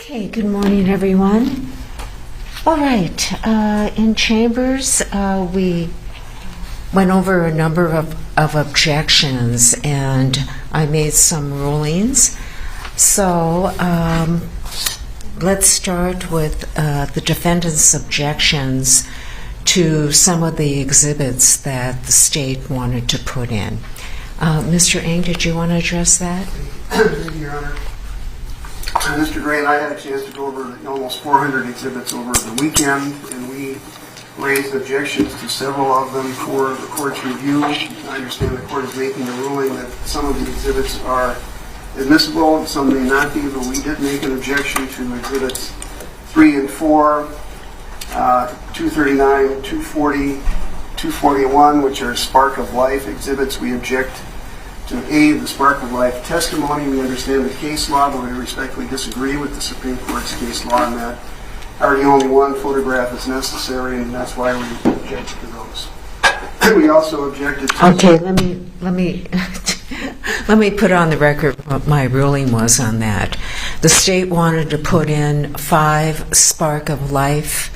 Okay, good morning, everyone. All right, in chambers, we went over a number of objections, and I made some rulings. So let's start with the defendant's objections to some of the exhibits that the state wanted to put in. Mr. Ng, did you want to address that? Thank you, Your Honor. Mr. Gray and I had a chance to go over almost 400 exhibits over the weekend, and we raised objections to several of them for the court's review. I understand the court is making a ruling that some of the exhibits are admissible and some may not be, but we did make an objection to exhibits 3 and 4, 239, 240, 241, which are Spark of Life exhibits. We object to A, the Spark of Life testimony. We understand the case law, but we respectfully disagree with the Supreme Court's case law in that already only one photograph is necessary, and that's why we object to those. We also objected to... Okay, let me let me put on the record what my ruling was on that. The state wanted to put in 5 Spark of Life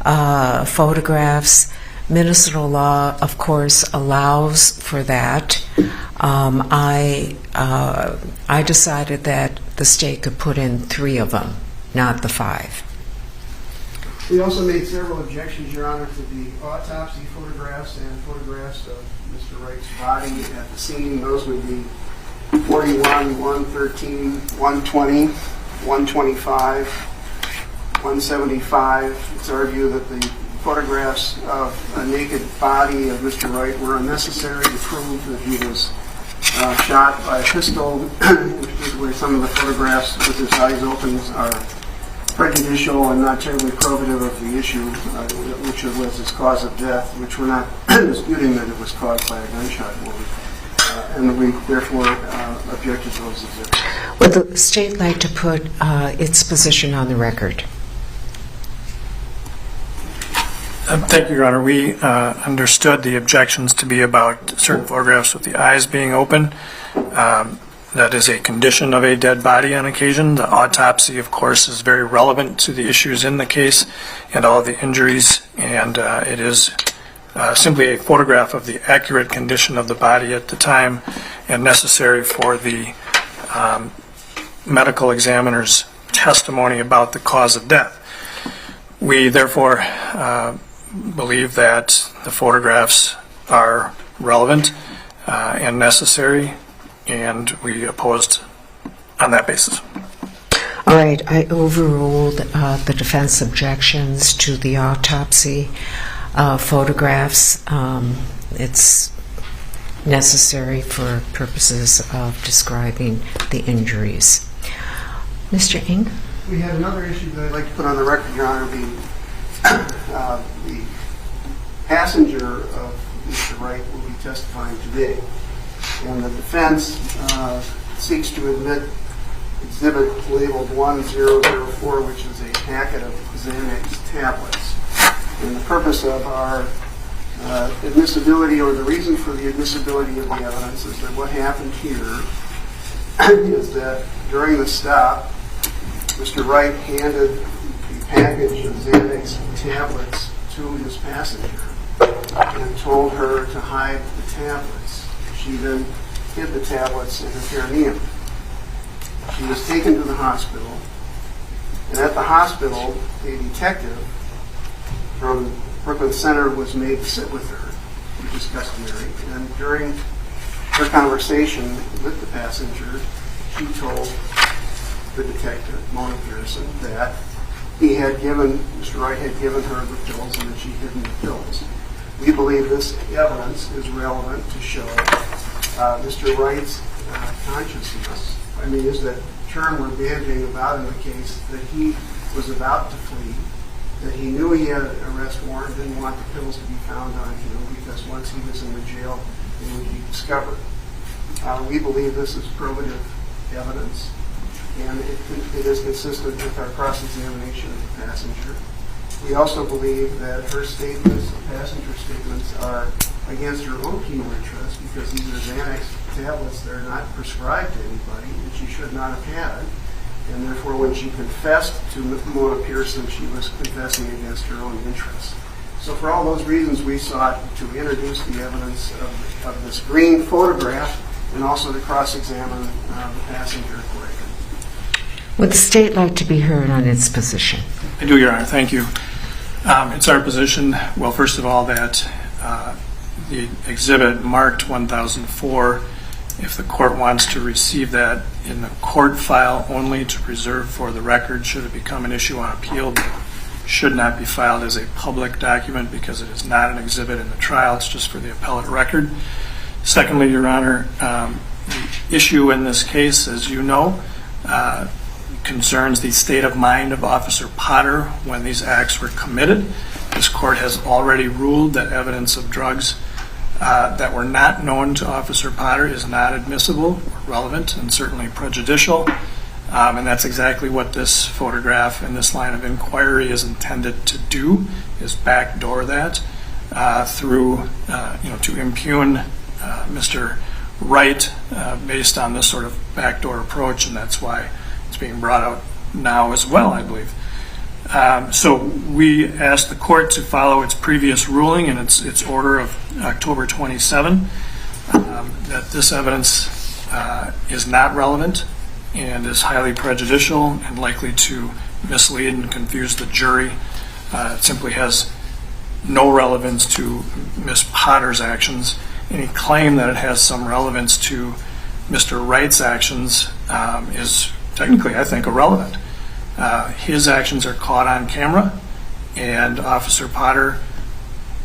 photographs. Minnesota law, of course, allows for that. I decided that the state could put in 3 of them, not the 5. We also made several objections, Your Honor, to the autopsy photographs and photographs of Mr. Wright's body at the scene. Those would be 41, 113, 120, 125, 175. It's our view that the photographs of a naked body of Mr. Wright were unnecessary to prove that he was shot by a pistol. In particular, some of the photographs with his eyes open are prejudicial and not terribly probative of the issue, which was its cause of death, which we're not disputing that it was caused by a gunshot wound. And we therefore objected to those exhibits. Would the state like to put its position on the record? Thank you, Your Honor. We understood the objections to be about certain photographs with the eyes being open. That is a condition of a dead body on occasion. The autopsy, of course, is very relevant to the issues in the case and all of the injuries, and it is simply a photograph of the accurate condition of the body at the time and necessary for the medical examiner's testimony about the cause of death. We therefore believe that the photographs are relevant and necessary, and we opposed on that basis. All right, I overruled the defense objections to the autopsy photographs. It's necessary for purposes of describing the injuries. Mr. Ng? We had another issue that I'd like to put on the record, Your Honor, the passenger of Mr. Wright will be testifying today. And the defense seeks to admit exhibit labeled 1004, which is a packet of Xanax tablets. And the purpose of our admissibility, or the reason for the admissibility of the evidence, is that what happened here is that during the stop, Mr. Wright handed a package of Xanax tablets to his passenger and told her to hide the tablets. She then hid the tablets in her perineum. She was taken to the hospital, and at the hospital, a detective from Brooklyn Center was made to sit with her, which is customary, and during her conversation with the passenger, she told the detective, Mona Pearson, that Mr. Wright had given her the pills and that she hid the pills. We believe this evidence is relevant to show Mr. Wright's consciousness. I mean, is that term we're banding about in the case, that he was about to flee, that he knew he had an arrest warrant, didn't want the pills to be found on him because once he was in the jail, they would be discovered. We believe this is probative evidence, and it is consistent with our cross-examination of the passenger. We also believe that her statements, the passenger statements, are against her own keen interest because these are Xanax tablets that are not prescribed to anybody and she should not have had. And therefore, when she confessed to Mona Pearson, she was confessing against her own interests. So for all those reasons, we sought to introduce the evidence of this green photograph and also to cross-examine the passenger accordingly. Would the state like to be heard on its position? I do, Your Honor. Thank you. It's our position, well, first of all, that the exhibit marked 1004, if the court wants to receive that in the court file only to preserve for the record, should it become an issue on appeal, it should not be filed as a public document because it is not an exhibit in the trial. It's just for the appellate record. Secondly, Your Honor, the issue in this case, as you know, concerns the state of mind of Officer Potter when these acts were committed. This court has already ruled that evidence of drugs that were not known to Officer Potter is not admissible, or relevant, and certainly prejudicial. And that's exactly what this photograph and this line of inquiry is intended to do, is backdoor that through, to impugn Mr. Wright based on this sort of backdoor approach, and that's why it's being brought out now as well, I believe. So we asked the court to follow its previous ruling and its order of October 27, that this evidence is not relevant and is highly prejudicial and likely to mislead and confuse the jury. It simply has no relevance to Ms. Potter's actions. Any claim that it has some relevance to Mr. Wright's actions is technically, I think, irrelevant. His actions are caught on camera, and Officer Potter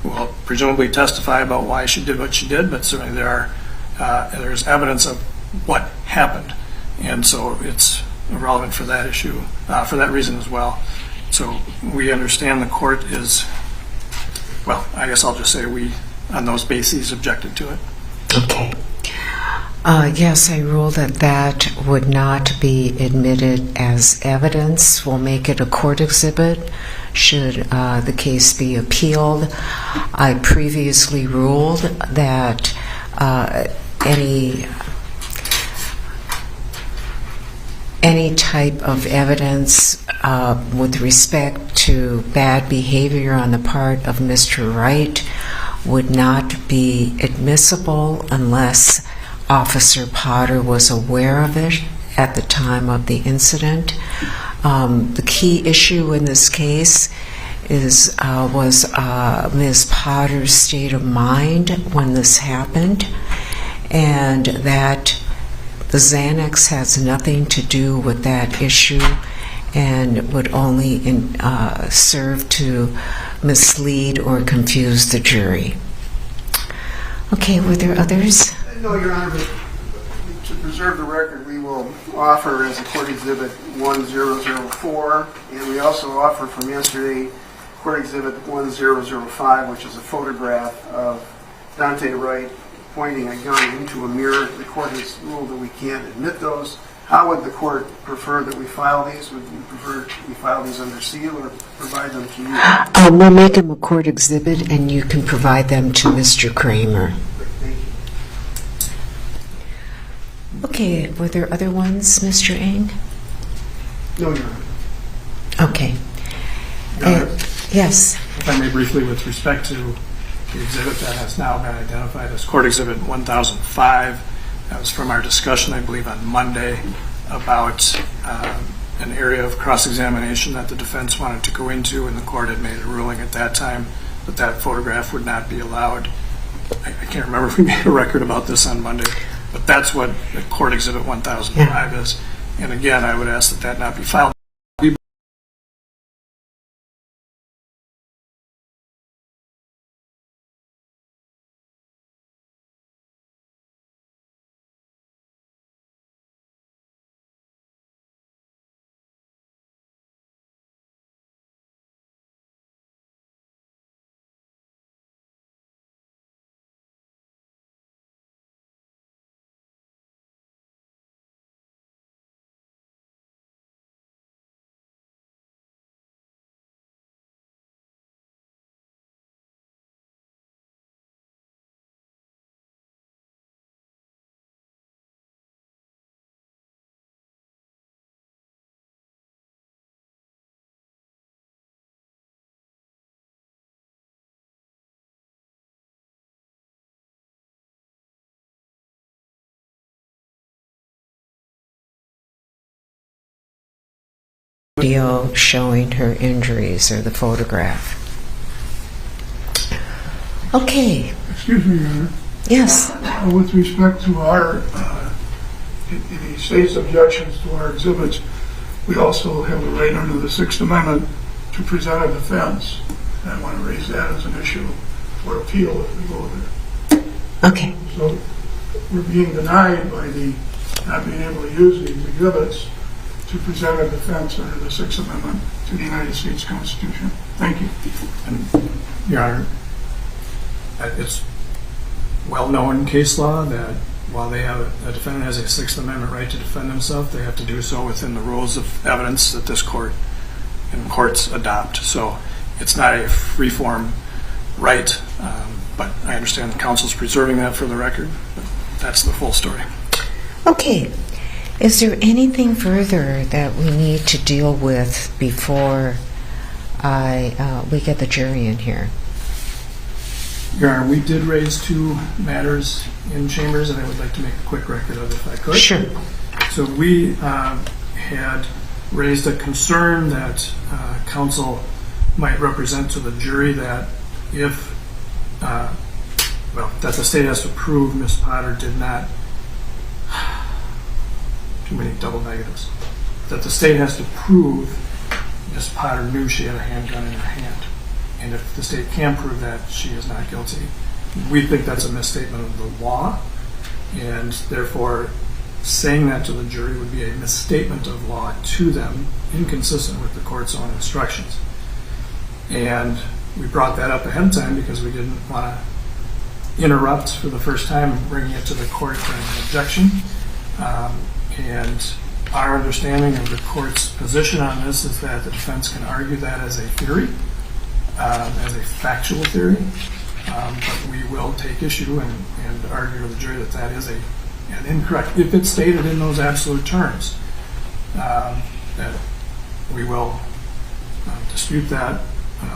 will presumably testify about why she did what she did, but certainly there's evidence of what happened. And so it's relevant for that issue, for that reason as well. So we understand the court is, well, I guess I'll just say we, on those bases, objected to it. Okay. Yes, I rule that that would not be admitted as evidence. We'll make it a court exhibit should the case be appealed. I previously ruled that any type of evidence with respect to bad behavior on the part of Mr. Wright would not be admissible unless Officer Potter was aware of it at the time of the incident. The key issue in this case was Ms. Potter's state of mind when this happened, and that the Xanax has nothing to do with that issue and would only serve to mislead or confuse the jury. Okay, were there others? No, Your Honor, but to preserve the record, we will offer as a court exhibit 1004, and we also offer from yesterday court exhibit 1005, which is a photograph of Daunte Wright pointing a gun into a mirror. The court has ruled that we can't admit those. How would the court prefer that we file these? Would you prefer we file these under seal or provide them to you? We'll make them a court exhibit, and you can provide them to Mr. Kramer. Thank you. Okay, were there other ones, Mr. Eng? No, Your Honor. Okay. Your Honor, Yes. if I may briefly, with respect to the exhibit that has now been identified as Court Exhibit 1005, that was from our discussion, I believe, on Monday about an area of cross-examination that the defense wanted to go into, and the court had made a ruling at that time that that photograph would not be allowed. I can't remember if we made a record about this on Monday, but that's what the Court Exhibit 1005 is. And again, I would ask that that not be filed. Video showing her injuries or the photograph. Okay. Excuse me, Your Honor. Yes. With respect to our, the state's objections to our exhibits, we also have the right under the Sixth Amendment to present a defense. And I want to raise that as an issue for appeal if we go there. Okay. So we're being denied by the not being able to use these exhibits to present a defense under the Sixth Amendment to the United States Constitution. Thank you. And, Your Honor, it's well-known case law that while they have a defendant has a Sixth Amendment right to defend himself, they have to do so within the rules of evidence that this court and courts adopt. So it's not a free-form right, but I understand the counsel's preserving that for the record. But that's the full story. Okay. Is there anything further that we need to deal with before we get the jury in here? Your Honor, we did raise two matters in chambers, and I would like to make a quick record of it if I could. Sure. So we had raised a concern that counsel might represent to the jury that if, that the state has to prove Ms. Potter did not, too many double negatives, that the state has to prove Ms. Potter knew she had a handgun in her hand. And if the state can prove that, she is not guilty. We think that's a misstatement of the law, and therefore saying that to the jury would be a misstatement of law to them, inconsistent with the court's own instructions. And we brought that up ahead of time because we didn't want to interrupt for the first time bringing it to the court for an objection. And our understanding of the court's position on this is that the defense can argue that as a theory, as a factual theory, but we will take issue and argue to the jury that that is an incorrect, if it's stated in those absolute terms, that we will dispute that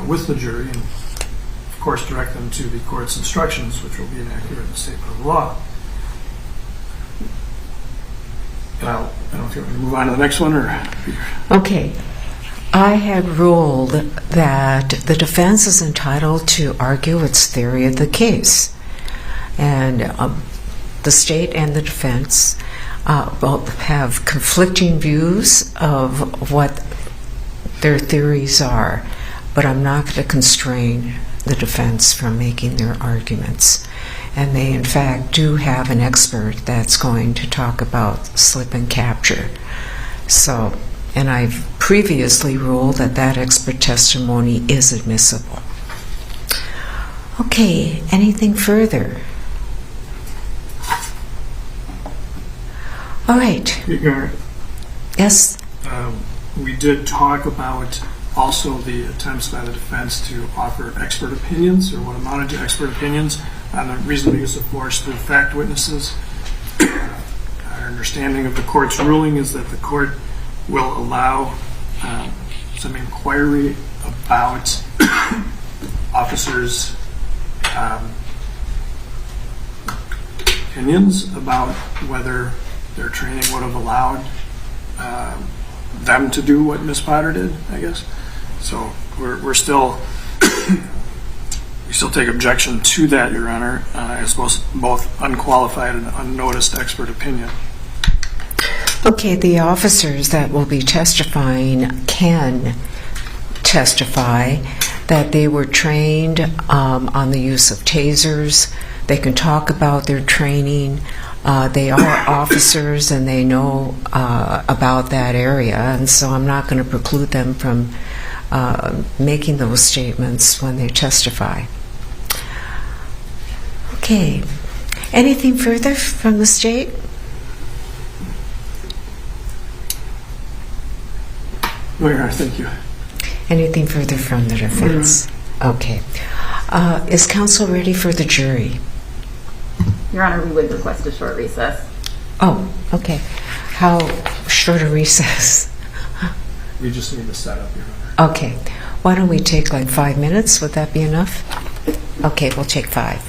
with the jury and, of course, direct them to the court's instructions, which will be an accurate statement of the law. And I don't know if you want me to move on to the next one or... Okay. I had ruled that the defense is entitled to argue its theory of the case. And the state and the defense both have conflicting views of what their theories are, but I'm not going to constrain the defense from making their arguments. And they, in fact, do have an expert that's going to talk about slip and capture. So, and I've previously ruled that that expert testimony is admissible. Okay, anything further? All right. Your Honor, Yes? we did talk about also the attempts by the defense to offer expert opinions, or what amounted to expert opinions, on the reasonable use of force through fact witnesses. Our understanding of the court's ruling is that the court will allow some inquiry about officers' opinions about whether their training would have allowed them to do what Ms. Potter did, I guess. So we're still, we still take objection to that, Your Honor, as both unqualified and unnoticed expert opinion. Okay, the officers that will be testifying can testify that they were trained on the use of tasers. They can talk about their training. They are officers and they know about that area, and so I'm not going to preclude them from making those statements when they testify. Okay, anything further from the state? No, Your Honor, thank you. Anything further from the defense? Okay. Is counsel ready for the jury? Your Honor, we would request a short recess. Oh, okay. How short a recess? We just need to set up, Your Honor. Okay. Why don't we take like 5 minutes? Would that be enough? Okay, we'll take 5.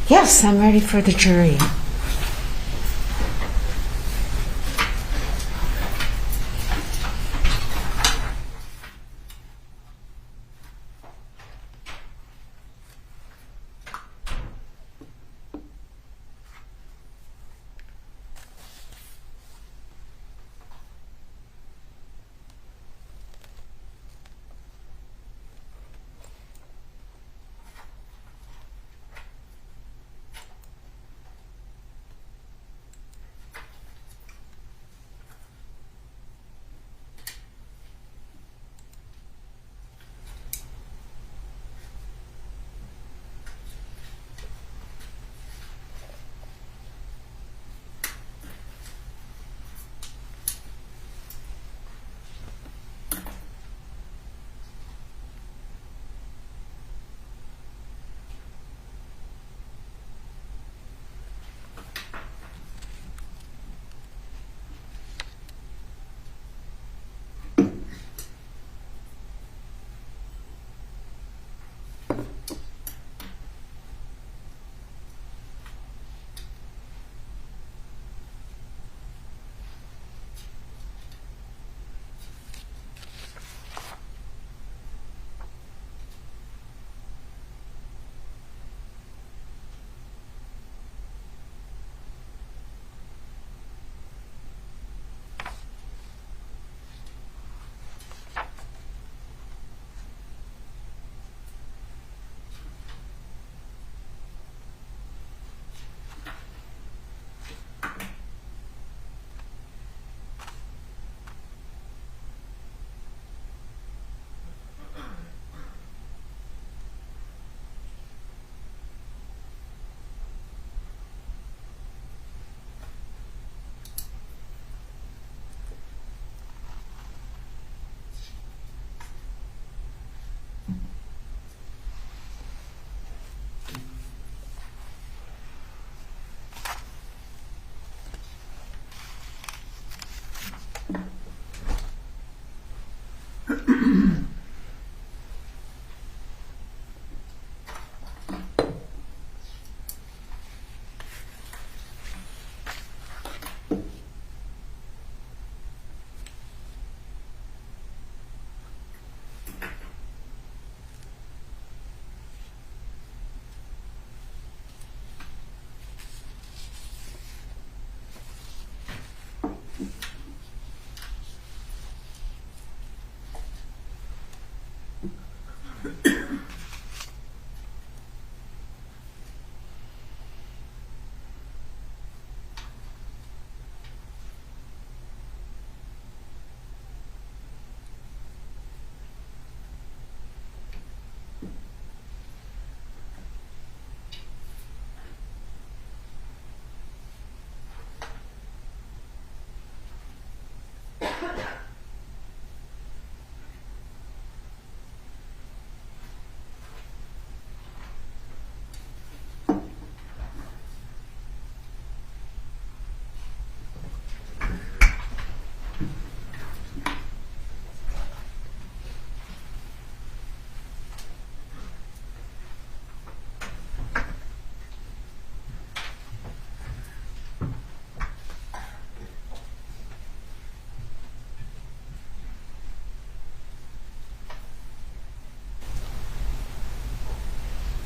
Yes, I'm ready for the jury.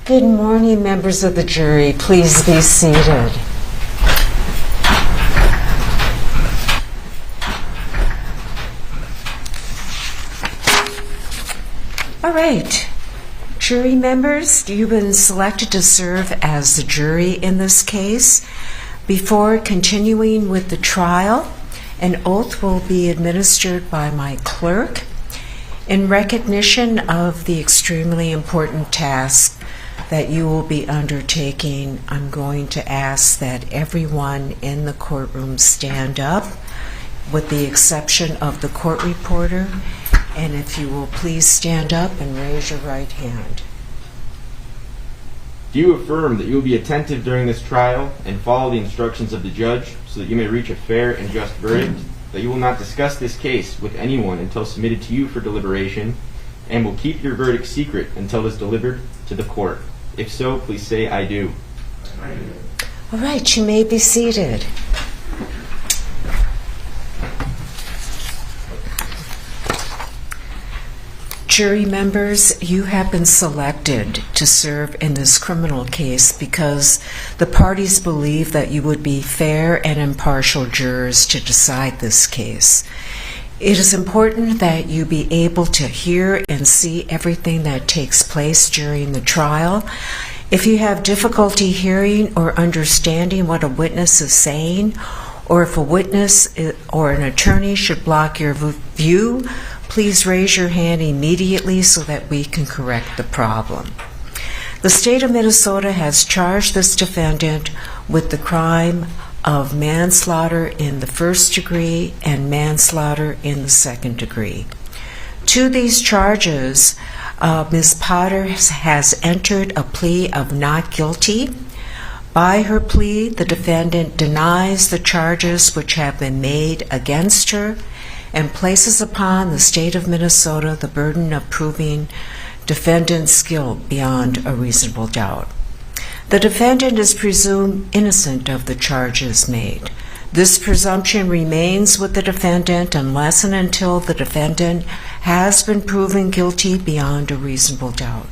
Good morning, members of the jury. Please be seated. All right. Jury members, you've been selected to serve as the jury in this case. Before continuing with the trial, an oath will be administered by my clerk. In recognition of the extremely important task that you will be undertaking, I'm going to ask that everyone in the courtroom stand up, with the exception of the court reporter. And if you will please stand up and raise your right hand. Do you affirm that you will be attentive during this trial and follow the instructions of the judge so that you may reach a fair and just verdict, that you will not discuss this case with anyone until submitted to you for deliberation, and will keep your verdict secret until it is delivered to the court? If so, please say I do. All right, you may be seated. Jury members, you have been selected to serve in this criminal case because the parties believe that you would be fair and impartial jurors to decide this case. It is important that you be able to hear and see everything that takes place during the trial. If you have difficulty hearing or understanding what a witness is saying, or if a witness or an attorney should block your view, please raise your hand immediately so that we can correct the problem. The state of Minnesota has charged this defendant with the crime of manslaughter in the first degree and manslaughter in the second degree. To these charges, Ms. Potter has entered a plea of not guilty. By her plea, the defendant denies the charges which have been made against her and places upon the state of Minnesota the burden of proving defendant's guilt beyond a reasonable doubt. The defendant is presumed innocent of the charges made. This presumption remains with the defendant unless and until the defendant has been proven guilty beyond a reasonable doubt.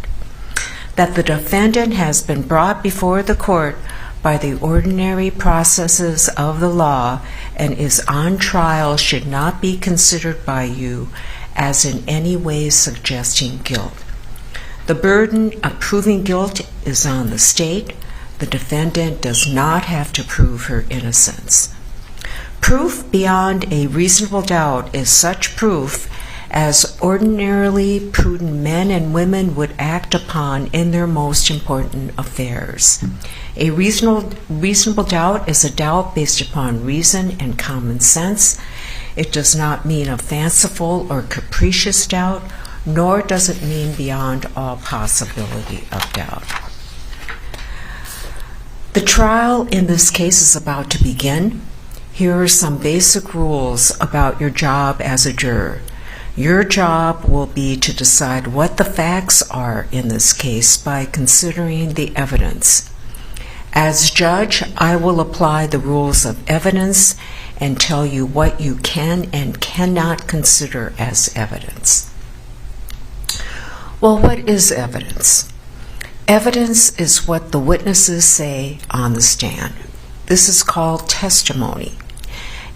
That the defendant has been brought before the court by the ordinary processes of the law and is on trial should not be considered by you as in any way suggesting guilt. The burden of proving guilt is on the state. The defendant does not have to prove her innocence. Proof beyond a reasonable doubt is such proof as ordinarily prudent men and women would act upon in their most important affairs. A reasonable doubt is a doubt based upon reason and common sense. It does not mean a fanciful or capricious doubt, nor does it mean beyond all possibility of doubt. The trial in this case is about to begin. Here are some basic rules about your job as a juror. Your job will be to decide what the facts are in this case by considering the evidence. As judge, I will apply the rules of evidence and tell you what you can and cannot consider as evidence. Well, what is evidence? Evidence is what the witnesses say on the stand. This is called testimony.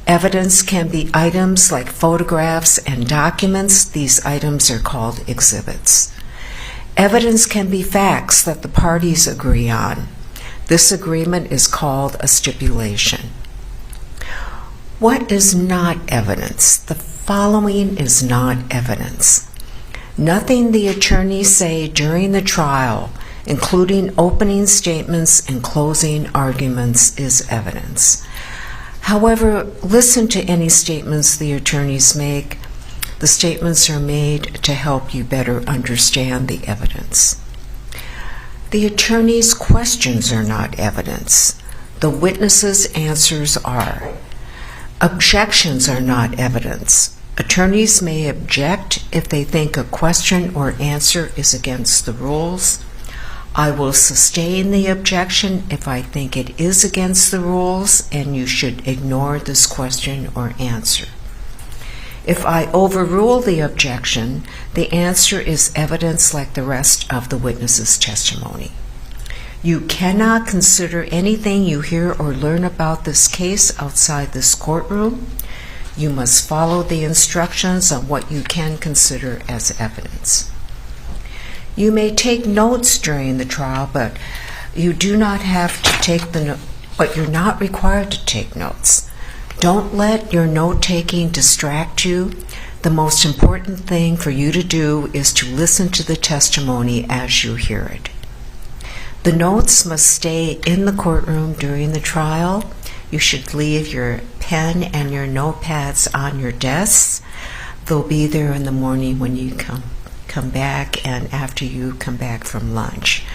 Evidence can be items like photographs and documents. These items are called exhibits. Evidence can be facts that the parties agree on. This agreement is called a stipulation. What is not evidence? The following is not evidence. Nothing the attorneys say during the trial, including opening statements and closing arguments, is evidence. However, listen to any statements the attorneys make. The statements are made to help you better understand the evidence. The attorney's questions are not evidence. The witness's answers are. Objections are not evidence. Attorneys may object if they think a question or answer is against the rules. I will sustain the objection if I think it is against the rules and you should ignore this question or answer. If I overrule the objection, the answer is evidence like the rest of the witness's testimony. You cannot consider anything you hear or learn about this case outside this courtroom. You must follow the instructions on what you can consider as evidence. You may take notes during the trial, but you do not have to take but you're not required to take notes. Don't let your note-taking distract you. The most important thing for you to do is to listen to the testimony as you hear it. The notes must stay in the courtroom during the trial. You should leave your pen and your notepads on your desks. They'll be there in the morning when you come back and after you come back from lunch.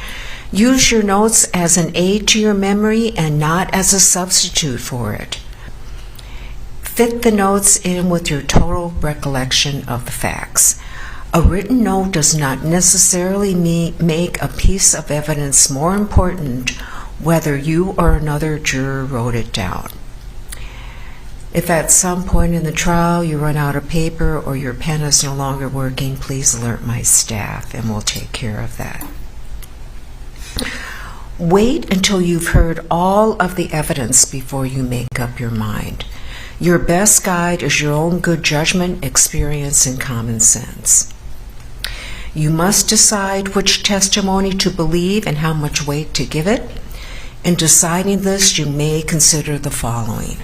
Use your notes as an aid to your memory and not as a substitute for it. Fit the notes in with your total recollection of the facts. A written note does not necessarily make a piece of evidence more important whether you or another juror wrote it down. If at some point in the trial you run out of paper or your pen is no longer working, please alert my staff and we'll take care of that. Wait until you've heard all of the evidence before you make up your mind. Your best guide is your own good judgment, experience, and common sense. You must decide which testimony to believe and how much weight to give it. In deciding this, you may consider the following.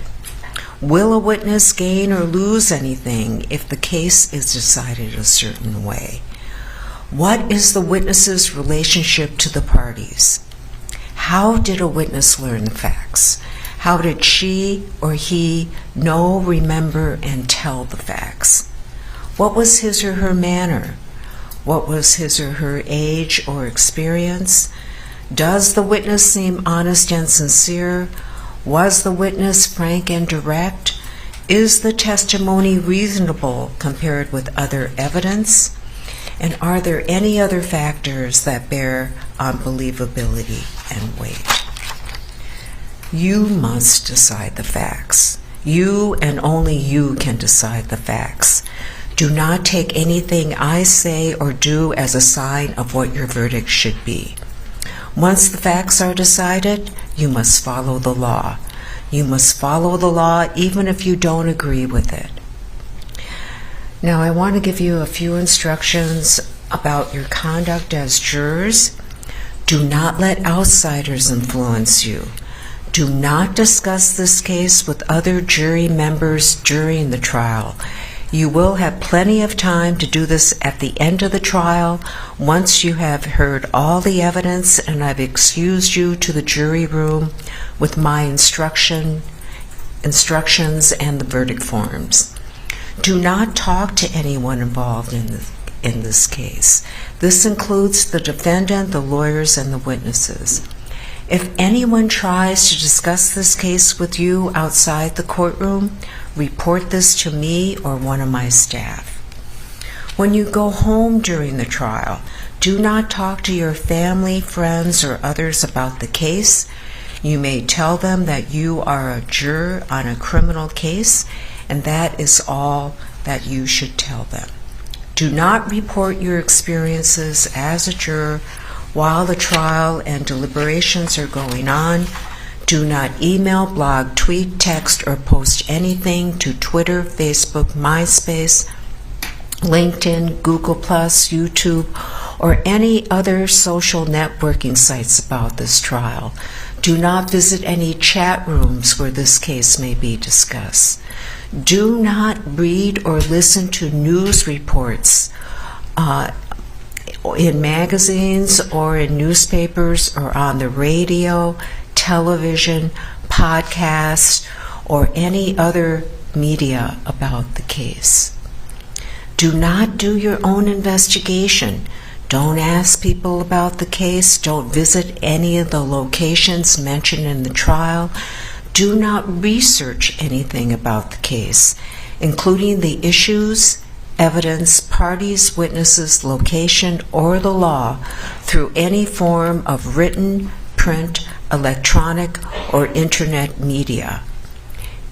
Will a witness gain or lose anything if the case is decided a certain way? What is the witness's relationship to the parties? How did a witness learn the facts? How did she or he know, remember, and tell the facts? What was his or her manner? What was his or her age or experience? Does the witness seem honest and sincere? Was the witness frank and direct? Is the testimony reasonable compared with other evidence? And are there any other factors that bear on believability and weight? You must decide the facts. You and only you can decide the facts. Do not take anything I say or do as a sign of what your verdict should be. Once the facts are decided, you must follow the law. You must follow the law even if you don't agree with it. Now, I want to give you a few instructions about your conduct as jurors. Do not let outsiders influence you. Do not discuss this case with other jury members during the trial. You will have plenty of time to do this at the end of the trial once you have heard all the evidence and I've excused you to the jury room with my instructions and the verdict forms. Do not talk to anyone involved in this case. This includes the defendant, the lawyers, and the witnesses. If anyone tries to discuss this case with you outside the courtroom, report this to me or one of my staff. When you go home during the trial, do not talk to your family, friends, or others about the case. You may tell them that you are a juror on a criminal case, and that is all that you should tell them. Do not report your experiences as a juror while the trial and deliberations are going on. Do not email, blog, tweet, text, or post anything to Twitter, Facebook, MySpace, LinkedIn, Google+, YouTube, or any other social networking sites about this trial. Do not visit any chat rooms where this case may be discussed. Do not read or listen to news reports in magazines or in newspapers or on the radio, television, podcasts, or any other media about the case. Do not do your own investigation. Don't ask people about the case. Don't visit any of the locations mentioned in the trial. Do not research anything about the case, including the issues, evidence, parties, witnesses, location, or the law through any form of written, print, electronic, or internet media.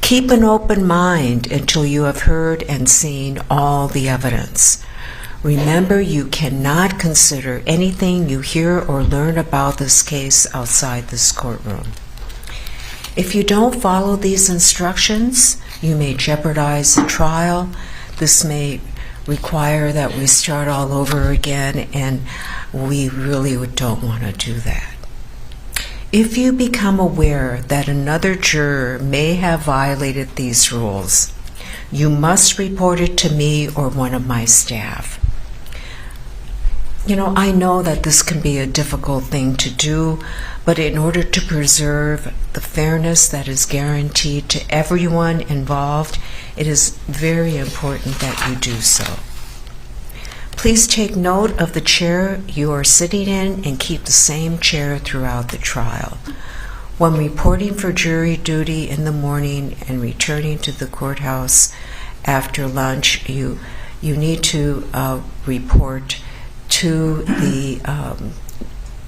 Keep an open mind until you have heard and seen all the evidence. Remember, you cannot consider anything you hear or learn about this case outside this courtroom. If you don't follow these instructions, you may jeopardize the trial. This may require that we start all over again, and we really don't want to do that. If you become aware that another juror may have violated these rules, you must report it to me or one of my staff. I know that this can be a difficult thing to do, but in order to preserve the fairness that is guaranteed to everyone involved, it is very important that you do so. Please take note of the chair you are sitting in and keep the same chair throughout the trial. When reporting for jury duty in the morning and returning to the courthouse after lunch, you you need to report to the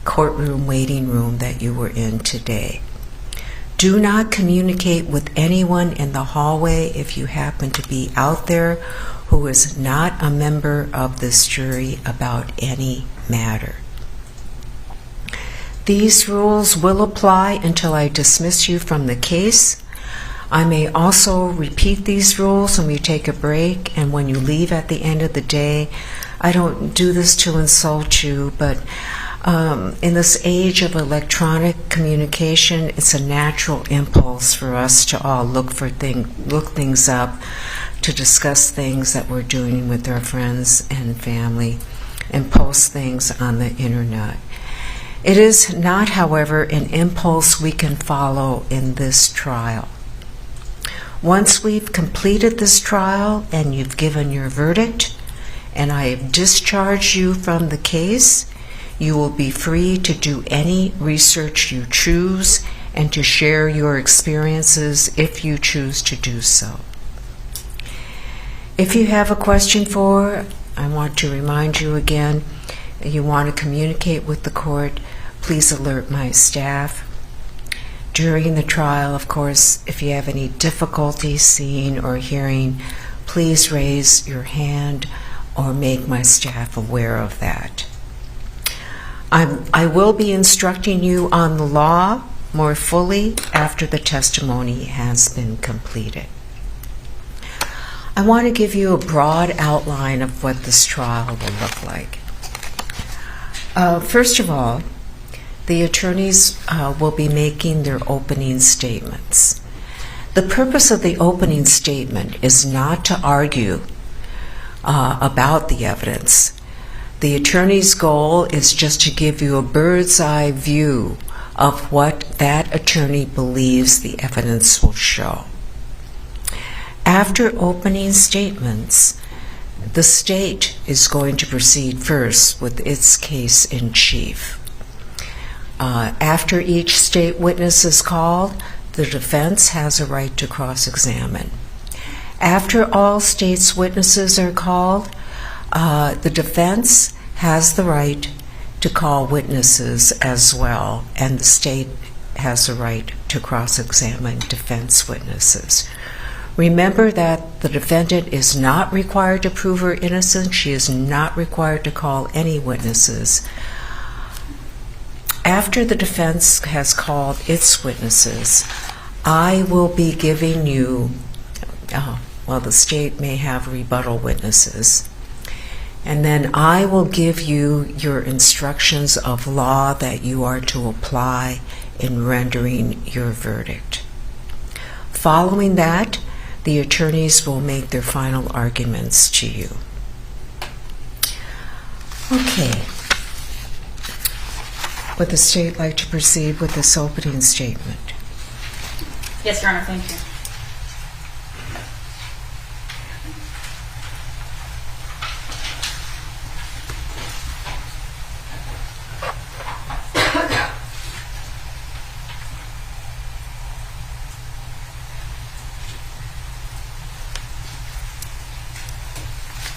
courtroom waiting room that you were in today. Do not communicate with anyone in the hallway if you happen to be out there who is not a member of this jury about any matter. These rules will apply until I dismiss you from the case. I may also repeat these rules when we take a break and when you leave at the end of the day. I don't do this to insult you, but in this age of electronic communication, it's a natural impulse for us to all look things up, to discuss things that we're doing with our friends and family, and post things on the internet. It is not, however, an impulse we can follow in this trial. Once we've completed this trial and you've given your verdict, and I have discharged you from the case, you will be free to do any research you choose and to share your experiences if you choose to do so. If you have a question I want to remind you again, you want to communicate with the court, please alert my staff. During the trial, of course, if you have any difficulty seeing or hearing, please raise your hand or make my staff aware of that. I will be instructing you on the law more fully after the testimony has been completed. I want to give you a broad outline of what this trial will look like. First of all, the attorneys will be making their opening statements. The purpose of the opening statement is not to argue about the evidence. The attorney's goal is just to give you a bird's eye view of what that attorney believes the evidence will show. After opening statements, the state is going to proceed first with its case in chief. After each state witness is called, the defense has a right to cross-examine. After all state's witnesses are called, the defense has the right to call witnesses as well, and the state has a right to cross-examine defense witnesses. Remember that the defendant is not required to prove her innocence. She is not required to call any witnesses. After the defense has called its witnesses, I will be giving you, the state may have rebuttal witnesses, and then I will give you your instructions of law that you are to apply in rendering your verdict. Following that, the attorneys will make their final arguments to you. Okay. Would the state like to proceed with this opening statement? Yes, Your Honor, thank you.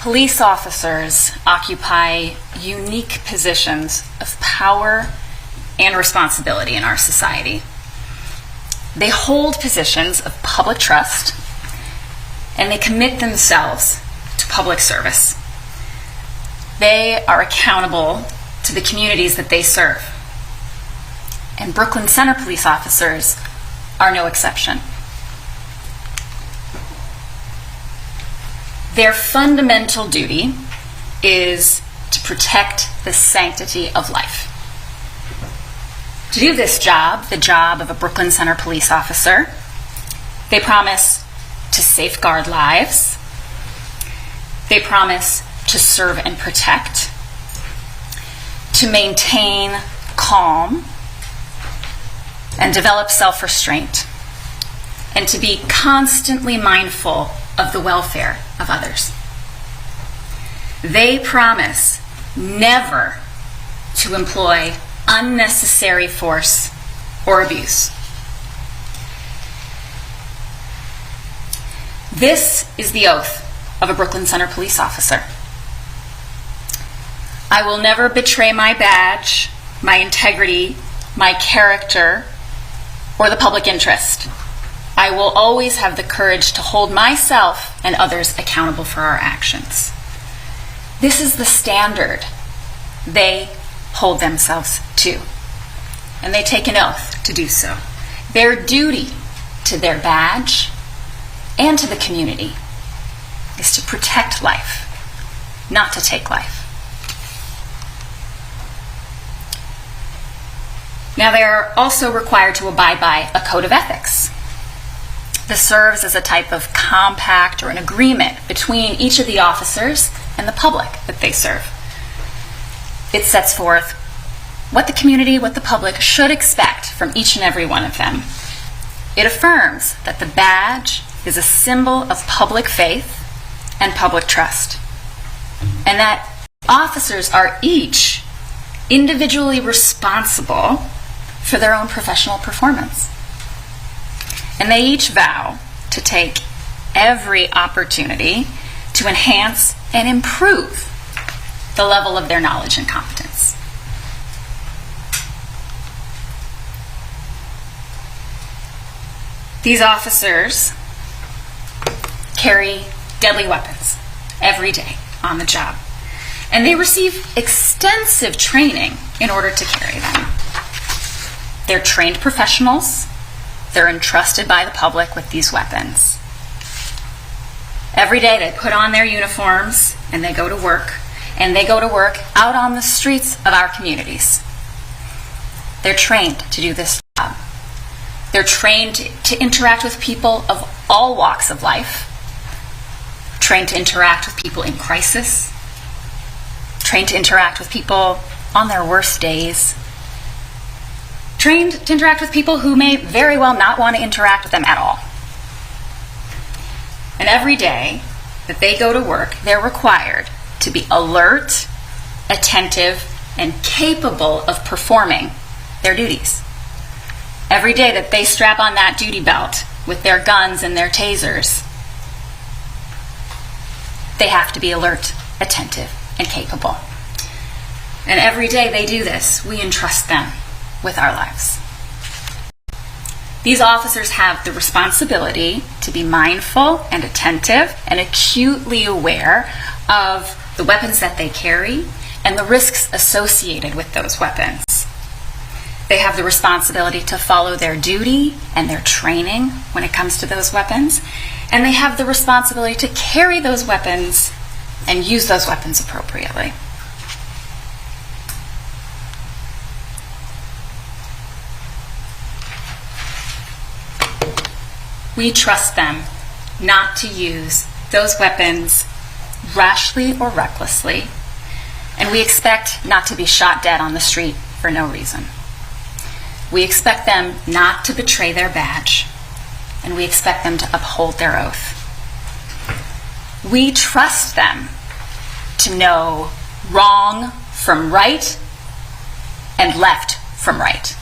Police officers occupy unique positions of power and responsibility in our society. They hold positions of public trust, and they commit themselves to public service. They are accountable to the communities that they serve. And Brooklyn Center police officers are no exception. Their fundamental duty is to protect the sanctity of life. To do this job, the job of a Brooklyn Center police officer, they promise to safeguard lives. They promise to serve and protect, to maintain calm and develop self-restraint, and to be constantly mindful of the welfare of others. They promise never to employ unnecessary force or abuse. This is the oath of a Brooklyn Center police officer. I will never betray my badge, my integrity, my character, or the public interest. I will always have the courage to hold myself and others accountable for our actions. This is the standard they hold themselves to, and they take an oath to do so. Their duty to their badge and to the community is to protect life, not to take life. Now, they are also required to abide by a code of ethics. This serves as a type of compact or an agreement between each of the officers and the public that they serve. It sets forth what the community, what the public should expect from each and every one of them. It affirms that the badge is a symbol of public faith and public trust, and that officers are each individually responsible for their own professional performance. And they each vow to take every opportunity to enhance and improve the level of their knowledge and competence. These officers carry deadly weapons every day on the job, and they receive extensive training in order to carry them. They're trained professionals. They're entrusted by the public with these weapons. Every day they put on their uniforms and they go to work, and they go to work out on the streets of our communities. They're trained to do this job. They're trained to interact with people of all walks of life, trained to interact with people in crisis, trained to interact with people on their worst days, trained to interact with people who may very well not want to interact with them at all. And every day that they go to work, they're required to be alert, attentive, and capable of performing their duties. Every day that they strap on that duty belt with their guns and their tasers, they have to be alert, attentive, and capable. And every day they do this, we entrust them with our lives. These officers have the responsibility to be mindful and attentive and acutely aware of the weapons that they carry and the risks associated with those weapons. They have the responsibility to follow their duty and their training when it comes to those weapons, and they have the responsibility to carry those weapons and use those weapons appropriately. We trust them not to use those weapons rashly or recklessly, and we expect not to be shot dead on the street for no reason. We expect them not to betray their badge, and we expect them to uphold their oath. We trust them to know wrong from right and left from right.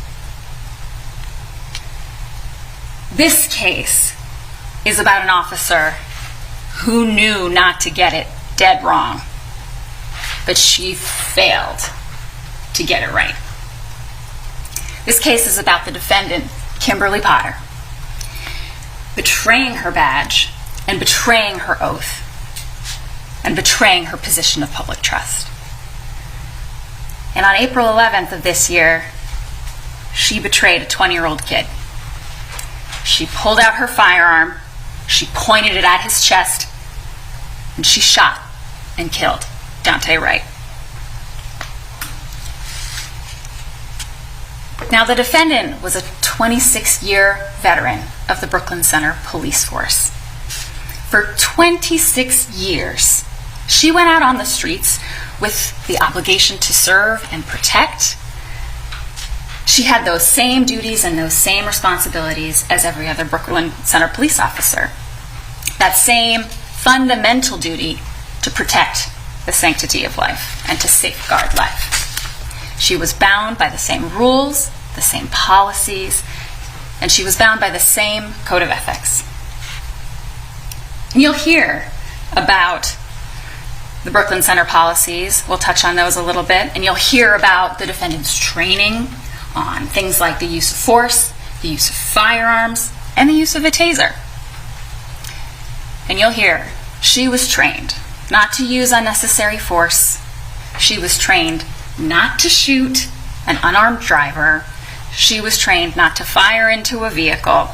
This case is about an officer who knew not to get it dead wrong, but she failed to get it right. This case is about the defendant, Kimberly Potter, betraying her badge and betraying her oath and betraying her position of public trust. And on April 11th of this year, she betrayed a 20-year-old kid. She pulled out her firearm, she pointed it at his chest, and she shot and killed Daunte Wright. Now, the defendant was a 26-year veteran of the Brooklyn Center Police Force. For 26 years, she went out on the streets with the obligation to serve and protect. She had those same duties and those same responsibilities as every other Brooklyn Center police officer. That same fundamental duty to protect the sanctity of life and to safeguard life. She was bound by the same rules, the same policies, and she was bound by the same code of ethics. And you'll hear about the Brooklyn Center policies. We'll touch on those a little bit. And you'll hear about the defendant's training on things like the use of force, the use of firearms, and the use of a taser. And you'll hear she was trained not to use unnecessary force. She was trained not to shoot an unarmed driver. She was trained not to fire into a vehicle.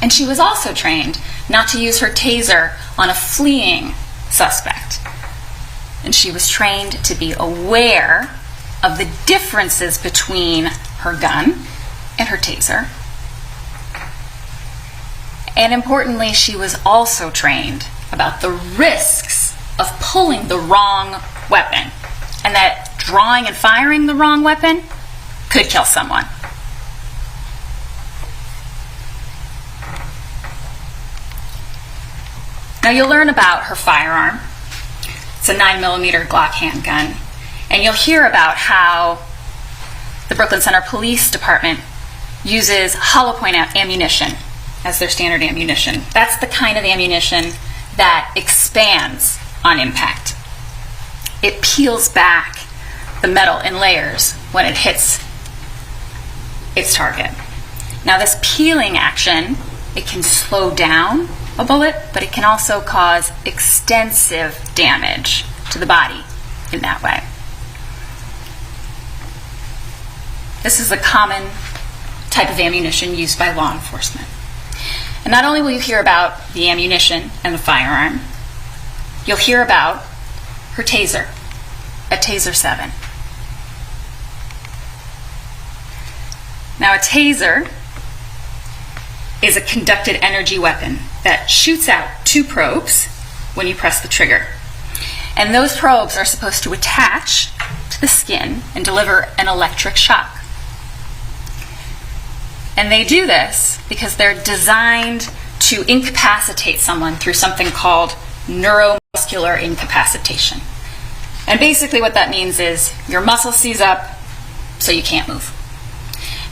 And she was also trained not to use her taser on a fleeing suspect. And she was trained to be aware of the differences between her gun and her taser. And importantly, she was also trained about the risks of pulling the wrong weapon, and that drawing and firing the wrong weapon could kill someone. Now you'll learn about her firearm. It's a 9mm Glock handgun. And you'll hear about how the Brooklyn Center Police Department uses hollow point ammunition as their standard ammunition. That's the kind of ammunition that expands on impact. It peels back the metal in layers when it hits its target. Now this peeling action, it can slow down a bullet, but it can also cause extensive damage to the body in that way. This is a common type of ammunition used by law enforcement. And not only will you hear about the ammunition and the firearm, you'll hear about her taser, a Taser 7. Now a taser is a conducted energy weapon that shoots out 2 probes when you press the trigger. And those probes are supposed to attach to the skin and deliver an electric shock. And they do this because they're designed to incapacitate someone through something called neuromuscular incapacitation. And basically what that means is your muscle seize up so you can't move.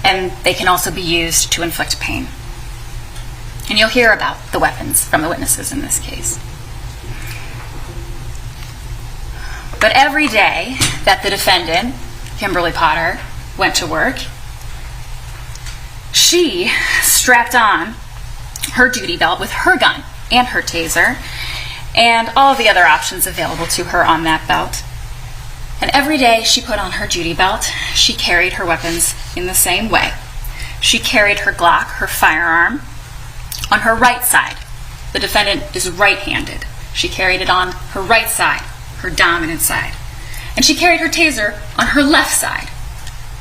And they can also be used to inflict pain. And you'll hear about the weapons from the witnesses in this case. But every day that the defendant, Kimberly Potter, went to work, she strapped on her duty belt with her gun and her taser and all of the other options available to her on that belt. And every day she put on her duty belt, she carried her weapons in the same way. She carried her Glock, her firearm, on her right side. The defendant is right-handed. She carried it on her right side, her dominant side. And she carried her taser on her left side,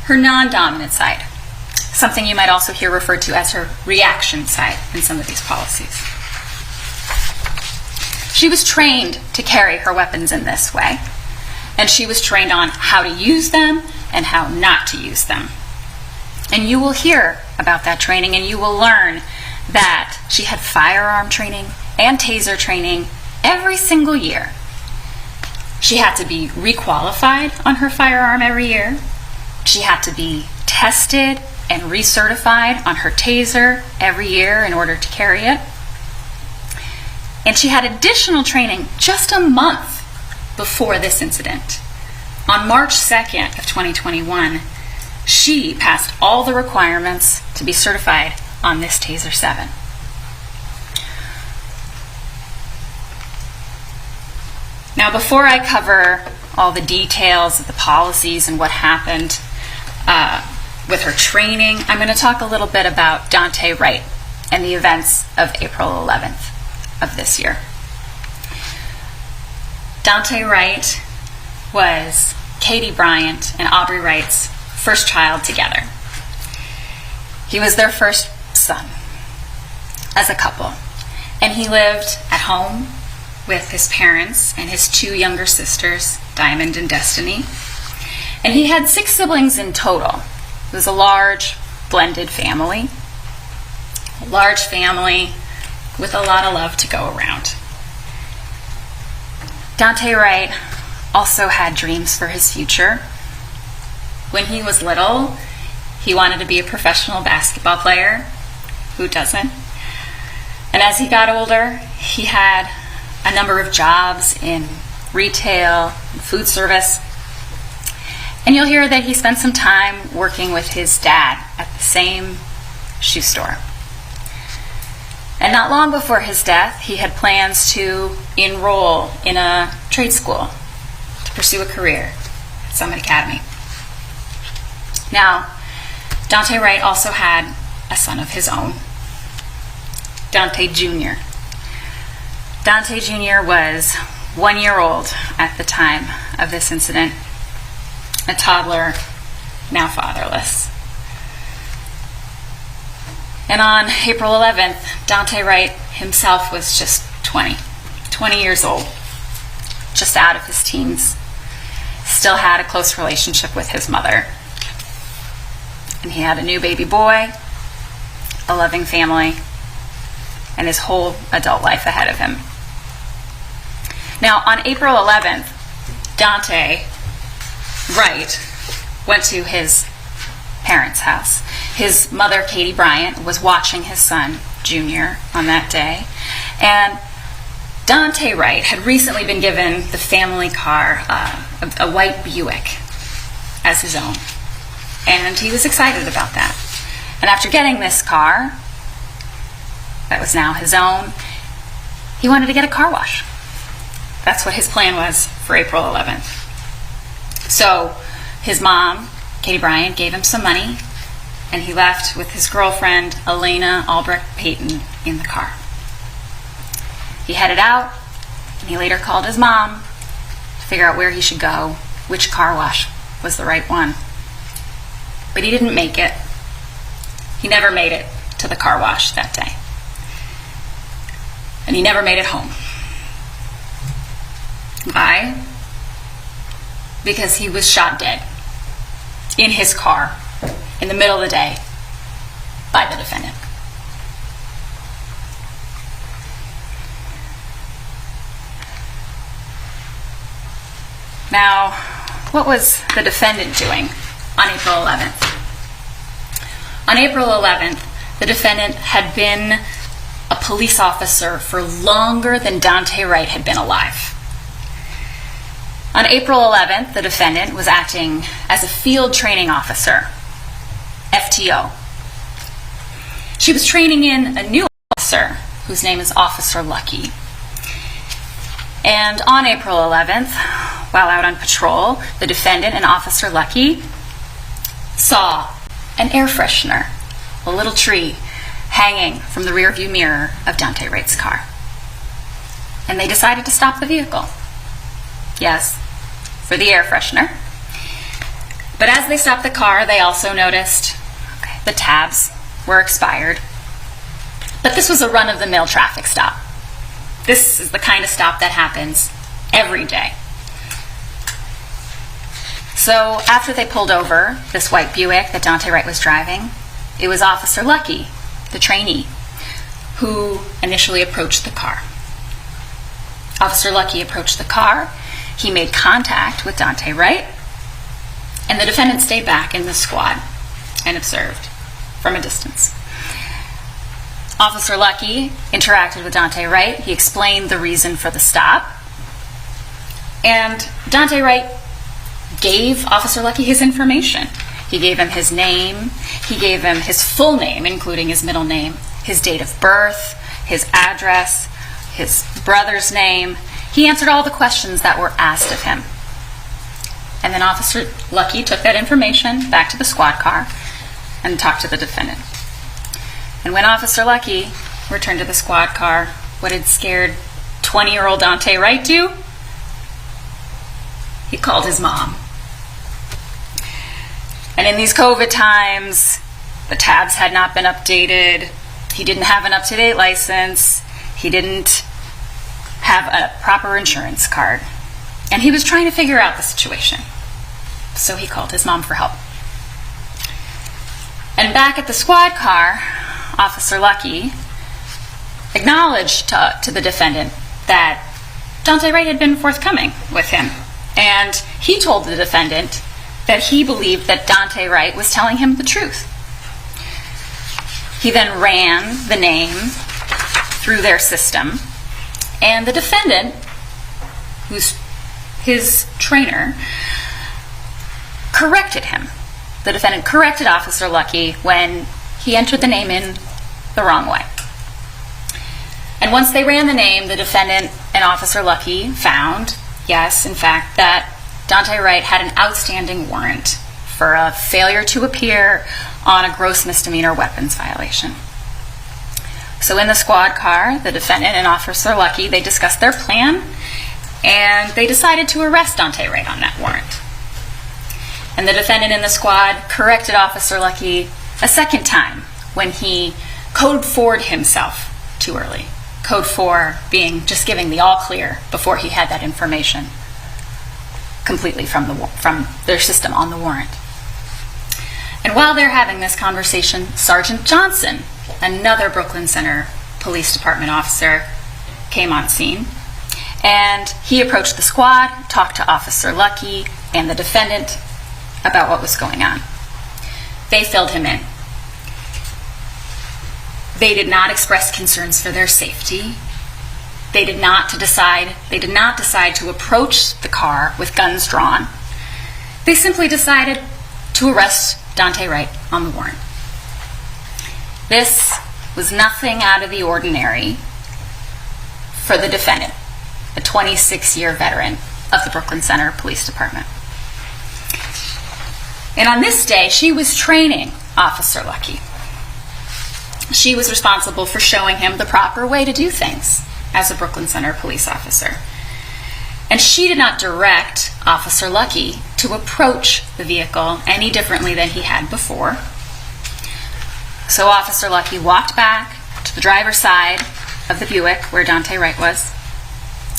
her non-dominant side. Something you might also hear referred to as her reaction side in some of these policies. She was trained to carry her weapons in this way, and she was trained on how to use them and how not to use them. And you will hear about that training, and you will learn that she had firearm training and taser training every single year. She had to be requalified on her firearm every year. She had to be tested and recertified on her taser every year in order to carry it. And she had additional training just a month before this incident. On March 2nd of 2021, she passed all the requirements to be certified on this Taser 7. Now, before I cover all the details of the policies and what happened with her training, I'm going to talk a little bit about Daunte Wright and the events of April 11th of this year. Daunte Wright was Katie Bryant and Aubrey Wright's first child together. He was their first son as a couple, and he lived at home with his parents and his 2 younger sisters, Diamond and Destiny. And he had 6 siblings in total. It was a large, blended family. A large family with a lot of love to go around. Daunte Wright also had dreams for his future. When he was little, he wanted to be a professional basketball player. Who doesn't? And as he got older, he had a number of jobs in retail, food service. And you'll hear that he spent some time working with his dad at the same shoe store. And not long before his death, he had plans to enroll in a trade school to pursue a career at Summit Academy. Now, Daunte Wright also had a son of his own, Daunte Jr. Daunte Jr. was 1 year old at the time of this incident, a toddler, now fatherless. And on April 11th, Daunte Wright himself was just 20 years old, just out of his teens, still had a close relationship with his mother. And he had a new baby boy, a loving family, and his whole adult life ahead of him. Now, on April 11th, Daunte Wright went to his parents' house. His mother, Katie Bryant, was watching his son, Junior, on that day. And Daunte Wright had recently been given the family car, a white Buick, as his own. And he was excited about that. And after getting this car, that was now his own, he wanted to get a car wash. That's what his plan was for April 11th. So his mom, Katie Bryant, gave him some money, and he left with his girlfriend, Elena Albrecht Payton, in the car. He headed out, and he later called his mom to figure out where he should go, which car wash was the right one. But he didn't make it. He never made it to the car wash that day. And he never made it home. Why? Because he was shot dead in his car in the middle of the day by the defendant. Now, what was the defendant doing on April 11th? On April 11th, the defendant had been a police officer for longer than Daunte Wright had been alive. On April 11th, the defendant was acting as a field training officer, FTO. She was training in a new officer whose name is Officer Lucky. And on April 11th, while out on patrol, the defendant and Officer Lucky saw an air freshener, a little tree, hanging from the rearview mirror of Daunte Wright's car. And they decided to stop the vehicle. Yes, for the air freshener. But as they stopped the car, they also noticed the tabs were expired. But this was a run-of-the-mill traffic stop. This is the kind of stop that happens every day. So after they pulled over this white Buick that Daunte Wright was driving, it was Officer Lucky, the trainee, who initially approached the car. Officer Lucky approached the car. He made contact with Daunte Wright, and the defendant stayed back in the squad and observed from a distance. Officer Lucky interacted with Daunte Wright. He explained the reason for the stop, and Daunte Wright gave Officer Lucky his information. He gave him his name. He gave him his full name, including his middle name, his date of birth, his address, his brother's name. He answered all the questions that were asked of him. And then Officer Lucky took that information back to the squad car and talked to the defendant. And when Officer Lucky returned to the squad car, what had scared 20-year-old Daunte Wright do? He called his mom. And in these COVID times, the tabs had not been updated. He didn't have an up-to-date license. He didn't have a proper insurance card. And he was trying to figure out the situation. So he called his mom for help. And back at the squad car, Officer Lucky acknowledged to the defendant that Daunte Wright had been forthcoming with him. And he told the defendant that he believed that Daunte Wright was telling him the truth. He then ran the name through their system, And the defendant, who's his trainer, corrected him. The defendant corrected Officer Lucky when he entered the name in the wrong way. And once they ran the name, the defendant and Officer Lucky found, yes, in fact, that Daunte Wright had an outstanding warrant for a failure to appear on a gross misdemeanor weapons violation. So in the squad car, the defendant and Officer Lucky, they discussed their plan, and they decided to arrest Daunte Wright on that warrant. And the defendant in the squad corrected Officer Lucky a second time when he code 4'd himself too early. Code 4 being just giving the all clear before he had that information completely from their system on the warrant. And while they're having this conversation, Sergeant Johnson, another Brooklyn Center Police Department officer, came on scene. And he approached the squad, talked to Officer Lucky and the defendant about what was going on. They filled him in. They did not express concerns for their safety. They did not decide to approach the car with guns drawn. They simply decided to arrest Daunte Wright on the warrant. This was nothing out of the ordinary for the defendant, a 26-year veteran of the Brooklyn Center Police Department. And on this day, she was training Officer Lucky. She was responsible for showing him the proper way to do things as a Brooklyn Center police officer. And she did not direct Officer Lucky to approach the vehicle any differently than he had before. So Officer Lucky walked back to the driver's side of the Buick where Daunte Wright was.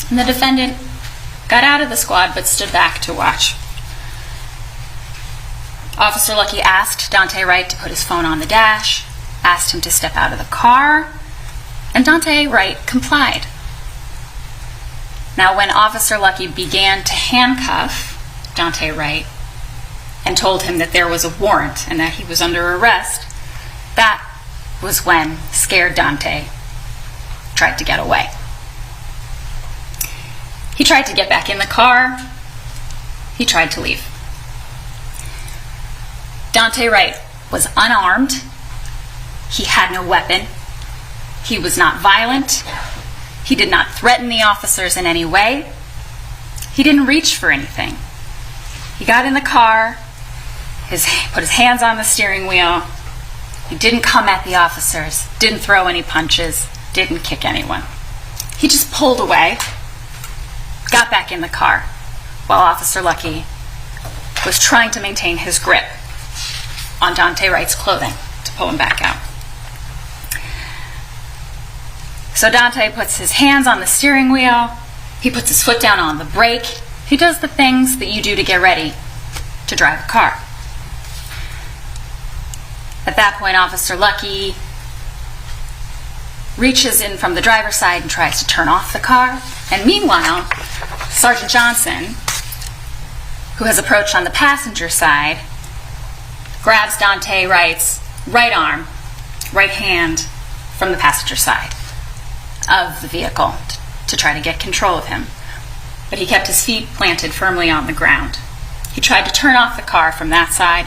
And the defendant got out of the squad but stood back to watch. Officer Lucky asked Daunte Wright to put his phone on the dash, asked him to step out of the car, and Daunte Wright complied. Now, when Officer Lucky began to handcuff Daunte Wright and told him that there was a warrant and that he was under arrest, that was when scared Daunte tried to get away. He tried to get back in the car. He tried to leave. Daunte Wright was unarmed. He had no weapon. He was not violent. He did not threaten the officers in any way. He didn't reach for anything. He got in the car, put his hands on the steering wheel. He didn't come at the officers, didn't throw any punches, didn't kick anyone. He just pulled away, got back in the car, while Officer Lucky was trying to maintain his grip on Daunte Wright's clothing to pull him back out. So Daunte puts his hands on the steering wheel, he puts his foot down on the brake, he does the things that you do to get ready to drive a car. At that point, Officer Lucky reaches in from the driver's side and tries to turn off the car, and meanwhile, Sergeant Johnson, who has approached on the passenger side, grabs Daunte Wright's right arm, right hand, from the passenger side of the vehicle to try to get control of him. But he kept his feet planted firmly on the ground. He tried to turn off the car from that side,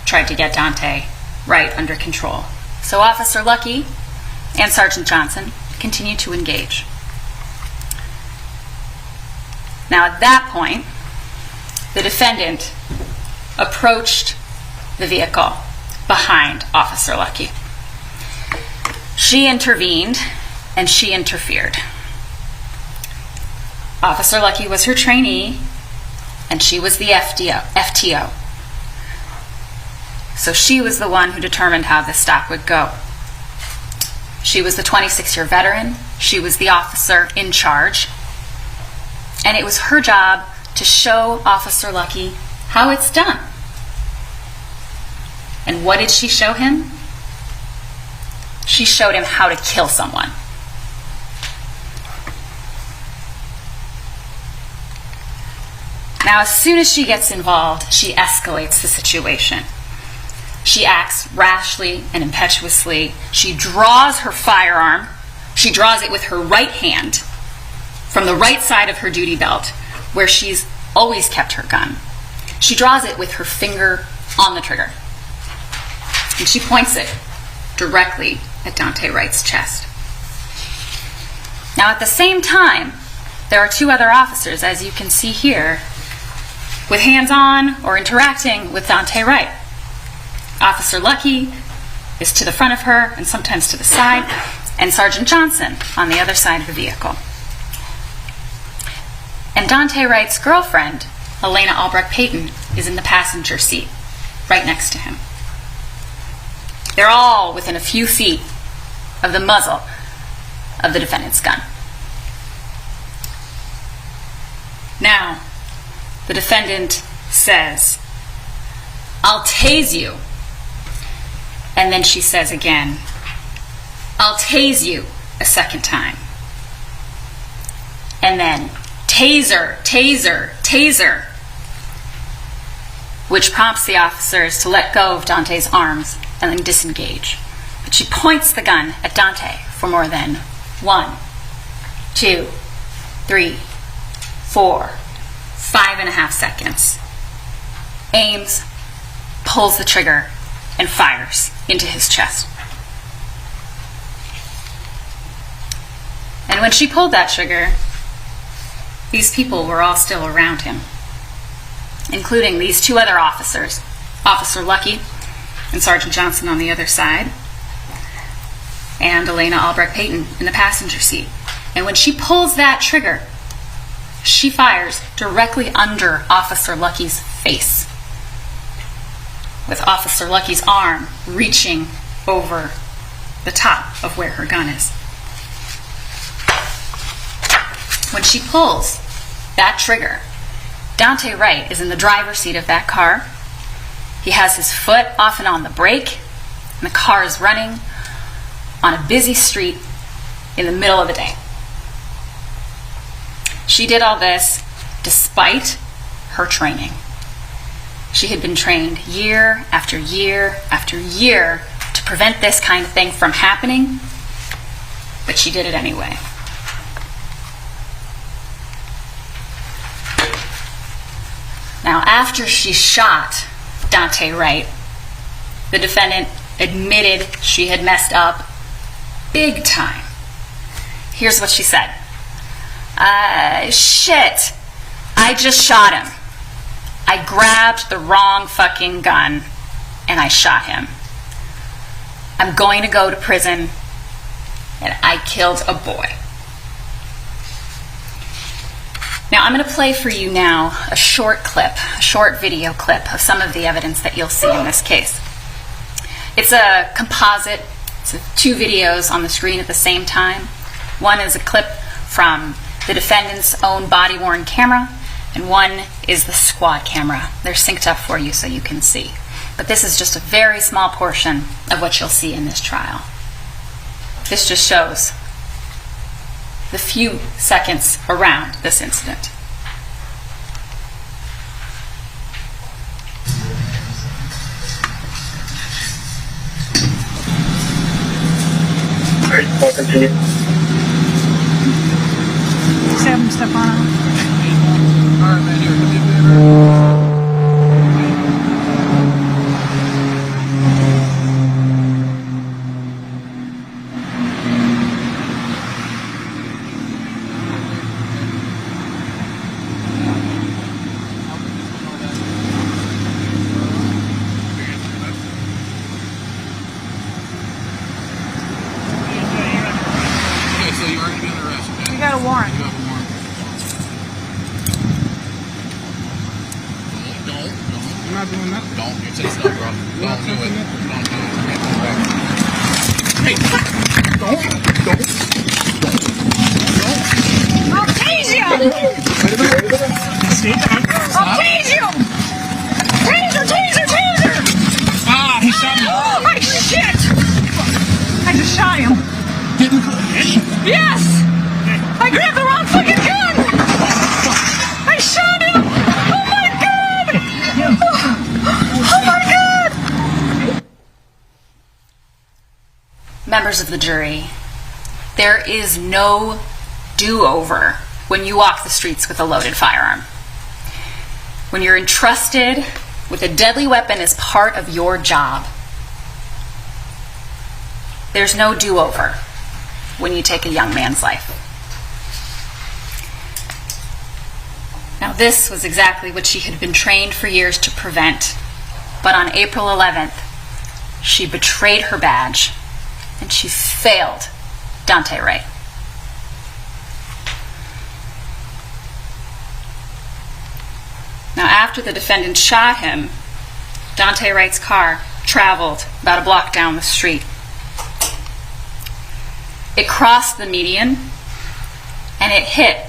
tried to get Daunte Wright under control. So Officer Lucky and Sergeant Johnson continued to engage. Now at that point, the defendant approached the vehicle behind Officer Lucky. She intervened and she interfered. Officer Lucky was her trainee and she was the FTO. So she was the one who determined how this stop would go. She was the 26-year veteran. She was the officer in charge. And it was her job to show Officer Lucky how it's done. And what did she show him? She showed him how to kill someone. Now, as soon as she gets involved, she escalates the situation. She acts rashly and impetuously. She draws her firearm. She draws it with her right hand from the right side of her duty belt, where she's always kept her gun. She draws it with her finger on the trigger. And she points it directly at Daunte Wright's chest. Now, at the same time, there are two other officers, as you can see here, with hands on or interacting with Daunte Wright. Officer Lucky is to the front of her and sometimes to the side, and Sergeant Johnson on the other side of the vehicle. And Daunte Wright's girlfriend, Elena Albrecht Payton, is in the passenger seat, right next to him. They're all within a few feet of the muzzle of the defendant's gun. Now, the defendant says, "I'll tase you." And then she says again, "I'll tase you," a second time. And then, "Taser, taser, taser," which prompts the officers to let go of Daunte's arms and then disengage. But she points the gun at Daunte for more than 1, 2, 3, 4, 5.5 seconds. Aims, pulls the trigger, and fires into his chest. And when she pulled that trigger, these people were all still around him, including these two other officers, Officer Lucky and Sergeant Johnson on the other side, and Elena Albrecht Payton in the passenger seat. And when she pulls that trigger, she fires directly under Officer Lucky's face, with Officer Lucky's arm reaching over the top of where her gun is. When she pulls that trigger, Daunte Wright is in the driver's seat of that car. He has his foot off and on the brake, and the car is running on a busy street in the middle of the day. She did all this despite her training. She had been trained year after year after year to prevent this kind of thing from happening, but she did it anyway. Now, after she shot Daunte Wright, the defendant admitted she had messed up big time. Here's what she said. Shit, I just shot him. I grabbed the wrong fucking gun and I shot him. I'm going to go to prison and I killed a boy. Now, I'm going to play for you now a short video clip of some of the evidence that you'll see in this case. It's a composite. It's 2 videos on the screen at the same time. One is a clip from the defendant's own body-worn camera, and one is the squad camera. They're synced up for you so you can see. But this is just a very small portion of what you'll see in this trial. This just shows the few seconds around this incident. Are you talking to me? Sam Stefano. Got a warrant. Don't. I'm not doing nothing. Don't. You say stuff, bro. Don't do it. Don't do it. Hey, don't. I'll tase you! I'll tase you! Taser! Ah, he shot me. Oh, shit! I just shot him. Yes! I grabbed the wrong fucking gun! I shot him! Oh my god! Oh my god! Members of the jury, There is no do-over when you walk the streets with a loaded firearm. When you're entrusted with a deadly weapon as part of your job, there's no do-over when you take a young man's life. Now, this was exactly what she had been trained for years to prevent. But on April 11th, she betrayed her badge and she failed Daunte Wright. Now, after the defendant shot him, Daunte Wright's car traveled about a block down the street. It crossed the median and it hit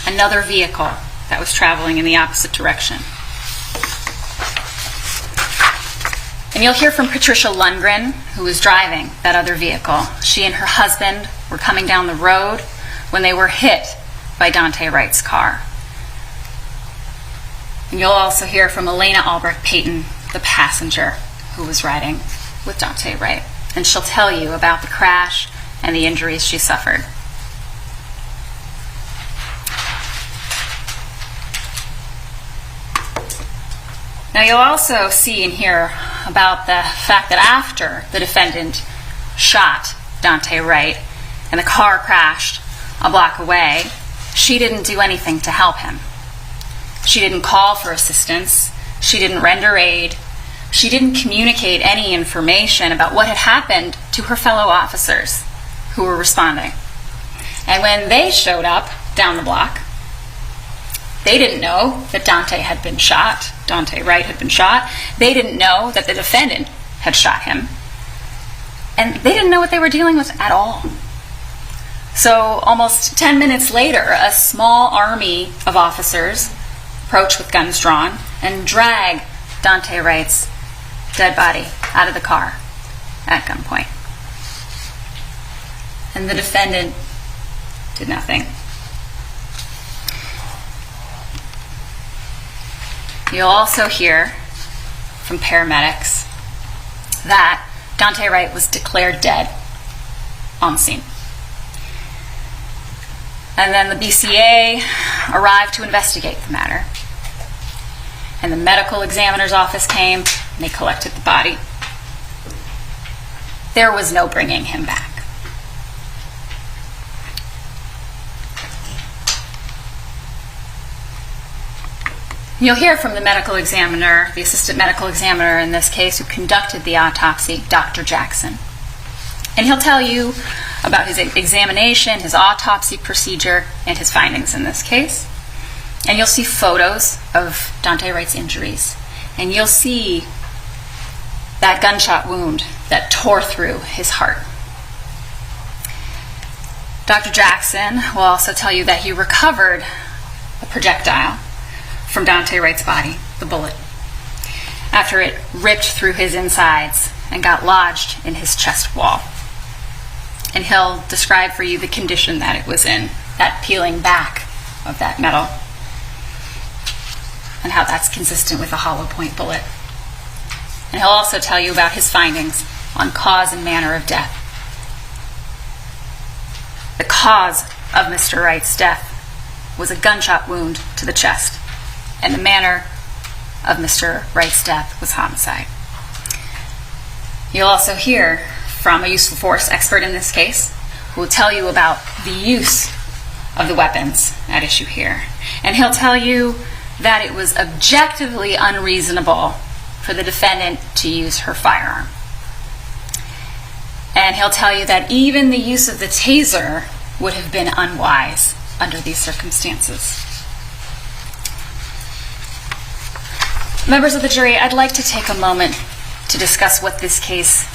another vehicle that was traveling in the opposite direction. And you'll hear from Patricia Lundgren, who was driving that other vehicle. She and her husband were coming down the road when they were hit by Daunte Wright's car. And you'll also hear from Elena Albrecht Payton, the passenger who was riding with Daunte Wright. And she'll tell you about the crash and the injuries she suffered. Now, you'll also see and hear about the fact that after the defendant shot Daunte Wright and the car crashed a block away, she didn't do anything to help him. She didn't call for assistance. She didn't render aid. She didn't communicate any information about what had happened to her fellow officers who were responding. And when they showed up down the block, they didn't know that Daunte Wright had been shot. They didn't know that the defendant had shot him. And they didn't know what they were dealing with at all. So almost 10 minutes later, a small army of officers approach with guns drawn and drag Daunte Wright's dead body out of the car at gunpoint. And the defendant did nothing. You'll also hear from paramedics that Daunte Wright was declared dead on scene. And then the BCA arrived to investigate the matter. And the medical examiner's office came and they collected the body. There was no bringing him back. You'll hear from the medical examiner, the assistant medical examiner in this case, who conducted the autopsy, Dr. Jackson. And he'll tell you about his examination, his autopsy procedure, and his findings in this case. And you'll see photos of Daunte Wright's injuries. And you'll see that gunshot wound that tore through his heart. Dr. Jackson will also tell you that he recovered a projectile from Daunte Wright's body, the bullet, after it ripped through his insides and got lodged in his chest wall. And he'll describe for you the condition that it was in, that peeling back of that metal, and how that's consistent with a hollow point bullet. And he'll also tell you about his findings on cause and manner of death. The cause of Mr. Wright's death was a gunshot wound to the chest, and the manner of Mr. Wright's death was homicide. You'll also hear from a useful force expert in this case who will tell you about the use of the weapons at issue here. And he'll tell you that it was objectively unreasonable for the defendant to use her firearm. And he'll tell you that even the use of the taser would have been unwise under these circumstances. Members of the jury, I'd like to take a moment to discuss what this case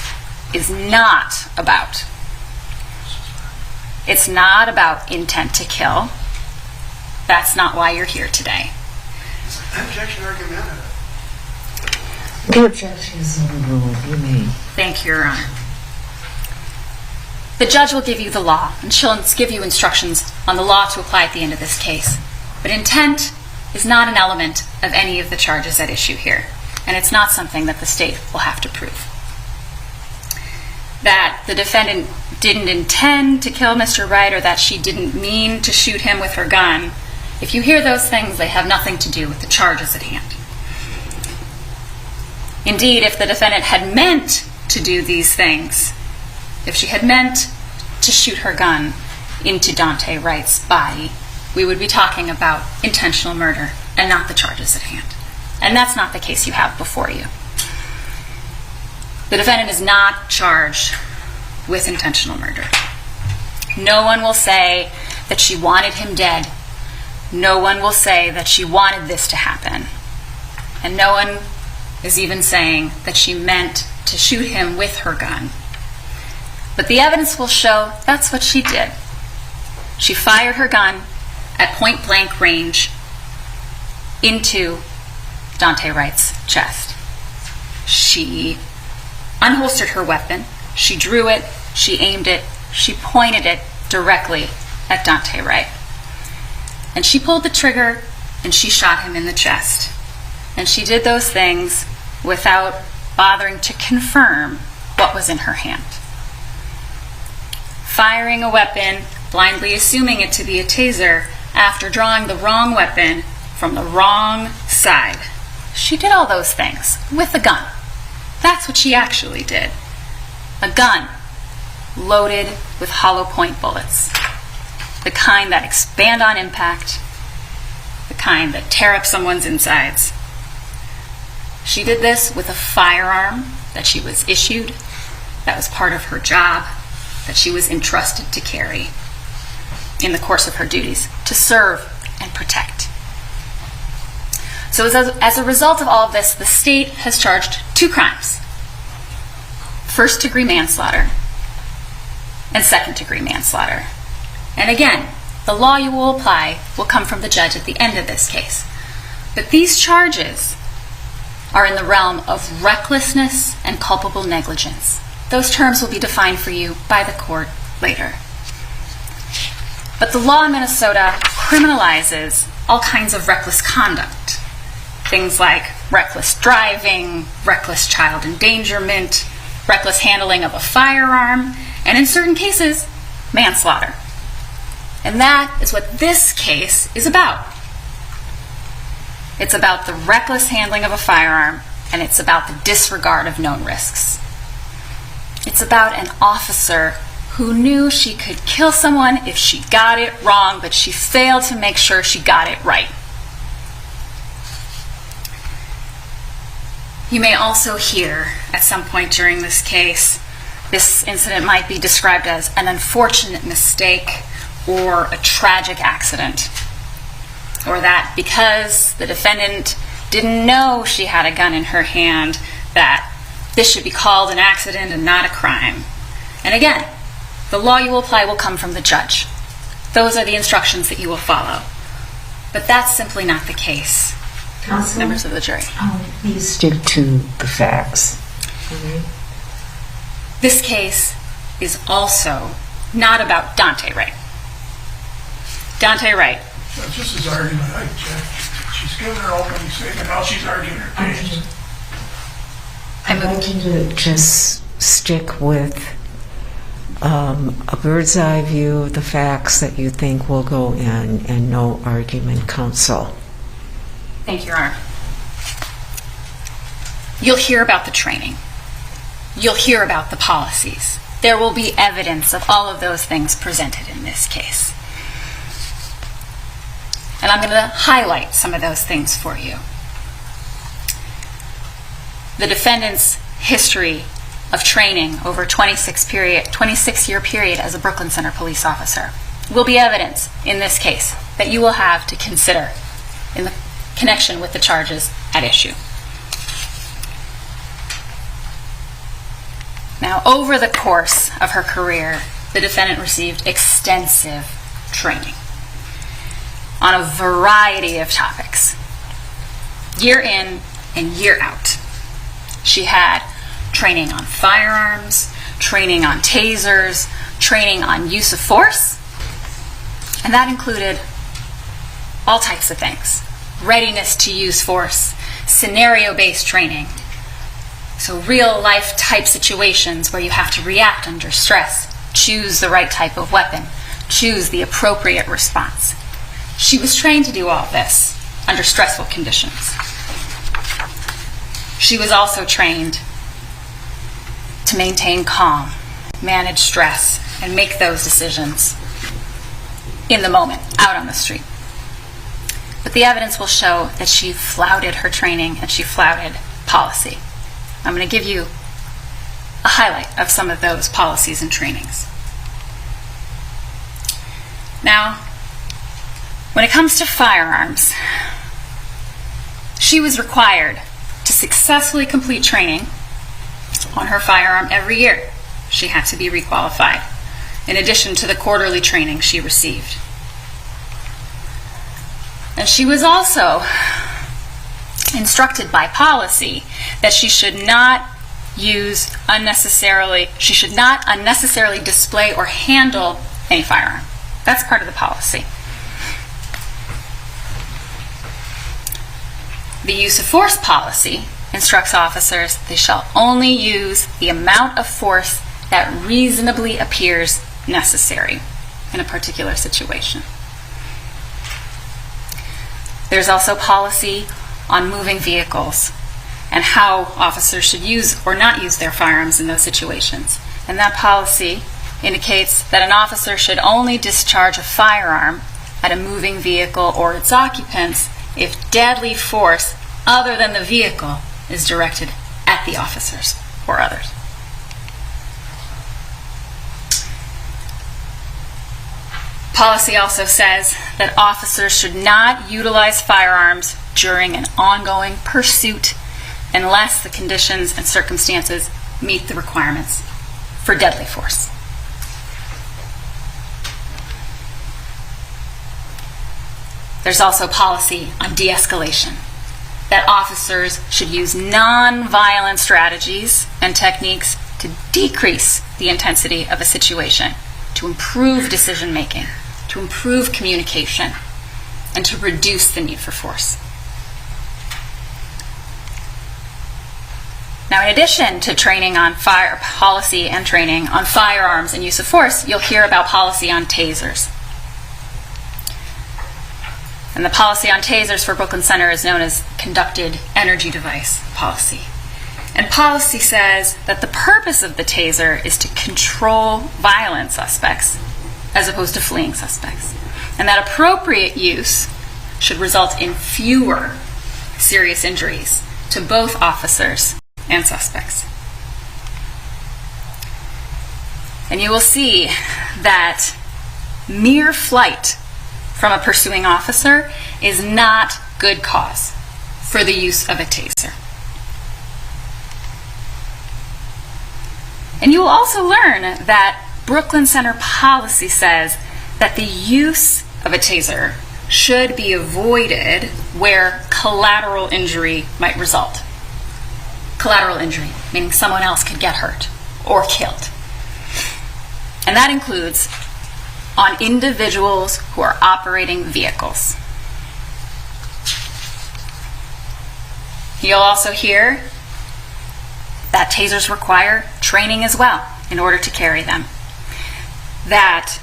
is not about. It's not about intent to kill. That's not why you're here today. Objection argumentative. The objection is overruled. You may. Thank you, Your Honor. The judge will give you the law, and she'll give you instructions on the law to apply at the end of this case. But intent is not an element of any of the charges at issue here, and it's not something that the state will have to prove. that the defendant didn't intend to kill Mr. Wright or that she didn't mean to shoot him with her gun, if you hear those things, they have nothing to do with the charges at hand. Indeed, if the defendant had meant to do these things, if she had meant to shoot her gun into Daunte Wright's body, we would be talking about intentional murder and not the charges at hand. And that's not the case you have before you. The defendant is not charged with intentional murder. No one will say that she wanted him dead. No one will say that she wanted this to happen. And no one is even saying that she meant to shoot him with her gun. But the evidence will show that's what she did. She fired her gun at point-blank range into Daunte Wright's chest. She unholstered her weapon, she drew it, she aimed it, she pointed it directly at Daunte Wright. And she pulled the trigger and she shot him in the chest. And she did those things without bothering to confirm what was in her hand. Firing a weapon, blindly assuming it to be a taser, after drawing the wrong weapon from the wrong side. She did all those things with a gun. That's what she actually did. A gun loaded with hollow point bullets. The kind that expand on impact. The kind that tear up someone's insides. She did this with a firearm that she was issued, that was part of her job, that she was entrusted to carry in the course of her duties, to serve and protect. So as a result of all of this, the state has charged 2 crimes. First-degree manslaughter and second-degree manslaughter. And again, the law you will apply will come from the judge at the end of this case. But these charges are in the realm of recklessness and culpable negligence. Those terms will be defined for you by the court later. But the law in Minnesota criminalizes all kinds of reckless conduct. Things like reckless driving, reckless child endangerment, reckless handling of a firearm, and in certain cases, manslaughter. And that is what this case is about. It's about the reckless handling of a firearm, and it's about the disregard of known risks. It's about an officer who knew she could kill someone if she got it wrong, but she failed to make sure she got it right. You may also hear at some point during this case, this incident might be described as an unfortunate mistake or a tragic accident. Or that because the defendant didn't know she had a gun in her hand, that this should be called an accident and not a crime. And again, the law you will apply will come from the judge. Those are the instructions that you will follow. But that's simply not the case. Counsel? Members of the jury. Please stick to the facts. This case is also not about Daunte Wright. Daunte Wright. That's just his argument. I object. She's given her opening statement, now she's arguing her case. I'd like you to just stick with a bird's eye view of the facts that you think will go in, and no argument, counsel. Thank you, Your Honor. You'll hear about the training. You'll hear about the policies. There will be evidence of all of those things presented in this case. And I'm going to highlight some of those things for you. The defendant's history of training over a 26-year period as a Brooklyn Center police officer will be evidence in this case that you will have to consider in the connection with the charges at issue. Now, over the course of her career, the defendant received extensive training on a variety of topics, year in and year out. She had training on firearms, training on tasers, training on use of force, and that included all types of things. Readiness to use force, scenario-based training, So real life type situations where you have to react under stress, choose the right type of weapon, choose the appropriate response. She was trained to do all this under stressful conditions. She was also trained to maintain calm, manage stress, and make those decisions in the moment, out on the street. But the evidence will show that she flouted her training and she flouted policy. I'm going to give you a highlight of some of those policies and trainings. Now, when it comes to firearms, she was required to successfully complete training on her firearm every year. She had to be requalified, in addition to the quarterly training she received. And she was also instructed by policy that she should not unnecessarily display or handle any firearm. That's part of the policy. The use of force policy instructs officers they shall only use the amount of force that reasonably appears necessary in a particular situation. There's also policy on moving vehicles and how officers should use or not use their firearms in those situations. And that policy indicates that an officer should only discharge a firearm at a moving vehicle or its occupants if deadly force other than the vehicle is directed at the officers or others. Policy also says that officers should not utilize firearms during an ongoing pursuit unless the conditions and circumstances meet the requirements for deadly force. There's also policy on de-escalation, that officers should use non-violent strategies and techniques to decrease the intensity of a situation, to improve decision-making, to improve communication, and to reduce the need for force. Now, in addition to training on policy and training on firearms and use of force, you'll hear about policy on tasers. And the policy on tasers for Brooklyn Center is known as conducted energy device policy. And policy says that the purpose of the taser is to control violent suspects as opposed to fleeing suspects. And that appropriate use should result in fewer serious injuries to both officers and suspects. And you will see that mere flight from a pursuing officer is not good cause for the use of a taser. And you will also learn that Brooklyn Center policy says that the use of a taser should be avoided where collateral injury might result. Collateral injury, meaning someone else could get hurt or killed. And that includes on individuals who are operating vehicles. You'll also hear that tasers require training as well in order to carry them. That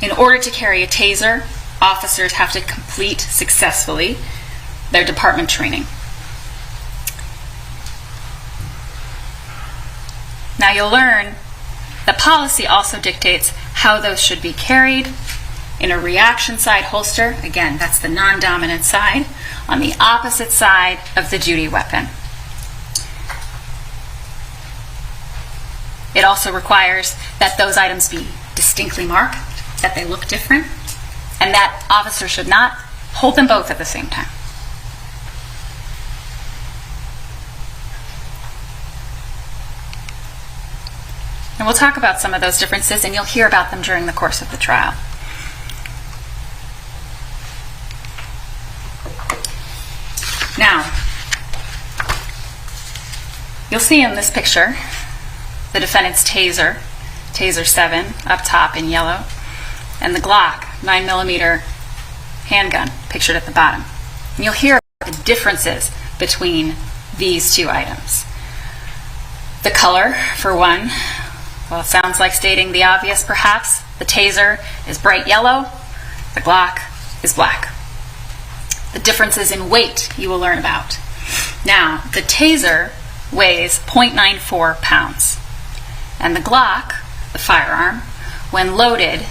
in order to carry a taser, officers have to complete successfully their department training. Now you'll learn that policy also dictates how those should be carried in a reaction side holster. Again, that's the non-dominant side, on the opposite side of the duty weapon. It also requires that those items be distinctly marked, that they look different, and that officers should not hold them both at the same time. And we'll talk about some of those differences, and you'll hear about them during the course of the trial. Now, you'll see in this picture the defendant's taser, Taser 7, up top in yellow, and the Glock 9mm handgun pictured at the bottom. And you'll hear about the differences between these two items. The color, for one, well, it sounds like stating the obvious, perhaps. The taser is bright yellow. The Glock is black. The differences in weight you will learn about. Now, the taser weighs 0.94 pounds, and the Glock, the firearm, when loaded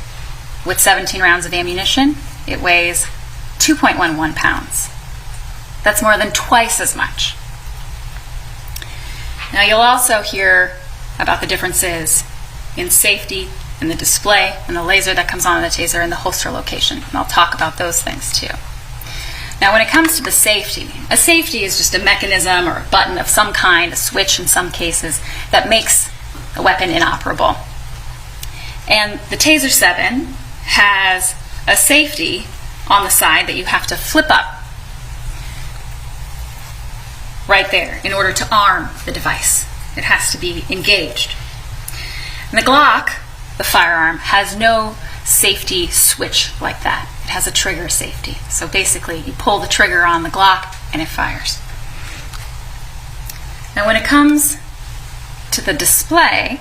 with 17 rounds of ammunition, it weighs 2.11 pounds. That's more than twice as much. Now, you'll also hear about the differences in safety, in the display, and the laser that comes on the taser, and the holster location. And I'll talk about those things too. Now, when it comes to the safety, a safety is just a mechanism or a button of some kind, a switch in some cases, that makes a weapon inoperable. And the Taser 7 has a safety on the side that you have to flip up right there in order to arm the device. It has to be engaged. And the Glock, the firearm, has no safety switch like that. It has a trigger safety. So basically, you pull the trigger on the Glock and it fires. Now, when it comes to the display,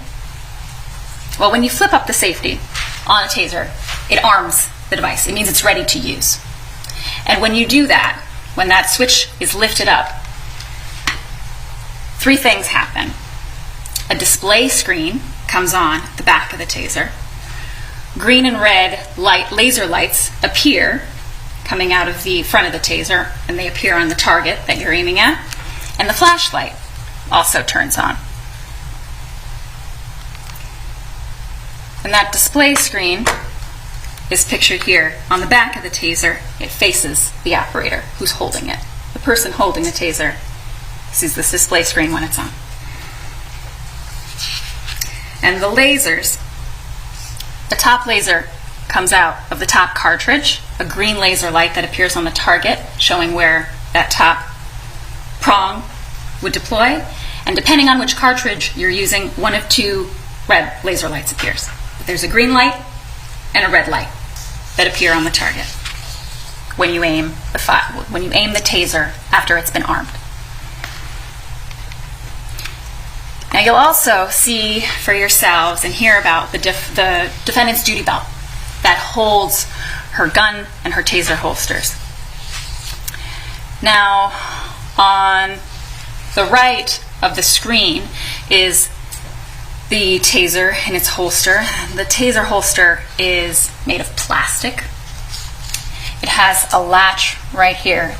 well, when you flip up the safety on a taser, it arms the device. It means it's ready to use. And when you do that, when that switch is lifted up, three things happen. A display screen comes on the back of the taser. Green and red laser lights appear coming out of the front of the taser, and they appear on the target that you're aiming at. And the flashlight also turns on. And that display screen is pictured here on the back of the taser. It faces the operator who's holding it. The person holding the taser sees this display screen when it's on. And the lasers, the top laser comes out of the top cartridge, a green laser light that appears on the target showing where that top prong would deploy. And depending on which cartridge you're using, one of two red laser lights appears. There's a green light and a red light that appear on the target when you aim the taser after it's been armed. Now, you'll also see for yourselves and hear about the defendant's duty belt that holds her gun and her taser holsters. Now, on the right of the screen is the taser in its holster. The taser holster is made of plastic. It has a latch right here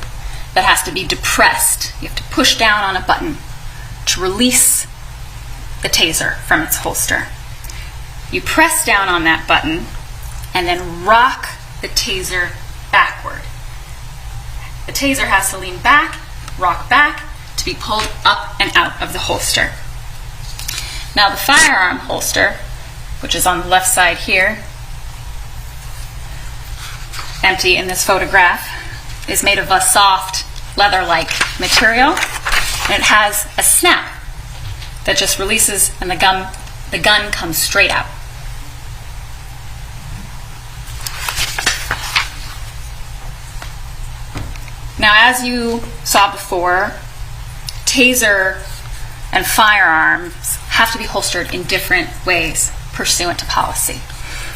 that has to be depressed. You have to push down on a button to release the taser from its holster. You press down on that button and then rock the taser backward. The taser has to lean back, rock back, to be pulled up and out of the holster. Now, the firearm holster, which is on the left side here, empty in this photograph, is made of a soft leather-like material, and it has a snap that just releases and the gun comes straight out. Now, as you saw before, taser and firearms have to be holstered in different ways pursuant to policy.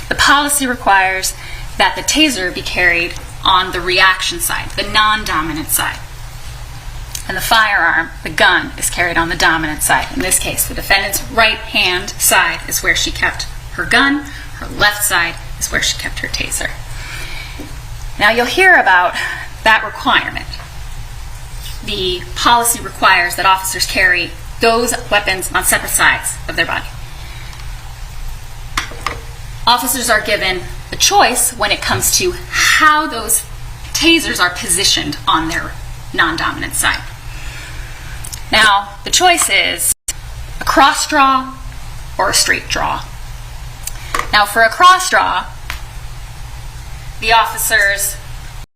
The policy requires that the taser be carried on the reaction side, the non-dominant side. And the firearm, the gun, is carried on the dominant side. In this case, the defendant's right hand side is where she kept her gun. Her left side is where she kept her taser. Now, you'll hear about that requirement. The policy requires that officers carry those weapons on separate sides of their body. Officers are given a choice when it comes to how those tasers are positioned on their non-dominant side. Now, the choice is a cross draw or a straight draw. Now, for a cross draw, the officers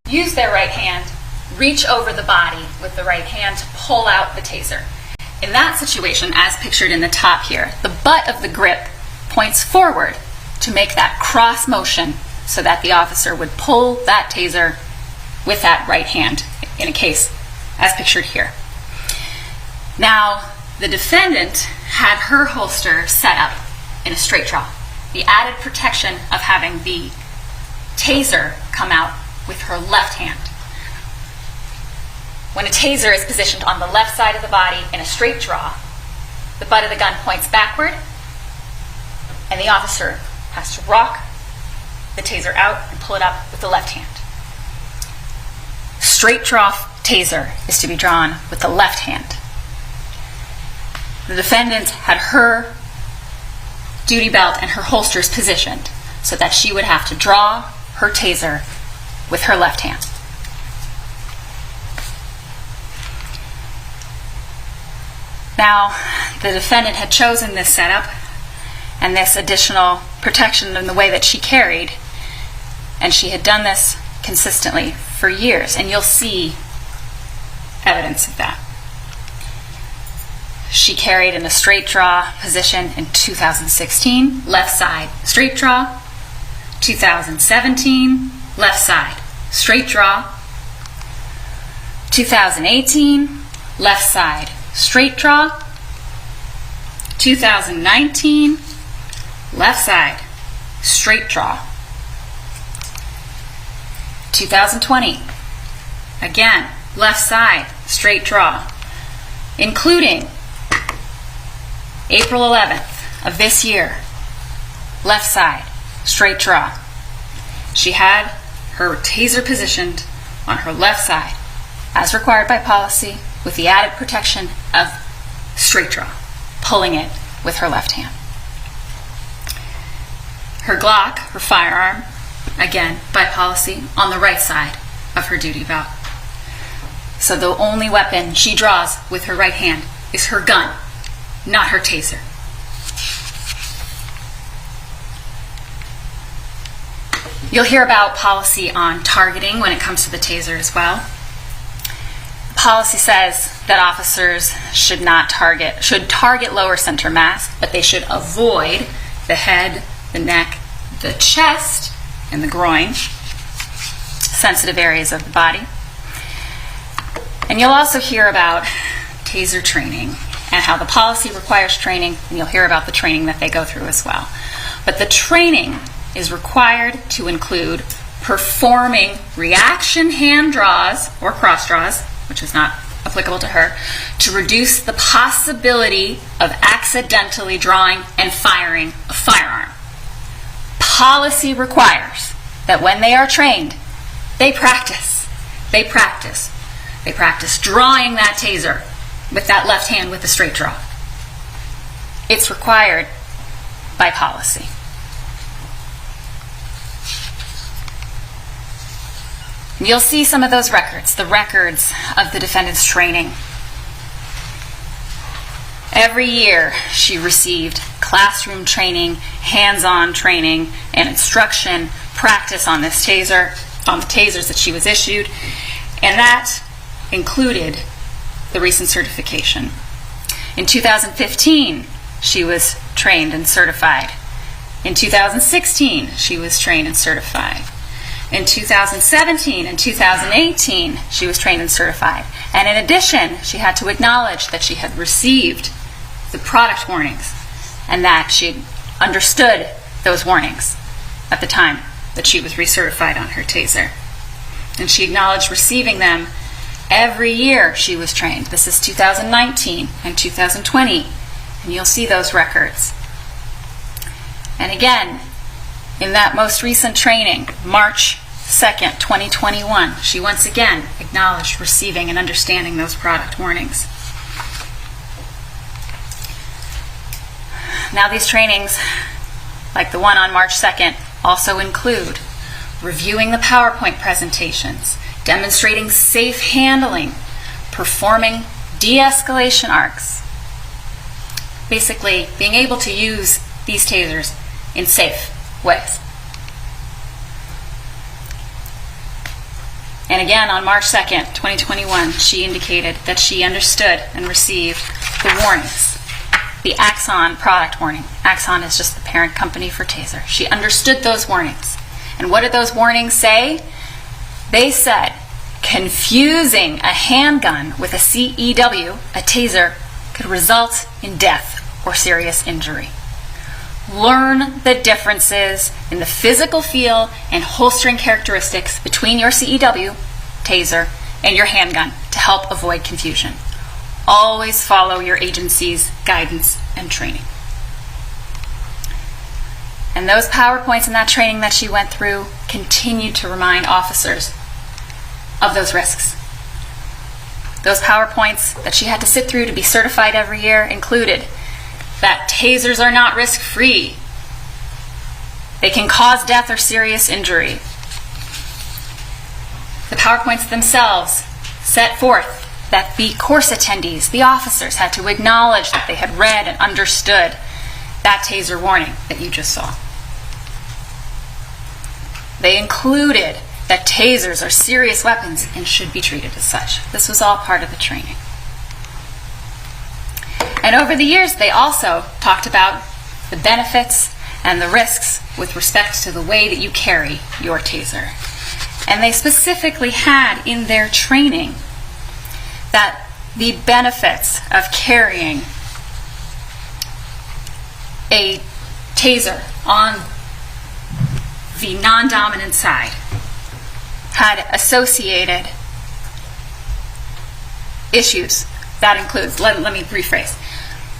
use their right hand, reach over the body with the right hand to pull out the taser. In that situation, as pictured in the top here, the butt of the grip points forward to make that cross motion so that the officer would pull that taser with that right hand in a case as pictured here. Now, the defendant had her holster set up in a straight draw. The added protection of having the taser come out with her left hand. When a taser is positioned on the left side of the body in a straight draw, the butt of the gun points backward, and the officer has to rock the taser out and pull it up with the left hand. Straight draw taser is to be drawn with the left hand. The defendant had her duty belt and her holsters positioned so that she would have to draw her taser with her left hand. Now, the defendant had chosen this setup and this additional protection in the way that she carried, and she had done this consistently for years, and you'll see evidence of that. She carried in a straight draw position in 2016, left side straight draw. 2017, left side straight draw. 2018, left side straight draw. 2019, left side straight draw. 2020, again, left side straight draw, including April 11th of this year, left side straight draw. She had her taser positioned on her left side, as required by policy, with the added protection of straight draw, pulling it with her left hand. Her Glock, her firearm, again, by policy, on the right side of her duty belt. So the only weapon she draws with her right hand is her gun, not her taser. You'll hear about policy on targeting when it comes to the taser as well. Policy says that officers should target lower center mass, but they should avoid the head, the neck, the chest, and the groin, sensitive areas of the body. And you'll also hear about taser training and how the policy requires training, and you'll hear about the training that they go through as well. But the training is required to include performing reaction hand draws or cross draws, which is not applicable to her, to reduce the possibility of accidentally drawing and firing a firearm. Policy requires that when they are trained, they practice. They practice drawing that taser with that left hand with the straight draw. It's required by policy. You'll see some of those records, the records of the defendant's training. Every year she received classroom training, hands-on training, and instruction, practice on this taser, on the tasers that she was issued, and that included the recent certification. In 2015, she was trained and certified. In 2016, she was trained and certified. In 2017 and 2018, she was trained and certified. And in addition, she had to acknowledge that she had received the product warnings and that she had understood those warnings at the time that she was recertified on her taser. And she acknowledged receiving them every year she was trained. This is 2019 and 2020, and you'll see those records. And again, in that most recent training, March 2nd, 2021, she once again acknowledged receiving and understanding those product warnings. Now these trainings, like the one on March 2nd, also include reviewing the PowerPoint presentations, demonstrating safe handling, performing de-escalation arcs. Basically, being able to use these tasers in safe ways. And again, on March 2nd, 2021, she indicated that she understood and received the warnings, the Axon product warning. Axon is just the parent company for taser. She understood those warnings. And what did those warnings say? They said, confusing a handgun with a CEW, a taser, could result in death or serious injury. Learn the differences in the physical feel and holstering characteristics between your CEW, taser, and your handgun to help avoid confusion. Always follow your agency's guidance and training. And those PowerPoints and that training that she went through continued to remind officers of those risks. Those PowerPoints that she had to sit through to be certified every year included that tasers are not risk-free. They can cause death or serious injury. The PowerPoints themselves set forth that the course attendees, the officers, had to acknowledge that they had read and understood that taser warning that you just saw. They included that tasers are serious weapons and should be treated as such. This was all part of the training. And over the years, they also talked about the benefits and the risks with respect to the way that you carry your taser. And they specifically had in their training that the benefits of carrying a taser on the non-dominant side had associated issues. That includes, let me rephrase.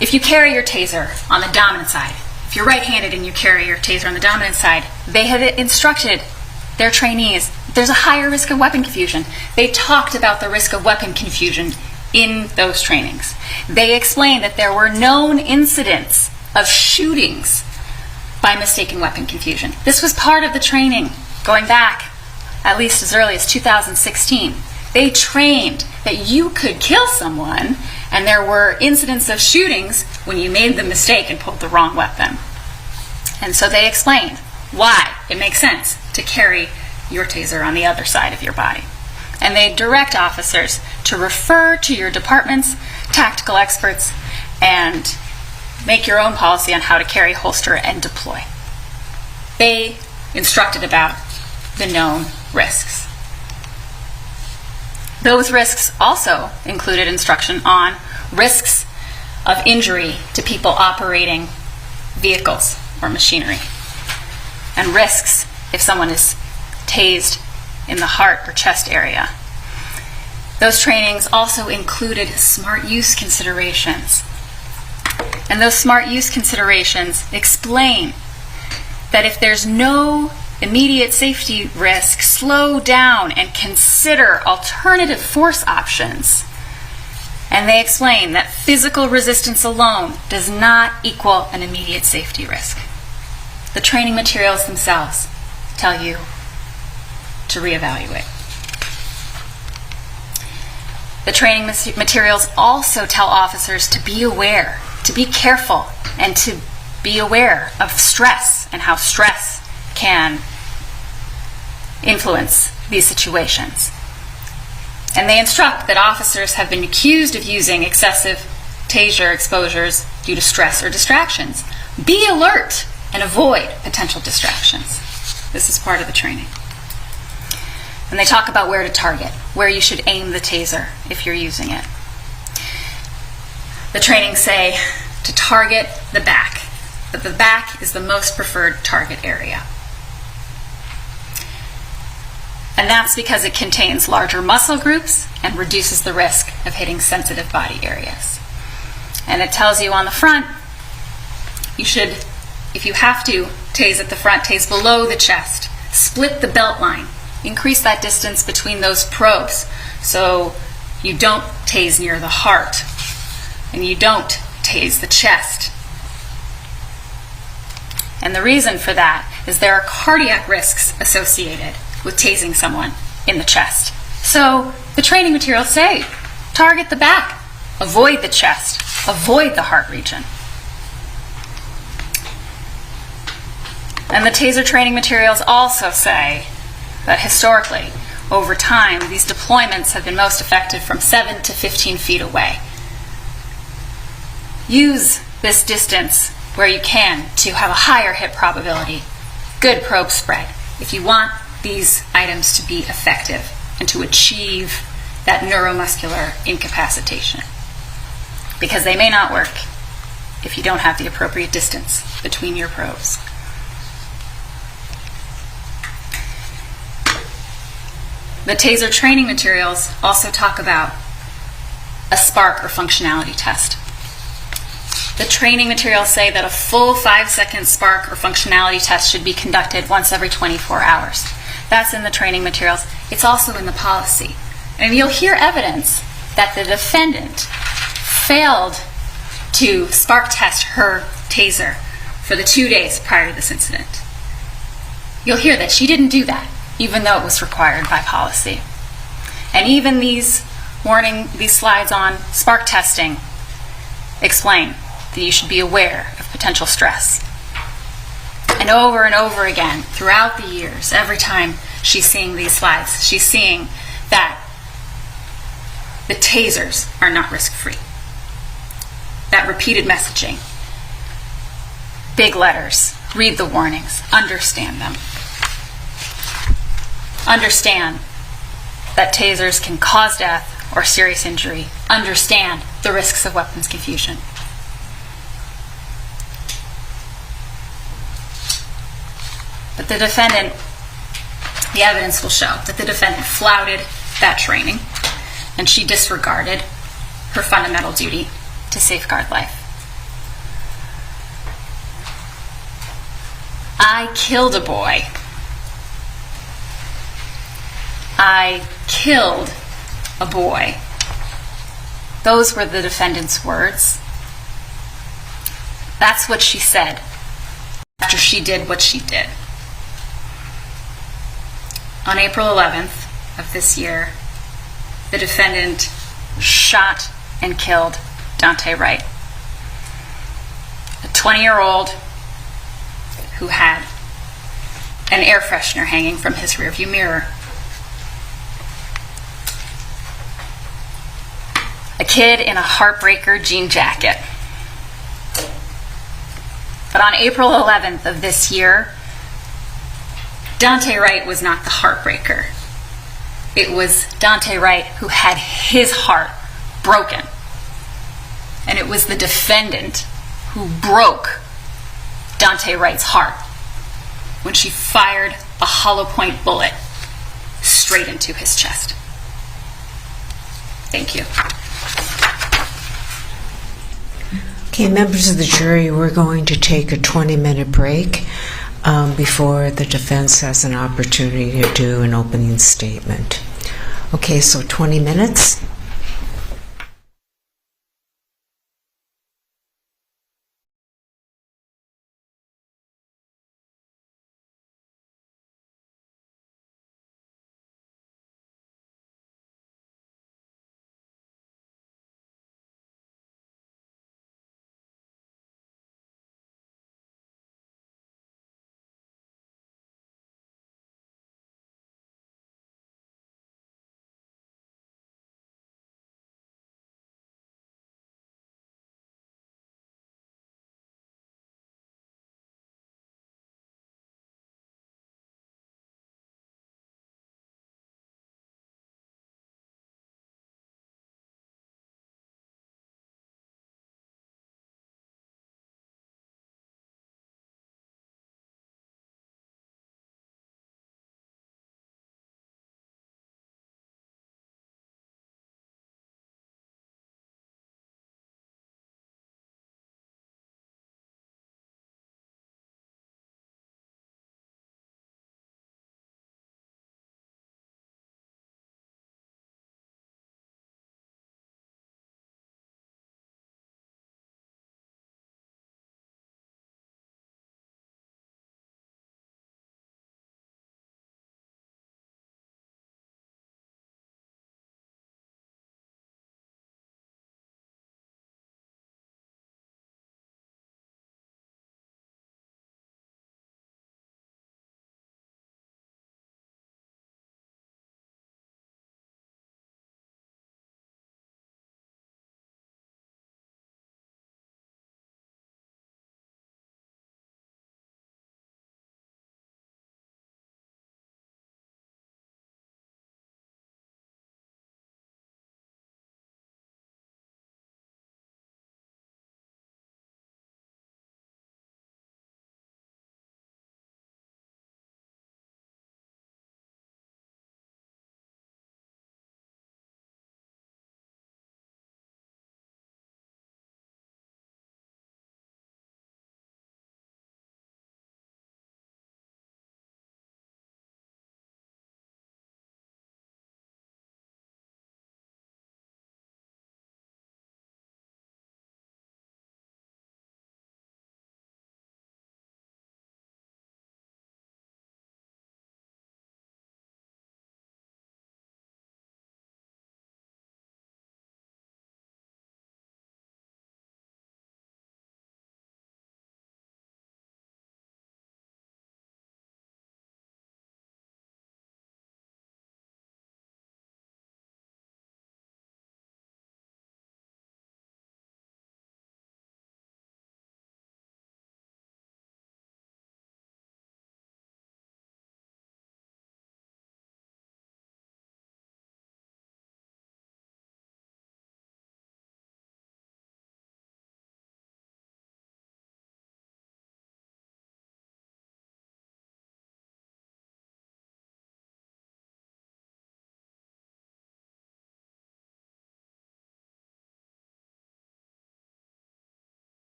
If you carry your taser on the dominant side, if you're right-handed and you carry your taser on the dominant side, they had instructed their trainees there's a higher risk of weapon confusion. They talked about the risk of weapon confusion in those trainings. They explained that there were known incidents of shootings by mistaken weapon confusion. This was part of the training going back at least as early as 2016. They trained that you could kill someone, and there were incidents of shootings when you made the mistake and pulled the wrong weapon. And so they explained why it makes sense to carry your taser on the other side of your body. And they direct officers to refer to your department's tactical experts and make your own policy on how to carry, holster, and deploy. They instructed about the known risks. Those risks also included instruction on risks of injury to people operating vehicles or machinery, and risks if someone is tased in the heart or chest area. Those trainings also included smart use considerations. And those smart use considerations explain that if there's no immediate safety risk, slow down and consider alternative force options. And they explain that physical resistance alone does not equal an immediate safety risk. The training materials themselves tell you to reevaluate. The training materials also tell officers to be aware, to be careful, and to be aware of stress and how stress can influence these situations. And they instruct that officers have been accused of using excessive taser exposures due to stress or distractions. Be alert and avoid potential distractions. This is part of the training. And they talk about where to target, where you should aim the taser if you're using it. The trainings say to target the back, that the back is the most preferred target area. And that's because it contains larger muscle groups and reduces the risk of hitting sensitive body areas. And it tells you on the front, you should, if you have to, tase at the front, tase below the chest, split the belt line, increase that distance between those probes so you don't tase near the heart and you don't tase the chest. And the reason for that is there are cardiac risks associated with tasing someone in the chest. So the training materials say, target the back, avoid the chest, avoid the heart region. And the taser training materials also say that historically, over time, these deployments have been most effective from 7 to 15 feet away. Use this distance where you can to have a higher hit probability, good probe spread, if you want these items to be effective and to achieve that neuromuscular incapacitation. because they may not work if you don't have the appropriate distance between your probes. The taser training materials also talk about a spark or functionality test. The training materials say that a full 5-second spark or functionality test should be conducted once every 24 hours. That's in the training materials. It's also in the policy. And you'll hear evidence that the defendant failed to spark test her taser for the 2 days prior to this incident. You'll hear that she didn't do that, even though it was required by policy. And even these slides on spark testing explain that you should be aware of potential stress. And over again, throughout the years, every time she's seeing these slides, she's seeing that the tasers are not risk-free. That repeated messaging, big letters, read the warnings, understand them. Understand that tasers can cause death or serious injury. Understand the risks of weapons confusion. But the evidence will show that the defendant flouted that training, and she disregarded her fundamental duty to safeguard life. I killed a boy. I killed a boy. Those were the defendant's words. That's what she said after she did what she did. On April 11th of this year, the defendant shot and killed Daunte Wright, a 20-year-old who had an air freshener hanging from his rearview mirror. A kid in a heartbreaker jean jacket. But on April 11th of this year, Daunte Wright was not the heartbreaker. It was Daunte Wright who had his heart broken. And it was the defendant who broke Daunte Wright's heart when she fired a hollow point bullet straight into his chest. Thank you. Okay, members of the jury, we're going to take a 20-minute break before the defense has an opportunity to do an opening statement. Okay, so 20 minutes.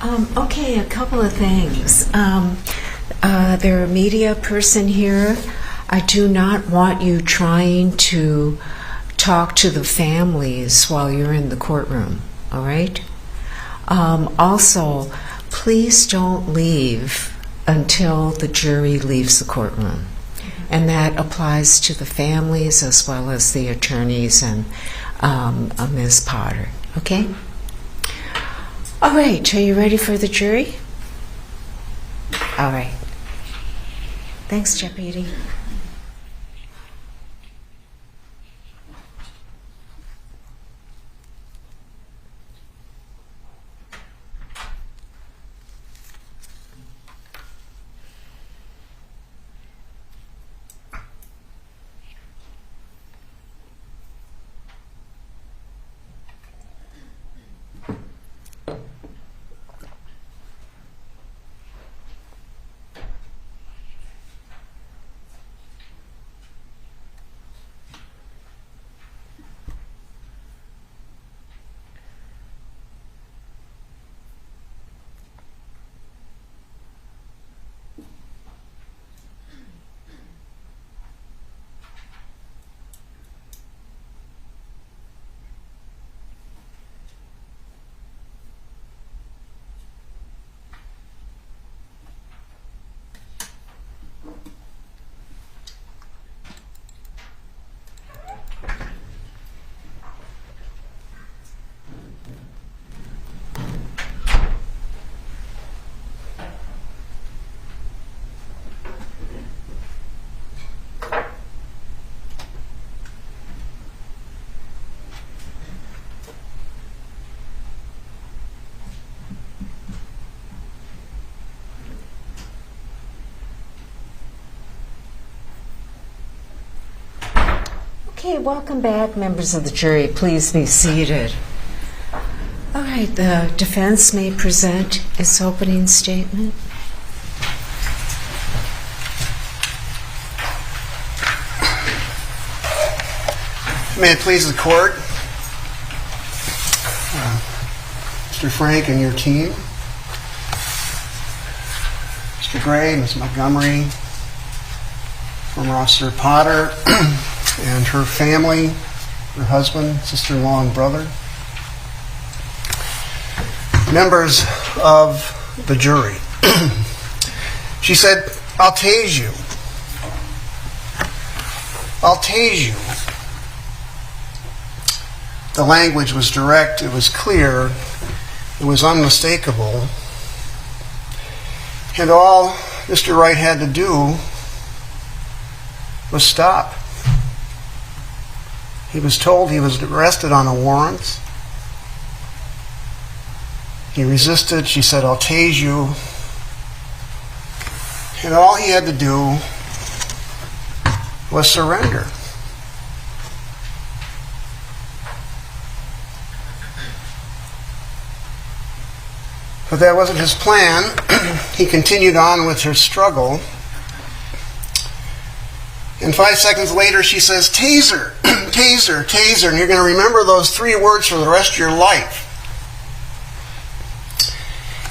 Okay, a couple of things. There are a media person here. I do not want you trying to talk to the families while you're in the courtroom, all right? Also, please don't leave until the jury leaves the courtroom. And that applies to the families as well as the attorneys and Ms. Potter, okay? All right, are you ready for the jury? All right. Thanks, Deputy. Okay, welcome back, members of the jury. Please be seated. All right, the defense may present its opening statement. May it please the court, Mr. Frank and your team, Mr. Gray, Ms. Montgomery, former Officer Potter, and her family, her husband, sister-in-law, and brother, members of the jury. She said, "I'll tase you. I'll tase you." The language was direct, it was clear, it was unmistakable. And all Mr. Wright had to do was stop. He was told he was arrested on a warrant. He resisted. She said, "I'll tase you." And all he had to do was surrender. But that wasn't his plan. He continued on with her struggle. And 5 seconds later, she says, "Taser, taser, taser." And you're going to remember those 3 words for the rest of your life.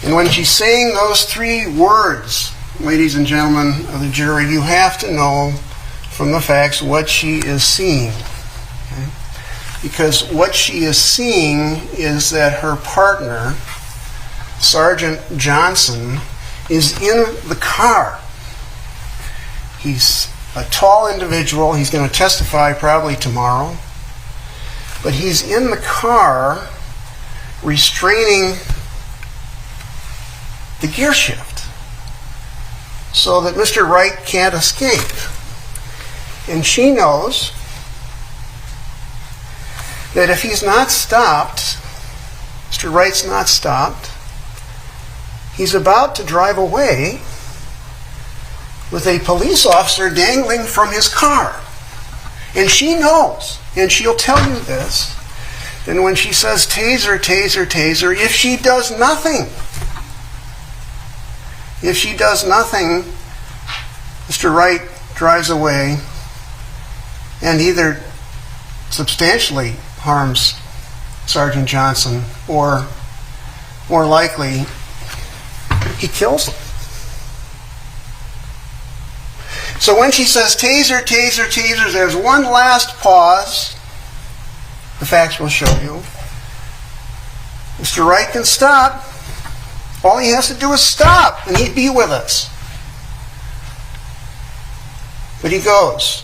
And when she's saying those 3 words, ladies and gentlemen of the jury, you have to know from the facts what she is seeing. Okay? Because what she is seeing is that her partner, Sergeant Johnson, is in the car. He's a tall individual. He's going to testify probably tomorrow. But he's in the car restraining the gear shift so that Mr. Wright can't escape. And she knows that if he's not stopped, Mr. Wright's not stopped, he's about to drive away with a police officer dangling from his car. And she knows, and she'll tell you this, that when she says taser, taser, taser, if she does nothing, Mr. Wright drives away and either substantially harms Sergeant Johnson or, more likely, he kills them. So when she says taser, taser, taser, there's one last pause. The facts will show you. Mr. Wright can stop. All he has to do is stop, and he'd be with us. But he goes.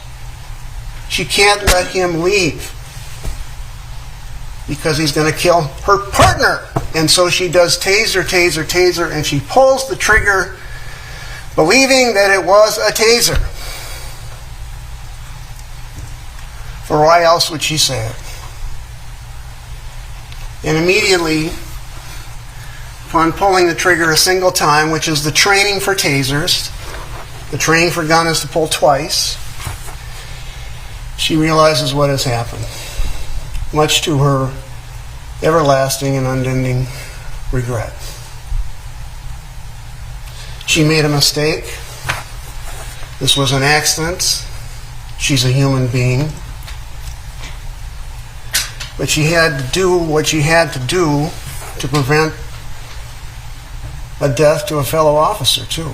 She can't let him leave because he's going to kill her partner. And so she does taser, taser, taser, and she pulls the trigger believing that it was a taser. For why else would she say it? And immediately, upon pulling the trigger a single time, which is the training for tasers, the training for gun is to pull twice, she realizes what has happened, much to her everlasting and unending regret. She made a mistake. This was an accident. She's a human being. But she had to do what she had to do to prevent a death to a fellow officer, too.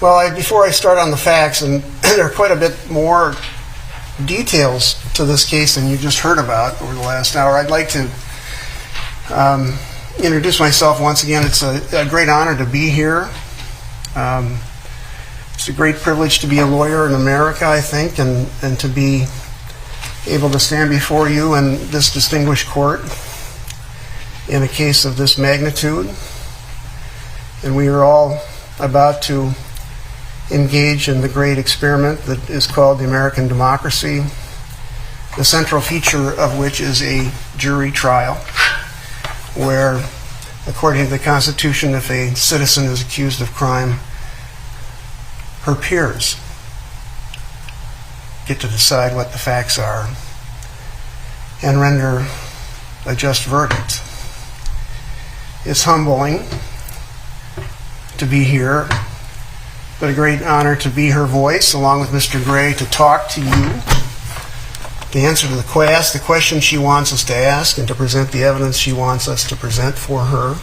Well, before I start on the facts, and there are quite a bit more details to this case than you just heard about over the last hour, I'd like to introduce myself once again. It's a great honor to be here. It's a great privilege to be a lawyer in America, I think, and to be able to stand before you in this distinguished court in a case of this magnitude. And we are all about to engage in the great experiment that is called the American democracy, the central feature of which is a jury trial, where, according to the Constitution, if a citizen is accused of crime, her peers get to decide what the facts are and render a just verdict. It's humbling to be here, but a great honor to be her voice, along with Mr. Gray, to talk to you, to answer to the question she wants us to ask, and to present the evidence she wants us to present for her,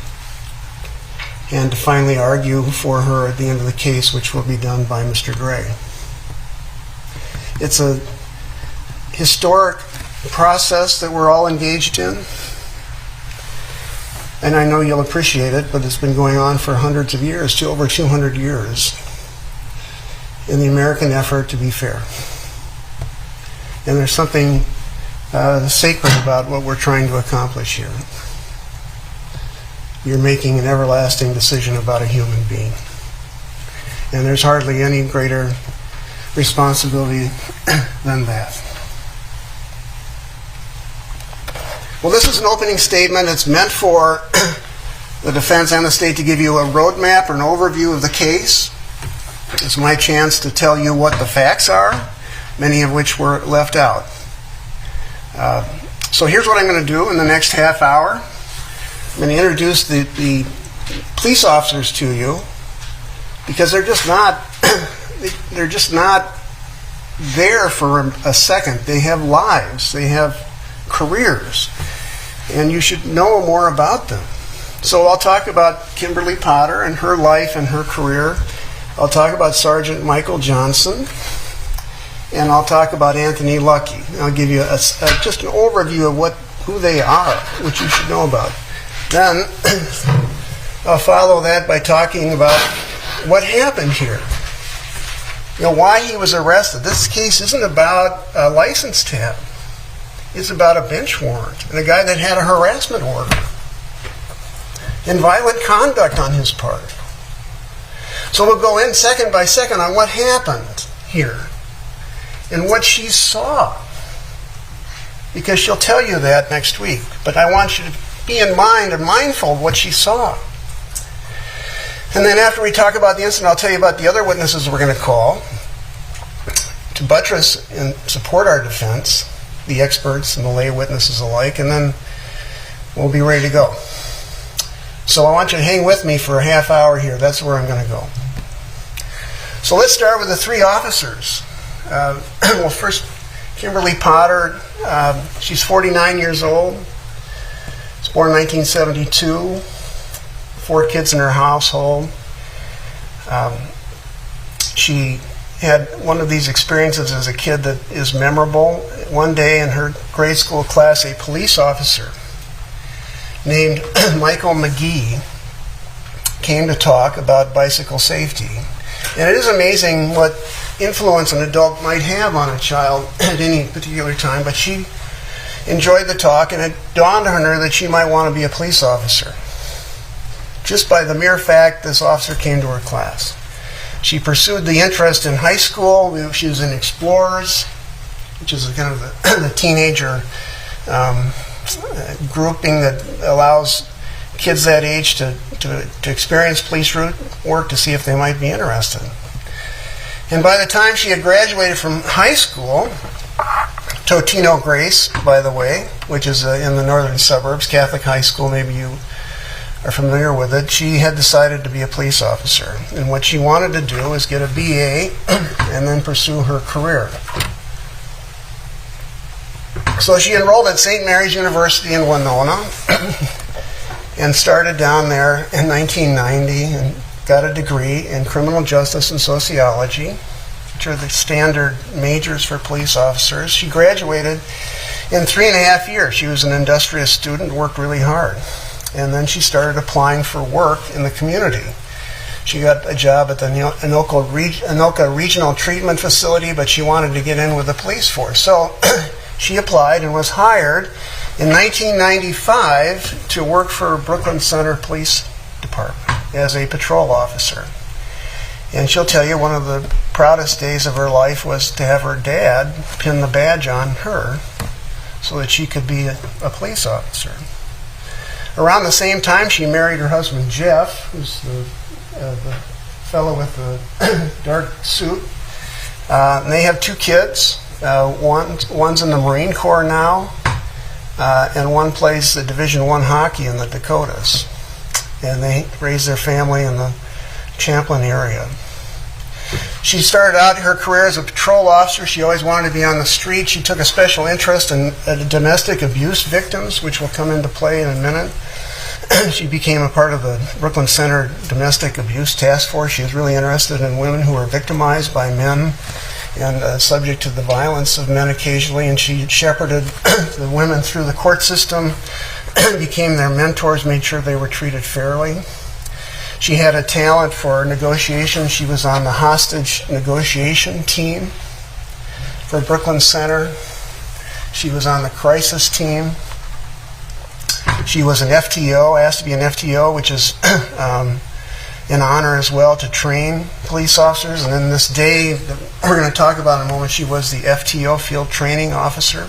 and to finally argue for her at the end of the case, which will be done by Mr. Gray. It's a historic process that we're all engaged in, and I know you'll appreciate it, but it's been going on for hundreds of years, to over 200 years, in the American effort to be fair. And there's something sacred about what we're trying to accomplish here. You're making an everlasting decision about a human being. And there's hardly any greater responsibility than that. Well, this is an opening statement. It's meant for the defense and the state to give you a roadmap or an overview of the case. It's my chance to tell you what the facts are, many of which were left out. So here's what I'm going to do in the next half hour. I'm going to introduce the police officers to you, because they're just not there for a second. They have lives, they have careers, and you should know more about them. So I'll talk about Kimberly Potter and her life and her career. I'll talk about Sergeant Michael Johnson, and I'll talk about Anthony Lucky. I'll give you just an overview of who they are, which you should know about. Then I'll follow that by talking about what happened here. Why he was arrested. This case isn't about a license tab. It's about a bench warrant and a guy that had a harassment order and violent conduct on his part. So we'll go in second by second on what happened here and what she saw, because she'll tell you that next week. But I want you to be in mind and mindful of what she saw. And then after we talk about the incident, I'll tell you about the other witnesses we're going to call to buttress and support our defense, the experts and the lay witnesses alike, and then we'll be ready to go. So I want you to hang with me for a half hour here. That's where I'm going to go. So let's start with the three officers. Well, first, Kimberly Potter. She's 49 years old. It's born in 1972, 4 kids in her household. She had one of these experiences as a kid that is memorable. One day in her grade school class, a police officer named Michael McGee came to talk about bicycle safety. And it is amazing what influence an adult might have on a child at any particular time, but she enjoyed the talk, and it dawned on her that she might want to be a police officer. Just by the mere fact this officer came to her class. She pursued the interest in high school. She was in Explorers, which is kind of the teenager grouping that allows kids that age to experience police work to see if they might be interested. And by the time she had graduated from high school, Totino Grace, by the way, which is in the northern suburbs, Catholic high school, maybe you are familiar with it, she had decided to be a police officer. And what she wanted to do is get a BA and then pursue her career. So she enrolled at St. Mary's University in Winona and started down there in 1990 and got a degree in criminal justice and sociology, which are the standard majors for police officers. She graduated in 3.5 years. She was an industrious student, worked really hard. And then she started applying for work in the community. She got a job at the Anoka Regional Treatment Facility, but she wanted to get in with the police force. So she applied and was hired in 1995 to work for Brooklyn Center Police Department as a patrol officer. And she'll tell you one of the proudest days of her life was to have her dad pin the badge on her so that she could be a police officer. Around the same time, she married her husband Jeff, who's the fellow with the dark suit. And they have 2 kids. One's in the Marine Corps now, and one plays the Division I hockey in the Dakotas. And they raise their family in the Champlin area. She started out her career as a patrol officer. She always wanted to be on the street. She took a special interest in domestic abuse victims, which will come into play in a minute. She became a part of the Brooklyn Center Domestic Abuse Task Force. She was really interested in women who were victimized by men and subject to the violence of men occasionally, and she shepherded the women through the court system, became their mentors, made sure they were treated fairly. She had a talent for negotiation. She was on the hostage negotiation team for Brooklyn Center. She was on the crisis team. She was an FTO, asked to be an FTO, which is an honor as well to train police officers. And then this day that we're going to talk about in a moment, she was the FTO, field training officer.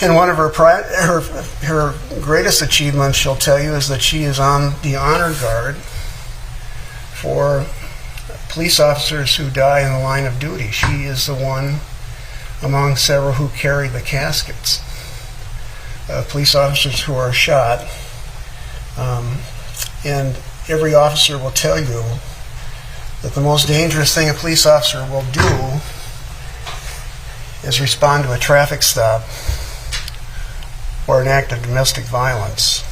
And one of her greatest achievements, she'll tell you, is that she is on the honor guard for police officers who die in the line of duty. She is the one among several who carry the caskets of police officers who are shot. And every officer will tell you that the most dangerous thing a police officer will do is respond to a traffic stop or an act of domestic violence.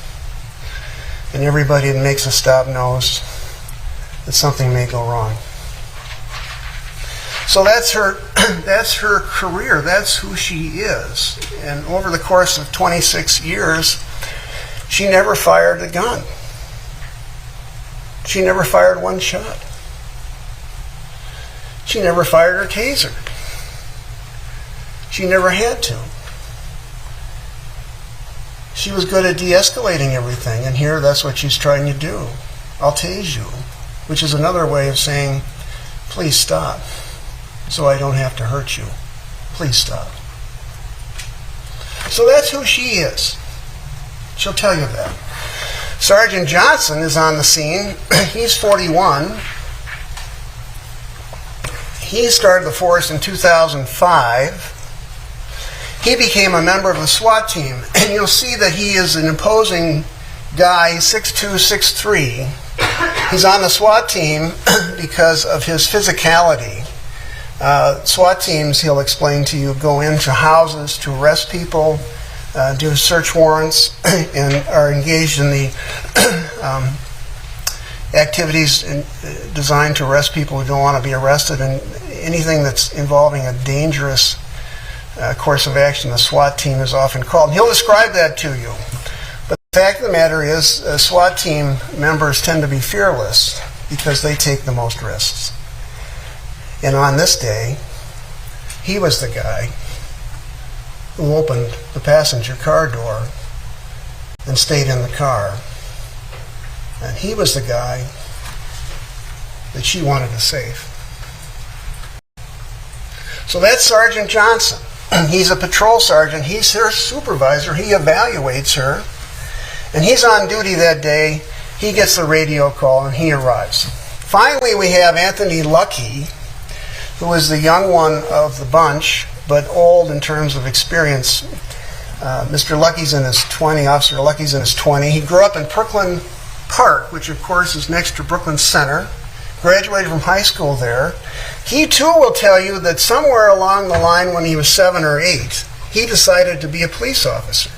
And everybody that makes a stop knows that something may go wrong. So that's her career. That's who she is. And over the course of 26 years, she never fired a gun. She never fired one shot. She never fired her taser. She never had to. She was good at de-escalating everything, and here that's what she's trying to do. I'll tase you, which is another way of saying, please stop, so I don't have to hurt you. Please stop. So that's who she is. She'll tell you that. Sergeant Johnson is on the scene. He's 41. He started the force in 2005. He became a member of the SWAT team, and you'll see that he is an imposing guy, 6'2", 6'3". He's on the SWAT team because of his physicality. SWAT teams, he'll explain to you, go into houses to arrest people, do search warrants, and are engaged in the activities designed to arrest people who don't want to be arrested, and anything that's involving a dangerous course of action, the SWAT team is often called. He'll describe that to you. But the fact of the matter is, SWAT team members tend to be fearless because they take the most risks. And on this day, he was the guy who opened the passenger car door and stayed in the car. And he was the guy that she wanted to save. So that's Sergeant Johnson. He's a patrol sergeant. He's her supervisor. He evaluates her. And he's on duty that day. He gets the radio call and he arrives. Finally, we have Anthony Lucky, who is the young one of the bunch, but old in terms of experience. Mr. Lucky's in his 20, Officer Lucky's in his 20. He grew up in Brooklyn Park, which of course is next to Brooklyn Center. Graduated from high school there. He too will tell you that somewhere along the line when he was 7 or 8, he decided to be a police officer.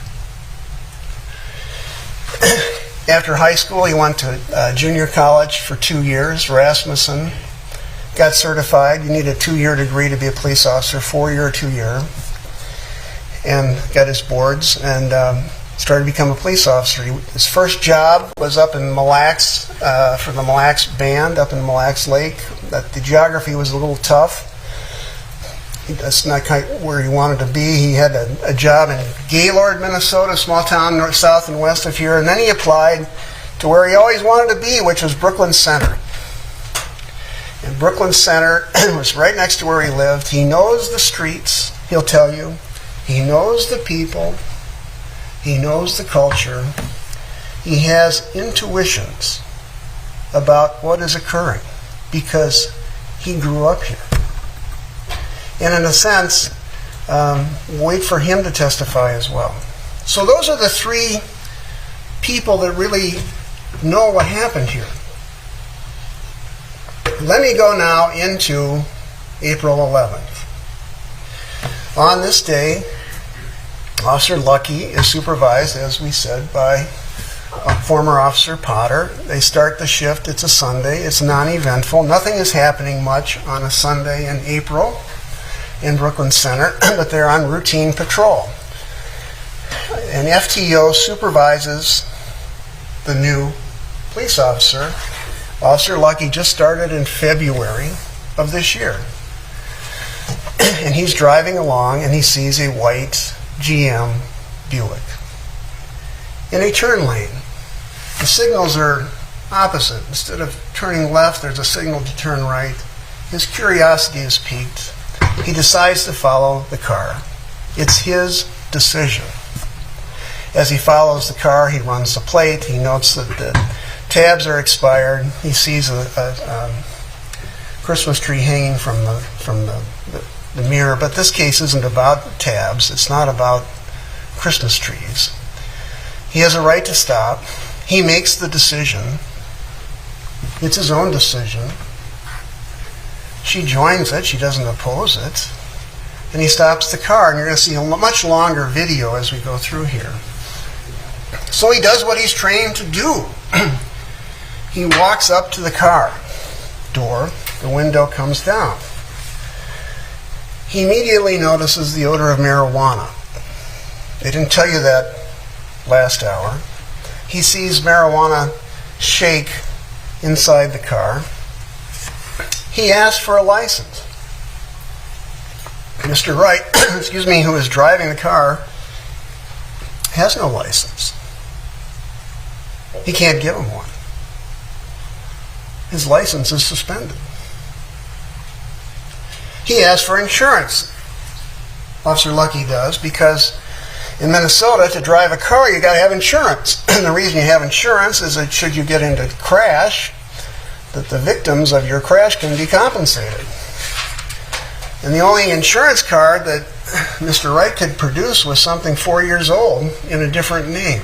After high school, he went to junior college for 2 years, Rasmussen. Got certified. You need a 2-year degree to be a police officer, 4-year, 2-year. And got his boards and started to become a police officer. His first job was up in Mille Lacs, for the Mille Lacs band up in Mille Lacs Lake. The geography was a little tough. That's not quite where he wanted to be. He had a job in Gaylord, Minnesota, small town north, south, and west of here. And then he applied to where he always wanted to be, which was Brooklyn Center. And Brooklyn Center was right next to where he lived. He knows the streets, he'll tell you. He knows the people. He knows the culture. He has intuitions about what is occurring because he grew up here. And in a sense, wait for him to testify as well. So those are the 3 people that really know what happened here. Let me go now into April 11th. On this day, Officer Lucky is supervised, as we said, by former Officer Potter. They start the shift. It's a Sunday. It's non-eventful. Nothing is happening much on a Sunday in April in Brooklyn Center, but they're on routine patrol. An FTO supervises the new police officer. Officer Lucky just started in February of this year. And he's driving along and he sees a white GM Buick in a turn lane. The signals are opposite. Instead of turning left, there's a signal to turn right. His curiosity is piqued. He decides to follow the car. It's his decision. As he follows the car, he runs the plate. He notes that the tabs are expired. He sees a Christmas tree hanging from the mirror, but this case isn't about tabs. It's not about Christmas trees. He has a right to stop. He makes the decision. It's his own decision. She joins it. She doesn't oppose it. And he stops the car, and you're going to see a much longer video as we go through here. So he does what he's trained to do. He walks up to the car door. The window comes down. He immediately notices the odor of marijuana. They didn't tell you that last hour. He sees marijuana shake inside the car. He asks for a license. Mr. Wright, who is driving the car, has no license. He can't give him one. His license is suspended. He asks for insurance. Officer Lucky does, because in Minnesota, to drive a car, you got to have insurance. And the reason you have insurance is that should you get into a crash, that the victims of your crash can be compensated. And the only insurance card that Mr. Wright could produce was something 4 years old in a different name.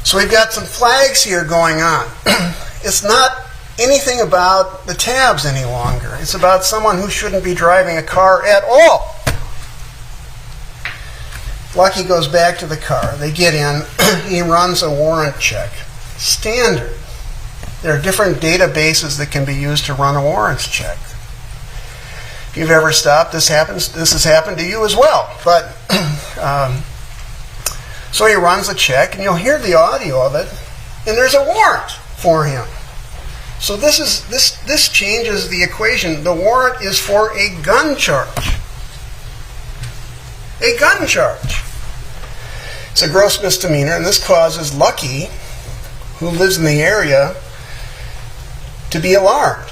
So we've got some flags here going on. It's not anything about the tabs any longer. It's about someone who shouldn't be driving a car at all. Lucky goes back to the car. They get in. He runs a warrant check. Standard. There are different databases that can be used to run a warrants check. If you've ever stopped, this has happened to you as well. But so he runs a check, and you'll hear the audio of it, and there's a warrant for him. So this changes the equation. The warrant is for a gun charge. A gun charge. It's a gross misdemeanor, and this causes Lucky, who lives in the area, to be alarmed,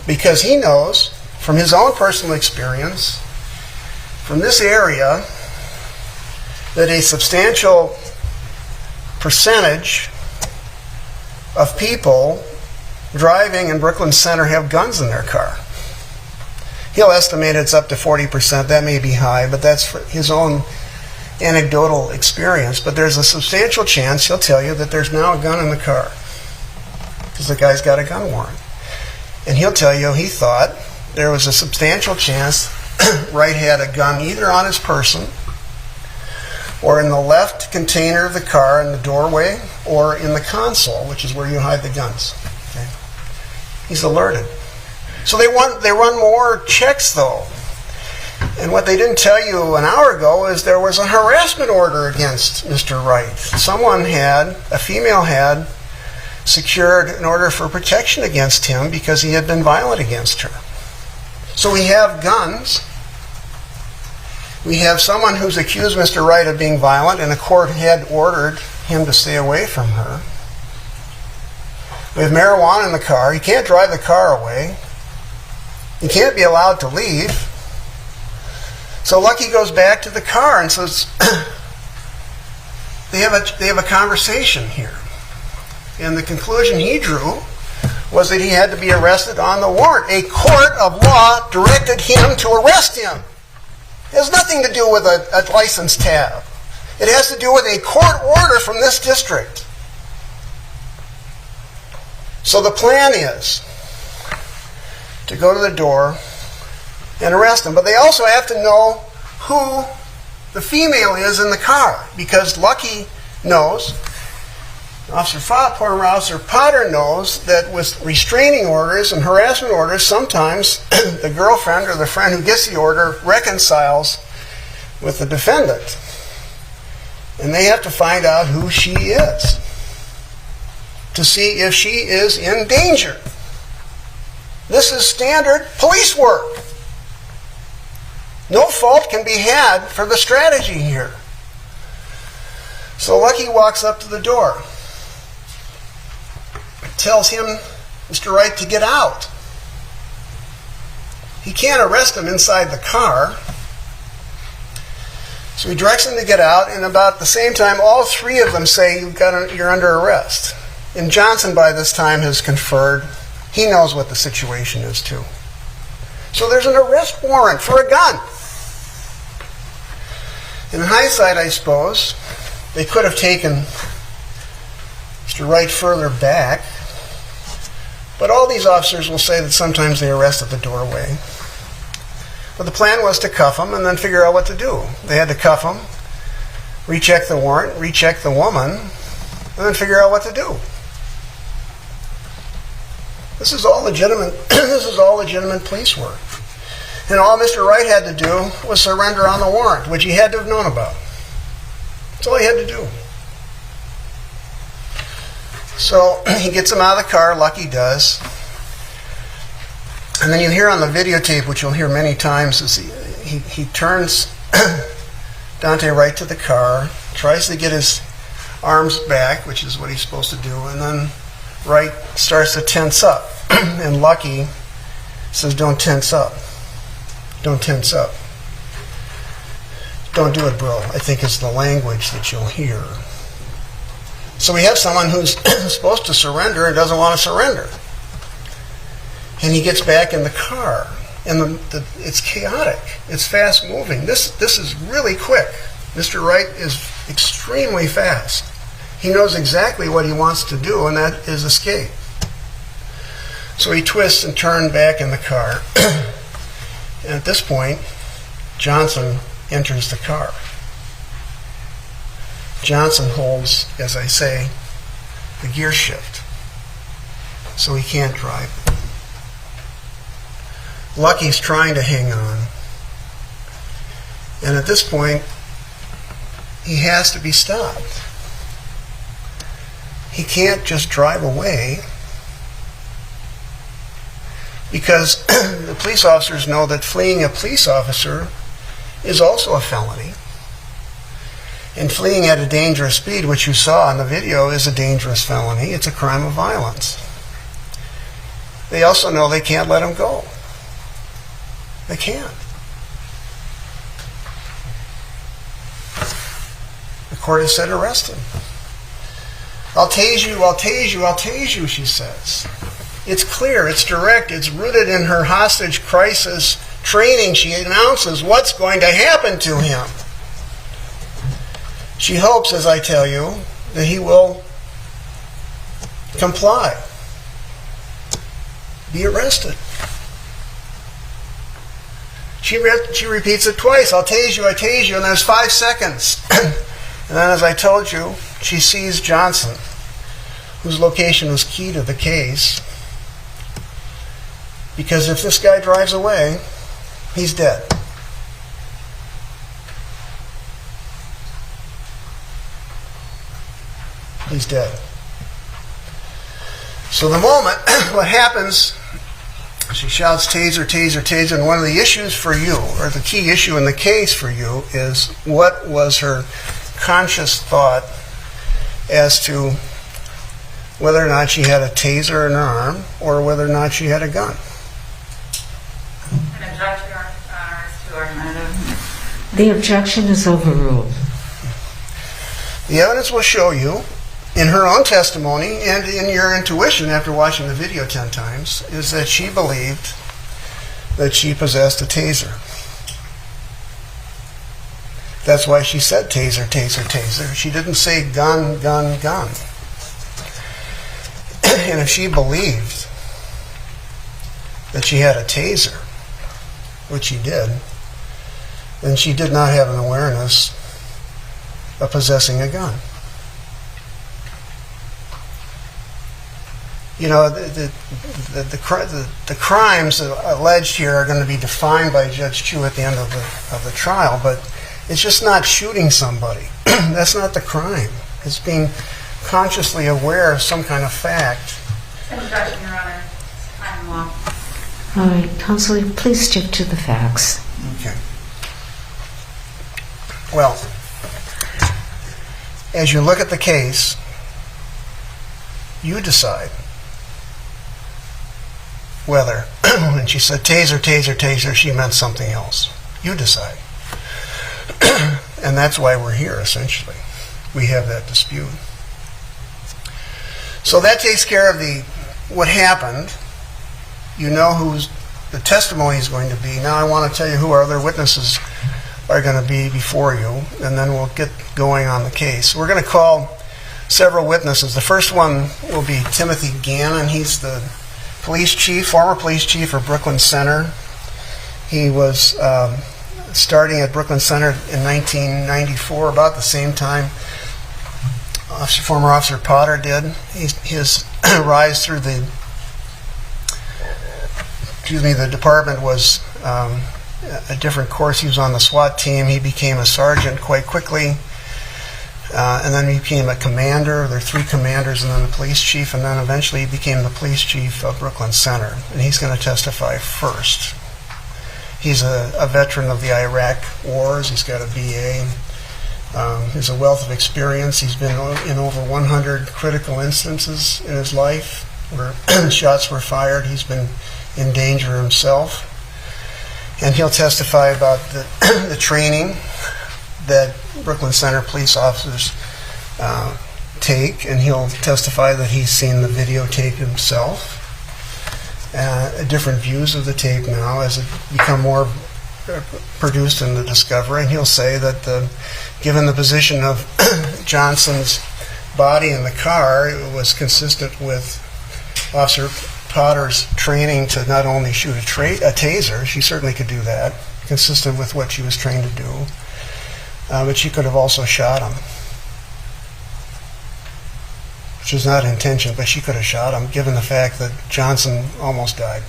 because he knows from his own personal experience from this area that a substantial percentage of people driving in Brooklyn Center have guns in their car. He'll estimate it's up to 40%. That may be high, but that's for his own anecdotal experience. But there's a substantial chance, he'll tell you, that there's now a gun in the car because the guy's got a gun warrant. And he'll tell you he thought there was a substantial chance Wright had a gun either on his person or in the left container of the car in the doorway or in the console, which is where you hide the guns. Okay? He's alerted. So they run more checks, though. And what they didn't tell you an hour ago is there was a harassment order against Mr. Wright. A female had secured an order for protection against him because he had been violent against her. So we have guns. We have someone who's accused Mr. Wright of being violent, and a court had ordered him to stay away from her. We have marijuana in the car. He can't drive the car away. He can't be allowed to leave. So Lucky goes back to the car and says, they have a conversation here. And the conclusion he drew was that he had to be arrested on the warrant. A court of law directed him to arrest him. It has nothing to do with a license tab. It has to do with a court order from this district. So the plan is to go to the door and arrest him. But they also have to know who the female is in the car, because Lucky knows, Officer Potter knows that with restraining orders and harassment orders, sometimes the girlfriend or the friend who gets the order reconciles with the defendant. And they have to find out who she is to see if she is in danger. This is standard police work. No fault can be had for the strategy here. So Lucky walks up to the door, tells him, Mr. Wright, to get out. He can't arrest him inside the car. So he directs him to get out, and about the same time, all three of them say, you're under arrest. And Johnson, by this time, has conferred. He knows what the situation is, too. So there's an arrest warrant for a gun. In hindsight, I suppose, they could have taken Mr. Wright further back, but all these officers will say that sometimes they arrest at the doorway. But the plan was to cuff him and then figure out what to do. They had to cuff him, recheck the warrant, recheck the woman, and then figure out what to do. This is all legitimate. This is all legitimate police work. And all Mr. Wright had to do was surrender on the warrant, which he had to have known about. That's all he had to do. So he gets him out of the car, Lucky does. And then you hear on the videotape, which you'll hear many times, is he turns Daunte Wright to the car, tries to get his arms back, which is what he's supposed to do, and then Wright starts to tense up. And Lucky says, don't tense up. Don't tense up. Don't do it, bro, I think is the language that you'll hear. So we have someone who's supposed to surrender and doesn't want to surrender. And he gets back in the car. And it's chaotic. It's fast moving. This is really quick. Mr. Wright is extremely fast. He knows exactly what he wants to do, and that is escape. So he twists and turns back in the car. And at this point, Johnson enters the car. Johnson holds, as I say, the gear shift, so he can't drive. Lucky's trying to hang on, and at this point, he has to be stopped. He can't just drive away, because the police officers know that fleeing a police officer is also a felony. And fleeing at a dangerous speed, which you saw in the video, is a dangerous felony. It's a crime of violence. They also know they can't let him go. They can't. The court has said arrest him. I'll tase you, I'll tase you, I'll tase you, she says. It's clear, it's direct, it's rooted in her hostage crisis training. She announces what's going to happen to him. She hopes, as I tell you, that he will comply, be arrested. She repeats it twice. I'll tase you, I tase you, and there's 5 seconds. And then, as I told you, she sees Johnson, whose location was key to the case, because if this guy drives away, he's dead. He's dead. So the moment, what happens, she shouts, taser, taser, taser, and one of the issues for you, or the key issue in the case for you, is what was her conscious thought as to whether or not she had a taser in her arm or whether or not she had a gun. An objection to argumentative. The objection is overruled. The evidence will show you, in her own testimony and in your intuition after watching the video 10 times, is that she believed that she possessed a taser. That's why she said taser, taser, taser. She didn't say gun, gun, gun. And if she believed that she had a taser, which she did, then she did not have an awareness of possessing a gun. You know, the crimes alleged here are going to be defined by Judge Chu at the end of the trial, but it's just not shooting somebody. That's not the crime. It's being consciously aware of some kind of fact. Objection, Your Honor. Time law. All right, Counselor, please stick to the facts. Okay. Well, as you look at the case, you decide whether, when she said taser, taser, taser, she meant something else. You decide. And that's why we're here, essentially. We have that dispute. So that takes care of what happened. You know who's the testimony is going to be. Now I want to tell you who our other witnesses are going to be before you, and then we'll get going on the case. We're going to call several witnesses. The first one will be Timothy Gannon. He's the police chief, former police chief of Brooklyn Center. He was starting at Brooklyn Center in 1994, about the same time former Officer Potter did. His rise through the department was a different course. He was on the SWAT team. He became a sergeant quite quickly, and then he became a commander. There are 3 commanders and then a police chief, and then eventually he became the police chief of Brooklyn Center, and he's going to testify first. He's a veteran of the Iraq wars. He's got a BA. He's a wealth of experience. He's been in over 100 critical instances in his life where shots were fired. He's been in danger himself. And he'll testify about the training that Brooklyn Center police officers take, and he'll testify that he's seen the videotape himself. Different views of the tape now as it become more produced in the discovery, and he'll say that given the position of Johnson's body in the car, it was consistent with Officer Potter's training to not only shoot a taser, she certainly could do that, consistent with what she was trained to do, but she could have also shot him. which was not intention, but she could have shot him, given the fact that Johnson almost died.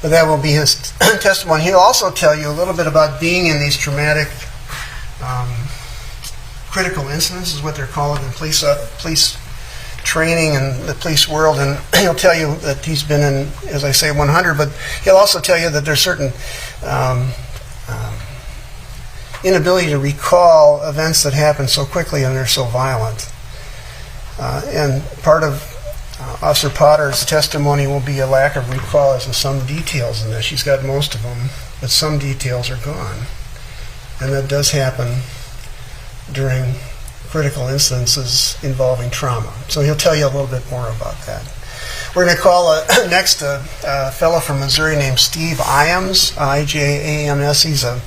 But that will be his testimony. He'll also tell you a little bit about being in these traumatic, critical incidents, is what they're called in police training and the police world. And he'll tell you that he's been in, as I say, 100, but he'll also tell you that there's certain inability to recall events that happen so quickly and they're so violent. And part of Officer Potter's testimony will be a lack of recall as to some details in this. She's got most of them, but some details are gone. And that does happen during critical instances involving trauma. So he'll tell you a little bit more about that. We're going to call next a fellow from Missouri named Steve Iams, I-J-A-M-S. He's a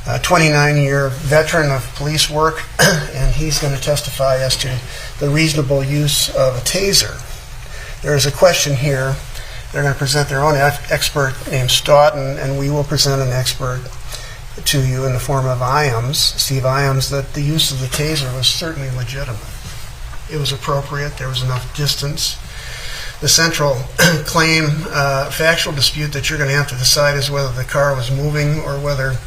29-year veteran of police work, and he's going to testify as to the reasonable use of a taser. There is a question here. They're going to present their own expert named Stoughton, and we will present an expert to you in the form of Iams, Steve Iams, that the use of the taser was certainly legitimate. It was appropriate. There was enough distance. The central claim, factual dispute that you're going to have to decide is whether the car was moving or whether,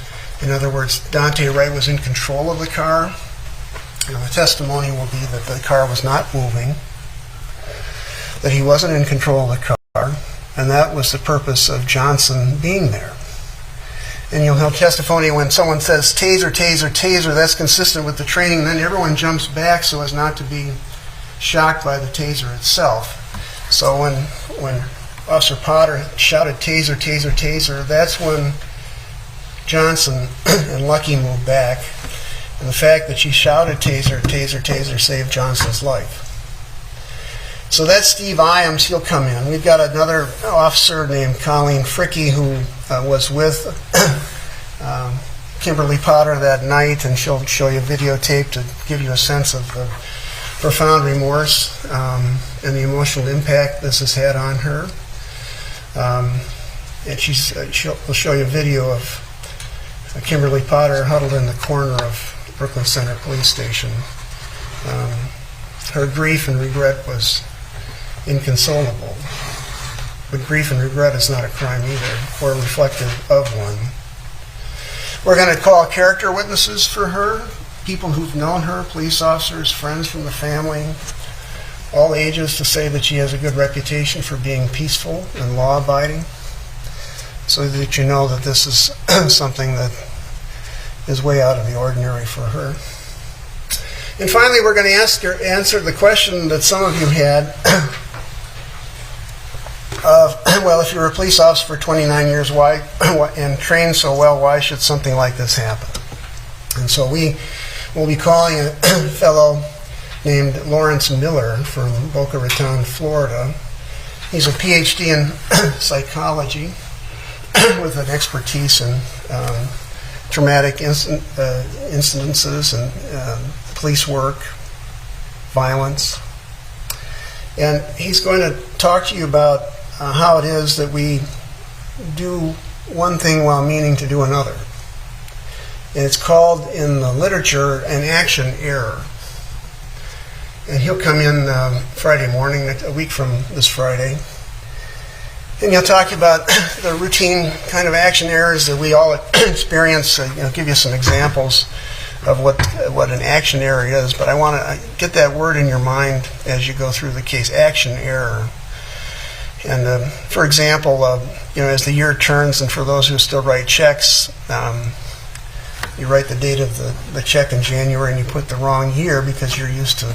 in other words, Daunte Wright was in control of the car. And the testimony will be that the car was not moving, that he wasn't in control of the car, and that was the purpose of Johnson being there. And you'll have testimony when someone says taser, taser, taser, that's consistent with the training, then everyone jumps back so as not to be shocked by the taser itself. So when Officer Potter shouted taser, taser, taser, that's when Johnson and Lucky moved back. And the fact that she shouted taser, taser, taser saved Johnson's life. So that's Steve Iams. He'll come in. We've got another officer named Colleen Fricke who was with Kimberly Potter that night, and she'll show you videotape to give you a sense of the profound remorse and the emotional impact this has had on her. And she'll show you a video of Kimberly Potter huddled in the corner of Brooklyn Center Police Station. Her grief and regret was inconsolable. But grief and regret is not a crime either, or reflective of one. We're going to call character witnesses for her, people who've known her, police officers, friends from the family, all ages, to say that she has a good reputation for being peaceful and law-abiding, so that you know that this is something that is way out of the ordinary for her. And finally, we're going to answer the question that some of you had of, well, if you were a police officer for 29 years why and trained so well, why should something like this happen? And so we will be calling a fellow named Lawrence Miller from Boca Raton, Florida. He's a PhD in psychology with an expertise in traumatic incidences and police work, violence. And he's going to talk to you about how it is that we do one thing while meaning to do another. And it's called in the literature an action error. And he'll come in Friday morning, a week from this Friday. And he'll talk about the routine kind of action errors that we all experience. Give you some examples of what an action error is. But I want to get that word in your mind as you go through the case, action error. And for example, as the year turns, and for those who still write checks, you write the date of the check in January and you put the wrong year because you're used to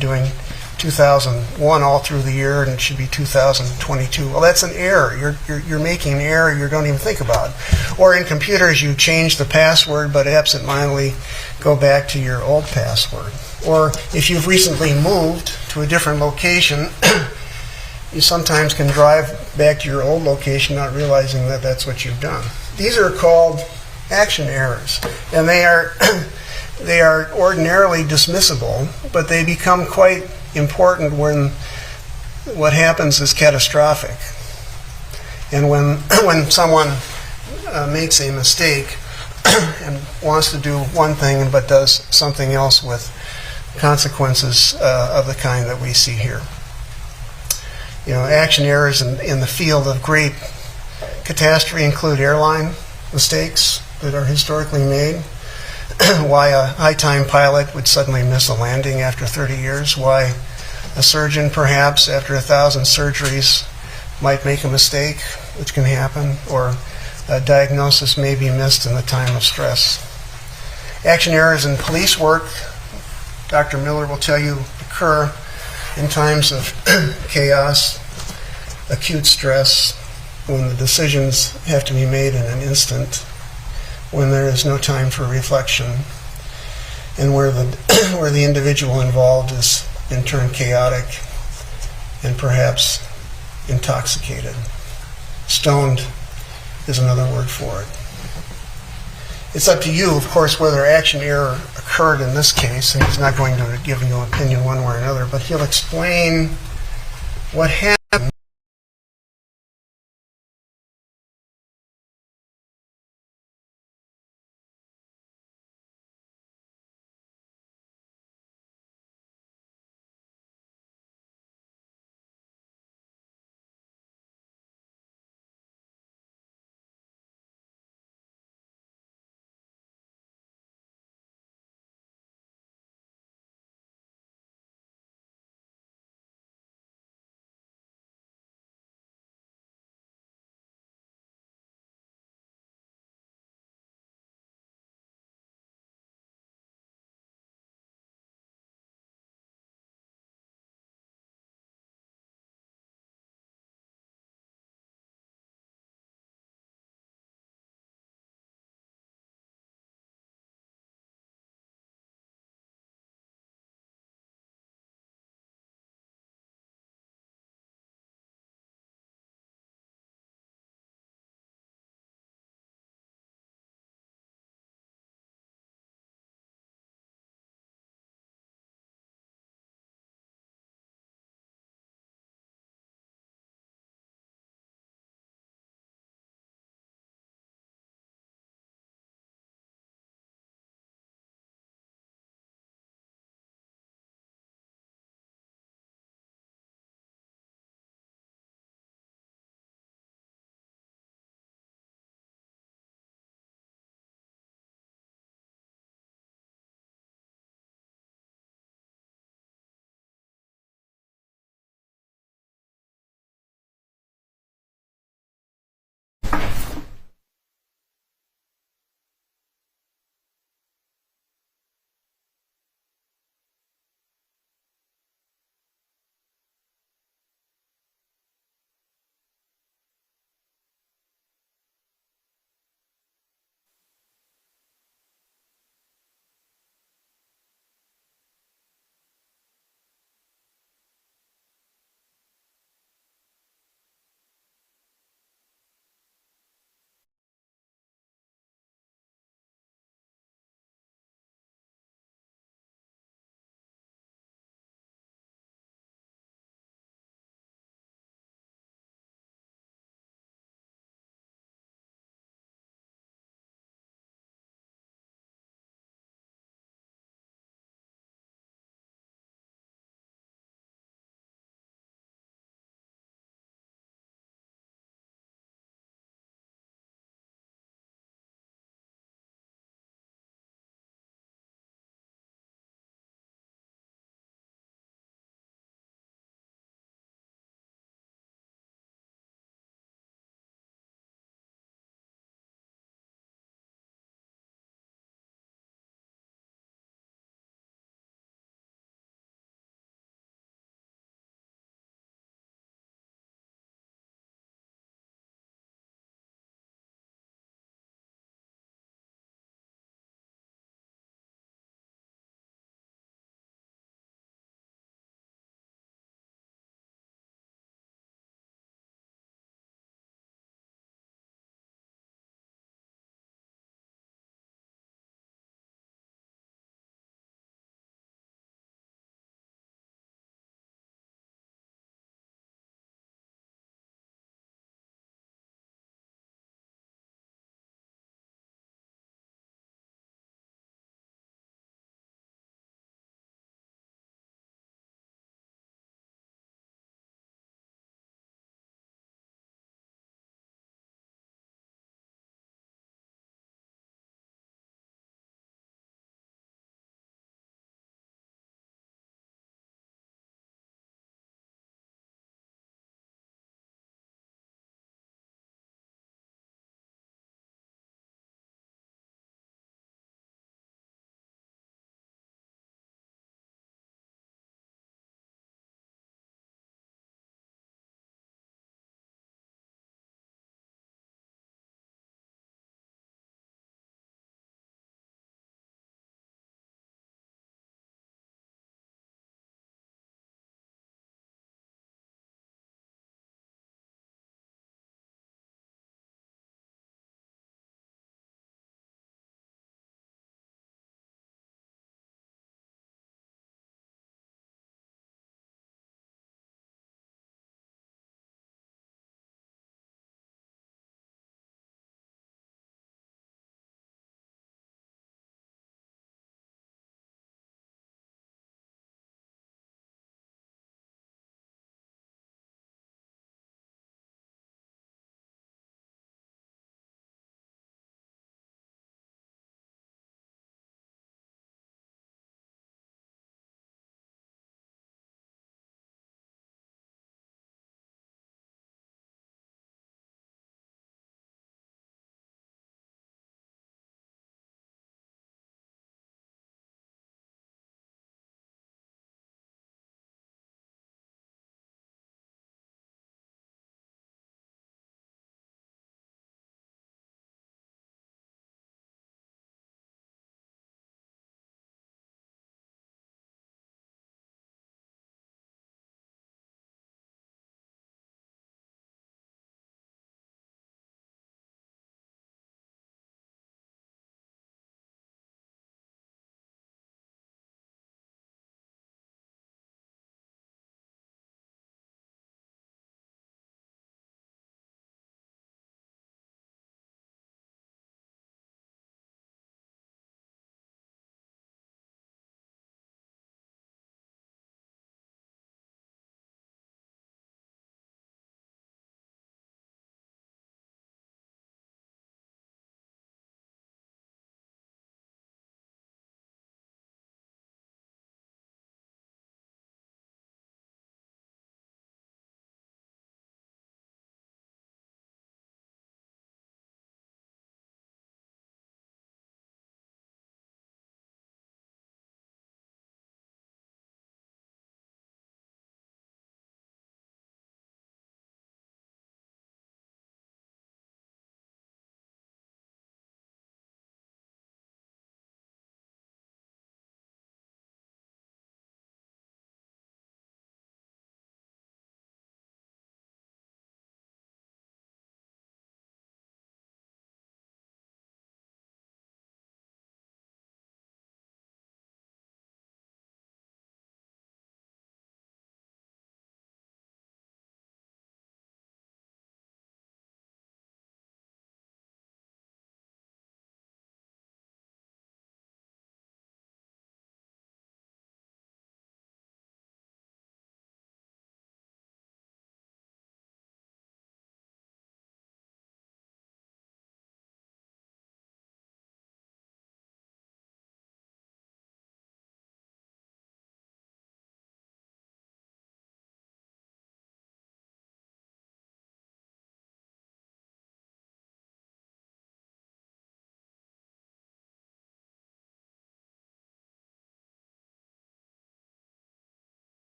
doing 2001 all through the year, and it should be 2022. Well, that's an error. You're making an error you don't even think about. Or in computers, you change the password, but absentmindedly go back to your old password. Or if you've recently moved to a different location, you sometimes can drive back to your old location not realizing that that's what you've done. These are called action errors, and they are ordinarily dismissible, but they become quite important when what happens is catastrophic. And when someone makes a mistake and wants to do one thing but does something else with consequences of the kind that we see here. Action errors in the field of great catastrophe include airline mistakes that are historically made, why a high-time pilot would suddenly miss a landing after 30 years, why a surgeon perhaps after 1,000 surgeries might make a mistake, which can happen, or a diagnosis may be missed in the time of stress. Action errors in police work, Dr. Miller will tell you, occur in times of chaos, acute stress, when the decisions have to be made in an instant, when there is no time for reflection, and where the individual involved is in turn chaotic and perhaps intoxicated. Stoned is another word for it. It's up to you, of course, whether action error occurred in this case, and he's not going to give you an opinion one way or another, but he'll explain what happened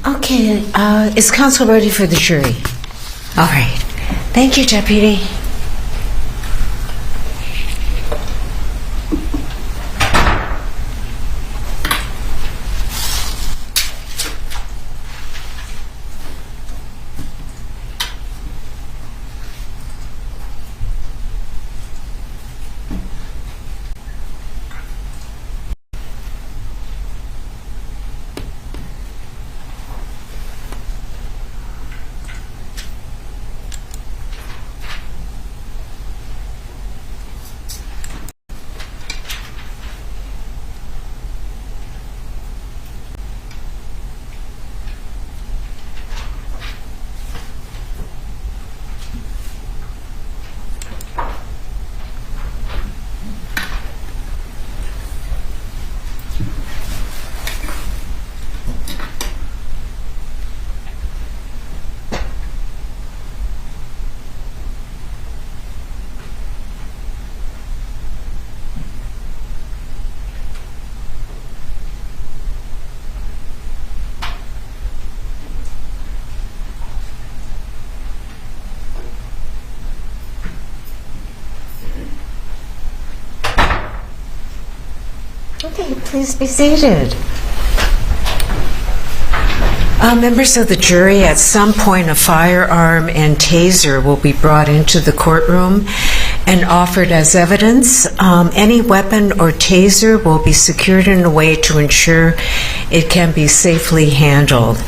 Okay, is counsel ready for the jury? All right. Thank you, Deputy. Okay, please be seated. Members of the jury, at some point a firearm and taser will be brought into the courtroom and offered as evidence. Any weapon or taser will be secured in a way to ensure it can be safely handled.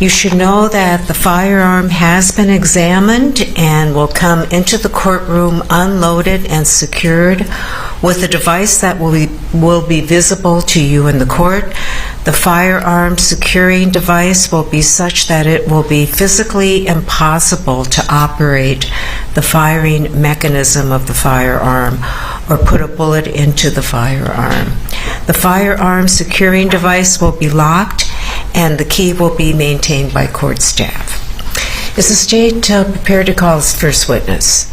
You should know that the firearm has been examined and will come into the courtroom unloaded and secured with a device that will be visible to you in the court. The firearm securing device will be such that it will be physically impossible to operate the firing mechanism of the firearm or put a bullet into the firearm. The firearm securing device will be locked and the key will be maintained by court staff. Is the state prepared to call its first witness?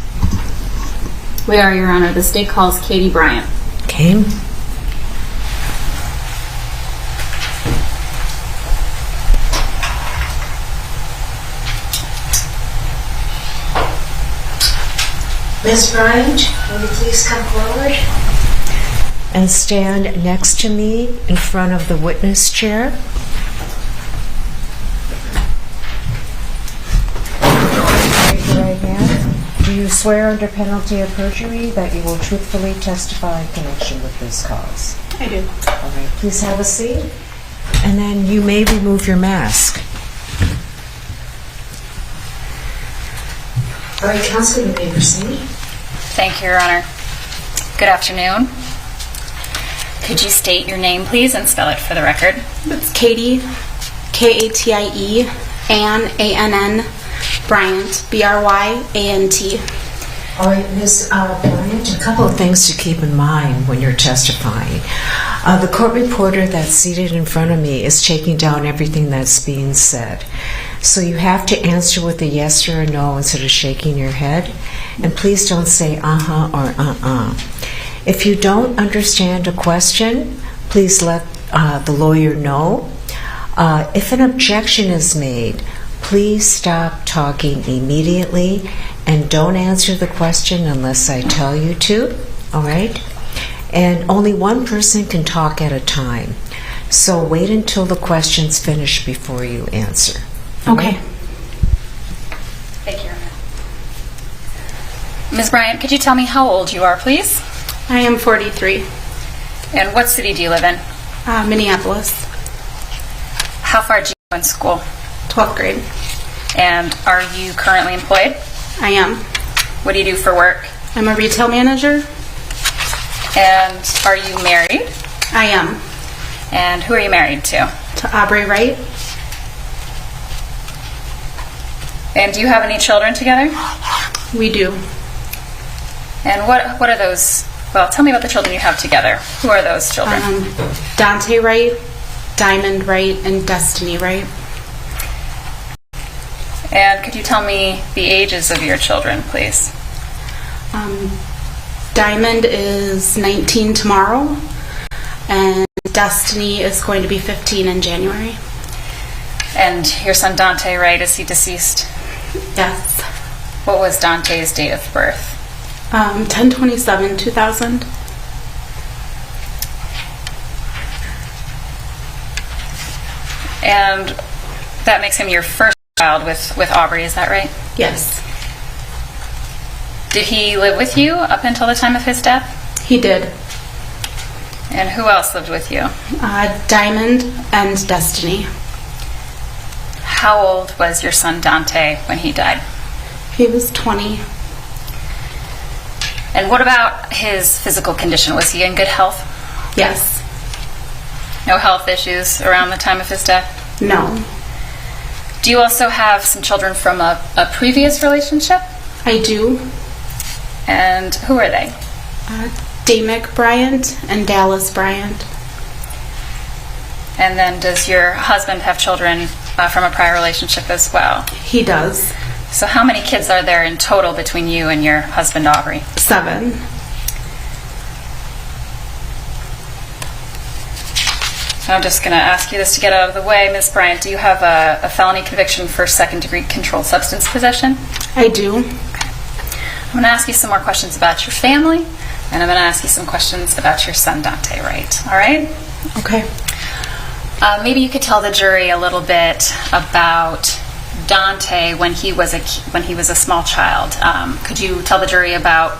We are, Your Honor. The state calls Katie Bryant. Okay. Ms. Bryant, will you please come forward and stand next to me in front of the witness chair? Raise your right hand. Do you swear under penalty of perjury that you will truthfully testify in connection with this cause? I do. All right, please have a seat. And then you may remove your mask. All right, counsel, you may proceed. Thank you, Your Honor. Good afternoon. Could you state your name, please, and spell it for the record? It's Katie, Katie, Ann, A-N-N, Bryant, B-R-Y-A-N-T. All right, Ms. Bryant, a couple of things to keep in mind when you're testifying. The court reporter that's seated in front of me is taking down everything that's being said. So you have to answer with a yes or a no instead of shaking your head. And please don't say uh-huh or uh-uh. If you don't understand a question, please let the lawyer know. If an objection is made, please stop talking immediately and don't answer the question unless I tell you to, all right? And only one person can talk at a time. So wait until the question's finished before you answer. Okay. Thank you, Your Honor. Ms. Bryant, could you tell me how old you are, please? I am 43, And what city do you live in? Minneapolis, How far did you go in school? 12th grade. And are you currently employed? I am. What do you do for work? I'm a retail manager. And are you married? I am. And who are you married to? To Aubrey Wright. And do you have any children together? We do. And what are those? Well, tell me about the children you have together. Who are those children? Daunte Wright, Diamond Wright, and Destiny Wright. And could you tell me the ages of your children, please? Diamond is 19 tomorrow, and Destiny is going to be 15 in January. And your son Daunte Wright, is he deceased? Yes. What was Daunte's date of birth? 10/27/2000. And that makes him your first child with Aubrey, is that right? Yes. Did he live with you up until the time of his death? He did. And who else lived with you? Diamond and Destiny. How old was your son Daunte when he died? He was 20. And what about his physical condition? Was he in good health? Yes. No health issues around the time of his death? No. Do you also have some children from a previous relationship? I do. And who are they? Damick Bryant and Dallas Bryant. And then does your husband have children from a prior relationship as well? He does. So how many kids are there in total between you and your husband, Aubrey? 7. I'm just going to ask you this to get out of the way. Ms. Bryant, do you have a felony conviction for second-degree controlled substance possession? I do. I'm going to ask you some more questions about your family, and I'm going to ask you some questions about your son, Daunte Wright. All right? Okay. Maybe you could tell the jury a little bit about Daunte when he was a small child. Could you tell the jury about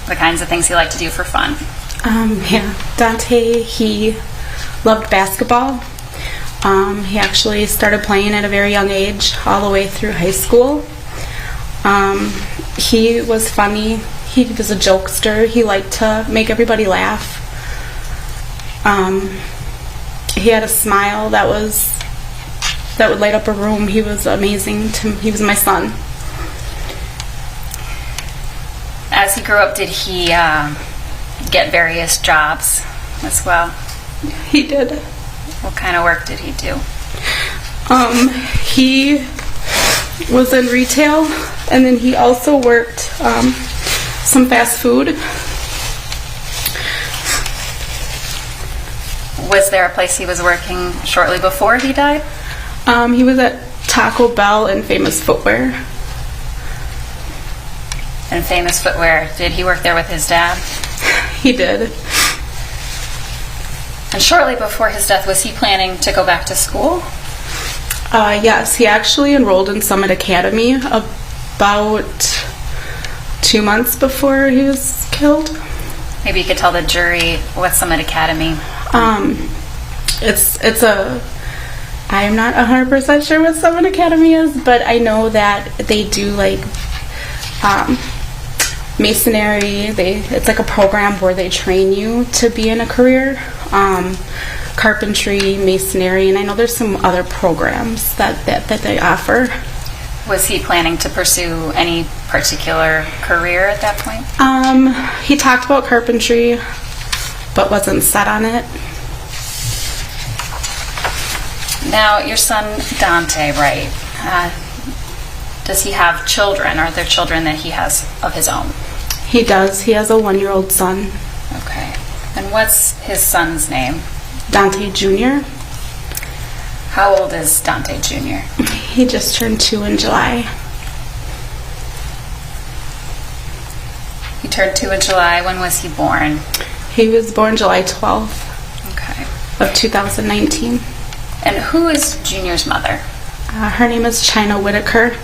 the kinds of things he liked to do for fun? Yeah. Daunte, he loved basketball. He actually started playing at a very young age, all the way through high school. He was funny. He was a jokester. He liked to make everybody laugh. He had a smile that would light up a room. He was amazing. He was my son. As he grew up, did he get various jobs as well? He did. What kind of work did he do? He was in retail, and then he also worked some fast food. Was there a place he was working shortly before he died? He was at Taco Bell and Famous Footwear. And Famous Footwear, did he work there with his dad? He did. And shortly before his death, was he planning to go back to school? Yes, he actually enrolled in Summit Academy about 2 months before he was killed. Maybe you could tell the jury what Summit Academy. I am not 100% sure what Summit Academy is, but I know that they do like masonry. It's like a program where they train you to be in a career. Carpentry, masonry, and I know there's some other programs that they offer. Was he planning to pursue any particular career at that point? He talked about carpentry, but wasn't set on it. Now, your son, Daunte Wright, does he have children? Are there children that he has of his own? He does. He has a 1-year-old son. Okay. And what's his son's name? Daunte Jr. How old is Daunte Jr.? He just turned 2 in July. He turned 2 in July. When was he born? He was born July 12th Okay. of 2019. And who is Junior's mother? Her name is China Whitaker.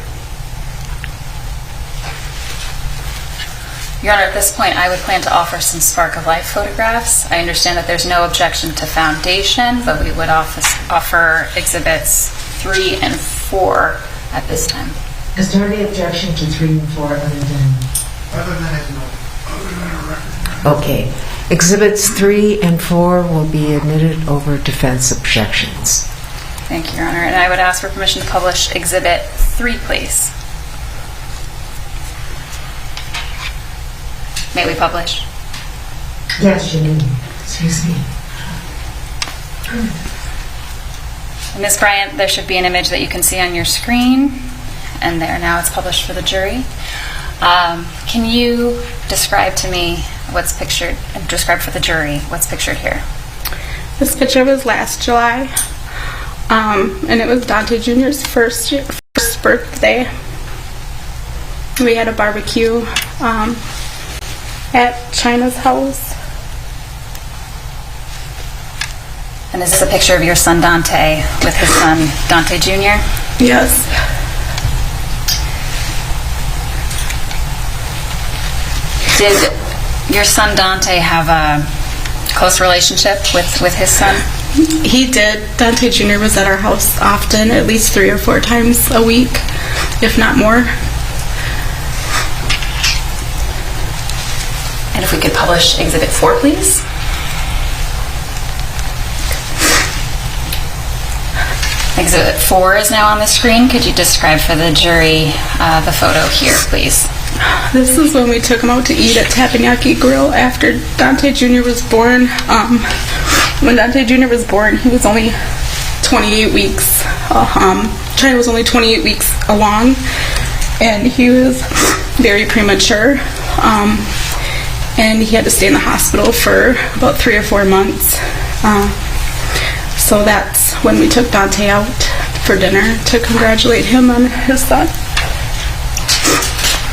Your Honor, at this point, I would plan to offer some Spark of Life photographs. I understand that there's no objection to foundation, but we would offer exhibits 3 and 4 at this time. Is there any objection to 3 and 4 other than? Other than it, no. Other than a record. Okay. Exhibits 3 and 4 will be admitted over defense objections. Thank you, Your Honor. And I would ask for permission to publish Exhibit 3, please. May we publish? Yes, you may. Excuse me. Ms. Bryant, there should be an image that you can see on your screen, and there now it's published for the jury. Can you describe to me what's pictured, and describe for the jury what's pictured here? This picture was last July. And it was Daunte Jr.'s first birthday. We had a barbecue at China's house. And is this a picture of your son Daunte with his son Daunte Jr.? Yes. Did your son Daunte have a close relationship with his son? He did. Daunte Jr. was at our house often, at least 3 or 4 times a week, if not more. And if we could publish Exhibit 4, please. Exhibit 4 is now on the screen. Could you describe for the jury the photo here, please? This is when we took him out to eat at Teppanyaki Grill after Daunte Jr. was born. When Daunte Jr. was born, he was only 28 weeks. China was only 28 weeks along, and he was very premature. And he had to stay in the hospital for about 3 or 4 months. So that's when we took Daunte out for dinner to congratulate him on his son.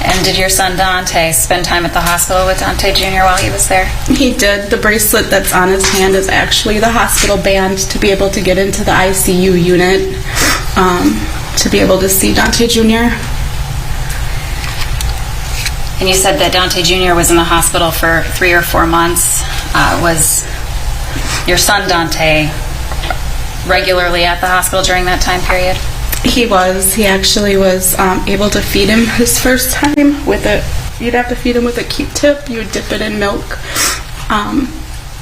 And did your son Daunte spend time at the hospital with Daunte Jr. while he was there? He did. The bracelet that's on his hand is actually the hospital band to be able to get into the ICU unit, to be able to see Daunte Jr. And you said that Daunte Jr. was in the hospital for 3 or 4 months. Was your son Daunte regularly at the hospital during that time period? He was. He actually was able to feed him his first time with a, you'd have to feed him with a Q-tip. You would dip it in milk.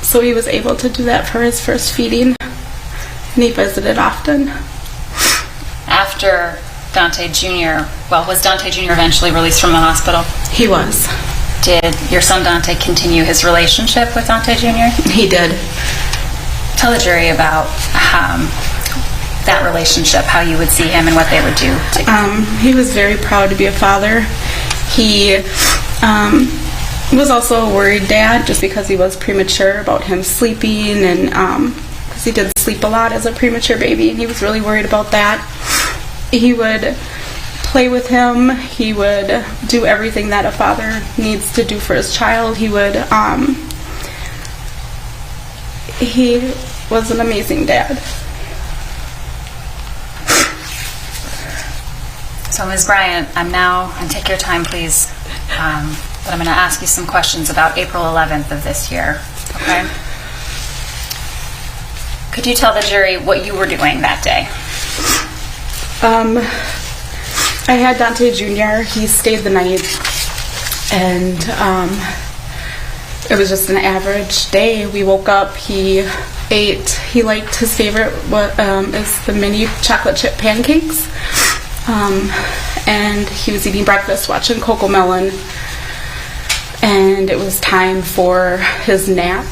So he was able to do that for his first feeding, and he visited often. After Daunte Jr., was Daunte Jr. eventually released from the hospital? He was. Did your son Daunte continue his relationship with Daunte Jr.? He did. Tell the jury about that relationship, how you would see him and what they would do together. He was very proud to be a father. He was also a worried dad just because he was premature about him sleeping, and because he did sleep a lot as a premature baby, and he was really worried about that. He would play with him. He would do everything that a father needs to do for his child. He was an amazing dad. So, Ms. Bryant, and take your time, please, but I'm going to ask you some questions about April 11th of this year, okay? Could you tell the jury what you were doing that day? I had Daunte Jr. He stayed the night, and it was just an average day. We woke up, he ate, he liked, his favorite is the mini chocolate chip pancakes. And he was eating breakfast, watching Coco Melon, and it was time for his nap.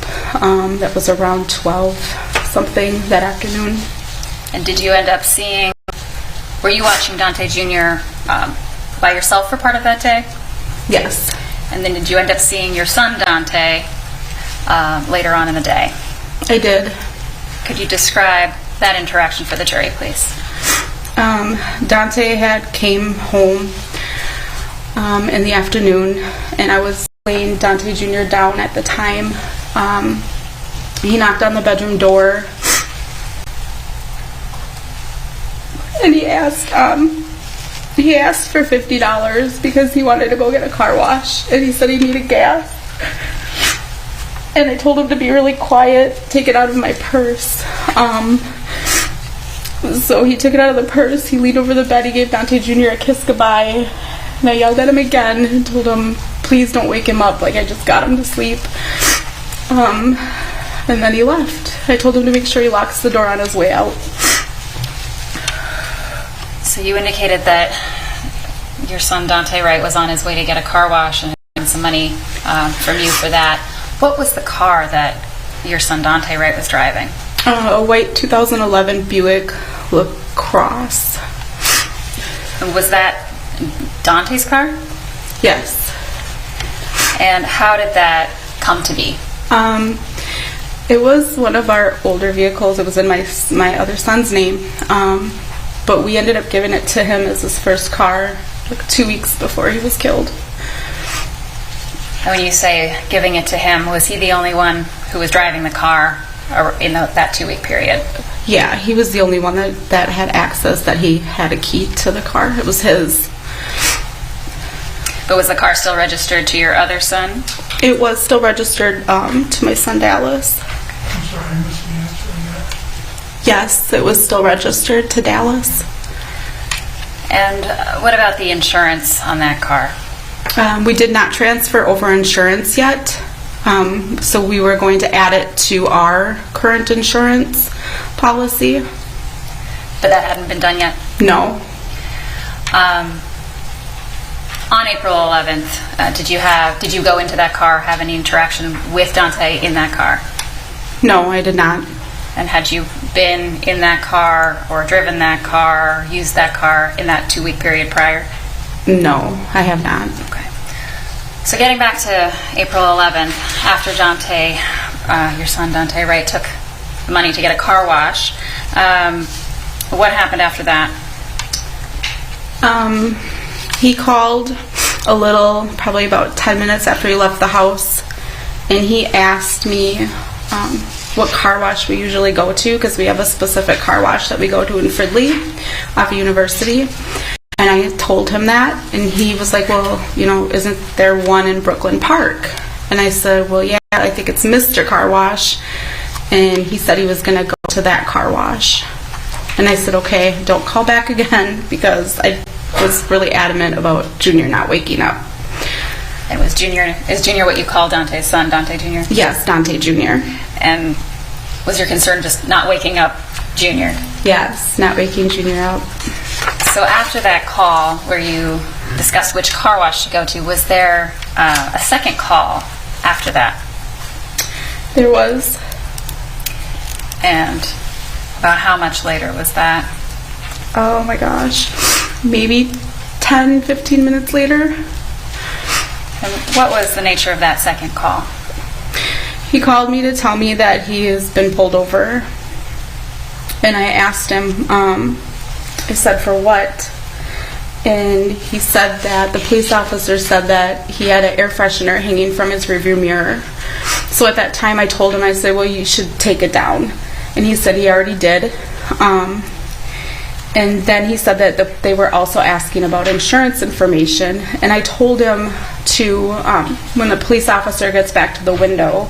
That was around 12 something that afternoon. And did you end up were you watching Daunte Jr. By yourself for part of that day? Yes. And then did you end up seeing your son Daunte later on in the day? I did. Could you describe that interaction for the jury, please? Daunte came home in the afternoon, and I was laying Daunte Jr. down at the time. He knocked on the bedroom door, and he asked for $50 because he wanted to go get a car wash, and he said he needed gas. And I told him to be really quiet, take it out of my purse. So he took it out of the purse, he leaned over the bed, he gave Daunte Jr. a kiss goodbye, and I yelled at him again and told him, please don't wake him up, like I just got him to sleep. And then he left. I told him to make sure he locks the door on his way out. So you indicated that your son Daunte Wright was on his way to get a car wash and some money from you for that. What was the car that your son Daunte Wright was driving? A white 2011 Buick LaCrosse. Was that Daunte's car? Yes. And how did that come to be? It was one of our older vehicles. It was in my other son's name, but we ended up giving it to him as his first car, like 2 weeks before he was killed. And when you say giving it to him, was he the only one who was driving the car in that 2-week period? Yeah, he was the only one that had access, that he had a key to the car. It was his. But was the car still registered to your other son? It was still registered to my son Dallas. I'm sorry, I missed the answer on that. Yes, it was still registered to Dallas. And what about the insurance on that car? We did not transfer over insurance yet, so we were going to add it to our current insurance policy. But that hadn't been done yet? No. On April 11th, did you go into that car, have any interaction with Daunte in that car? No, I did not. And had you been in that car or driven that car, used that car in that 2-week period prior? No, I have not. Okay. So getting back to April 11th, after Daunte, your son Daunte Wright, took the money to get a car wash, what happened after that? He called probably about 10 minutes after he left the house, and he asked me what car wash we usually go to, because we have a specific car wash that we go to in Fridley off of University. And I told him that, and he was like, well, isn't there one in Brooklyn Park? And I said, well, yeah, I think it's Mr. Car Wash. And he said he was going to go to that car wash. And I said, okay, don't call back again, because I was really adamant about Junior not waking up. And is Junior what you call Daunte's son, Daunte Jr.? Yes, Daunte Jr. And was your concern just not waking up Junior? Yes, not waking Junior up. So after that call where you discussed which car wash to go to, was there a second call after that? There was. And about how much later was that? Oh my gosh, maybe 10, 15 minutes later. And what was the nature of that second call? He called me to tell me that he has been pulled over. And I asked him, I said, for what? And he said that the police officer said that he had an air freshener hanging from his rearview mirror. So at that time I told him, I said, well, you should take it down. And he said he already did. And then he said that they were also asking about insurance information. And I told him to, when the police officer gets back to the window,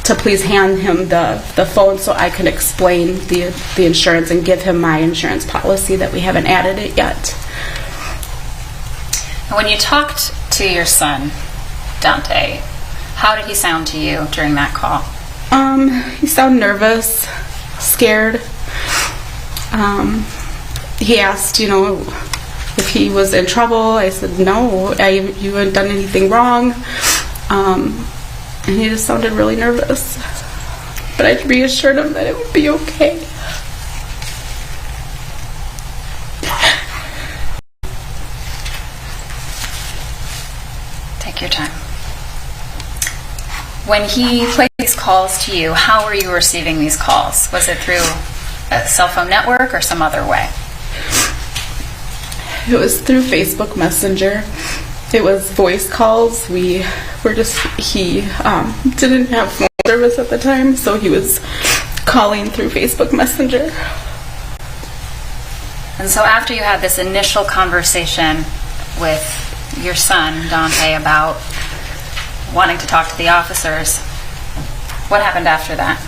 to please hand him the phone so I can explain the insurance and give him my insurance policy, that we haven't added it yet. When you talked to your son, Daunte, how did he sound to you during that call? He sounded nervous, scared. He asked, if he was in trouble. I said, no, you haven't done anything wrong. And he just sounded really nervous. But I reassured him that it would be okay. Take your time. When he played these calls to you, how were you receiving these calls? Was it through a cell phone network or some other way? It was through Facebook Messenger. It was voice calls. He didn't have phone service at the time, so he was calling through Facebook Messenger. And so after you had this initial conversation with your son, Daunte, about wanting to talk to the officers, what happened after that?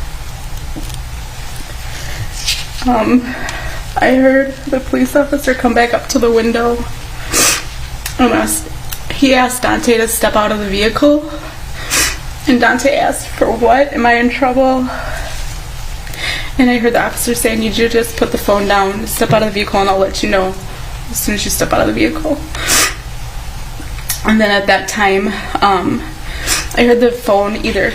I heard the police officer come back up to the window and he asked Daunte to step out of the vehicle. And Daunte asked, for what? Am I in trouble? And I heard the officer say, I need you to just put the phone down, step out of the vehicle, and I'll let you know as soon as you step out of the vehicle. And then at that time, I heard the phone either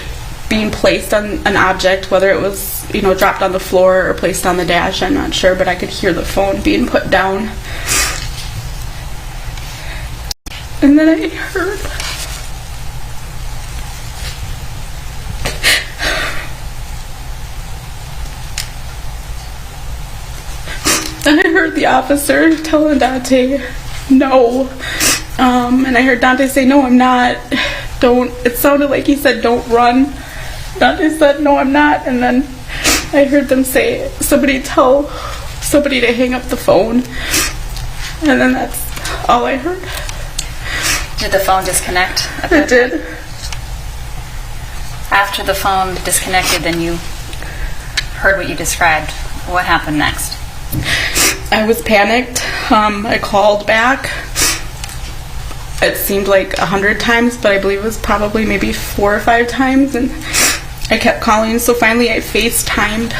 being placed on an object, whether it was, dropped on the floor or placed on the dash, I'm not sure, but I could hear the phone being put down. And then I heard heard the officer telling Daunte, no. And I heard Daunte say, no, I'm not. Don't. It sounded like he said, don't run. Daunte said, no, I'm not. And then I heard them say, somebody tell somebody to hang up the phone. And then that's all I heard. Did the phone disconnect? It did. After the phone disconnected, then you heard what you described. What happened next? I was panicked. I called back. It seemed like 100 times, but I believe it was probably maybe 4 or 5 times, and I kept calling. So finally I FaceTimed.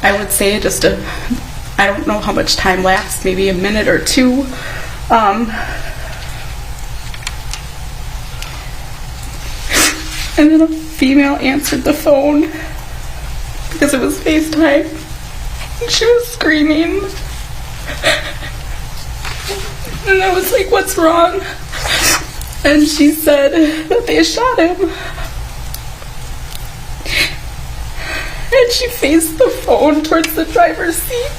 I would say I don't know how much time lapsed, maybe a minute or two. And then a female answered the phone because it was FaceTime. And she was screaming. And I was like, what's wrong? And she said that they shot him. And she faced the phone towards the driver's seat.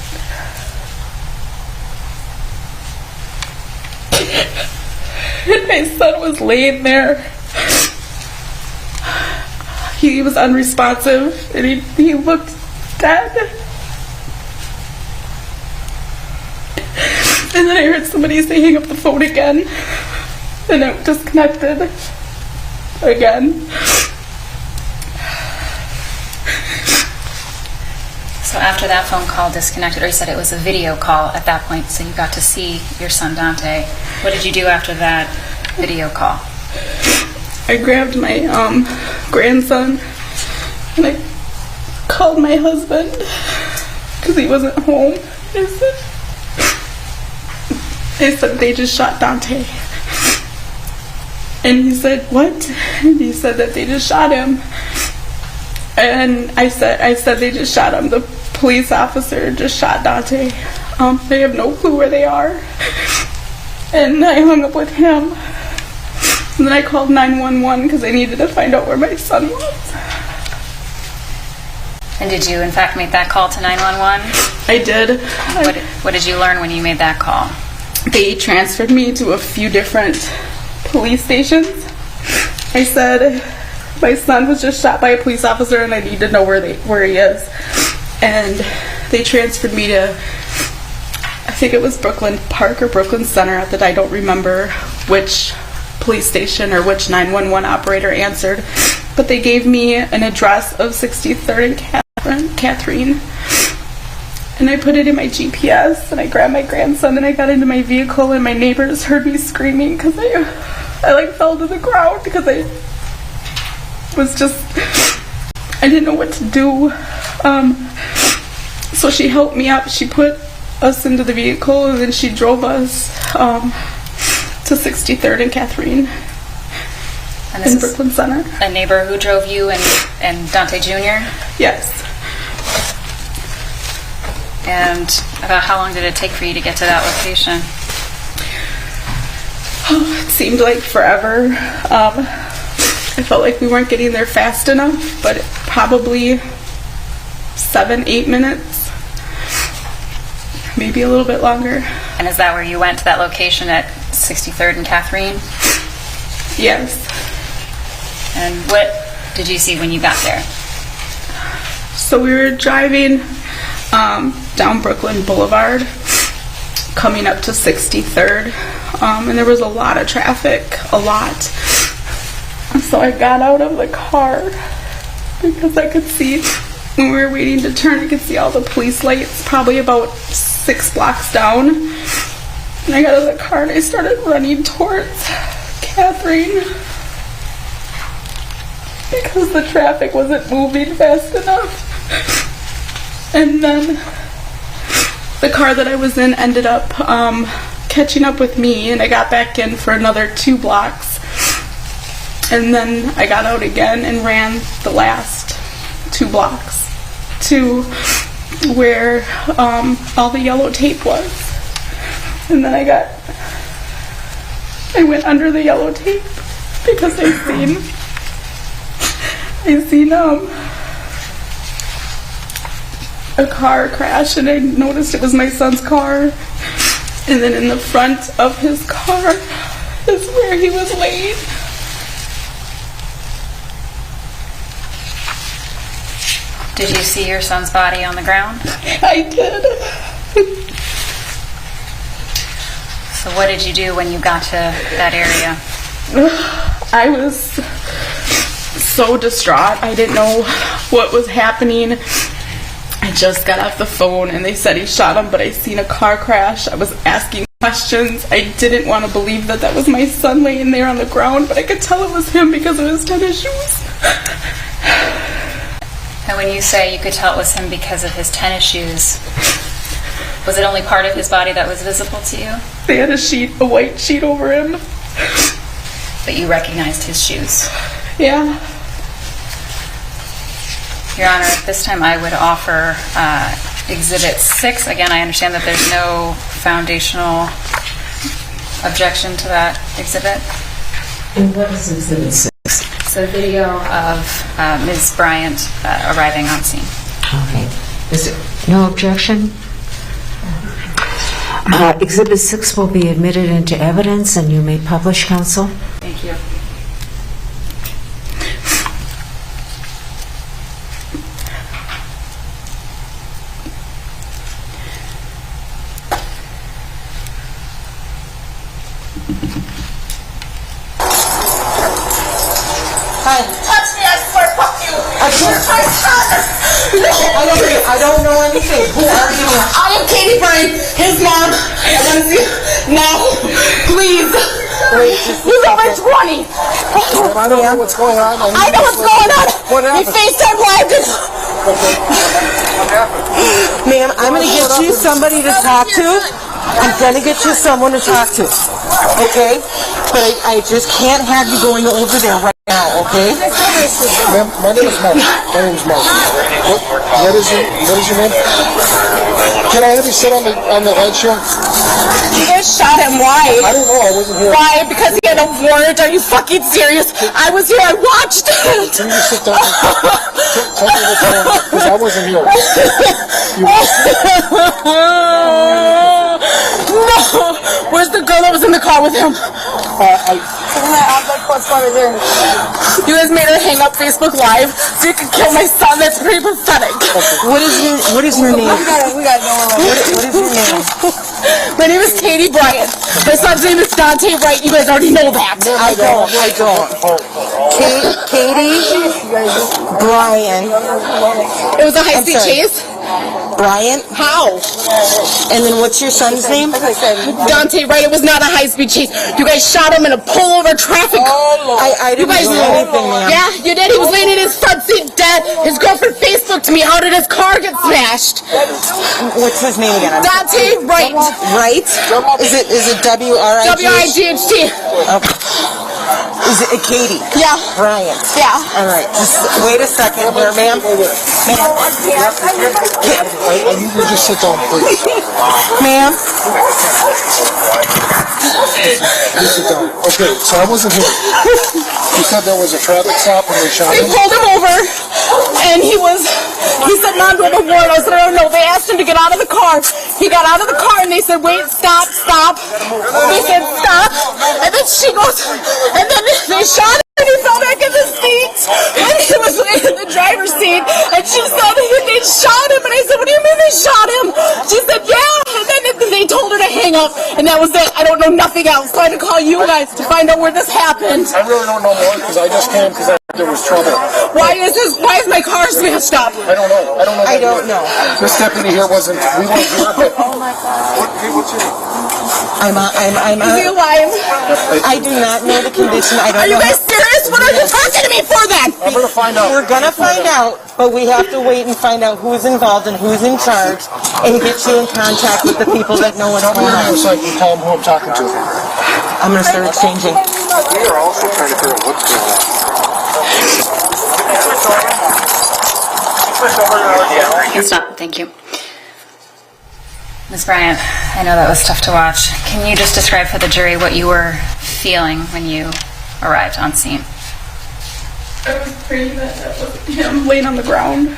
And my son was laying there. He was unresponsive, and he looked dead. And then I heard somebody say, hang up the phone again. And it disconnected again. So after that phone call disconnected, or you said it was a video call at that point, so you got to see your son Daunte. What did you do after that video call? I grabbed my grandson and I called my husband because he wasn't home. I said they just shot Daunte. And he said, what? And he said that they just shot him. And I said they just shot him. The police officer just shot Daunte. They have no clue where they are. And I hung up with him. And then I called 911 because I needed to find out where my son was. And did you, in fact, make that call to 911? I did. What did you learn when you made that call? They transferred me to a few different police stations. I said my son was just shot by a police officer and I need to know where he is. And they transferred me to, I think it was Brooklyn Park or Brooklyn Center. I don't remember which police station or which 911 operator answered, but they gave me an address of 63rd and Catherine, and I put it in my GPS, and I grabbed my grandson and I got into my vehicle, and my neighbors heard me screaming because I like fell to the ground because I didn't know what to do. So she helped me up. She put us into the vehicle and then she drove us to 63rd and Catherine in Brooklyn Center. A neighbor who drove you and Daunte Jr.? Yes. And about how long did it take for you to get to that location? It seemed like forever. I felt like we weren't getting there fast enough, but probably 7-8 minutes, maybe a little bit longer. And is that where you went to that location at 63rd and Catherine? Yes. And what did you see when you got there? So we were driving down Brooklyn Boulevard, coming up to 63rd, and there was a lot of traffic, a lot. So I got out of the car because I could see, when we were waiting to turn, I could see all the police lights probably about 6 blocks down. And I got out of the car and I started running towards Catherine because the traffic wasn't moving fast enough. And then the car that I was in ended up catching up with me, and I got back in for another 2 blocks. And then I got out again and ran the last 2 blocks to where all the yellow tape was. And then I went under the yellow tape because I seen a car crash, and I noticed it was my son's car. And then in the front of his car is where he was laying. Did you see your son's body on the ground? I did. So what did you do when you got to that area? I was so distraught. I didn't know what was happening. I just got off the phone and they said he shot him, but I seen a car crash. I was asking questions. I didn't want to believe that that was my son laying there on the ground, but I could tell it was him because of his tennis shoes. And when you say you could tell it was him because of his tennis shoes, was it only part of his body that was visible to you? They had a white sheet over him. But you recognized his shoes? Yeah. Your Honor, at this time I would offer Exhibit 6. Again, I understand that there's no foundational objection to that exhibit. And what is Exhibit 6? It's a video of Ms. Bryant arriving on scene. All right. Is there no objection? Exhibit 6 will be admitted into evidence, and you may publish, counsel. Thank you. Touch me, I swear, fuck you. I don't know anything. Who are you? I am Katie Bryant, his mom. I want to see now, please. He's over 20. I don't know what's going on. I know what's going on. What happened? We FaceTime live. Ma'am, I'm going to get you somebody to talk to. I'm going to get you someone to talk to. Okay? But I just can't have you going over there right now, okay? Ma'am, my name is Mark. What is your name? Can I have you sit on the ledge here? You guys shot him. Why? I don't know. I wasn't here. Why? Because he had a warrant. Are you fucking serious? I was here. I watched it. Can you just sit down and tell me what's going on? Because I wasn't here. No! Where's the girl that was in the car with him? You guys made her hang up Facebook Live so you could kill my son. That's pretty pathetic. What is your name? We gotta know what is your name? My name is Katie Bryant. My son's name is Daunte Wright. You guys already know that. I don't. Katie Bryant. It was a high-speed chase? Bryant? How? And then what's your son's name? Daunte Wright. It was not a high-speed chase. You guys shot him in a pullover traffic. I didn't do anything, ma'am. Yeah, you did. He was laying in his front seat dead. His girlfriend Facebooked me. How did his car get smashed? What's his name again? Daunte Wright. Right? Is it W-R-I-G-H? W-I-G-H-T. Okay. Is it Katie? Yeah. Bryant. Yeah. All right. Just wait a second here, ma'am. You can just sit down, please. Ma'am. Just sit down. Okay, so I wasn't here. You said there was a traffic stop and they shot They him? pulled him over, and he said, Mom, do I have a warrant? I said, I don't know. They asked him to get out of the car. He got out of the car, and they said, wait, stop. They said, stop. And then she goes, and then they shot him. And he fell back in the seat, and he was laying in the driver's seat, and she said they shot him, and I said, what do you mean they shot him? She said, yeah, and then they told her to hang up, and that was it. I don't know nothing else, so I had to call you guys to find out where this happened. I really don't know more because I just came because there was trouble. Why is my car smashed up? I don't know. I don't know. This deputy here we weren't here, but... Oh my God. What's your name? Is he alive? I do not know the condition. I don't know. Are you guys serious? What are you talking to me for then? I'm going to find out. We're going to find out, but we have to wait and find out who's involved and who's in charge and get you in contact with the people that know what's going on. So I can tell them who I'm talking to. I'm going to start exchanging. We are also trying to figure out what's going on. You can stop. Thank you. Ms. Bryant, I know that was tough to watch. Can you just describe for the jury what you were feeling when you arrived on scene? I was praying that wasn't him laying on the ground.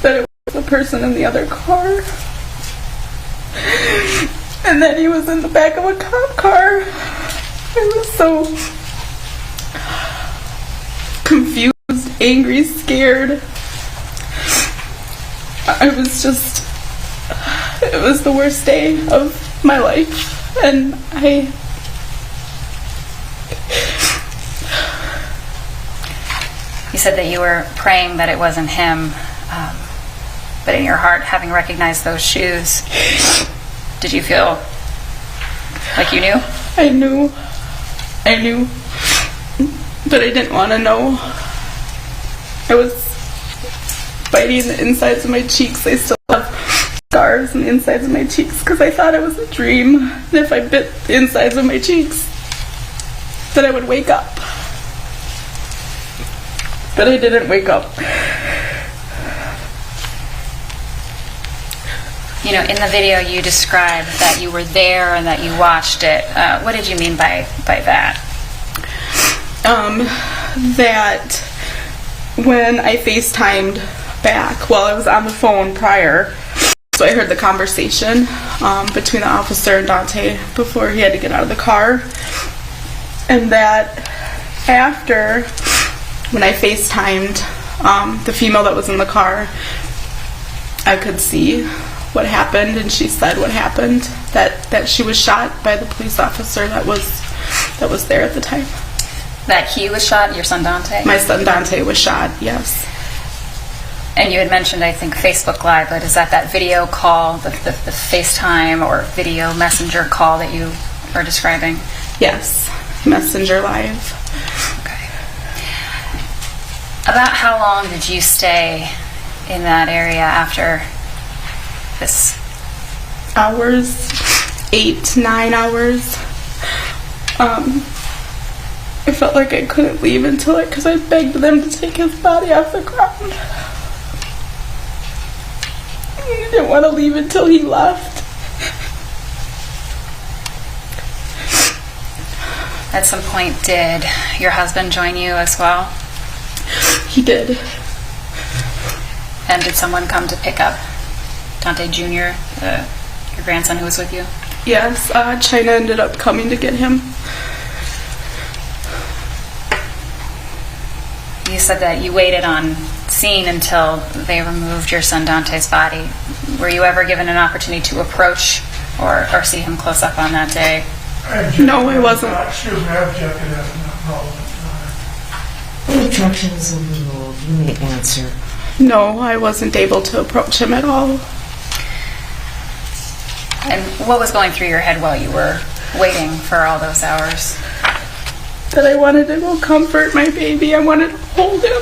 That it was a person in the other car. And then he was in the back of a cop car. I was so confused, angry, scared. It was the worst day of my life. And You said that you were praying that it wasn't him, but in your heart, having recognized those shoes, did you feel like you knew? I knew, but I didn't want to know. I was biting the insides of my cheeks. I still have scars on the insides of my cheeks because I thought it was a dream. And if I bit the insides of my cheeks, that I would wake up. But I didn't wake up. You know, in the video you described that you were there and that you watched it. What did you mean by that? That when I FaceTimed back, well, I was on the phone prior, so I heard the conversation between the officer and Daunte before he had to get out of the car. And that after, when I FaceTimed the female that was in the car, I could see what happened, and she said what happened, that she was shot by the police officer that was there at the time. That he was shot, your son Daunte? My son Daunte was shot, yes. And you had mentioned, I think, Facebook Live, but is that video call, the FaceTime or video messenger call that you are describing? Yes, Messenger Live. Okay. About how long did you stay in that area after this? Hours, 8, 9 hours. I felt like I couldn't leave because I begged them to take his body off the ground. I didn't want to leave until he left. At some point, did your husband join you as well? He did. And did someone come to pick up Daunte Jr., your grandson who was with you? Yes, China ended up coming to get him. You said that you waited on scene until they removed your son Daunte's body. Were you ever given an opportunity to approach or see him close up on that day? No, I wasn't. Excuse me, I objected as not relevant. The objection is overruled. You may answer. No, I wasn't able to approach him at all. And what was going through your head while you were waiting for all those hours? That I wanted to go comfort my baby. I wanted to hold him.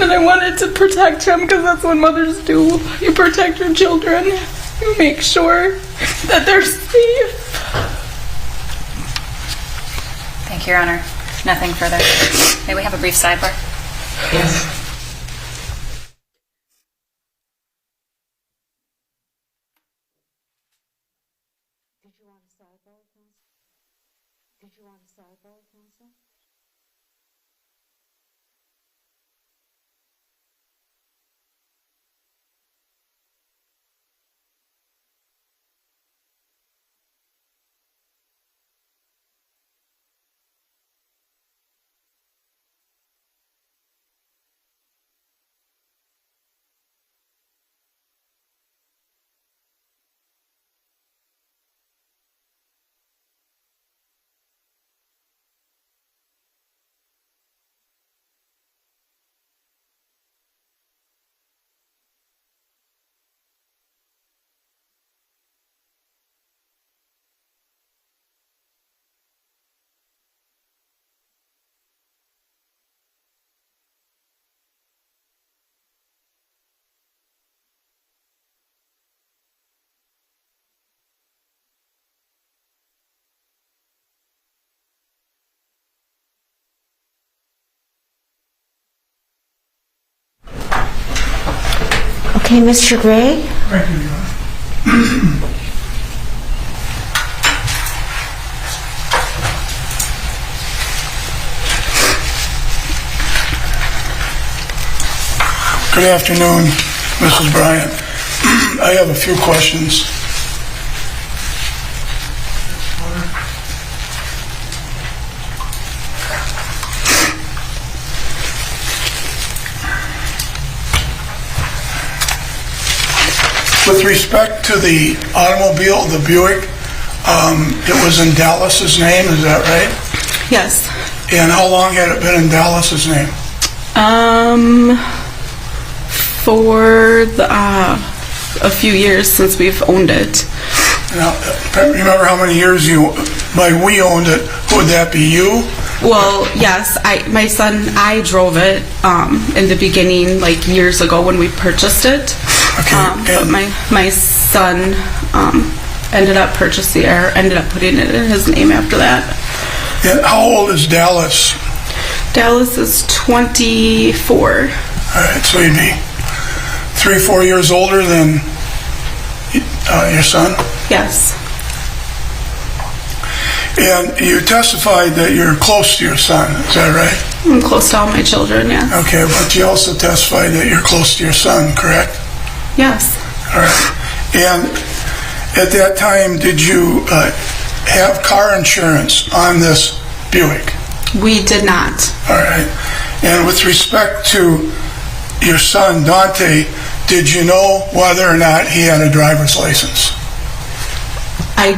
And I wanted to protect him because that's what mothers do. You protect your children. You make sure that they're safe. Thank you, Your Honor. Nothing further. May we have a brief sidebar? Yes. Did you want a sidebar, counsel? Okay, Mr. Gray? Thank you, Your Honor. Good afternoon, Mrs. Bryant. I have a few questions. With respect to the automobile, the Buick, it was in Dallas's name, is that right? Yes. And how long had it been in Dallas's name? For a few years since we've owned it. Now, remember how many years by we owned it? Would that be you? Well, yes, my son, I drove it in the beginning, like years ago when we purchased it. Okay. But my son ended up putting it in his name after that. And how old is Dallas? Dallas is 24. All right, so you'd be 3-4 years older than your son? Yes. And you testified that you're close to your son, is that right? I'm close to all my children, yes. Okay, but you also testified that you're close to your son, correct? Yes. All right. And at that time, did you have car insurance on this Buick? We did not. All right. And with respect to your son, Daunte, did you know whether or not he had a driver's license? I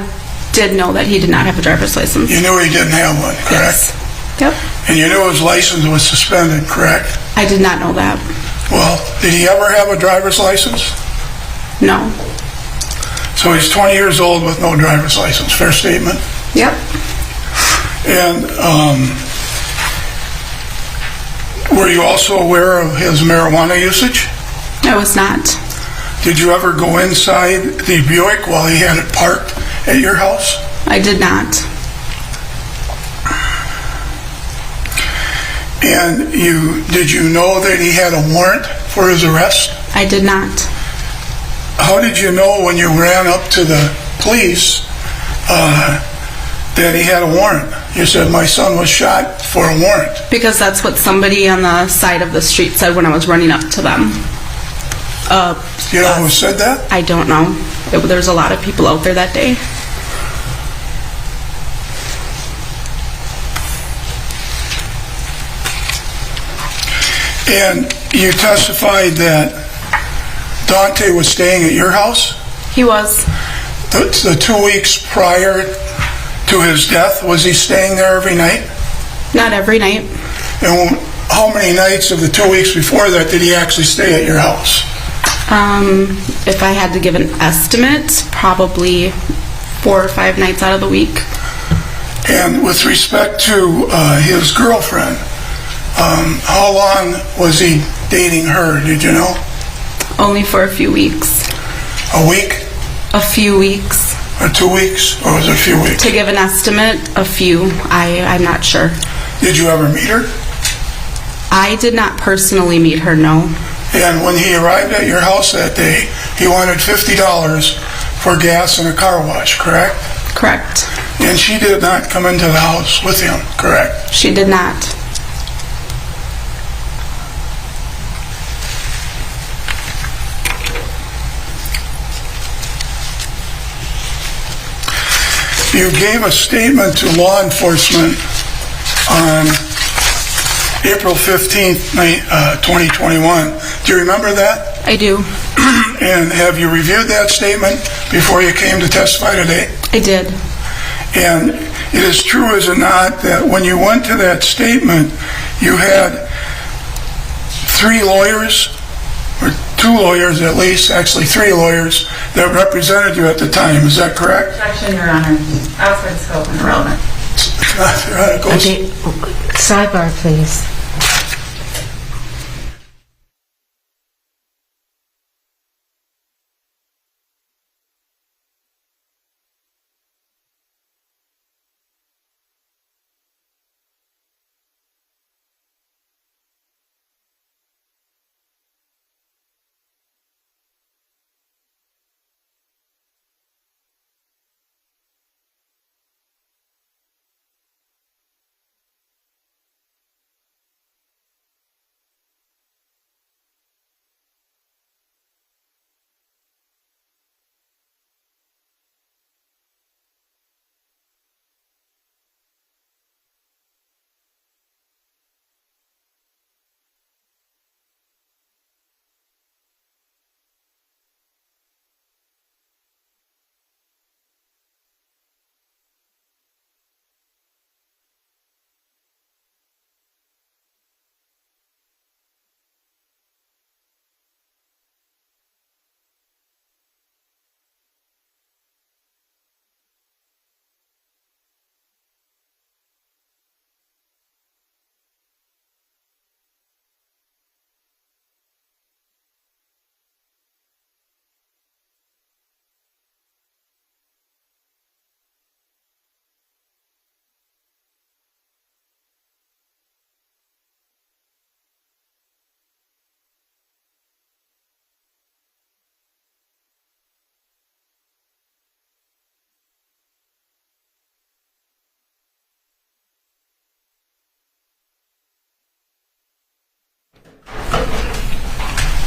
did know that he did not have a driver's license. You knew he didn't have one, correct? Yes. Yep. And you knew his license was suspended, correct? I did not know that. Well, did he ever have a driver's license? No. So he's 20 years old with no driver's license. Fair statement? Yep. And were you also aware of his marijuana usage? I was not. Did you ever go inside the Buick while he had it parked at your house? I did not. And did you know that he had a warrant for his arrest? I did not. How did you know when you ran up to the police that he had a warrant? You said, my son was shot for a warrant. Because that's what somebody on the side of the street said when I was running up to them. You know who said that? I don't know. There's a lot of people out there that day. And you testified that Daunte was staying at your house? He was. The 2 weeks prior to his death, was he staying there every night? Not every night. And how many nights of the 2 weeks before that did he actually stay at your house? If I had to give an estimate, probably 4 or 5 nights out of the week. And with respect to his girlfriend, how long was he dating her, did you know? Only for a few weeks. A week? A few weeks. Or 2 weeks? Or was it a few weeks? To give an estimate, a few. I'm not sure. Did you ever meet her? I did not personally meet her, no. And when he arrived at your house that day, he wanted $50 for gas and a car wash, correct? Correct. And she did not come into the house with him, correct? She did not. You gave a statement to law enforcement on April 15th, 2021. Do you remember that? I do. And have you reviewed that statement before you came to testify today? I did. And it is true, is it not, that when you went to that statement, you had 3 lawyers, or 2 lawyers at least, actually 3 lawyers, that represented you at the time. Is that correct? Objection, Your Honor. Outside scope and irrelevant. Okay, sidebar, please.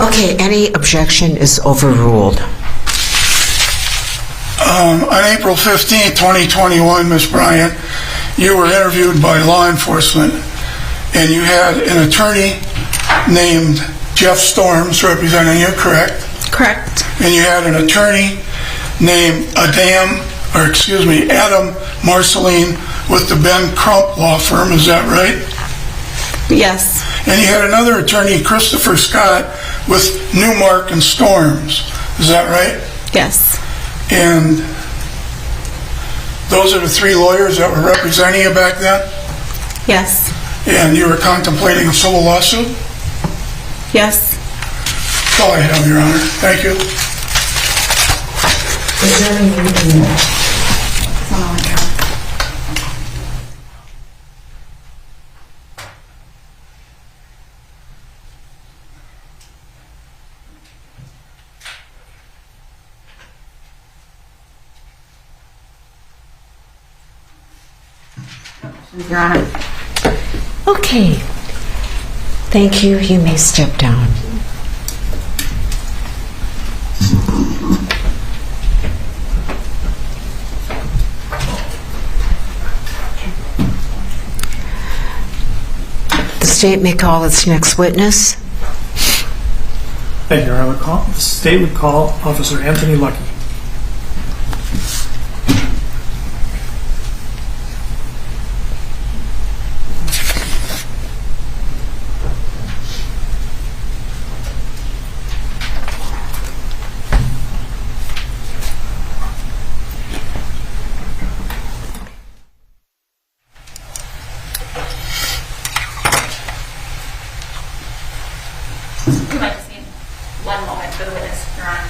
Okay, any objection is overruled. On April 15, 2021, Ms. Bryant, you were interviewed by law enforcement, and you had an attorney named Jeff Storms representing you, correct? Correct. And you had an attorney named Adam Marceline with the Ben Crump law firm, is that right? Yes. And you had another attorney, Christopher Scott, with Newmark and Storms, is that right? Yes. And those are the three lawyers that were representing you back then? Yes. And you were contemplating a civil lawsuit? Yes. That's all I have, Your Honor. Thank you. Is there any Your Honor. Okay. Thank you. You may step down. The state may call its next witness. Thank you, Your Honor. The state would call Officer Anthony Lucky. We might just need one moment for the witness, Your Honor.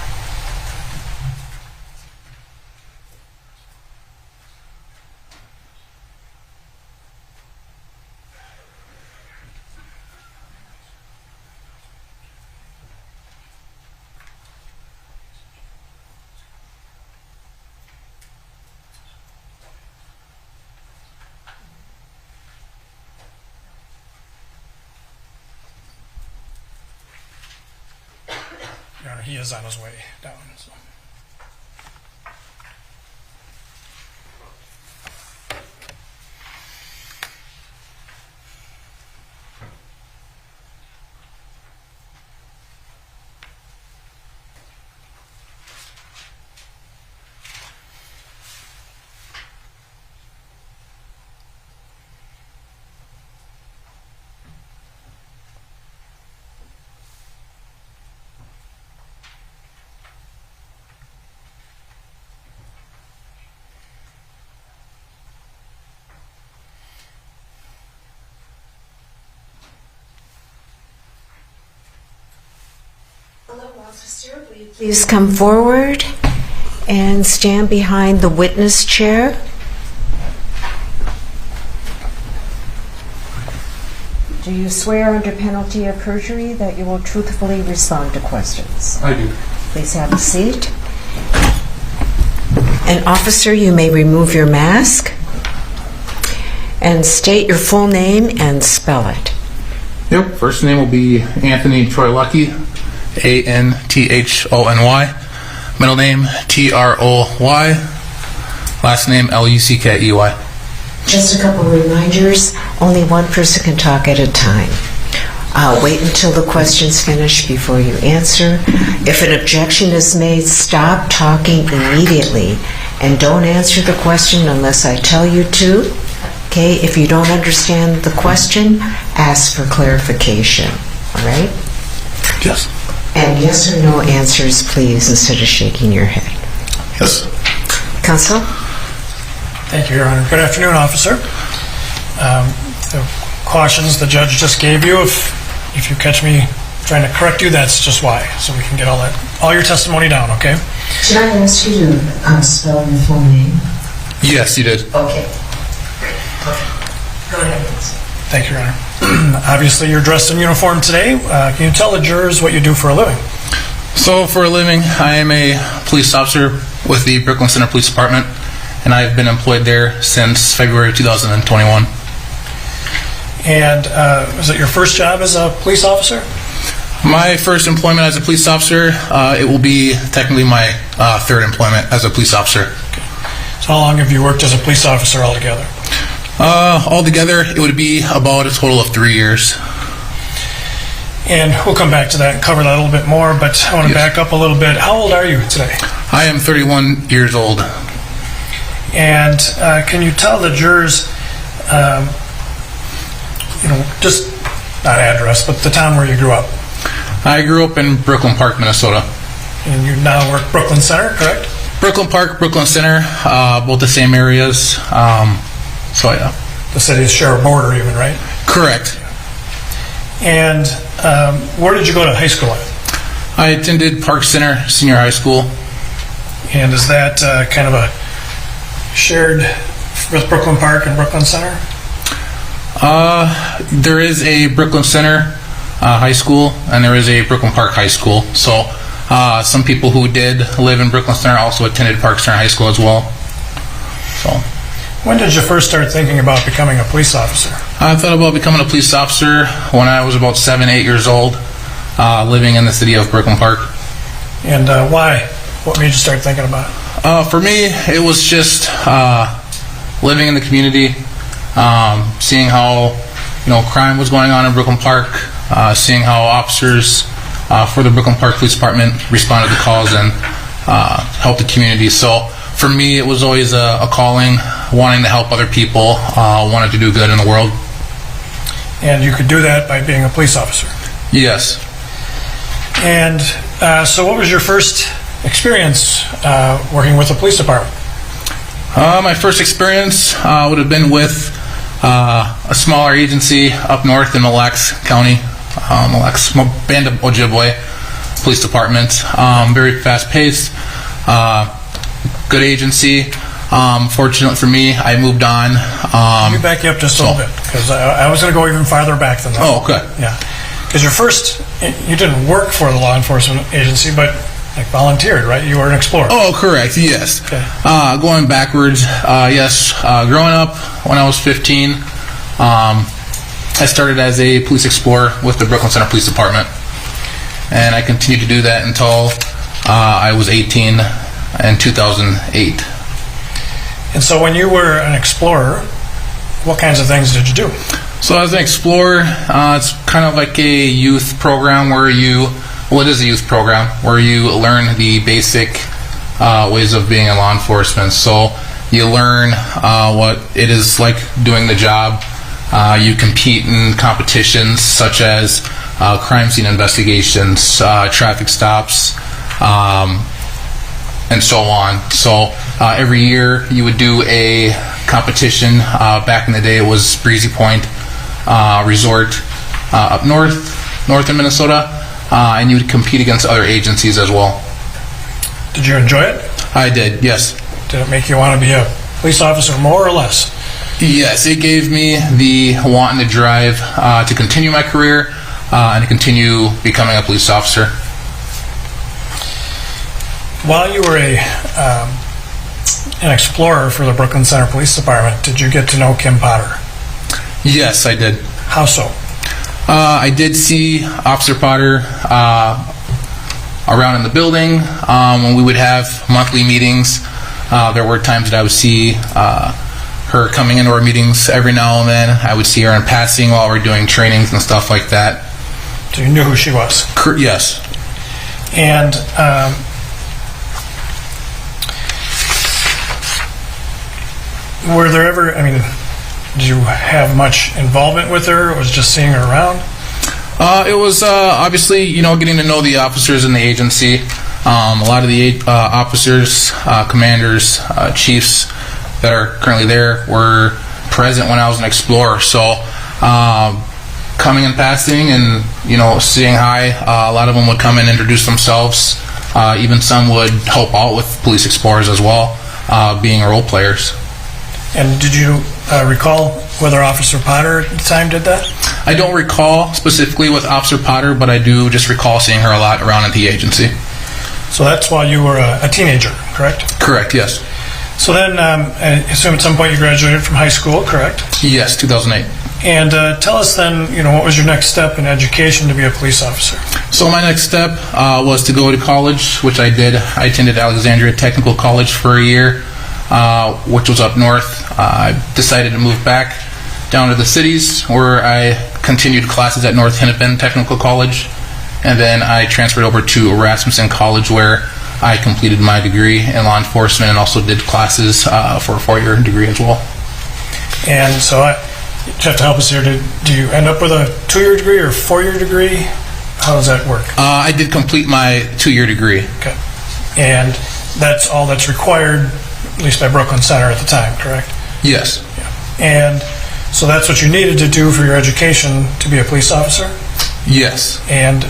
Your Honor, he is on his way down. So. Hello, officer. Will you please come forward and stand behind the witness chair? Do you swear under penalty of perjury that you will truthfully respond to questions? I do. Please have a seat. And officer, you may remove your mask and state your full name and spell it. Yep, first name will be Anthony Troy Lucky, Anthony. Middle name Troy. Last name Luckey. Just a couple reminders. Only one person can talk at a time. Wait until the question's finished before you answer. If an objection is made, stop talking immediately and don't answer the question unless I tell you to. Okay, if you don't understand the question, ask for clarification. All right? Yes. And yes or no answers, please, instead of shaking your head. Yes. Counsel? Thank you, Your Honor. Good afternoon, officer. The cautions the judge just gave you, if you catch me trying to correct you, that's just why, so we can get all your testimony down, okay? Should I ask you to spell your full name? Yes, you did. Okay. Okay. Go ahead. Thank you, Your Honor. Obviously, you're dressed in uniform today. Can you tell the jurors what you do for a living? So, for a living, I am a police officer with the Brooklyn Center Police Department, and I've been employed there since February 2021. And was it your first job as a police officer? My first employment as a police officer, it will be technically my third employment as a police officer. So how long have you worked as a police officer altogether? Altogether, it would be about a total of 3 years. And we'll come back to that and cover that a little bit more, but I want to back up a little bit. How old are you today? I am 31 years old. And can you tell the jurors, just not address, but the town where you grew up? I grew up in Brooklyn Park, Minnesota. And you now work Brooklyn Center, correct? Brooklyn Park, Brooklyn Center, both the same areas. So yeah. The cities share a border even, right? Correct. And where did you go to high school at? I attended Park Center Senior High School. And is that kind of a shared with Brooklyn Park and Brooklyn Center? There is a Brooklyn Center High School, and there is a Brooklyn Park High School. So some people who did live in Brooklyn Center also attended Park Center High School as well. So. When did you first start thinking about becoming a police officer? I thought about becoming a police officer when I was about 7, 8 years old, living in the city of Brooklyn Park. And why? What made you start thinking about it? For me, it was just living in the community, seeing how crime was going on in Brooklyn Park, seeing how officers for the Brooklyn Park Police Department responded to calls and helped the community. So for me, it was always a calling, wanting to help other people, wanted to do good in the world. And you could do that by being a police officer? Yes. And so what was your first experience working with the police department? My first experience would have been with a smaller agency up north in Mille Lacs County, Band of Ojibwe Police Department. Very fast-paced, good agency. Fortunately for me, I moved on. Let me back you up just a little bit, because I was going to go even farther back than that. Oh, okay. Yeah, because you didn't work for the law enforcement agency, but volunteered, right? You were an explorer. Oh, correct, yes. Okay. Going backwards, yes. Growing up, when I was 15, I started as a police explorer with the Brooklyn Center Police Department. And I continued to do that until I was 18 in 2008. And so when you were an explorer, what kinds of things did you do? So as an explorer, it's kind of like a youth program where it is a youth program where you learn the basic ways of being in law enforcement. So you learn what it is like doing the job. You compete in competitions such as crime scene investigations, traffic stops, and so on. So every year you would do a competition. Back in the day it was Breezy Point Resort up north in Minnesota, and you would compete against other agencies as well. Did you enjoy it? I did, yes. Did it make you want to be a police officer more or less? Yes, it gave me the wanting to drive to continue my career and to continue becoming a police officer. While you were an explorer for the Brooklyn Center Police Department, did you get to know Kim Potter? Yes, I did. How so? I did see Officer Potter around in the building when we would have monthly meetings. There were times that I would see her coming into our meetings every now and then. I would see her in passing while we were doing trainings and stuff like that. So you knew who she was? Yes. And were there ever, did you have much involvement with her, or was it just seeing her around? It was obviously, getting to know the officers in the agency. A lot of the officers, commanders, chiefs that are currently there were present when I was an explorer. So coming and passing and, saying hi, a lot of them would come and introduce themselves. Even some would help out with police explorers as well, being role players. And did you recall whether Officer Potter at the time did that? I don't recall specifically with Officer Potter, but I do just recall seeing her a lot around at the agency. So that's while you were a teenager, correct? Correct, yes. So then, I assume at some point you graduated from high school, correct? Yes, 2008. And tell us then, what was your next step in education to be a police officer? So my next step was to go to college, which I did. I attended Alexandria Technical College for a year, which was up north. I decided to move back down to the cities, where I continued classes at North Hennepin Technical College, and then I transferred over to Rasmussen College, where I completed my degree in law enforcement and also did classes for a 4-year degree as well. And so you have to help us here. Do you end up with a 2-year degree or a 4-year degree? How does that work? I did complete my 2-year degree. Okay. And that's all that's required, at least by Brooklyn Center at the time, correct? Yes. Yeah. And so that's what you needed to do for your education to be a police officer? Yes. And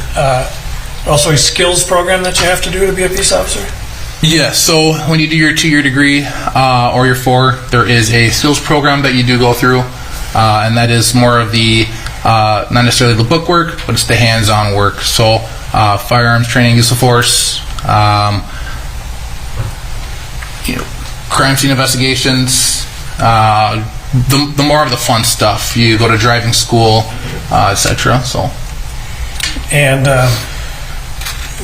also a skills program that you have to do to be a police officer? Yes. So when you do your 2-year degree or your 4, there is a skills program that you do go through, and that is more of the not necessarily the book work, but it's the hands-on work. So firearms training, use of force, crime scene investigations, the more of the fun stuff. You go to driving school, etc. And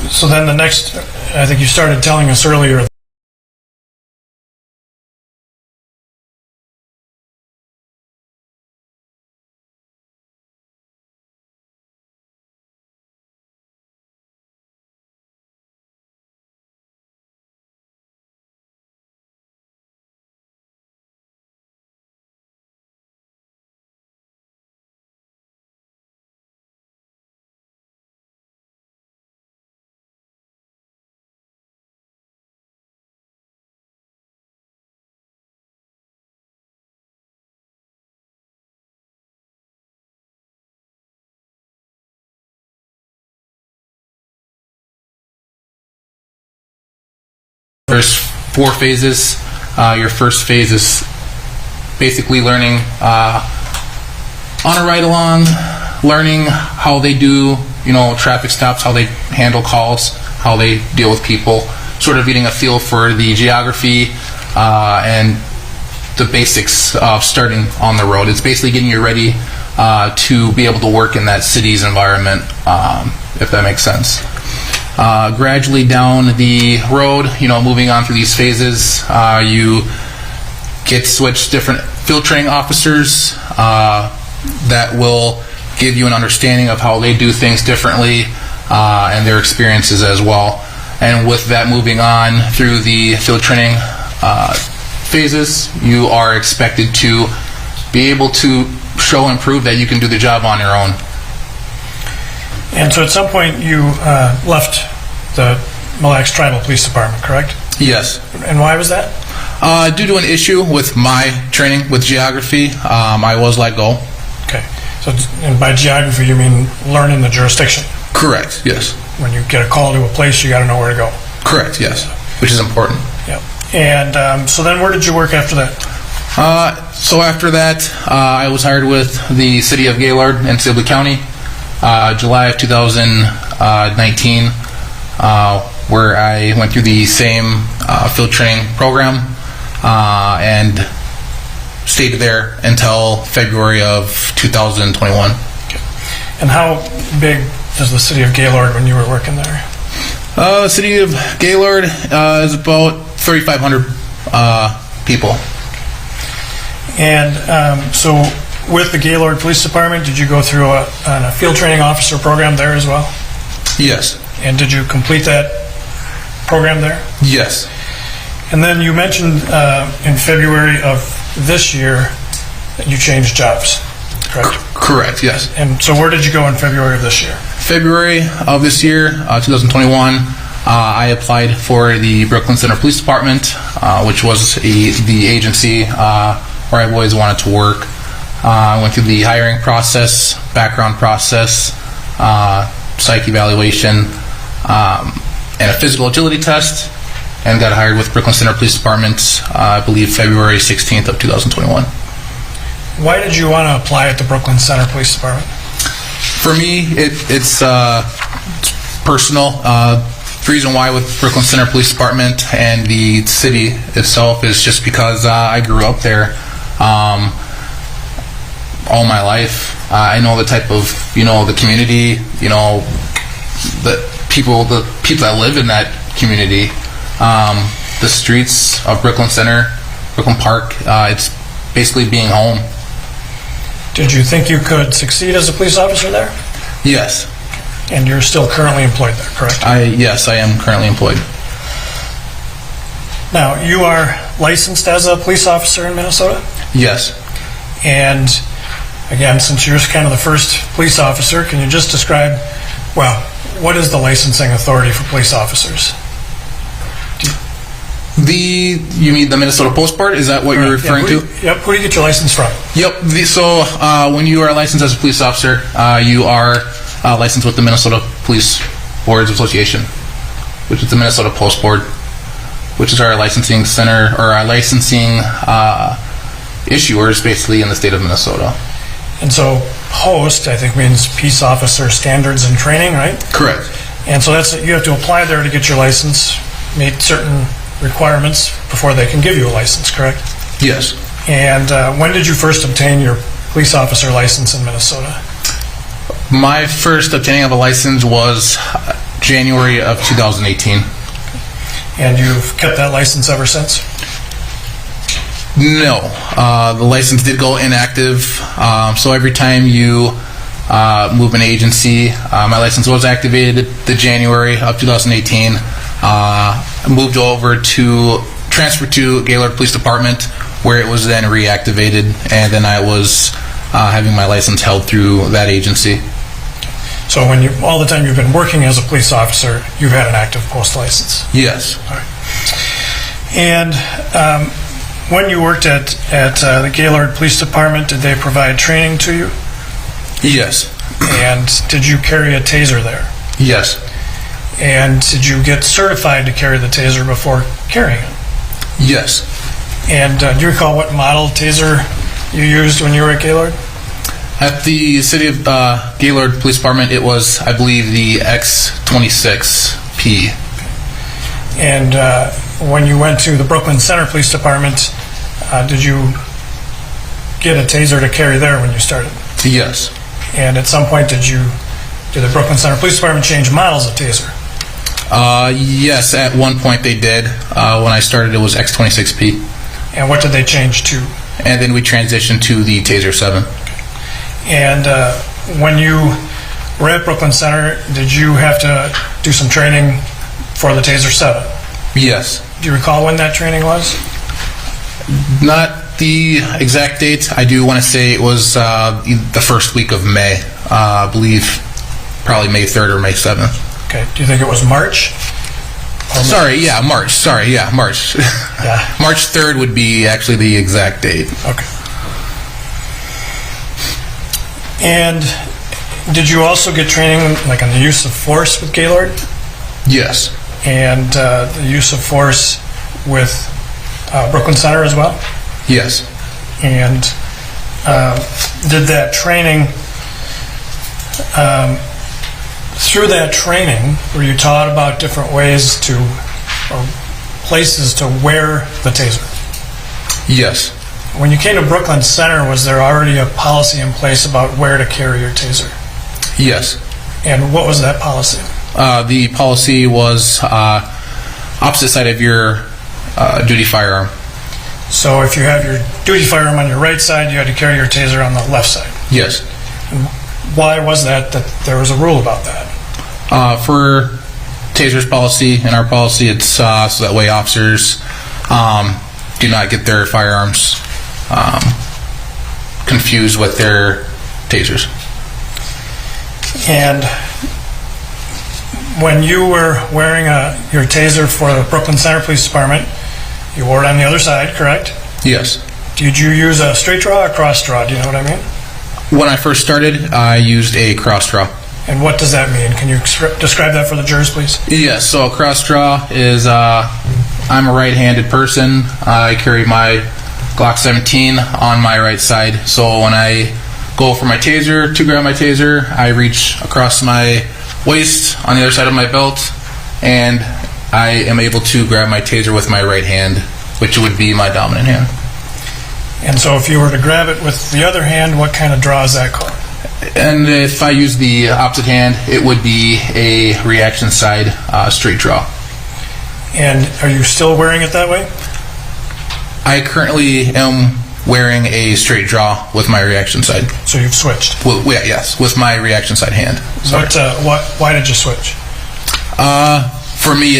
so then the next, I think you started telling us earlier, there's 4 phases. Your first phase is basically learning on a ride-along, learning how they do, traffic stops, how they handle calls, how they deal with people, sort of getting a feel for the geography and the basics of starting on the road. It's basically getting you ready to be able to work in that city's environment, if that makes sense. Gradually down the road, moving on through these phases, you get switched different field training officers that will give you an understanding of how they do things differently and their experiences as well. And with that, moving on through the field training phases, you are expected to be able to show and prove that you can do the job on your own. and so at some point you left the Mille Lacs Tribal Police Department, correct? Yes. And why was that? Due to an issue with my training with geography, I was let go. Okay. So, and by geography, you mean learning the jurisdiction? Correct, yes. When you get a call to a place, you got to know where to go. Correct, yes, which is important. Yep. And so then where did you work after that? So after that, I was hired with the City of Gaylord in Sibley County, July of 2019, where I went through the same field training program and stayed there until February of 2021. Okay. And how big is the City of Gaylord when you were working there? The City of Gaylord is about 3,500 people. And so with the Gaylord Police Department, did you go through a field training officer program there as well? Yes. And did you complete that program there? Yes. And then you mentioned in February of this year that you changed jobs, correct? Correct, yes. And so where did you go in February of this year? February of this year, 2021, I applied for the Brooklyn Center Police Department, which was the agency where I've always wanted to work. I went through the hiring process, background process, psych evaluation, and a physical agility test, and got hired with Brooklyn Center Police Department, I believe February 16th of 2021. Why did you want to apply at the Brooklyn Center Police Department? For me, it's personal. The reason why with Brooklyn Center Police Department and the city itself is just because I grew up there. all my life. I know the type of, the community, the people that live in that community. The streets of Brooklyn Center, Brooklyn Park, it's basically being home. Did you think you could succeed as a police officer there? Yes. And you're still currently employed there, correct? Yes, I am currently employed. Now, you are licensed as a police officer in Minnesota? Yes. And again, since you're kind of the first police officer, can you just describe, what is the licensing authority for police officers? You mean the Minnesota Post Board? Is that what you're referring to? Yep. Who do you get your license from? Yep. So when you are licensed as a police officer, you are licensed with the Minnesota Police Boards Association, which is the Minnesota Post Board, which is our licensing center, or our licensing issuers, basically, in the state of Minnesota. And so POST, I think, means Peace Officer Standards and Training, right? Correct. And so you have to apply there to get your license, meet certain requirements before they can give you a license, correct? Yes. And when did you first obtain your police officer license in Minnesota? My first obtaining of a license was January of 2018. And you've kept that license ever since? No. The license did go inactive. So every time you move an agency, my license was activated the January of 2018. Moved over transferred to Gaylord Police Department, where it was then reactivated, and then I was having my license held through that agency. So all the time you've been working as a police officer, you've had an active post license? Yes. All right. And when you worked at the Gaylord Police Department, did they provide training to you? Yes. And did you carry a taser there? Yes. And did you get certified to carry the taser before carrying it? Yes. And do you recall what model taser you used when you were at Gaylord? At the City of Gaylord Police Department, it was, I believe, the X26P. And when you went to the Brooklyn Center Police Department, did you get a taser to carry there when you started? Yes. And at some point, did the Brooklyn Center Police Department change models of taser? Yes, at one point they did. When I started, it was X26P. And what did they change to? And then we transitioned to the Taser 7. And when you were at Brooklyn Center, did you have to do some training for the Taser 7? Yes. Do you recall when that training was? Not the exact date. I do want to say it was the first week of May. I believe probably May 3rd or May 7th. Okay. Do you think it was March? March. Yeah. March 3rd would be actually the exact date. Okay. And did you also get training like on the use of force with Gaylord? Yes. And the use of force with Brooklyn Center as well? Yes. And did that training, through that training, were you taught about different ways to, or places to wear the taser? Yes. When you came to Brooklyn Center, was there already a policy in place about where to carry your taser? Yes. And what was that policy? The policy was opposite side of your duty firearm. So if you have your duty firearm on your right side, you had to carry your taser on the left side? Yes. And why was that there was a rule about that? For Taser's policy and our policy, it's so that way officers do not get their firearms confused with their tasers. And when you were wearing your taser for the Brooklyn Center Police Department, you wore it on the other side, correct? Yes. Did you use a straight draw or cross draw? Do you know what I mean? When I first started, I used a cross draw. And what does that mean? Can you describe that for the jurors, please? Yes, so a cross draw is I'm a right-handed person. I carry my Glock 17 on my right side. So when I go for my taser, to grab my taser, I reach across my waist on the other side of my belt, and I am able to grab my taser with my right hand, which would be my dominant hand. And so if you were to grab it with the other hand, what kind of draw is that called? And if I use the opposite hand, it would be a reaction side straight draw. And are you still wearing it that way? I currently am wearing a straight draw with my reaction side. So you've switched? Well, yeah, yes, with my reaction side hand. Sorry. Why did you switch? For me,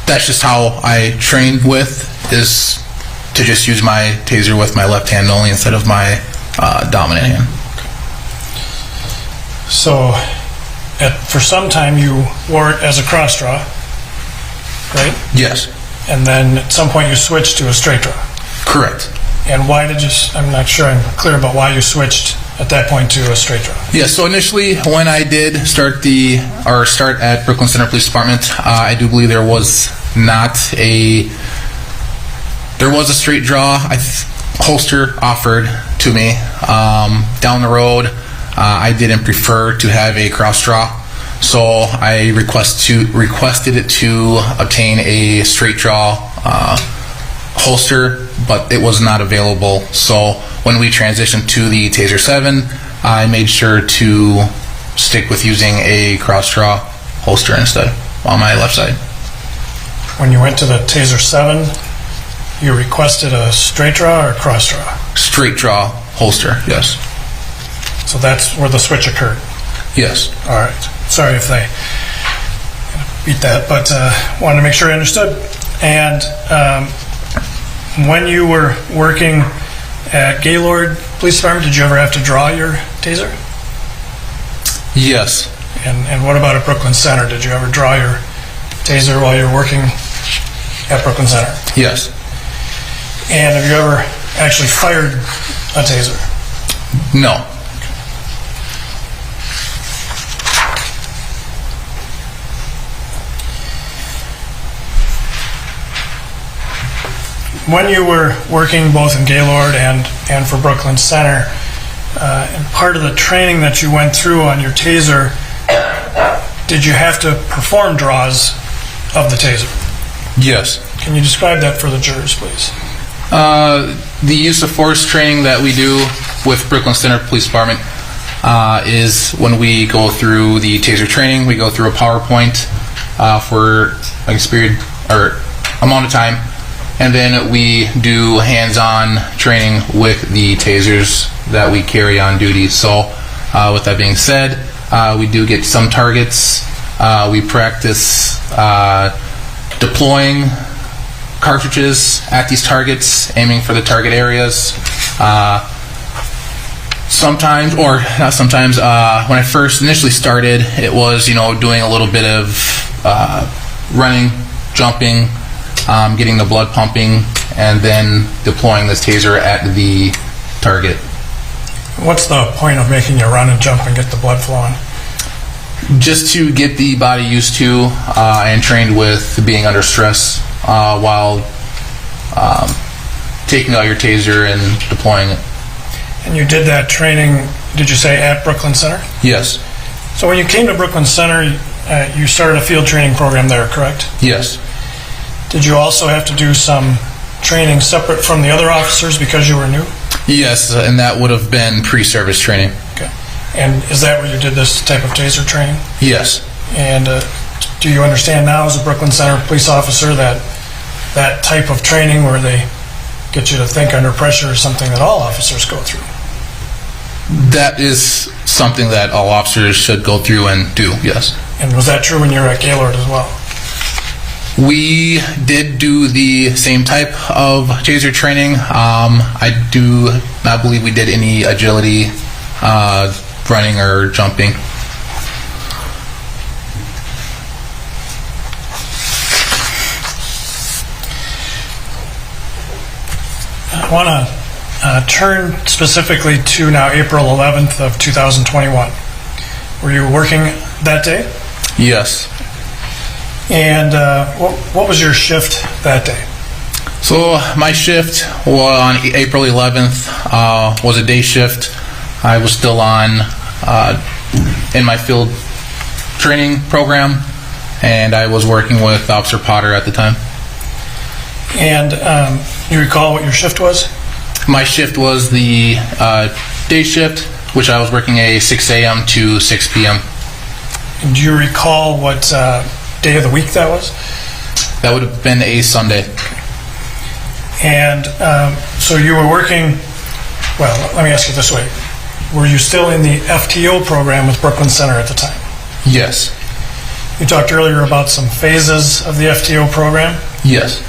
that's just how I trained with, is to just use my taser with my left hand only instead of my dominant hand. So for some time you wore it as a cross draw, right? Yes. And then at some point you switched to a straight draw. Correct. And why did you, I'm not sure I'm clear about why you switched at that point to a straight draw. Yeah, so initially when I did start at Brooklyn Center Police Department, I do believe there was a straight draw holster offered to me. Down the road, I didn't prefer to have a cross draw, so I requested it to obtain a straight draw holster, but it was not available. So when we transitioned to the Taser 7, I made sure to stick with using a cross draw holster instead on my left side. When you went to the Taser 7, you requested a straight draw or cross draw? Straight draw holster, yes. So that's where the switch occurred? Yes. All right. Sorry if they beat that, but wanted to make sure I understood. And when you were working at Gaylord Police Department, did you ever have to draw your taser? Yes. And what about at Brooklyn Center? Did you ever draw your taser while you were working at Brooklyn Center? Yes. And have you ever actually fired a taser? No. When you were working both in Gaylord and for Brooklyn Center, and part of the training that you went through on your taser, did you have to perform draws of the taser? Yes. Can you describe that for the jurors, please? The use of force training that we do with Brooklyn Center Police Department is when we go through the taser training, we go through a PowerPoint for amount of time, and then we do hands-on training with the tasers that we carry on duty. So with that being said, we do get some targets. We practice deploying cartridges at these targets, aiming for the target areas. Sometimes, or not sometimes, when I first initially started, it was, doing a little bit of running, jumping, getting the blood pumping, and then deploying this taser at the target. What's the point of making you run and jump and get the blood flowing? Just to get the body used to and trained with being under stress while taking out your taser and deploying it. And you did that training, did you say, at Brooklyn Center? Yes. So when you came to Brooklyn Center, you started a field training program there, correct? Yes. Did you also have to do some training separate from the other officers because you were new? Yes, and that would have been pre-service training. Okay. And is that where you did this type of taser training? Yes. And do you understand now as a Brooklyn Center police officer that that type of training where they get you to think under pressure is something that all officers go through? That is something that all officers should go through and do, yes. And was that true when you were at Gaylord as well? We did do the same type of taser training. I do not believe we did any agility, running or jumping. I want to turn specifically to now April 11th of 2021. Were you working that day? Yes. And what was your shift that day? So my shift on April 11th was a day shift. I was still on in my field training program, and I was working with Officer Potter at the time. And you recall what your shift was? My shift was the day shift, which I was working a 6 a.m. to 6 p.m. And do you recall what day of the week that was? That would have been a Sunday. And so you were working, well, let me ask you this way. Were you still in the FTO program with Brooklyn Center at the time? Yes. You talked earlier about some phases of the FTO program. Yes.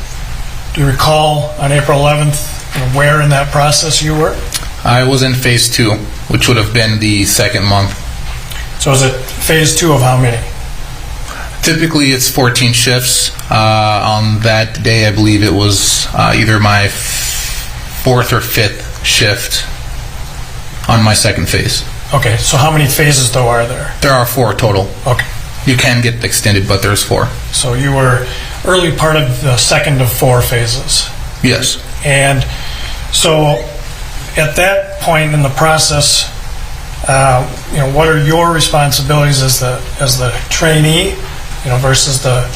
Do you recall on April 11th where in that process you were? I was in phase 2, which would have been the second month. So is it phase 2 of how many? Typically, it's 14 shifts. On that day, I believe it was either my 4th or 5th shift on my second phase. Okay, so how many phases though are there? There are 4 total. Okay. You can get extended, but there's 4. So you were early part of the second of 4 phases. Yes. And so at that point in the process, what are your responsibilities as the trainee, versus the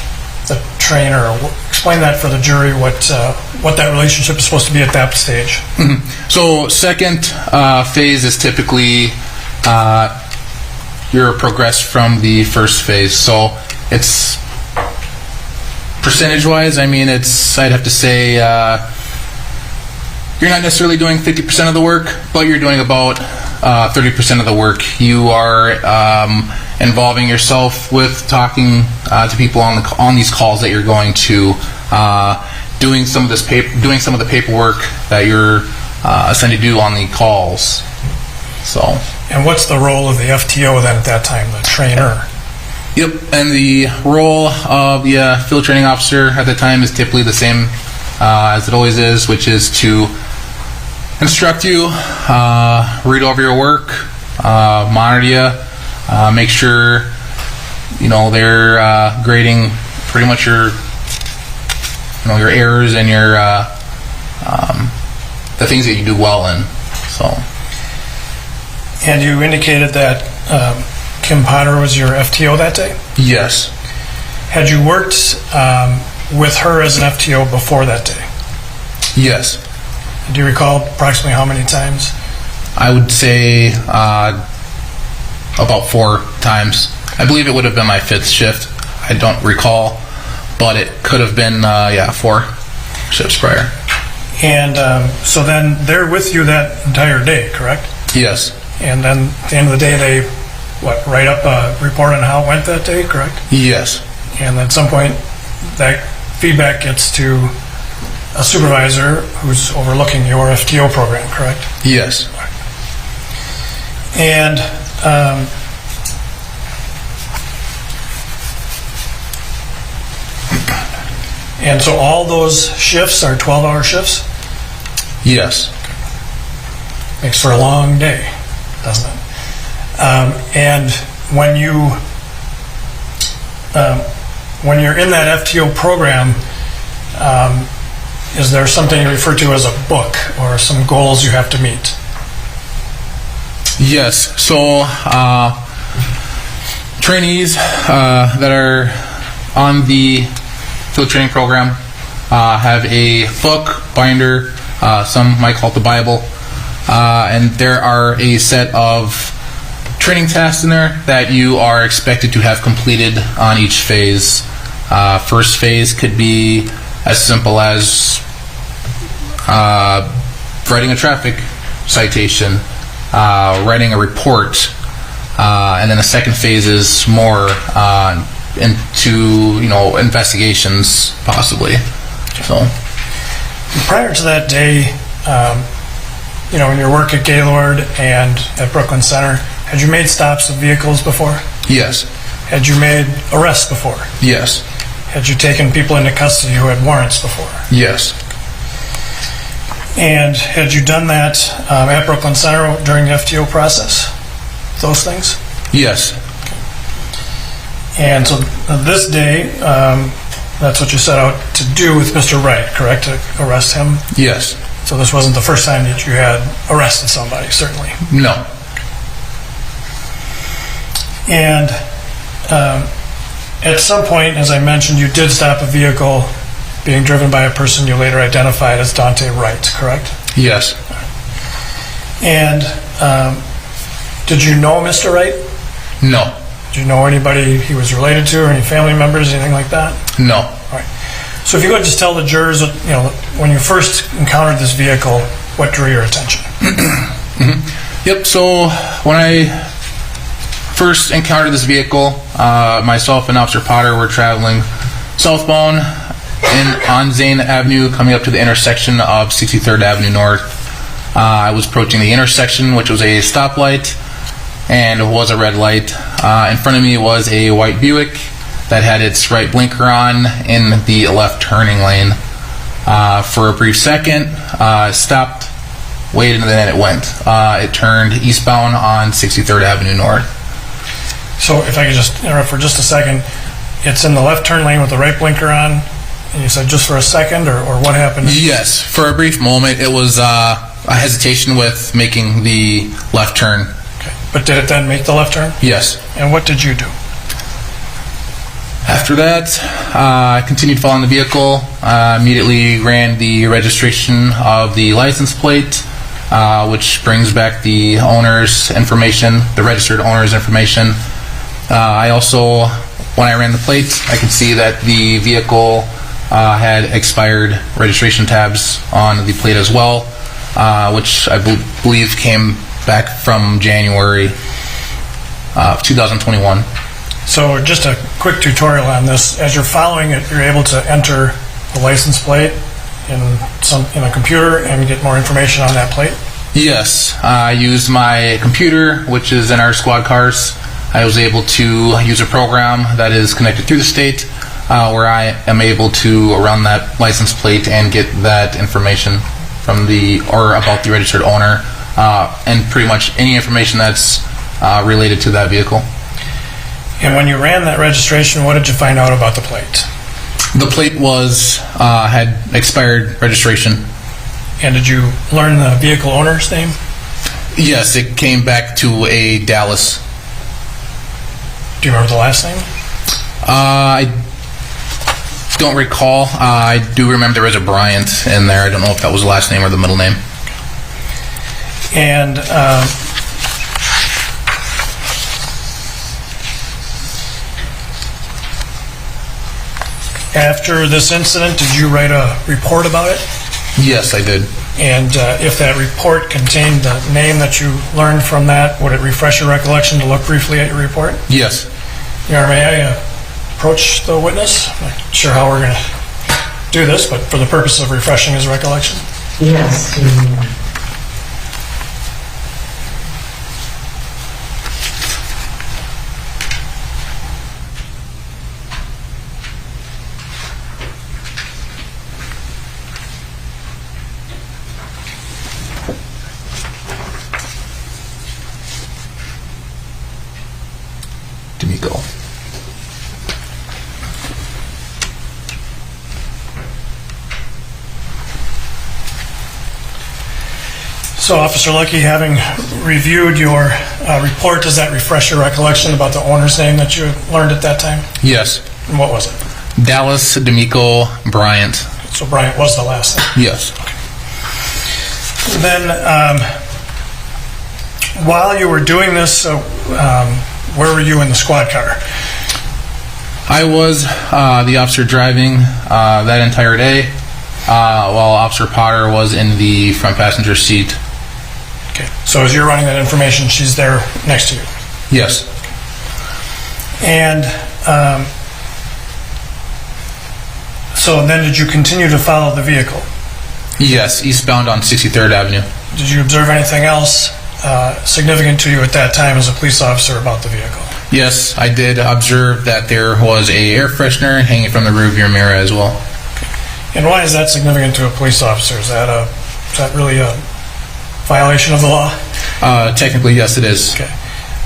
trainer? Explain that for the jury, what that relationship is supposed to be at that stage. Mm-hmm. So second phase is typically you're progressed from the first phase. So it's percentage-wise, I'd have to say you're not necessarily doing 50% of the work, but you're doing about 30% of the work. You are involving yourself with talking to people on these calls that you're going to, doing some of the paperwork that you're assigned to do on the calls. So. And what's the role of the FTO then at that time, the trainer? Yep, and the role of the field training officer at the time is typically the same as it always is, which is to instruct you, read over your work, monitor you, make sure they're grading pretty much your errors and your the things that you do well in. So. And you indicated that Kim Potter was your FTO that day? Yes. Had you worked with her as an FTO before that day? Yes. Do you recall approximately how many times? I would say about 4 times. I believe it would have been my 5th shift. I don't recall, but it could have been 4 shifts prior. And so then they're with you that entire day, correct? Yes. And then at the end of the day, they write up a report on how it went that day, correct? Yes. And at some point, that feedback gets to a supervisor who's overlooking your FTO program, correct? Yes. And so all those shifts are 12-hour shifts? Yes. Makes for a long day, doesn't it? And when you're in that FTO program, is there something you refer to as a book or some goals you have to meet? Yes. So trainees that are on the field training program have a book, binder, some might call it the Bible, and there are a set of training tasks in there that you are expected to have completed on each phase. First phase could be as simple as writing a traffic citation, writing a report, and then the second phase is more into investigations possibly. So prior to that day, in your work at Gaylord and at Brooklyn Center, had you made stops of vehicles before? Yes. Had you made arrests before? Yes. Had you taken people into custody who had warrants before? Yes. And had you done that at Brooklyn Center during the FTO process? Those things? Yes. And so this day, that's what you set out to do with Mr. Wright, correct? To arrest him? Yes. So this wasn't the first time that you had arrested somebody, certainly? No. And at some point, as I mentioned, you did stop a vehicle being driven by a person you later identified as Daunte Wright, correct? Yes. And did you know Mr. Wright? No. Did you know anybody he was related to, or any family members, anything like that? No. All right. So if you could just tell the jurors, when you first encountered this vehicle, what drew your attention? Yep, so when I first encountered this vehicle, myself and Officer Potter were traveling southbound on Zane Avenue, coming up to the intersection of 63rd Avenue North. I was approaching the intersection, which was a stoplight, and it was a red light. In front of me was a white Buick that had its right blinker on in the left turning lane. For a brief second, stopped, waited, and then it went. It turned eastbound on 63rd Avenue North. So if I could just interrupt for just a second, it's in the left turn lane with the right blinker on, and you said just for a second, or what happened? Yes, for a brief moment, it was a hesitation with making the left turn. Okay. But did it then make the left turn? Yes. And what did you do? After that, I continued following the vehicle, immediately ran the registration of the license plate, which brings back the owner's information, the registered owner's information. I also, when I ran the plate, I could see that the vehicle had expired registration tabs on the plate as well, which I believe came back from January of 2021. So just a quick tutorial on this. As you're following it, you're able to enter the license plate in a computer and get more information on that plate? Yes, I used my computer, which is in our squad cars. I was able to use a program that is connected through the state, where I am able to run that license plate and get that information from about the registered owner, and pretty much any information that's related to that vehicle. And when you ran that registration, what did you find out about the plate? The plate had expired registration. And did you learn the vehicle owner's name? Yes, it came back to a Dallas. Do you remember the last name? I don't recall. I do remember there was a Bryant in there. I don't know if that was the last name or the middle name. And after this incident, did you write a report about it? Yes, I did. And if that report contained the name that you learned from that, would it refresh your recollection to look briefly at your report? Yes. Your Honor, may I approach the witness? I'm not sure how we're going to do this, but for the purpose of refreshing his recollection. Yes. D'Amico. So, Officer Lucky, having reviewed your report, does that refresh your recollection about the owner's name that you learned at that time? Yes. And what was it? Dallas, D'Amico, Bryant. So Bryant was the last name? Yes. Okay. Then, while you were doing this, where were you in the squad car? I was the officer driving that entire day, while Officer Potter was in the front passenger seat. Okay. So as you're running that information, she's there next to you? Yes. And so then did you continue to follow the vehicle? Yes, eastbound on 63rd Avenue. Did you observe anything else significant to you at that time as a police officer about the vehicle? Yes, I did observe that there was a air freshener hanging from the rearview mirror as well. Okay. And why is that significant to a police officer? Is that really a violation of the law? Technically, yes, it is. Okay.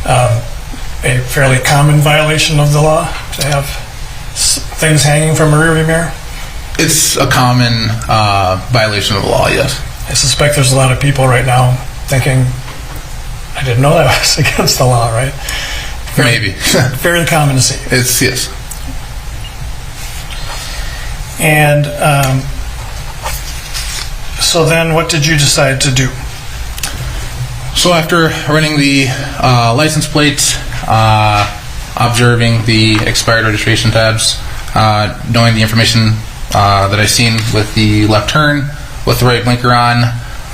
A fairly common violation of the law to have things hanging from a rearview mirror? It's a common violation of the law, yes. I suspect there's a lot of people right now thinking, I didn't know that was against the law, right? Maybe. Fairly common to see. It's, yes. And so then what did you decide to do? So after running the license plate, observing the expired registration tabs, knowing the information that I seen with the left turn, with the right blinker on,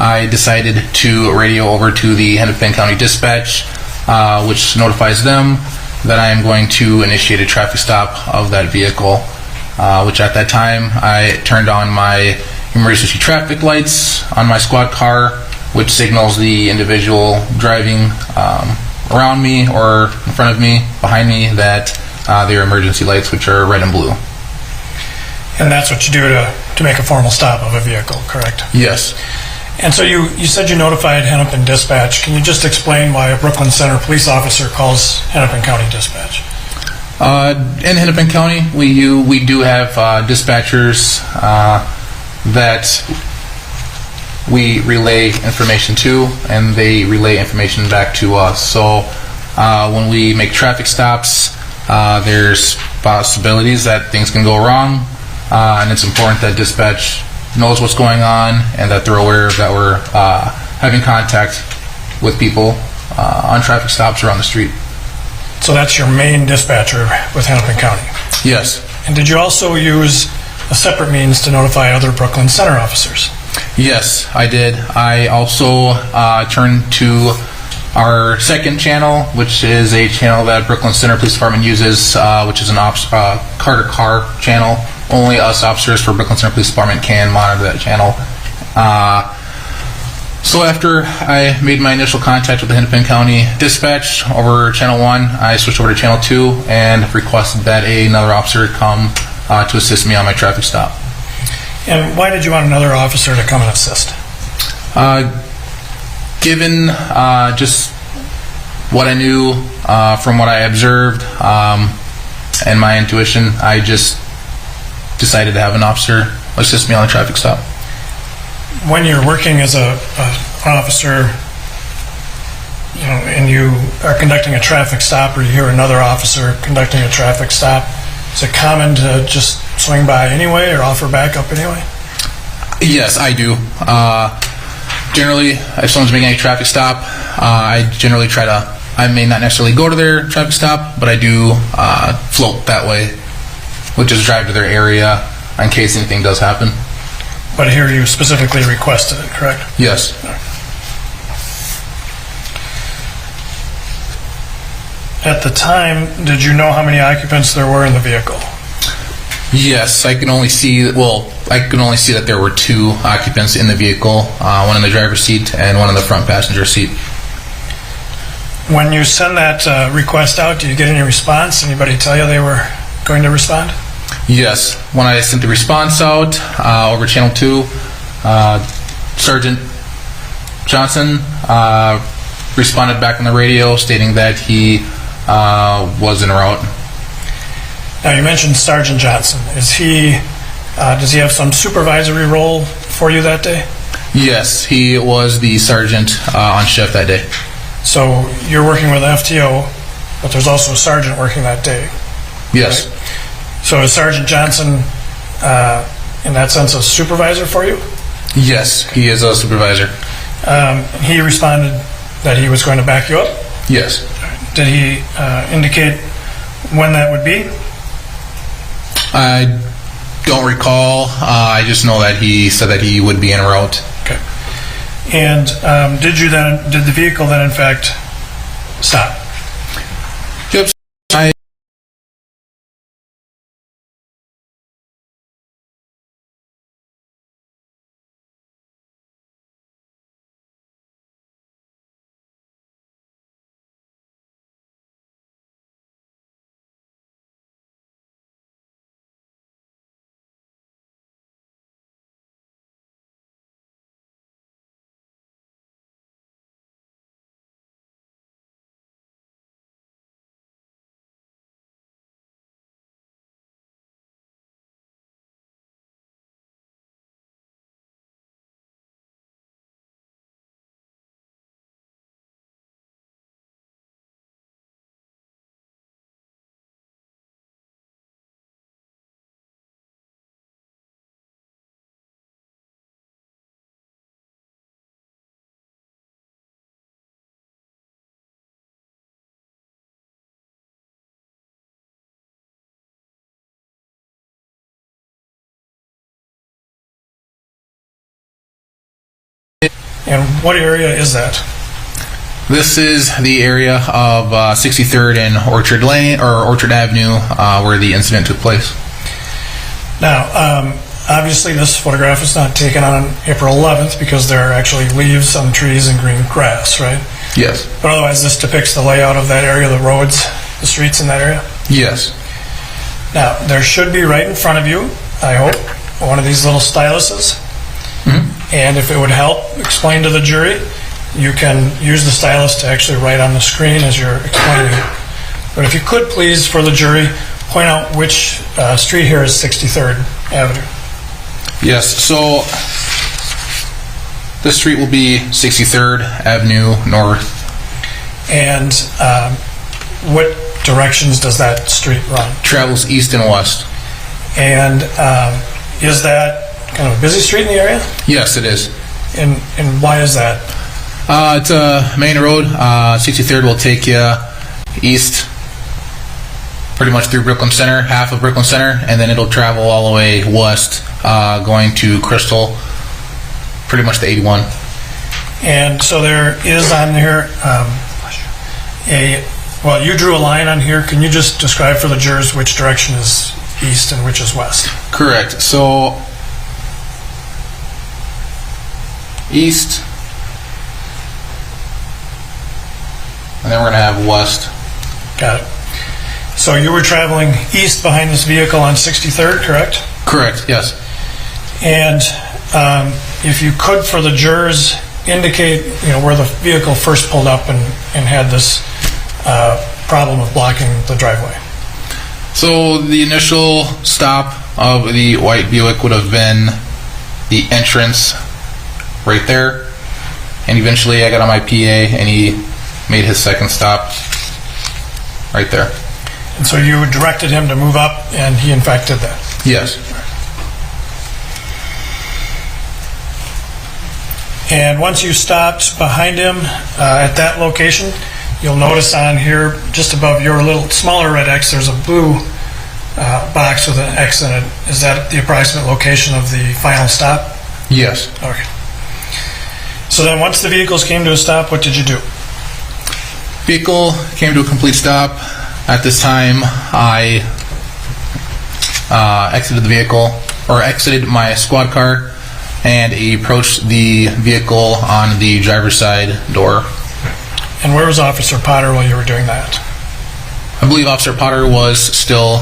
I decided to radio over to the Hennepin County Dispatch, which notifies them that I am going to initiate a traffic stop of that vehicle, which at that time I turned on my emergency traffic lights on my squad car, which signals the individual driving around me or in front of me, behind me, that they are emergency lights, which are red and blue. And that's what you do to make a formal stop of a vehicle, correct? Yes. And so you said you notified Hennepin Dispatch. Can you just explain why a Brooklyn Center police officer calls Hennepin County Dispatch? In Hennepin County, we do have dispatchers that we relay information to, and they relay information back to us. So when we make traffic stops, there's possibilities that things can go wrong, and it's important that dispatch knows what's going on and that they're aware that we're having contact with people on traffic stops or on the street. So that's your main dispatcher with Hennepin County? Yes. And did you also use a separate means to notify other Brooklyn Center officers? Yes, I did. I also turned to our second channel, which is a channel that Brooklyn Center Police Department uses, which is an car-to-car channel. Only us officers for Brooklyn Center Police Department can monitor that channel. So after I made my initial contact with the Hennepin County Dispatch over Channel 1, I switched over to Channel 2 and requested that another officer come to assist me on my traffic stop. And why did you want another officer to come and assist? Given just what I knew from what I observed and my intuition, I just decided to have an officer assist me on the traffic stop. When you're working as an officer, and you are conducting a traffic stop, or you hear another officer conducting a traffic stop, is it common to just swing by anyway or offer backup anyway? Yes, I do. Generally, if someone's making a traffic stop, I generally try to, I may not necessarily go to their traffic stop, but I do float that way, which is drive to their area in case anything does happen. But here you specifically requested it, correct? Yes. At the time, did you know how many occupants there were in the vehicle? Yes, I can only see that there were 2 occupants in the vehicle, one in the driver's seat and one in the front passenger seat. When you send that request out, do you get any response? Anybody tell you they were going to respond? Yes. When I sent the response out over Channel 2, Sergeant Johnson responded back on the radio stating that he was en route. Now you mentioned Sergeant Johnson. Does he have some supervisory role for you that day? Yes, he was the sergeant on shift that day. So you're working with FTO, but there's also a sergeant working that day. Yes. Right? So is Sergeant Johnson, in that sense, a supervisor for you? Yes, he is a supervisor. He responded that he was going to back you up? Yes. Did he indicate when that would be? I don't recall. I just know that he said that he would be en route. Okay. And did the vehicle then in fact stop? Yep. And what area is that? This is the area of 63rd and Orchard Lane or Orchard Avenue where the incident took place. Now, obviously this photograph is not taken on April 11th because there are actually leaves on trees and green grass, right? Yes. But otherwise this depicts the layout of that area, the roads, the streets in that area? Yes. Now, there should be right in front of you, I hope, one of these little styluses. And if it would help explain to the jury, you can use the stylus to actually write on the screen as you're explaining it. But if you could please, for the jury, point out which street here is 63rd Avenue. Yes, so this street will be 63rd Avenue North. And what directions does that street run? Travels east and west. And is that kind of a busy street in the area? Yes, it is. And why is that? It's a main road. 63rd will take you east pretty much through Brooklyn Center, half of Brooklyn Center, and then it'll travel all the way west, going to Crystal, pretty much to 81. And so there is on here well, you drew a line on here. Can you just describe for the jurors which direction is east and which is west? Correct. So east, and then we're going to have west. Got it. So you were traveling east behind this vehicle on 63rd, correct? Correct, yes. And if you could, for the jurors, indicate where the vehicle first pulled up and had this problem of blocking the driveway. So the initial stop of the white Buick would have been the entrance right there, and eventually I got on my PA and he made his second stop right there. And so you directed him to move up, and he in fact did that? Yes. And once you stopped behind him at that location, you'll notice on here, just above your little smaller red X, there's a blue box with an X in it. Is that the approximate location of the final stop? Yes. Okay. So then once the vehicles came to a stop, what did you do? Vehicle came to a complete stop. At this time, I exited the vehicle, or exited my squad car, and approached the vehicle on the driver's side door. And where was Officer Potter while you were doing that? I believe Officer Potter was still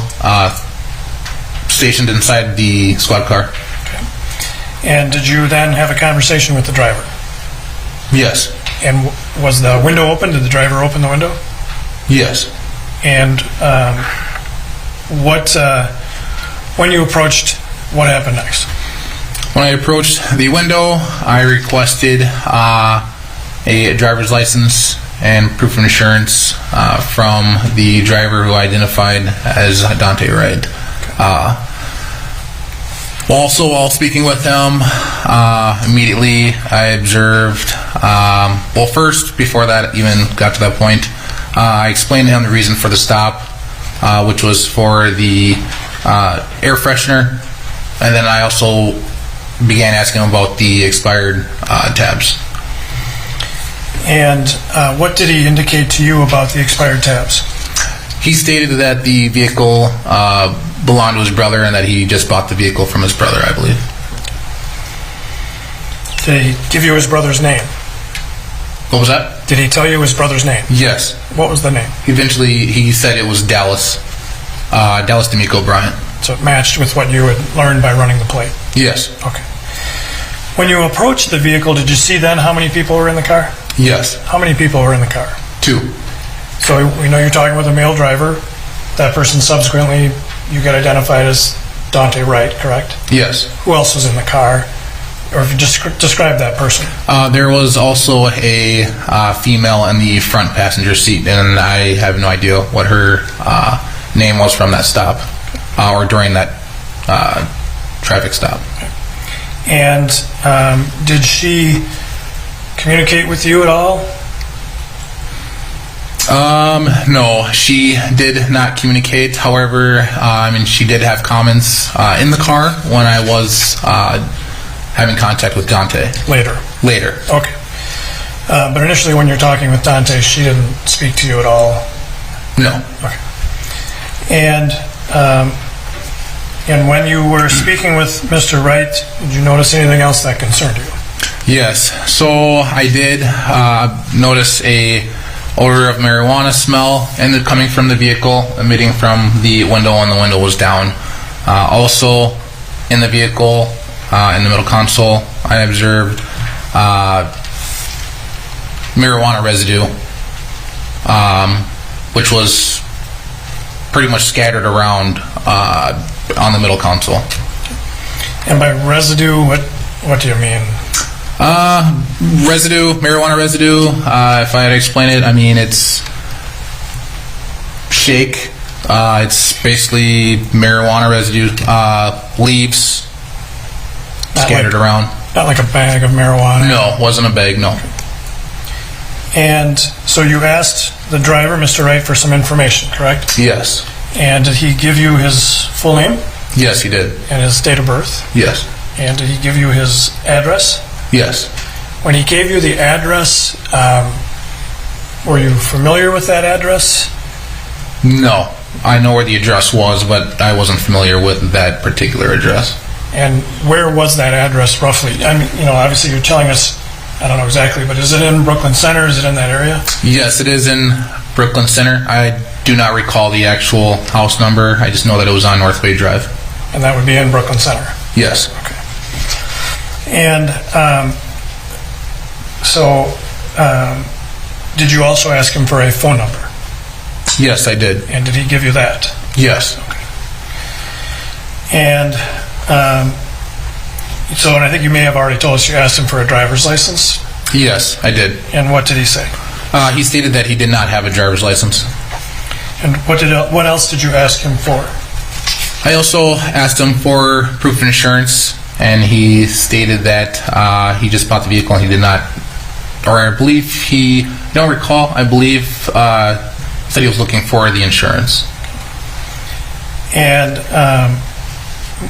stationed inside the squad car. Okay. And did you then have a conversation with the driver? Yes. And was the window open? Did the driver open the window? Yes. And when you approached, what happened next? When I approached the window, I requested a driver's license and proof of insurance from the driver who I identified as Daunte Wright. Also, while speaking with him, immediately I observed, first, before that even got to that point, I explained to him the reason for the stop, which was for the air freshener, and then I also began asking him about the expired tabs. And what did he indicate to you about the expired tabs? He stated that the vehicle belonged to his brother and that he just bought the vehicle from his brother, I believe. Did he give you his brother's name? What was that? Did he tell you his brother's name? Yes. What was the name? Eventually, he said it was Dallas D'Amico Bryant. So it matched with what you had learned by running the plate? Yes. Okay. When you approached the vehicle, did you see then how many people were in the car? Yes. How many people were in the car? 2. So we know you're talking with a male driver. That person subsequently, you got identified as Daunte Wright, correct? Yes. Who else was in the car? Or if you just describe that person. There was also a female in the front passenger seat, and I have no idea what her name was from that stop or during that traffic stop. And did she communicate with you at all? No, she did not communicate. However, she did have comments in the car when I was having contact with Daunte. Later? Later. Okay. But initially when you're talking with Daunte, she didn't speak to you at all? No. Okay. And when you were speaking with Mr. Wright, did you notice anything else that concerned you? Yes. So I did notice a odor of marijuana smell coming from the vehicle, emitting from the window, and the window was down. Also, in the vehicle, in the middle console, I observed marijuana residue, which was pretty much scattered around on the middle console. And by residue, what do you mean? Marijuana residue, if I had to explain it, I mean, it's shake. It's basically marijuana residue, leaves scattered around. Not like a bag of marijuana? No, wasn't a bag, no. And so you asked the driver, Mr. Wright, for some information, correct? Yes. And did he give you his full name? Yes, he did. And his date of birth? Yes. And did he give you his address? Yes. When he gave you the address, were you familiar with that address? No. I know where the address was, but I wasn't familiar with that particular address. And where was that address roughly? I mean, obviously you're telling us, I don't know exactly, but is it in Brooklyn Center? Is it in that area? Yes, it is in Brooklyn Center. I do not recall the actual house number. I just know that it was on North Bay Drive. And that would be in Brooklyn Center? Yes. Okay. And did you also ask him for a phone number? Yes, I did. And did he give you that? Yes. Okay. And and I think you may have already told us you asked him for a driver's license? Yes, I did. And what did he say? He stated that he did not have a driver's license. And what else did you ask him for? I also asked him for proof of insurance, and he stated that he just bought the vehicle and he did not, or I believe I don't recall, I believe said he was looking for the insurance. And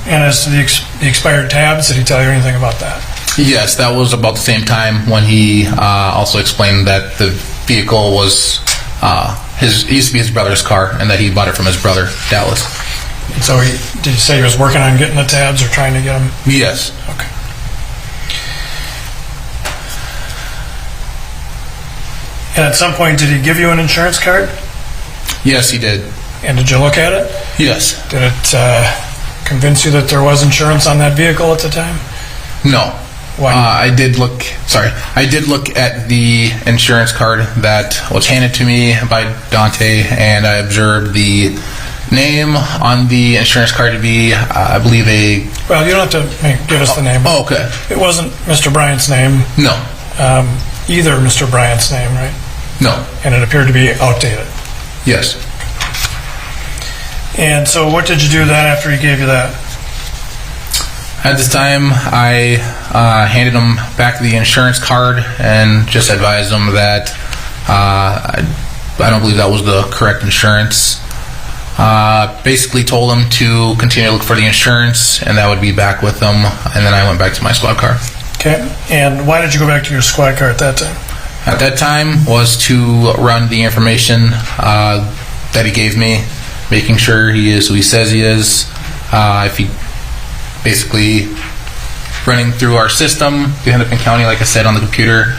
as to the expired tabs, did he tell you anything about that? Yes, that was about the same time when he also explained that the vehicle was it used to be his brother's car, and that he bought it from his brother, Dallas. And so did he say he was working on getting the tabs or trying to get them? Yes. Okay. And at some point, did he give you an insurance card? Yes, he did. And did you look at it? Yes. Did it convince you that there was insurance on that vehicle at the time? No. Why? I did look at the insurance card that was handed to me by Daunte, and I observed the name on the insurance card to be, I believe, Well, you don't have to give us the name. Oh, okay. It wasn't Mr. Bryant's name. No. Either Mr. Bryant's name, right? No. And it appeared to be outdated. Yes. And so what did you do then after he gave you that? At this time, I handed him back the insurance card and just advised him that I don't believe that was the correct insurance. Basically told him to continue to look for the insurance, and that would be back with them, and then I went back to my squad car. Okay. And why did you go back to your squad car at that time? At that time was to run the information that he gave me, making sure he is who he says he is. If he basically running through our system, the Hennepin County, like I said, on the computer,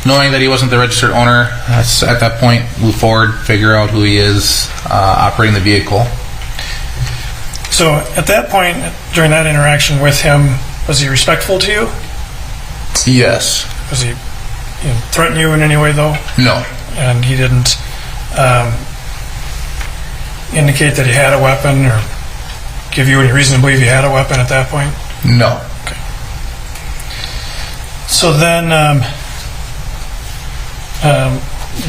knowing that he wasn't the registered owner, at that point, move forward, figure out who he is operating the vehicle. So at that point, during that interaction with him, was he respectful to you? Yes. Was he threaten you in any way, though? No. And he didn't indicate that he had a weapon or give you any reason to believe he had a weapon at that point? No. Okay. So then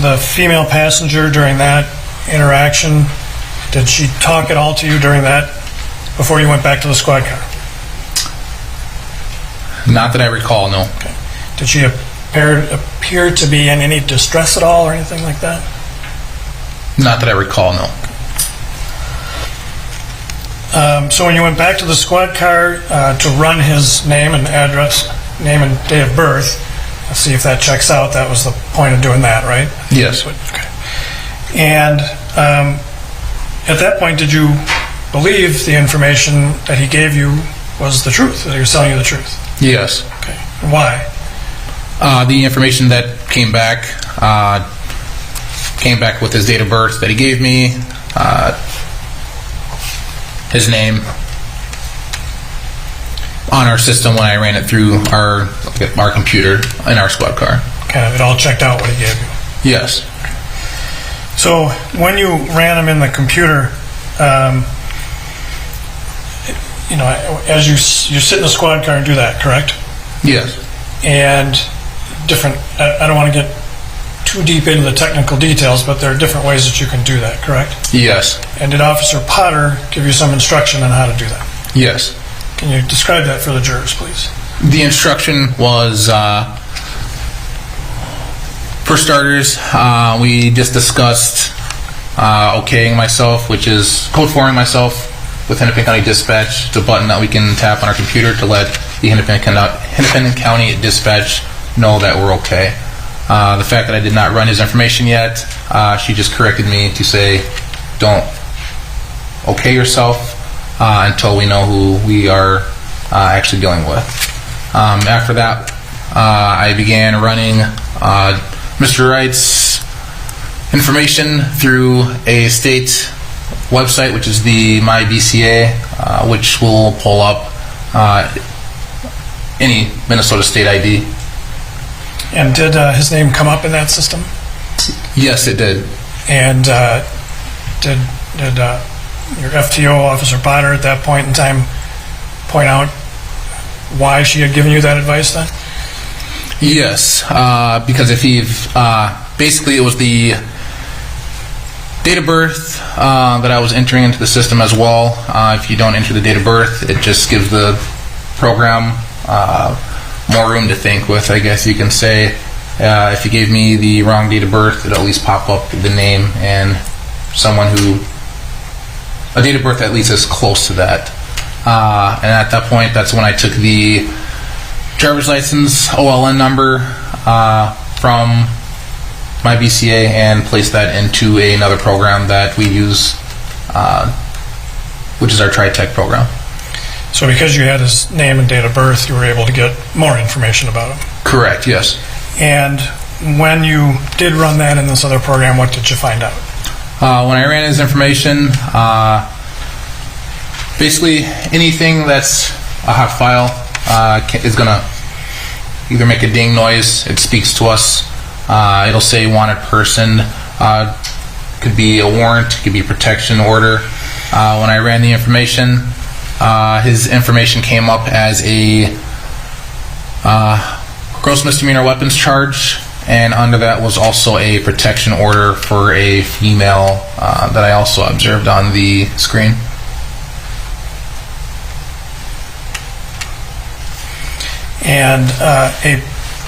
the female passenger during that interaction, did she talk at all to you during that, before you went back to the squad car? Not that I recall, no. Okay. Did she appear to be in any distress at all or anything like that? Not that I recall, no. So when you went back to the squad car to run his name and address, name and date of birth, Let's see if that checks out. That was the point of doing that, right? Yes. Okay. And at that point, did you believe the information that he gave you was the truth, that he was telling you the truth? Yes. Okay. Why? The information that came back with his date of birth that he gave me, his name, on our system when I ran it through our computer in our squad car. Kind of, it all checked out what he gave you. Yes. So when you ran them in the computer, as you sit in the squad car and do that, correct? Yes. And I don't want to get too deep into the technical details, but there are different ways that you can do that, correct? Yes. And did Officer Potter give you some instruction on how to do that? Yes. Can you describe that for the jurors, please? The instruction was, for starters, we just discussed okaying myself, which is code 4ing myself with Hennepin County Dispatch. It's a button that we can tap on our computer to let the Hennepin County Dispatch know that we're okay. The fact that I did not run his information yet, she just corrected me to say, don't okay yourself until we know who we are actually dealing with. After that, I began running Mr. Wright's information through a state website, which is the MyBCA, which will pull up any Minnesota state ID. And did his name come up in that system? Yes, it did. And did your FTO, Officer Potter, at that point in time point out why she had given you that advice then? Yes, because if he basically it was the date of birth that I was entering into the system as well. If you don't enter the date of birth, it just gives the program more room to think with, I guess you can say. If you gave me the wrong date of birth, it'll at least pop up the name and someone who, a date of birth at least is close to that. And at that point, that's when I took the driver's license OLN number from my BCA and placed that into another program that we use, which is our TriTech program. So because you had his name and date of birth, you were able to get more information about him? Correct, yes. And when you did run that in this other program, what did you find out? When I ran his information, basically anything that's a hot file is going to either make a ding noise, it speaks to us, it'll say wanted person, could be a warrant, could be a protection order. When I ran the information, his information came up as a gross misdemeanor weapons charge, and under that was also a protection order for a female that I also observed on the screen. And a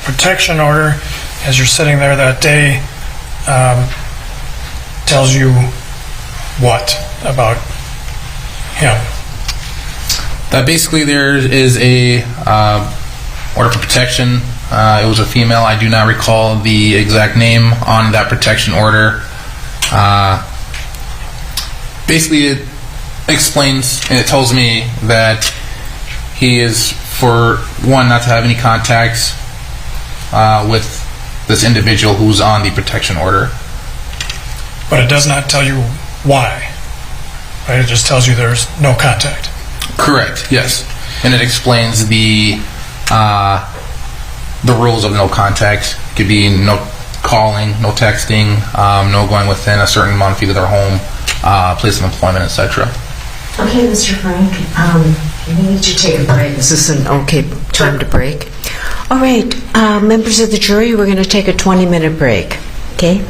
protection order, as you're sitting there that day, tells you what about him? That basically there is a order for protection. It was a female. I do not recall the exact name on that protection order. Basically, it explains and it tells me that he is, for one, not to have any contacts with this individual who's on the protection order. But it does not tell you why, right? It just tells you there's no contact. Correct, yes. And it explains the rules of no contact. It could be no calling, no texting, no going within a certain amount of feet of their home, place of employment, etc. Okay, Mr. Frank, we need to take a break. Is this an okay time to break? All right, members of the jury, we're going to take a 20-minute break, okay?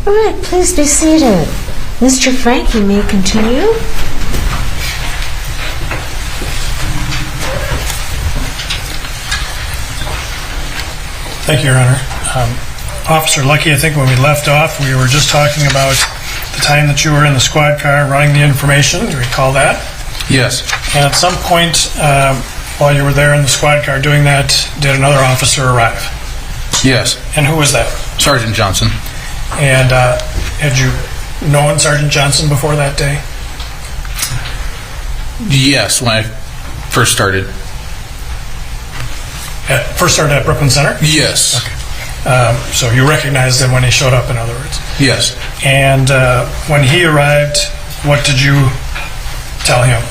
All right, please be seated. Mr. Frank, you may continue. Thank you, Your Honor. Officer Lucky, I think when we left off, we were just talking about the time that you were in the squad car running the information. Do you recall that? Yes. And at some point, while you were there in the squad car doing that, did another officer arrive? Yes. And who was that? Sergeant Johnson. And had you known Sergeant Johnson before that day? Yes, when I first started. First started at Brooklyn Center? Yes. Okay. So you recognized him when he showed up, in other words? Yes. And when he arrived, what did you tell him?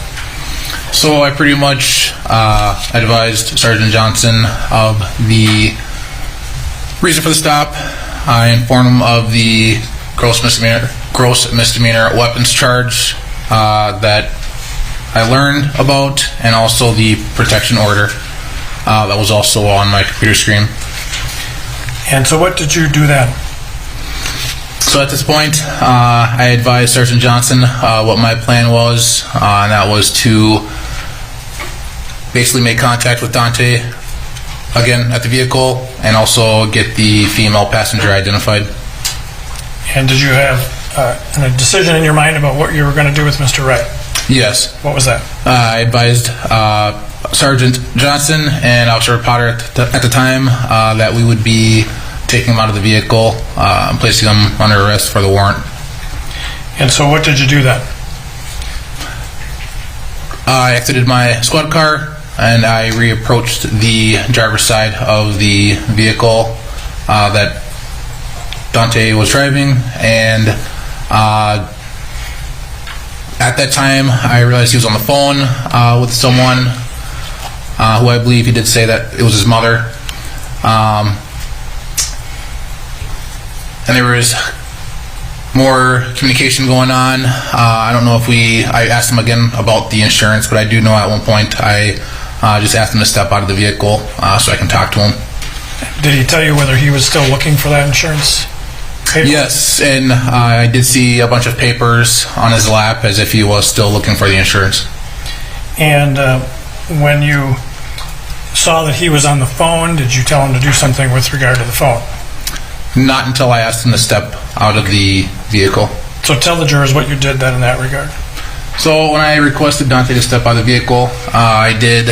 So I pretty much advised Sergeant Johnson of the reason for the stop. I informed him of the gross misdemeanor weapons charge that I learned about, and also the protection order that was also on my computer screen. And so what did you do then? So at this point, I advised Sergeant Johnson what my plan was, and that was to basically make contact with Daunte again at the vehicle, and also get the female passenger identified. And did you have a decision in your mind about what you were going to do with Mr. Wright? Yes. What was that? I advised Sergeant Johnson and Officer Potter at the time that we would be taking him out of the vehicle and placing him under arrest for the warrant. And so what did you do then? I exited my squad car and I reapproached the driver's side of the vehicle that Daunte was driving, and at that time I realized he was on the phone with someone who I believe he did say that it was his mother. And there was more communication going on. I don't know if I asked him again about the insurance, but I do know at one point I just asked him to step out of the vehicle so I can talk to him. Did he tell you whether he was still looking for that insurance paper? Yes, and I did see a bunch of papers on his lap as if he was still looking for the insurance. And when you saw that he was on the phone, did you tell him to do something with regard to the phone? Not until I asked him to step out of the vehicle. So tell the jurors what you did then in that regard. So when I requested Daunte to step out of the vehicle, I did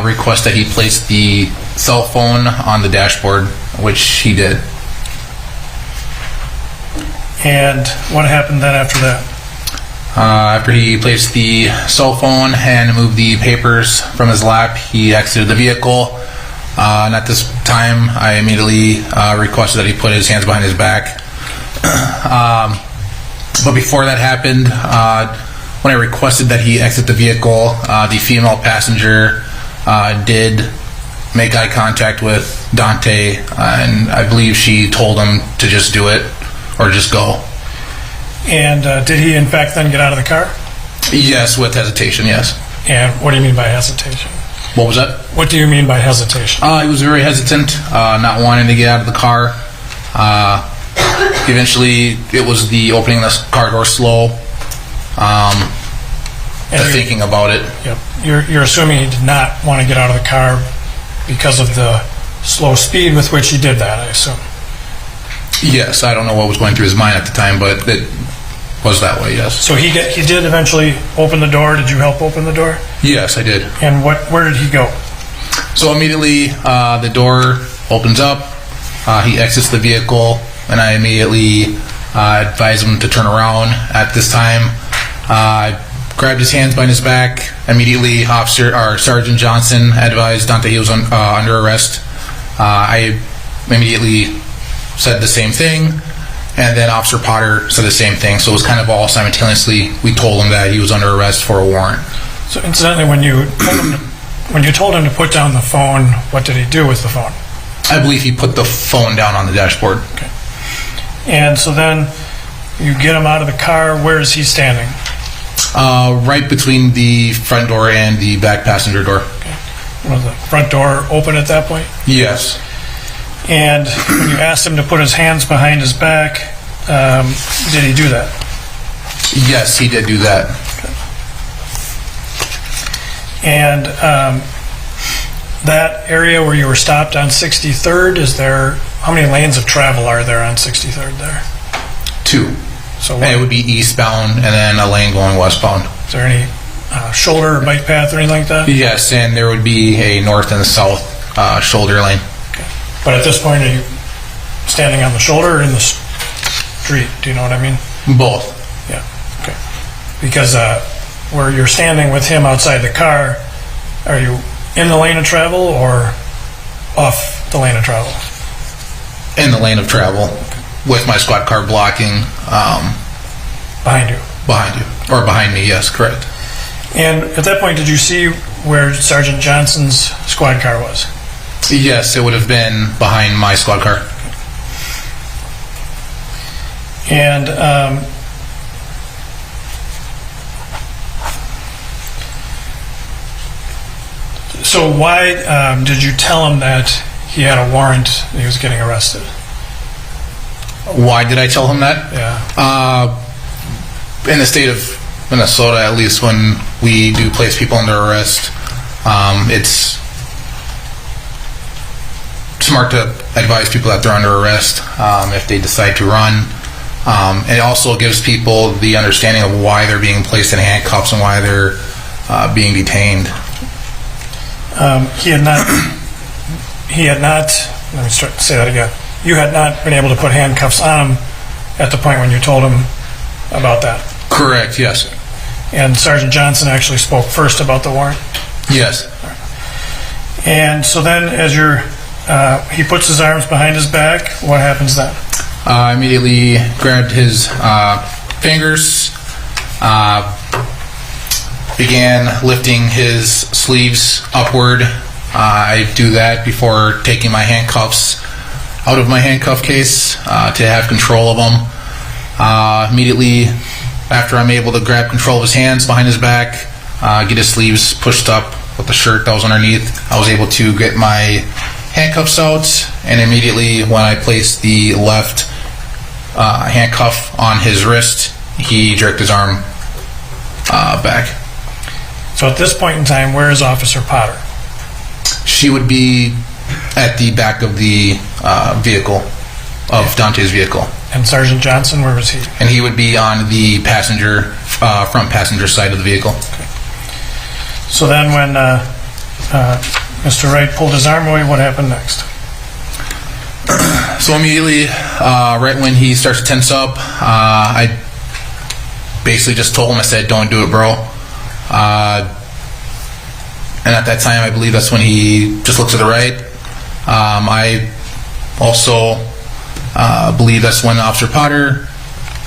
request that he place the cell phone on the dashboard, which he did. And what happened then after that? After he placed the cell phone and moved the papers from his lap, he exited the vehicle. And at this time, I immediately requested that he put his hands behind his back. But before that happened, when I requested that he exit the vehicle, the female passenger did make eye contact with Daunte, and I believe she told him to just do it or just go. And did he in fact then get out of the car? Yes, with hesitation, yes. And what do you mean by hesitation? What was that? What do you mean by hesitation? He was very hesitant, not wanting to get out of the car. Eventually, it was the opening of the car door slow, thinking about it. Yep. You're assuming he did not want to get out of the car because of the slow speed with which he did that, I assume. Yes, I don't know what was going through his mind at the time, but it was that way, yes. So he did eventually open the door. Did you help open the door? Yes, I did. And where did he go? So immediately the door opens up, he exits the vehicle, and I immediately advise him to turn around. At this time, I grabbed his hands behind his back. Immediately, Sergeant Johnson advised Daunte he was under arrest. I immediately said the same thing, and then Officer Potter said the same thing. So it was kind of all simultaneously. We told him that he was under arrest for a warrant. So incidentally, when you told him to put down the phone, what did he do with the phone? I believe he put the phone down on the dashboard. Okay. And so then you get him out of the car. Where is he standing? Right between the front door and the back passenger door. Okay. Was the front door open at that point? Yes. And when you asked him to put his hands behind his back, did he do that? Yes, he did do that. And that area where you were stopped on 63rd, how many lanes of travel are there on 63rd there? 2. So And it would be eastbound and then a lane going westbound. is there any shoulder or bike path or anything like that? Yes, and there would be a north and south shoulder lane. But at this point, are you standing on the shoulder or in the street? Do you know what I mean? Both. Yeah, okay. Because where you're standing with him outside the car, are you in the lane of travel or off the lane of travel? In the lane of travel, with my squad car blocking. Behind you? Behind you. Or behind me, yes, correct. And at that point, did you see where Sergeant Johnson's squad car was? Yes, it would have been behind my squad car. And so why did you tell him that he had a warrant, he was getting arrested? Why did I tell him that? Yeah. In the state of Minnesota, at least when we do place people under arrest, it's smart to advise people that they're under arrest if they decide to run. It also gives people the understanding of why they're being placed in handcuffs and why they're being detained. He had not, let me say that again. You had not been able to put handcuffs on him at the point when you told him about that? Correct, yes. And Sergeant Johnson actually spoke first about the warrant? Yes. And so then as he puts his arms behind his back, what happens then? I immediately grabbed his fingers, began lifting his sleeves upward. I do that before taking my handcuffs out of my handcuff case to have control of them. Immediately after I'm able to grab control of his hands behind his back, get his sleeves pushed up with the shirt that was underneath, I was able to get my handcuffs out, and immediately when I placed the left handcuff on his wrist, he jerked his arm back. So at this point in time, where is Officer Potter? She would be at the back of the vehicle, of Daunte's vehicle. And Sergeant Johnson, where was he? And he would be on the front passenger side of the vehicle. Okay. So then when Mr. Wright pulled his arm away, what happened next? So immediately, right when he starts to tense up, I basically just told him, I said, "Don't do it, bro." And at that time, I believe that's when he just looked to the right. I also believe that's when Officer Potter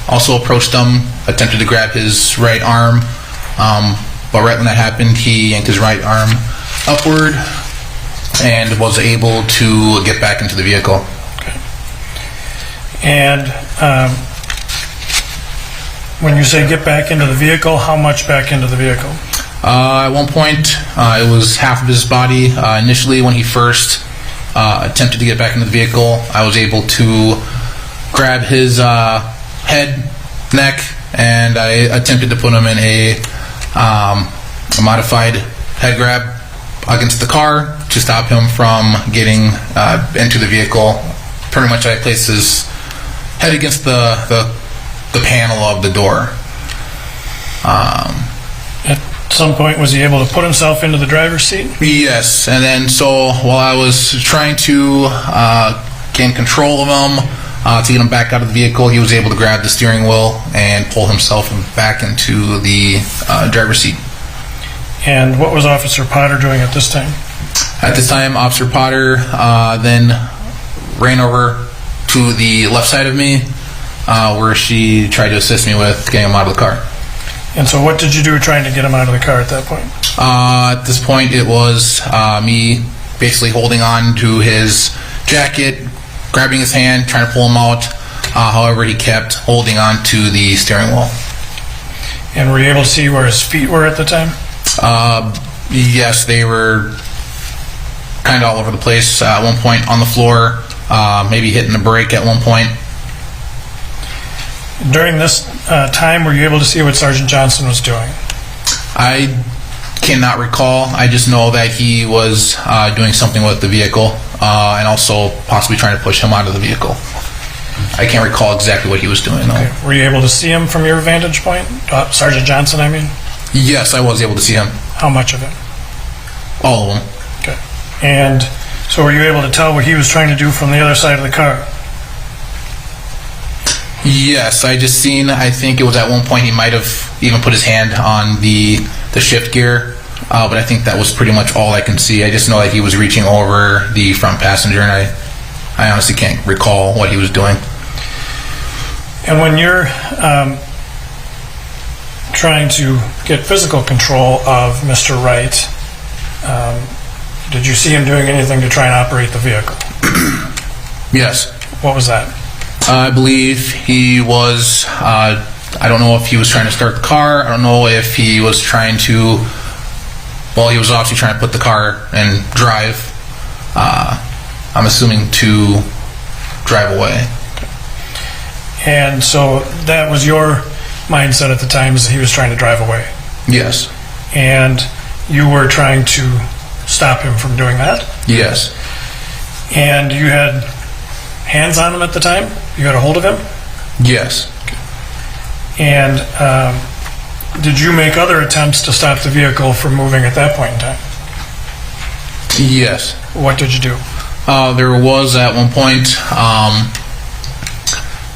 also approached him, attempted to grab his right arm. But right when that happened, he yanked his right arm upward and was able to get back into the vehicle. Okay. And when you say get back into the vehicle, how much back into the vehicle? At one point, it was half of his body. Initially, when he first attempted to get back into the vehicle, I was able to grab his head, neck, and I attempted to put him in a modified head grab against the car to stop him from getting into the vehicle. Pretty much, I placed his head against the panel of the door. At some point, was he able to put himself into the driver's seat? Yes, and then so while I was trying to gain control of him, to get him back out of the vehicle, he was able to grab the steering wheel and pull himself back into the driver's seat. And what was Officer Potter doing at this time? At this time, Officer Potter then ran over to the left side of me, where she tried to assist me with getting him out of the car. And so what did you do trying to get him out of the car at that point? At this point, it was me basically holding on to his jacket, grabbing his hand, trying to pull him out. However, he kept holding on to the steering wheel. And were you able to see where his feet were at the time? Yes, they were kind of all over the place. At one point on the floor, maybe hitting the brake at one point. During this time, were you able to see what Sergeant Johnson was doing? I cannot recall. I just know that he was doing something with the vehicle and also possibly trying to push him out of the vehicle. I can't recall exactly what he was doing, though. Okay. Were you able to see him from your vantage point? Sergeant Johnson, I mean? Yes, I was able to see him. How much of it? All of them. Okay. And so were you able to tell what he was trying to do from the other side of the car? Yes, I just seen, I think it was at one point he might have even put his hand on the shift gear, but I think that was pretty much all I can see. I just know that he was reaching over the front passenger, and I honestly can't recall what he was doing. And when you're trying to get physical control of Mr. Wright, did you see him doing anything to try and operate the vehicle? Yes. What was that? I believe he was, I don't know if he was trying to start the car. I don't know if he was trying to, well, he was obviously trying to put the car and drive. I'm assuming to drive away. And so that was your mindset at the time, is that he was trying to drive away? Yes. And you were trying to stop him from doing that? Yes. And you had hands on him at the time? You had a hold of him? Yes. And did you make other attempts to stop the vehicle from moving at that point in time? Yes. What did you do? There was at one point,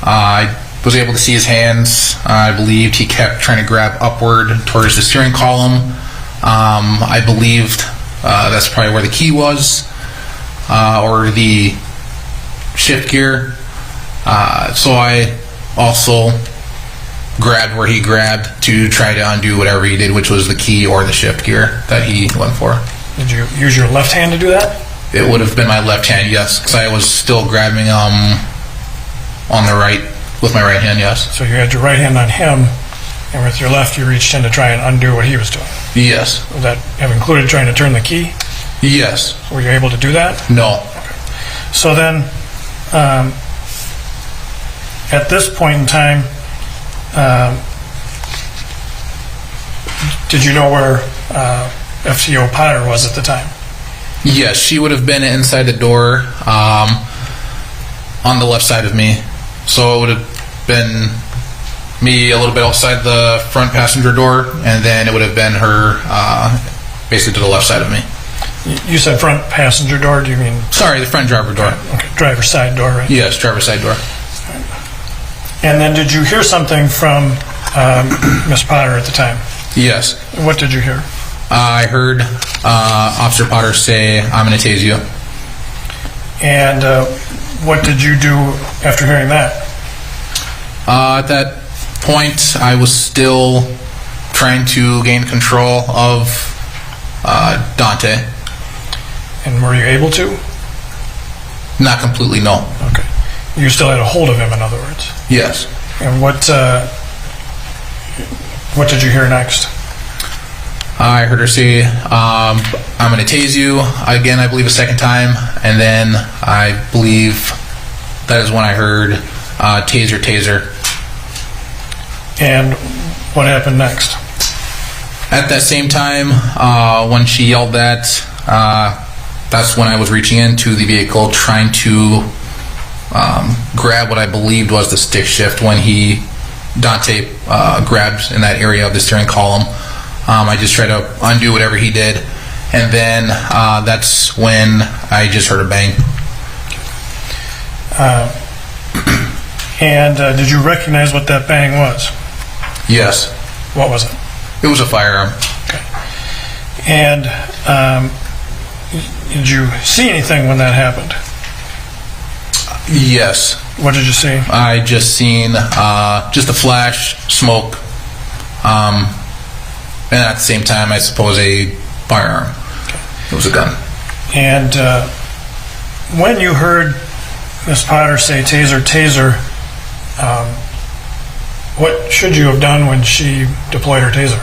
I was able to see his hands. I believed he kept trying to grab upward towards the steering column. I believed that's probably where the key was, or the shift gear. So I also grabbed where he grabbed to try to undo whatever he did, which was the key or the shift gear that he went for. Did you use your left hand to do that? It would have been my left hand, yes, because I was still grabbing on the right with my right hand, yes. So you had your right hand on him, and with your left you reached in to try and undo what he was doing. Yes. Would that have included trying to turn the key? Yes. Were you able to do that? No. So then, at this point in time, did you know where FTO Potter was at the time? Yes, she would have been inside the door on the left side of me. So it would have been me a little bit outside the front passenger door, and then it would have been her basically to the left side of me. You said front passenger door, do you mean? Sorry, the front driver door. Okay, driver's side door, right? Yes, driver's side door. And then did you hear something from Miss Potter at the time? Yes. What did you hear? I heard Officer Potter say, "I'm going to tase you." And what did you do after hearing that? At that point, I was still trying to gain control of Daunte. And were you able to? Not completely, no. Okay. You still had a hold of him, in other words? Yes. And what did you hear next? I heard her say, "I'm going to tase you." Again, I believe a second time. And then I believe that is when I heard taser, taser. And what happened next? At that same time, when she yelled that, that's when I was reaching into the vehicle trying to grab what I believed was the stick shift when Daunte grabbed in that area of the steering column. I just tried to undo whatever he did, and then that's when I just heard a bang. And did you recognize what that bang was? Yes. What was it? It was a firearm. Okay. And did you see anything when that happened? Yes. What did you see? I just seen just a flash, smoke, and at the same time, I suppose, a firearm. Okay. It was a gun. And when you heard Miss Potter say taser, taser, what should you have done when she deployed her taser?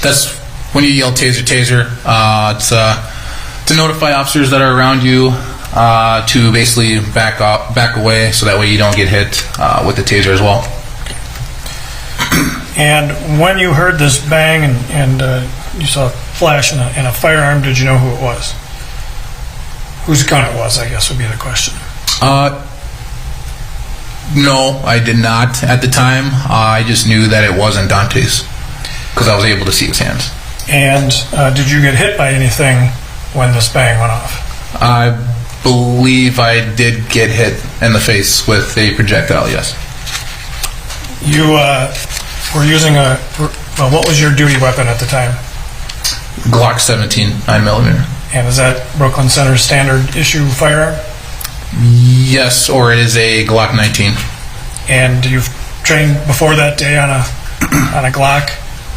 That's when you yell taser, taser. It's to notify officers that are around you to basically back away, so that way you don't get hit with the taser as well. And when you heard this bang and you saw a flash and a firearm, did you know who it was? Whose gun it was, I guess, would be the question. No, I did not at the time. I just knew that it wasn't Daunte's because I was able to see his hands. And did you get hit by anything when this bang went off? I believe I did get hit in the face with a projectile, yes. You were using what was your duty weapon at the time? Glock 17, 9mm. And is that Brooklyn Center standard issue firearm? Yes, or it is a Glock 19. And you've trained before that day on a Glock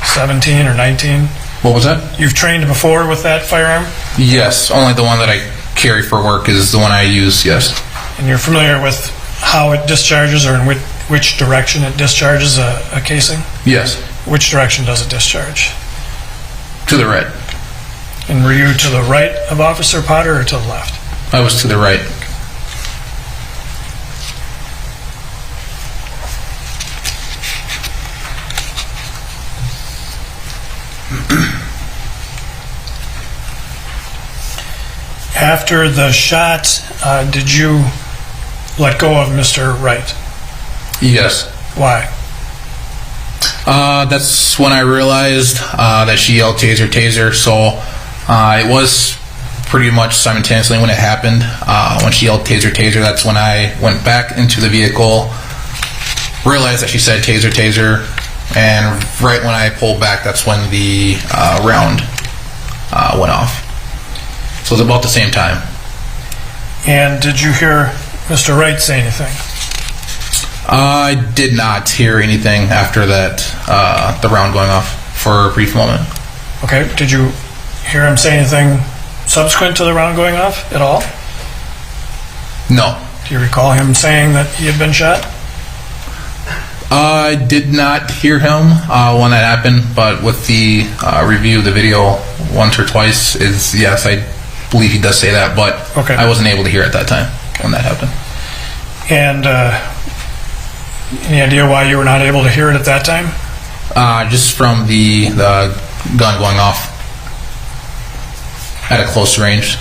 17 or 19? What was that? You've trained before with that firearm? Yes, only the one that I carry for work is the one I use, yes. And you're familiar with how it discharges or in which direction it discharges a casing? Yes. Which direction does it discharge? To the right. And were you to the right of Officer Potter or to the left? I was to the right. After the shot, did you let go of Mr. Wright? Yes. Why? That's when I realized that she yelled taser, taser, so it was pretty much simultaneously when it happened. When she yelled taser, taser, that's when I went back into the vehicle, realized that she said taser, taser, and right when I pulled back, that's when the round went off. So it was about the same time. And did you hear Mr. Wright say anything? I did not hear anything after that, the round going off for a brief moment. Okay. Did you hear him say anything subsequent to the round going off at all? No. Do you recall him saying that he had been shot? I did not hear him when that happened, but with the review of the video once or twice, yes, I believe he does say that, but okay. I wasn't able to hear at that time when that happened. And any idea why you were not able to hear it at that time? Just from the gun going off at a close range.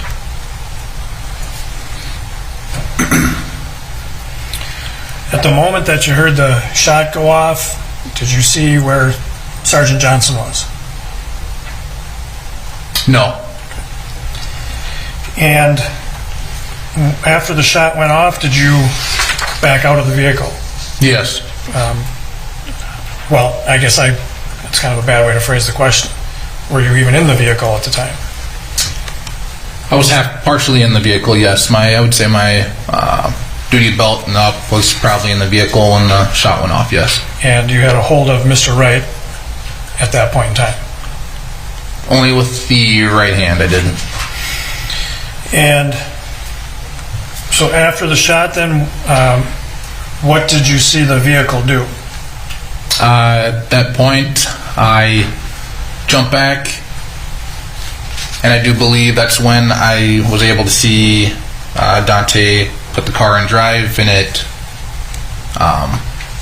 At the moment that you heard the shot go off, did you see where Sergeant Johnson was? No. And after the shot went off, did you back out of the vehicle? Yes. Well, I guess that's kind of a bad way to phrase the question. Were you even in the vehicle at the time? I was partially in the vehicle, yes. I would say my duty belt and up was probably in the vehicle when the shot went off, yes. And you had a hold of Mr. Wright at that point in time? Only with the right hand, I didn't. And so after the shot, then, what did you see the vehicle do? At that point, I jumped back, and I do believe that's when I was able to see Daunte put the car in drive, and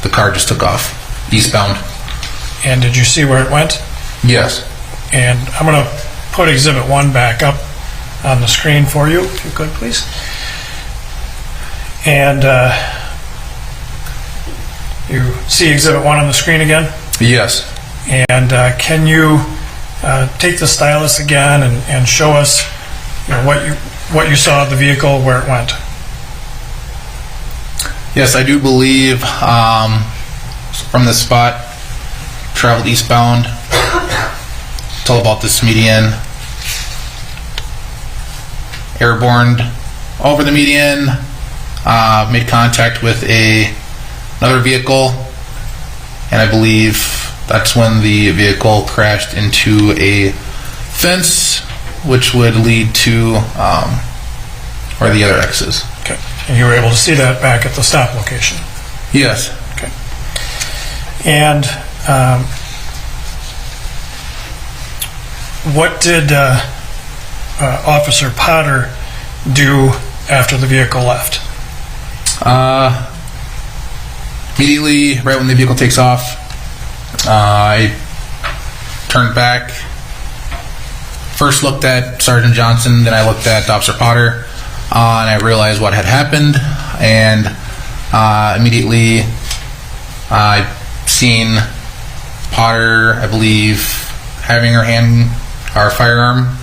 the car just took off eastbound. And did you see where it went? Yes. And I'm going to put Exhibit 1 back up on the screen for you, if you could, please. And you see Exhibit 1 on the screen again? Yes. And can you take the stylus again and show us what you saw of the vehicle, where it went? Yes, I do believe from this spot, traveled eastbound till about this median, airborne over the median, made contact with another vehicle, and I believe that's when the vehicle crashed into a fence, which would lead to where the other X is. Okay. And you were able to see that back at the stop location? Yes. Okay. And what did Officer Potter do after the vehicle left? Immediately, right when the vehicle takes off, I turned back. First looked at Sergeant Johnson, then I looked at Officer Potter, and I realized what had happened. And immediately, I seen Potter, I believe, having her hand, our firearm,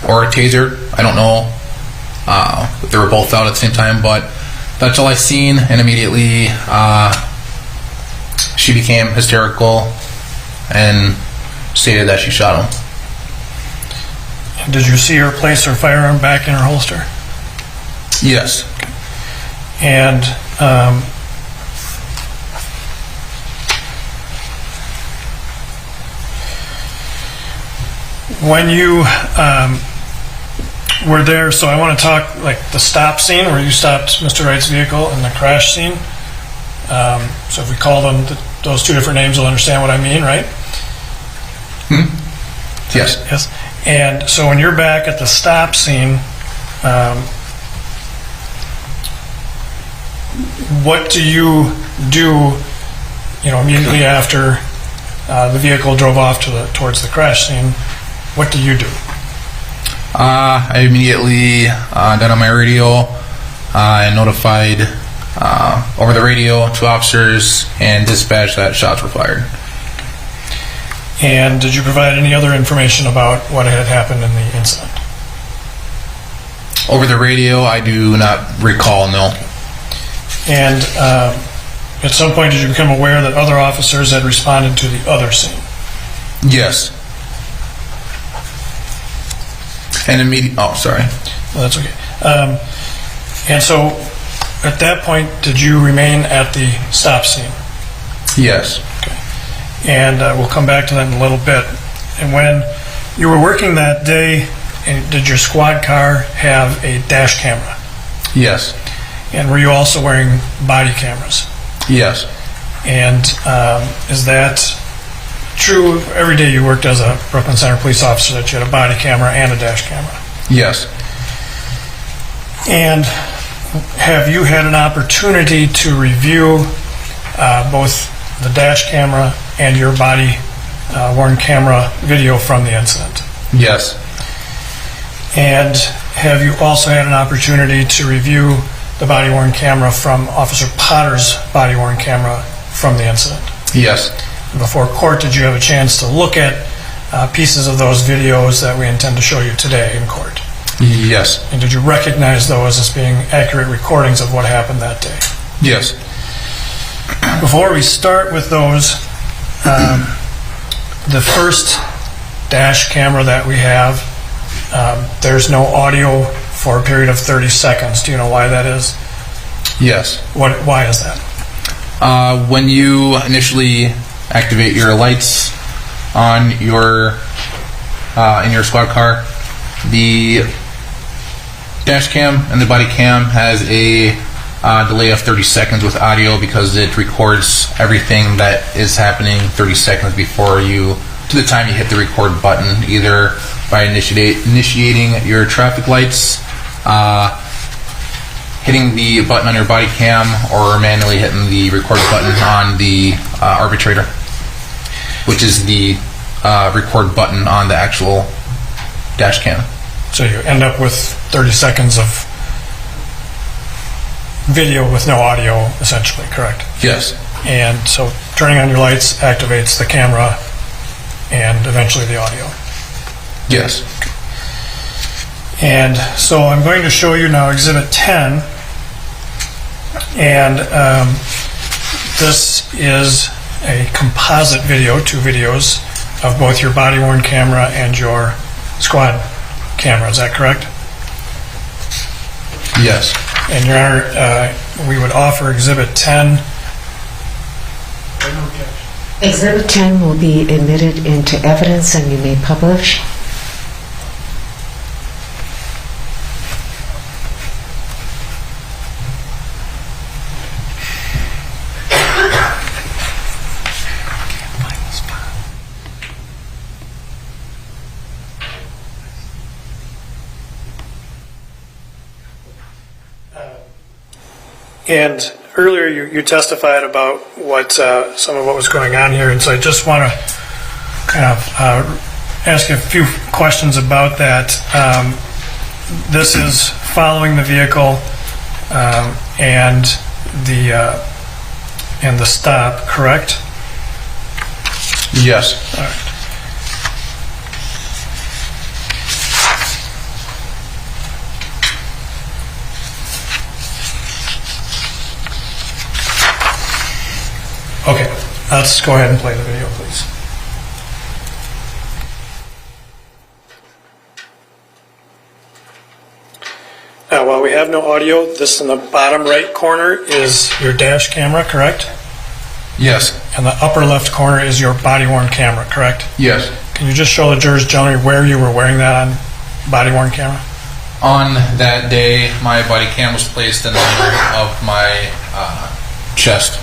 or a taser. I don't know if they were both out at the same time, but that's all I seen. And immediately, she became hysterical and stated that she shot him. Did you see her place her firearm back in her holster? Yes. And when you were there, so I want to talk like the stop scene where you stopped Mr. Wright's vehicle and the crash scene. So if we call them those two different names, you'll understand what I mean, right? Yes. Yes. And so when you're back at the stop scene, what do you do, immediately after the vehicle drove off towards the crash scene? What do you do? I immediately got on my radio and notified over the radio to officers and dispatched that shots were fired. And did you provide any other information about what had happened in the incident? Over the radio, I do not recall, no. And at some point, did you become aware that other officers had responded to the other scene? Yes. And oh, sorry. Well, that's okay. And so, at that point, did you remain at the stop scene? Yes. Okay. And we'll come back to that in a little bit. And when you were working that day, did your squad car have a dash camera? Yes. And were you also wearing body cameras? Yes. And is that true every day you worked as a Brooklyn Center police officer, that you had a body camera and a dash camera? Yes. And have you had an opportunity to review both the dash camera and your body worn camera video from the incident? Yes. And have you also had an opportunity to review the body worn camera from Officer Potter's body worn camera from the incident? Yes. Before court, did you have a chance to look at pieces of those videos that we intend to show you today in court? Yes. And did you recognize those as being accurate recordings of what happened that day? Yes. Before we start with those, the first dash camera that we have, there's no audio for a period of 30 seconds. Do you know why that is? Yes. Why is that? When you initially activate your lights on your in your squad car, the dash cam and the body cam has a delay of 30 seconds with audio because it records everything that is happening 30 seconds before you, to the time you hit the record button, either by initiating your traffic lights, hitting the button on your body cam, or manually hitting the record button on the arbitrator, which is the record button on the actual dash cam. So you end up with 30 seconds of video with no audio, essentially, correct? Yes. And so turning on your lights activates the camera and eventually the audio. Yes. And so I'm going to show you now Exhibit 10. And this is a composite video, two videos, of both your body-worn camera and your squad camera. Is that correct? Yes. And Your Honor, we would offer Exhibit 10. Exhibit 10 will be admitted into evidence and you may publish. And earlier you testified about what some of what was going on here, and so I just want to kind of ask you a few questions about that. This is following the vehicle and the stop, correct? Yes. All right. Okay, let's go ahead and play the video, please. Now, while we have no audio, this in the bottom right corner is your dash camera, correct? Yes. And the upper left corner is your body-worn camera, correct? Yes. Can you just show the jurors generally where you were wearing that on body-worn camera? On that day, my body cam was placed in the middle of my chest.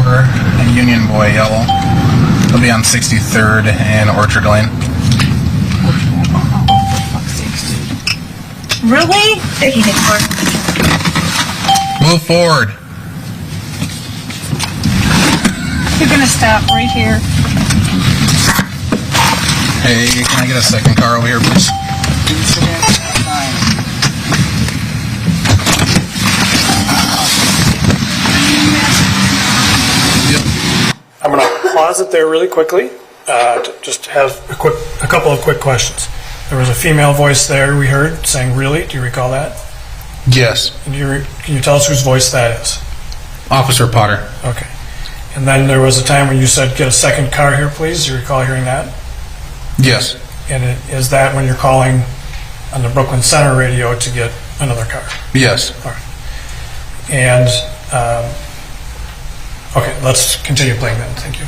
A Union Boy yellow. It'll be on 63rd and Orchard Lane. Really? Move forward. You're gonna stop right here. Hey, can I get a second car over here, please? I'm going to pause it there really quickly to just have a couple of quick questions. There was a female voice there we heard saying, "Really?" Do you recall that? Yes. And can you tell us whose voice that is? Officer Potter. Okay. And then there was a time when you said, "Get a second car here, please." Do you recall hearing that? Yes. And is that when you're calling on the Brooklyn Center radio to get another car? Yes. All right. And, okay, let's continue playing that. Thank you.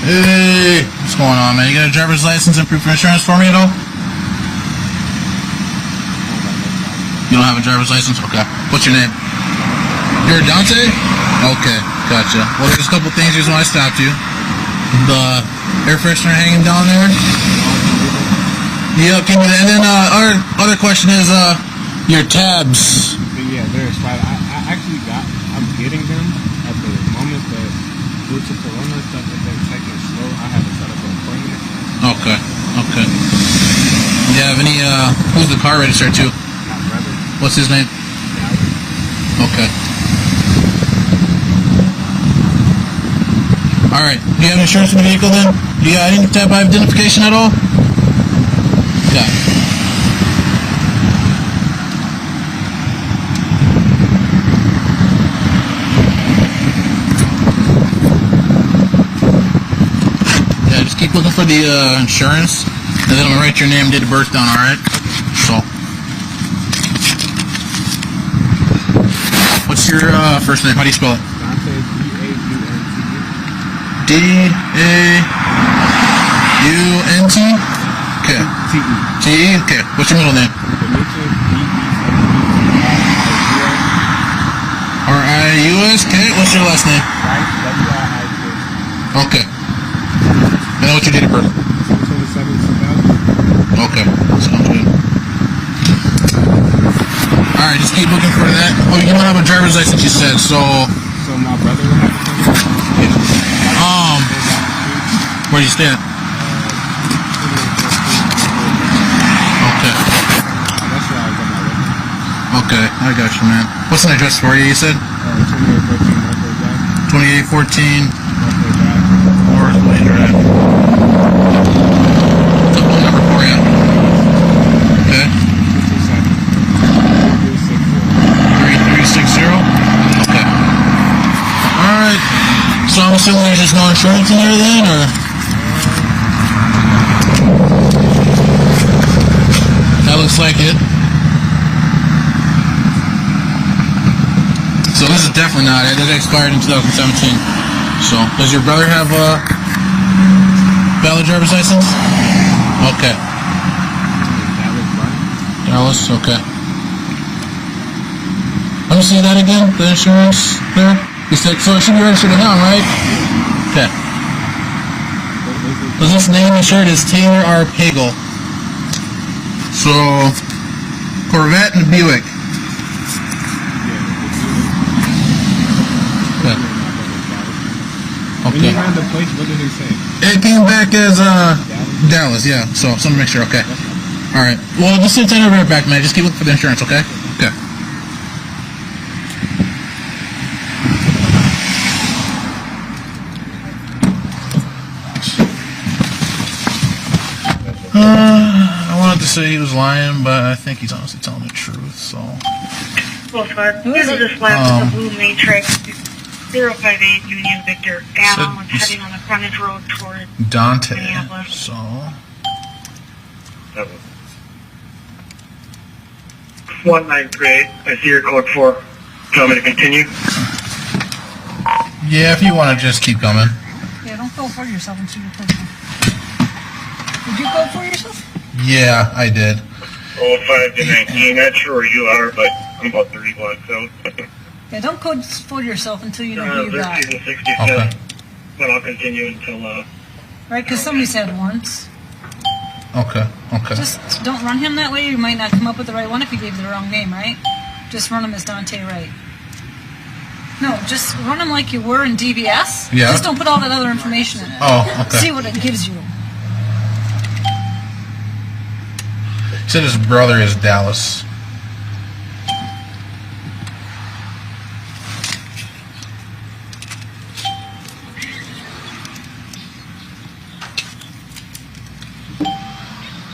Hey, what's going on, man? You got a driver's license and proof of insurance for me at all? You don't have a driver's license? Okay. What's your name? You're Daunte? Okay, gotcha. Well, there's a couple things here's when I stopped you. The air freshener hanging down there. Yep, and then our other question is your tabs. Yeah, they're expired. I'm getting them at the moment, but due to Corona and stuff, they're taking slow. I haven't set up an appointment. Okay. Do you have any, who's the car registered to? My brother. What's his name? Okay. Alright, do you have insurance in the vehicle then? Do you got any type of identification at all? Yeah. Yeah, just keep looking for the insurance, and then I'm gonna write your name, date of birth down, alright? So. What's your first name? How do you spell it? D-A-U-N-T? Okay. T-E? Okay. What's your middle name? R-I-U-S? Okay. What's your last name? Okay. And what's your date of birth? Okay. Sounds good. Alright, just keep looking for that. Oh, you don't have a driver's license, you said, so... So my brother will have to come. Where do you stay at? Okay. Okay, I got you, man. What's an address for you, you said? 2814 Northway Drive. What's the phone number for you? Okay. 3360? Okay. Alright. So I'm assuming there's just no insurance in there then, or? That looks like it. So this is definitely not it. It expired in 2017. So, does your brother have a valid driver's license? Okay. Dallas, okay. Let me see that again. The insurance there. You said so. It should be registered to him, right? Okay. So this name insured is Taylor R. Pagel. So Corvette and Buick. Okay. When you ran the plates, what did they say? It came back as Dallas, yeah. So let me make sure. Okay. All right. Well, just sit tight. I'll be right back, man. Just keep looking for the insurance, okay? Okay. I wanted to say he was lying, but I think he's honestly telling the truth. So. Well, this lab is a blue matrix 058 Union Victor. Adam was heading on the frontage road toward Daunte. Minneapolis. So. 1938. I see your code 4. Do you want me to continue? Yeah, if you want to just keep coming. Yeah, don't go for yourself until you're personal. Did you go for yourself? Yeah, I did. 05 to 19. Not sure where you are, but I'm about 30 blocks out. Yeah, don't code for yourself until you know who you got. 67. Okay. But I'll continue until, Right, because somebody's had warrants. Okay. Okay. Just don't run him that way. You might not come up with the right one if you gave the wrong name, right? Just run him as Daunte Wright. No, just run him like you were in DBS. Yeah. Just don't put all that other information in it. Oh, okay. See what it gives you. He said his brother is Dallas.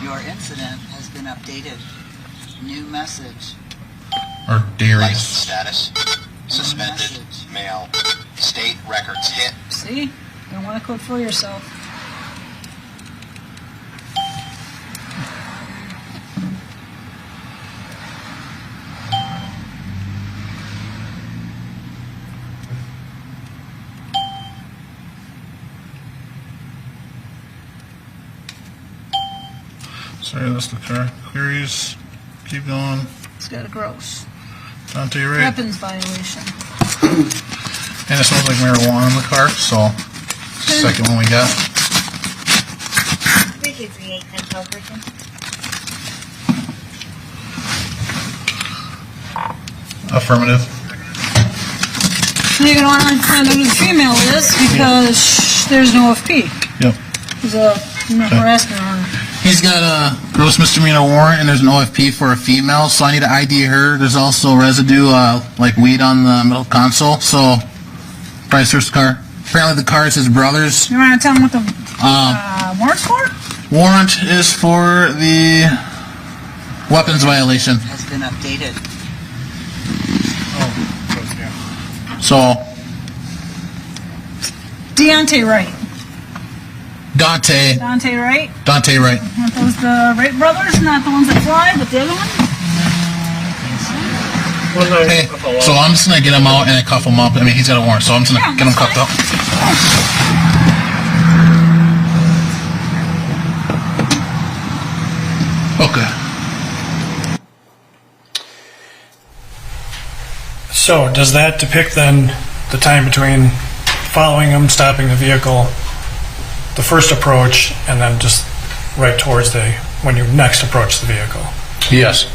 Your incident has been updated. New message. Or Darius. License status. Suspended. Mail. State records hit. See? Don't want to code for yourself. Sorry, that's the car. Queries. Keep going. It's got a gross. Daunte Wright. Weapons violation. And it smells like marijuana in the car, so it's the second one we got. 3238 Central Prison. Affirmative. You're going to want to find out who the female is because there's no OFP. Yep. There's a harassment order. He's got a gross misdemeanor warrant, and there's an OFP for a female, so I need to ID her. There's also residue, like weed on the middle console, so probably search the car. Apparently the car is his brother's. You want to tell him what the warrant's for? Warrant is for the weapons violation. Has been updated. So, Daunte Wright. Daunte Wright? Daunte Wright. Aren't those the Wright brothers? Not the ones that fly, but the other one? Hey, so I'm just going to get him out and cuff him up. I mean, he's got a warrant, so I'm just going to get him cuffed up. Okay. So, does that depict then the time between following him, stopping the vehicle, the first approach, and then just right towards when you next approach the vehicle? Yes.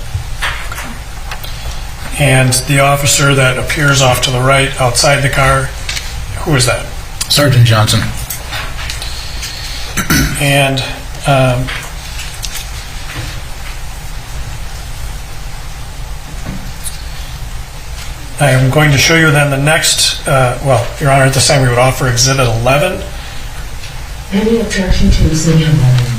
And the officer that appears off to the right outside the car, who is that? Sergeant Johnson. And I am going to show you then the next, Your Honor, at this time we would offer Exhibit 11. Any objection to Exhibit 11?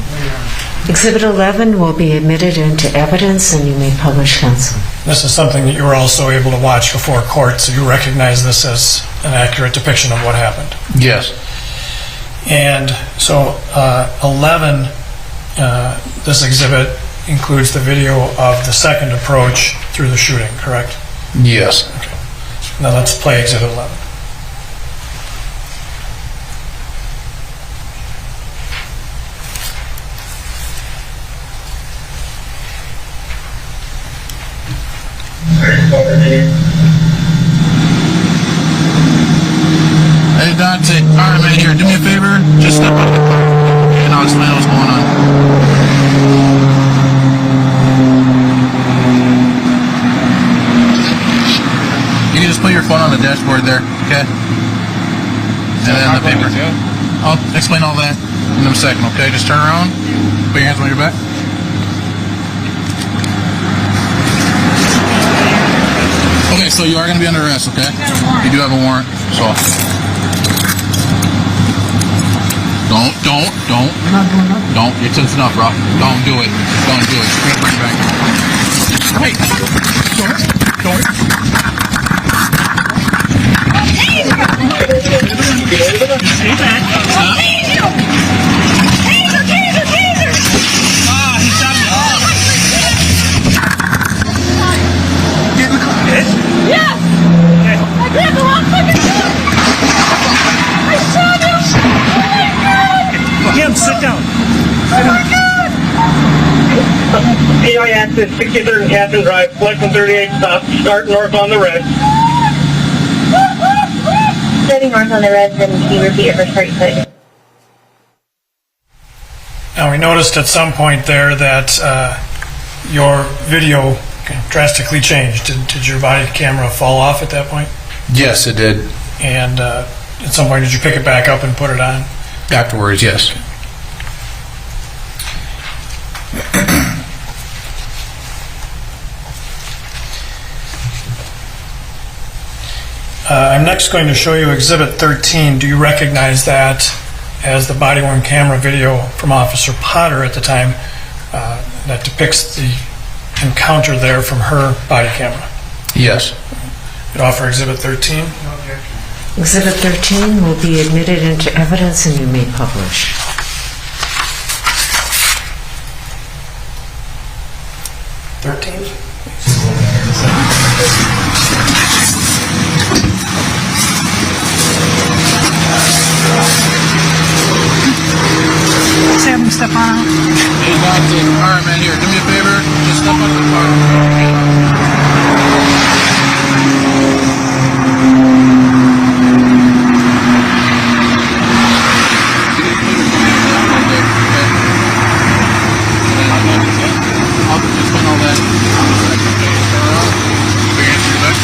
Exhibit 11 will be admitted into evidence and you may publish counsel. This is something that you were also able to watch before court, so you recognize this as an accurate depiction of what happened. Yes. And so 11, this exhibit includes the video of the second approach through the shooting, correct? Yes. Okay. Now let's play Exhibit 11. Hey, Daunte. All right, man, here, do me a favor. Just step up and I'll explain what's going on. You can just put your phone on the dashboard there, okay? And then the paper. I'll explain all that in a second, okay? Just turn around, put your hands on your back. Okay, so you are going to be under arrest, okay? You do have a warrant, so. Don't. I'm not doing nothing. Don't. It's enough, bro. Don't do it. Don't do it. Bring it back. Hey, don't. Stay back. Taser! Ah, he shot me. Get in the car. Yes! I grabbed the wrong fucking gun! I shot him! Oh my god! Jim, sit down. Oh my god! PI access 63rd and Captain Drive, flight from 38 stop, start north on the red. Starting north on the red, then can you repeat your first part, please? Now, we noticed at some point there that your video drastically changed. Did your body camera fall off at that point? Yes, it did. And at some point, did you pick it back up and put it on? Afterwards, yes. I'm next going to show you Exhibit 13. Do you recognize that as the body-worn camera video from Officer Potter at the time that depicts the encounter there from her body camera? Yes. You'd offer Exhibit 13? Exhibit 13 will be admitted into evidence and you may publish. Let's have him step on out. Hey, Daunte. All right, man, here, do me a favor. Just step out of the car. I'll explain all that. Turn around. Put your hands on your back.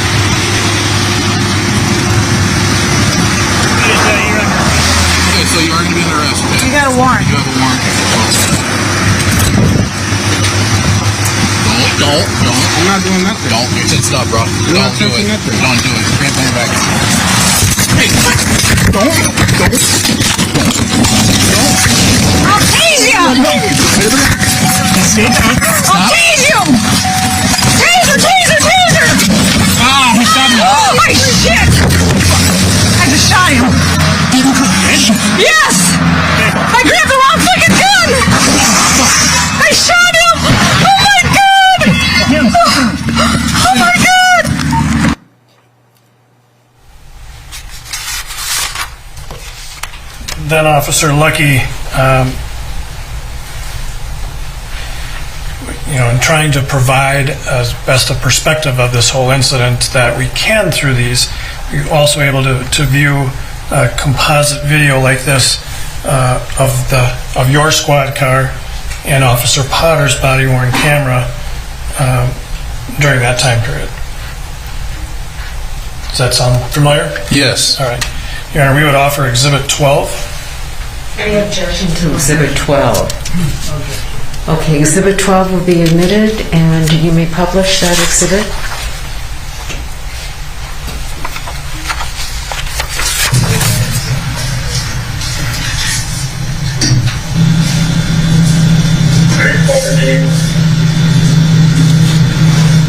Okay, so you are going to be under arrest, okay? You got a warrant. You have a warrant. Don't. I'm not doing nothing. Don't. It's stop, bro. I'm not Don't do touching it. nothing. Don't do it. Hands on your back. Hey, don't. I'll tase you! Stay down. I'll tase you! Taser! Ah, he shot me. Oh my shit! I just shot him. Yes! I grabbed the wrong fucking gun! I shot him! Oh my god! Oh my god! Then Officer Lucky, in trying to provide as best a perspective of this whole incident that we can through these, we're also able to view a composite video like this of your squad car and Officer Potter's body-worn camera during that time period. Does that sound familiar? Yes. All right. Your Honor, we would offer Exhibit 12. Any objection to Exhibit 12? Okay, Exhibit 12 will be admitted and you may publish that exhibit.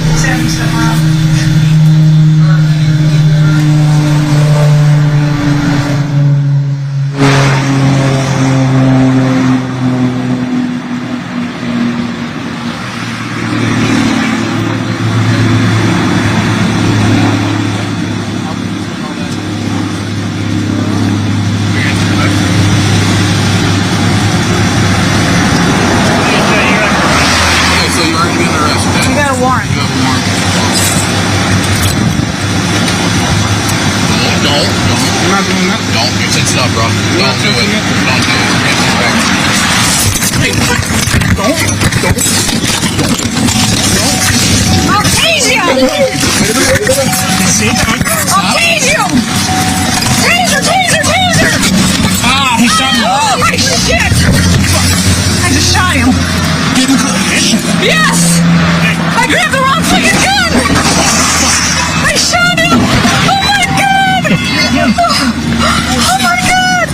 Let's have him step on out. I'll tase you! Taser, taser, taser! Ah, he shot me. Oh, my shit! I just shot him. Yes! I grabbed the wrong fucking gun! I shot him! Oh my god! Oh my god!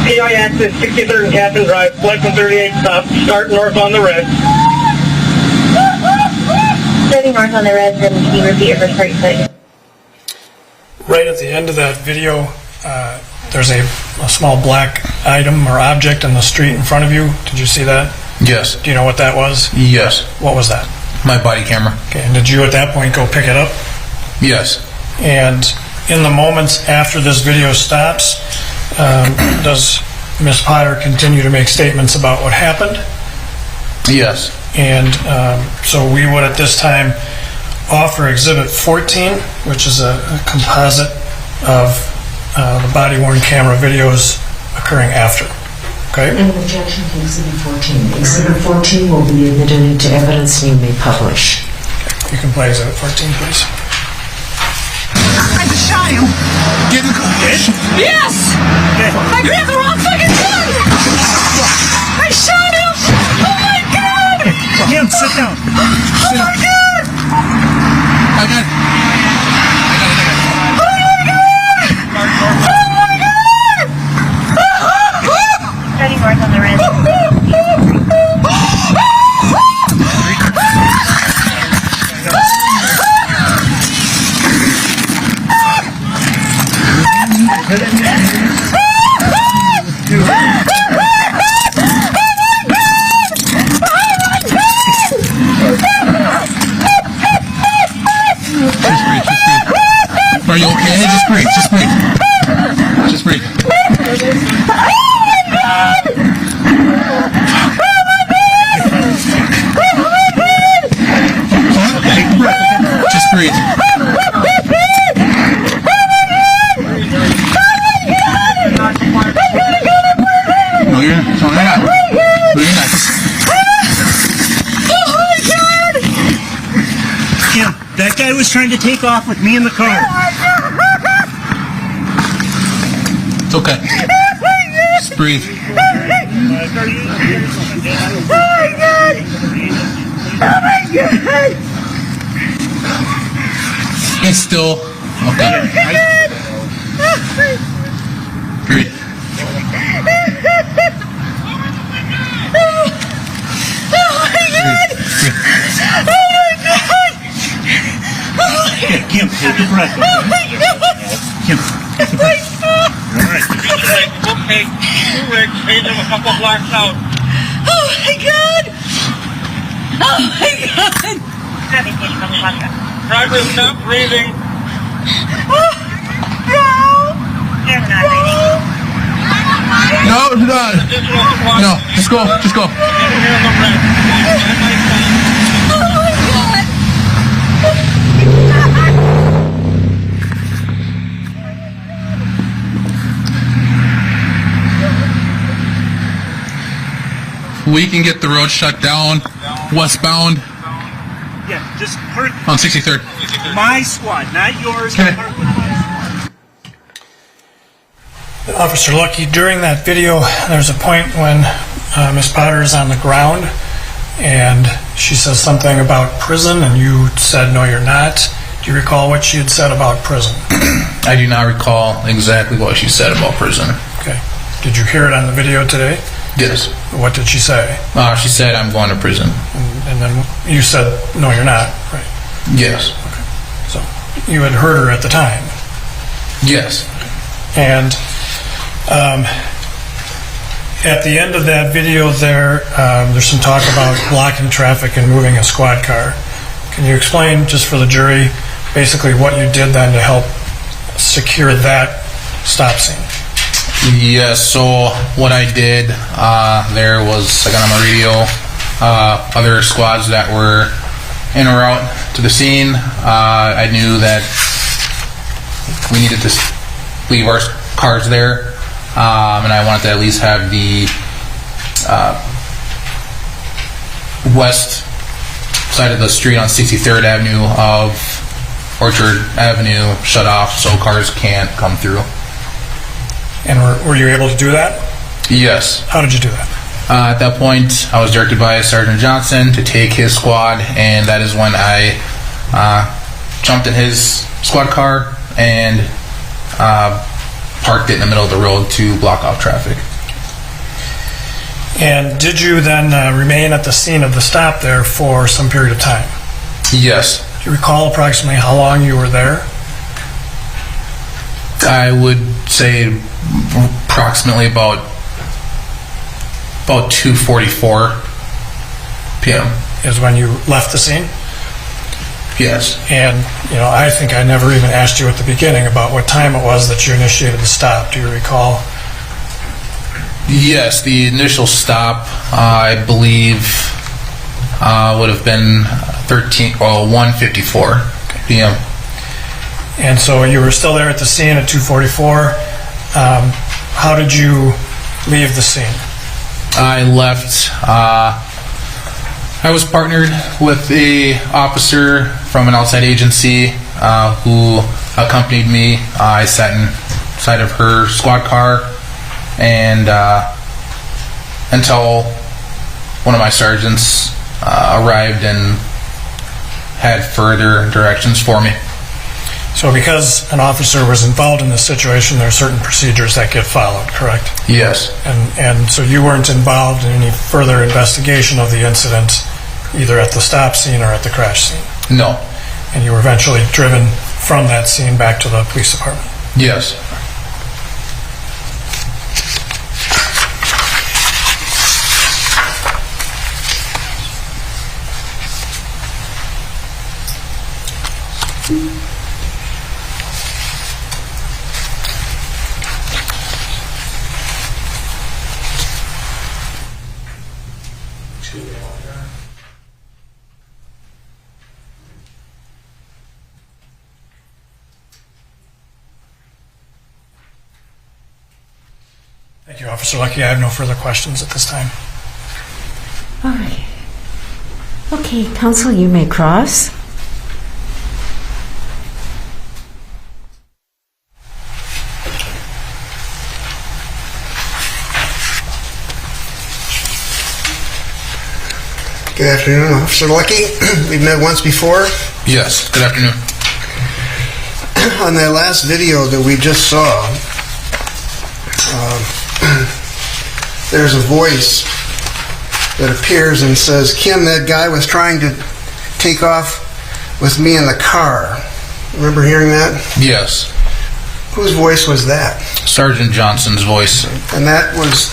PI access 63rd and Captain Drive, flight from 38 stop, start north on the red. Starting north on the red, then can you repeat your first part, please? Right at the end of that video, there's a small black item or object in the street in front of you. Did you see that? Yes. Do you know what that was? Yes. What was that? My body camera. Okay, and did you at that point go pick it up? Yes. And in the moments after this video stops, does Ms. Potter continue to make statements about what happened? Yes. And so we would at this time offer Exhibit 14, which is a composite of the body-worn camera videos occurring after. Okay? An objection to Exhibit 14. Exhibit 14 will be admitted into evidence and you may publish. You can play Exhibit 14, please. I just shot him. Get in the car. Yes! I grabbed the wrong fucking gun! I shot him! Oh my god! Kim, sit down. Oh my god! I got it. Oh my god! Oh my god! Starting north on the red. Are you okay? Just breathe. Just breathe. Just breathe. Just breathe. No, you're not. No, you're not. No, you're not. Oh my god! Kim, that guy was trying to take off with me in the car. It's okay. Just breathe. Oh my god! Oh my god! It's still okay. Breathe. Kim, take a breath. Kim, take a breath. All right. Okay, 2 rigs, made them a couple blocks out. Oh my god! Oh my god! Driver, stop breathing. Oh, no! You're not breathing. No, no, just go, just go. We can get the road shut down, westbound. Yeah, just hurt. On 63rd. My squad, not yours. Officer Lucky, during that video, there's a point when Ms. Potter is on the ground and she says something about prison and you said, no, you're not. Do you recall what she had said about prison? I do not recall exactly what she said about prison. Okay. Did you hear it on the video today? Yes. What did she say? She said, I'm going to prison. And then you said, no, you're not, right? Yes. Okay. So you had heard her at the time? Yes. And at the end of that video there's some talk about blocking traffic and moving a squad car. Can you explain, just for the jury, basically what you did then to help secure that stop scene? Yes, so what I did, there was, I got on my radio, other squads that were en route to the scene. I knew that we needed to leave our cars there, and I wanted to at least have the west side of the street on 63rd Avenue of Orchard Avenue shut off so cars can't come through. And were you able to do that? Yes. How did you do that? At that point, I was directed by Sergeant Johnson to take his squad, and that is when I jumped in his squad car and parked it in the middle of the road to block off traffic. And did you then remain at the scene of the stop there for some period of time? Yes. Do you recall approximately how long you were there? I would say approximately about 2:44 p.m. is when you left the scene? Yes. And, I think I never even asked you at the beginning about what time it was that you initiated the stop. Do you recall? Yes, the initial stop, I believe, would have been 1:54 p.m. And so you were still there at the scene at 2:44. How did you leave the scene? I left. I was partnered with a officer from an outside agency who accompanied me. I sat inside of her squad car and until one of my sergeants arrived and had further directions for me. So because an officer was involved in this situation, there are certain procedures that get followed, correct? Yes. And so you weren't involved in any further investigation of the incident, either at the stop scene or at the crash scene? No. And you were eventually driven from that scene back to the police department? Yes. Thank you, Officer Lucky. I have no further questions at this time. All right. Okay, counsel, you may cross. Good afternoon, Officer Lucky. We've met once before. Yes, good afternoon. On that last video that we just saw, there's a voice that appears and says, "Kim, that guy was trying to take off with me in the car." Remember hearing that? Yes. Whose voice was that? Sergeant Johnson's voice. And that was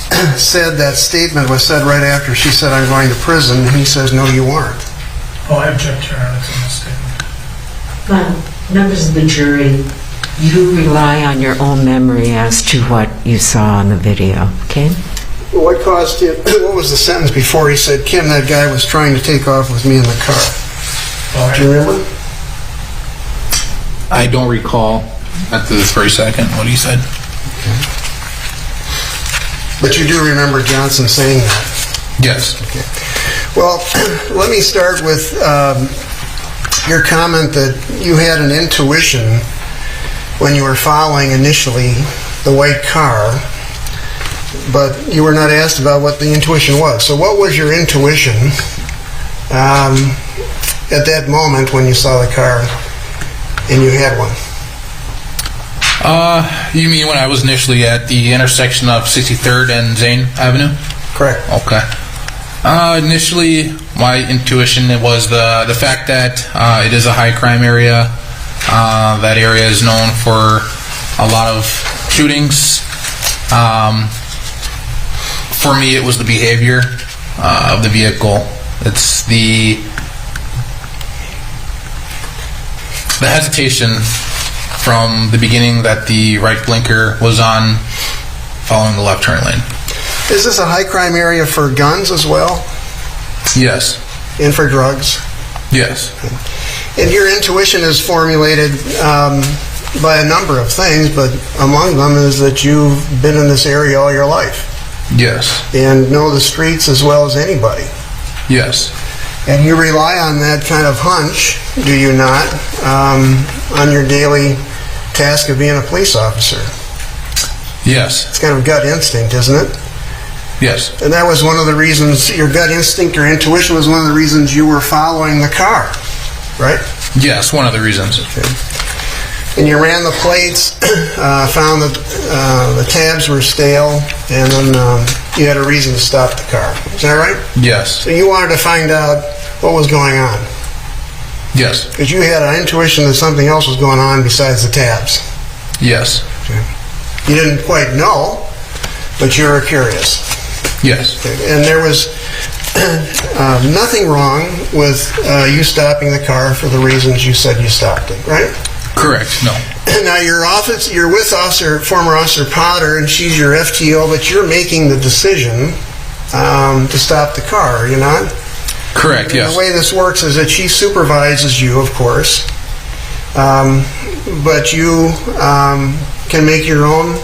that statement was said right after she said, "I'm going to prison," and he says, "No, you aren't." Oh, I object, Your Honor. It's a misstatement. Well, members of the jury, you rely on your own memory as to what you saw on the video, okay? What caused him, what was the sentence before he said, "Kim, that guy was trying to take off with me in the car"? Do you remember? I don't recall at this very second what he said. Okay. But you do remember Johnson saying that? Yes. Okay. Well, let me start with your comment that you had an intuition when you were following initially the white car, but you were not asked about what the intuition was. So what was your intuition at that moment when you saw the car and you had one? You mean when I was initially at the intersection of 63rd and Zane Avenue? Correct. Okay. Initially, my intuition was the fact that it is a high crime area. That area is known for a lot of shootings. For me, it was the behavior of the vehicle. It's the hesitation from the beginning that the right blinker was on following the left turn lane. Is this a high crime area for guns as well? Yes. And for drugs? Yes. And your intuition is formulated by a number of things, but among them is that you've been in this area all your life. Yes. And know the streets as well as anybody. Yes. And you rely on that kind of hunch, do you not, on your daily task of being a police officer? Yes. It's kind of gut instinct, isn't it? Yes. And that was one of the reasons, your gut instinct or intuition was one of the reasons you were following the car, right? Yes, one of the reasons. Okay. And you ran the plates, found that the tabs were stale, and then you had a reason to stop the car. Is that right? Yes. So you wanted to find out what was going on. Yes. Because you had an intuition that something else was going on besides the tabs. Yes. Okay. You didn't quite know, but you were curious. Yes. Okay. And there was nothing wrong with you stopping the car for the reasons you said you stopped it, right? Correct. No. Now you're with former Officer Potter, and she's your FTO, but you're making the decision to stop the car, are you not? Correct. Yes. The way this works is that she supervises you, of course, but you can make your own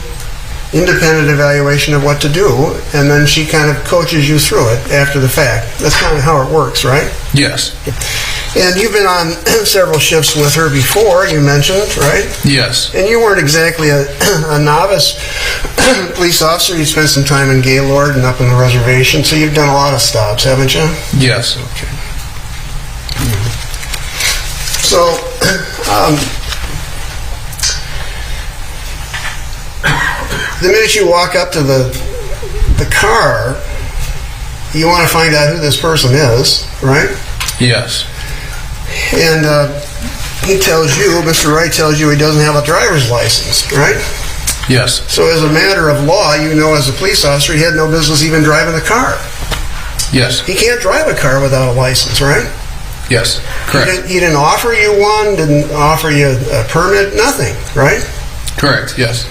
independent evaluation of what to do, and then she kind of coaches you through it after the fact. That's kind of how it works, right? Yes. And you've been on several shifts with her before, you mentioned, right? Yes. And you weren't exactly a novice police officer. You spent some time in Gaylord and up in the reservation, so you've done a lot of stops, haven't you? Yes. Okay. So, the minute you walk up to the car, you want to find out who this person is, right? Yes. And he tells you, Mr. Wright tells you he doesn't have a driver's license, right? Yes. So as a matter of law, you know as a police officer, he had no business even driving the car. Yes. He can't drive a car without a license, right? Yes. Correct. He didn't offer you one, didn't offer you a permit, nothing, right? Correct. Yes.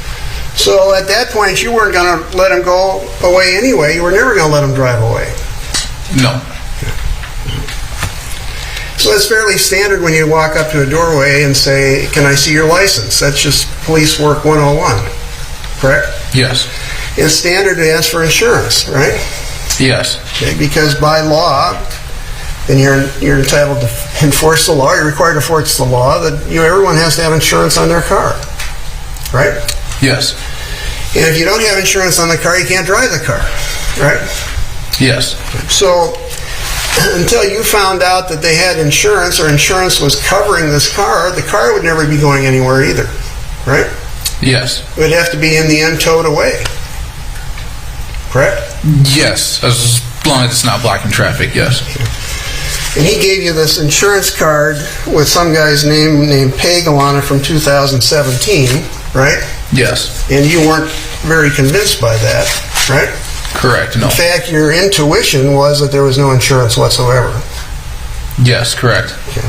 So at that point, you weren't going to let him go away anyway. You were never going to let him drive away. No. So it's fairly standard when you walk up to a doorway and say, "Can I see your license?" That's just police work 101, correct? Yes. It's standard to ask for insurance, right? Yes. Okay, because by law, and you're entitled to enforce the law, you're required to enforce the law, that everyone has to have insurance on their car, right? Yes. And if you don't have insurance on the car, you can't drive the car, right? Yes. So until you found out that they had insurance or insurance was covering this car, the car would never be going anywhere either, right? Yes. It would have to be in the end towed away, correct? Yes, as long as it's not blocking traffic, yes. And he gave you this insurance card with some guy's name named Pagel on it from 2017, right? Yes. And you weren't very convinced by that, right? Correct, no. In fact, your intuition was that there was no insurance whatsoever. Yes, correct. Okay.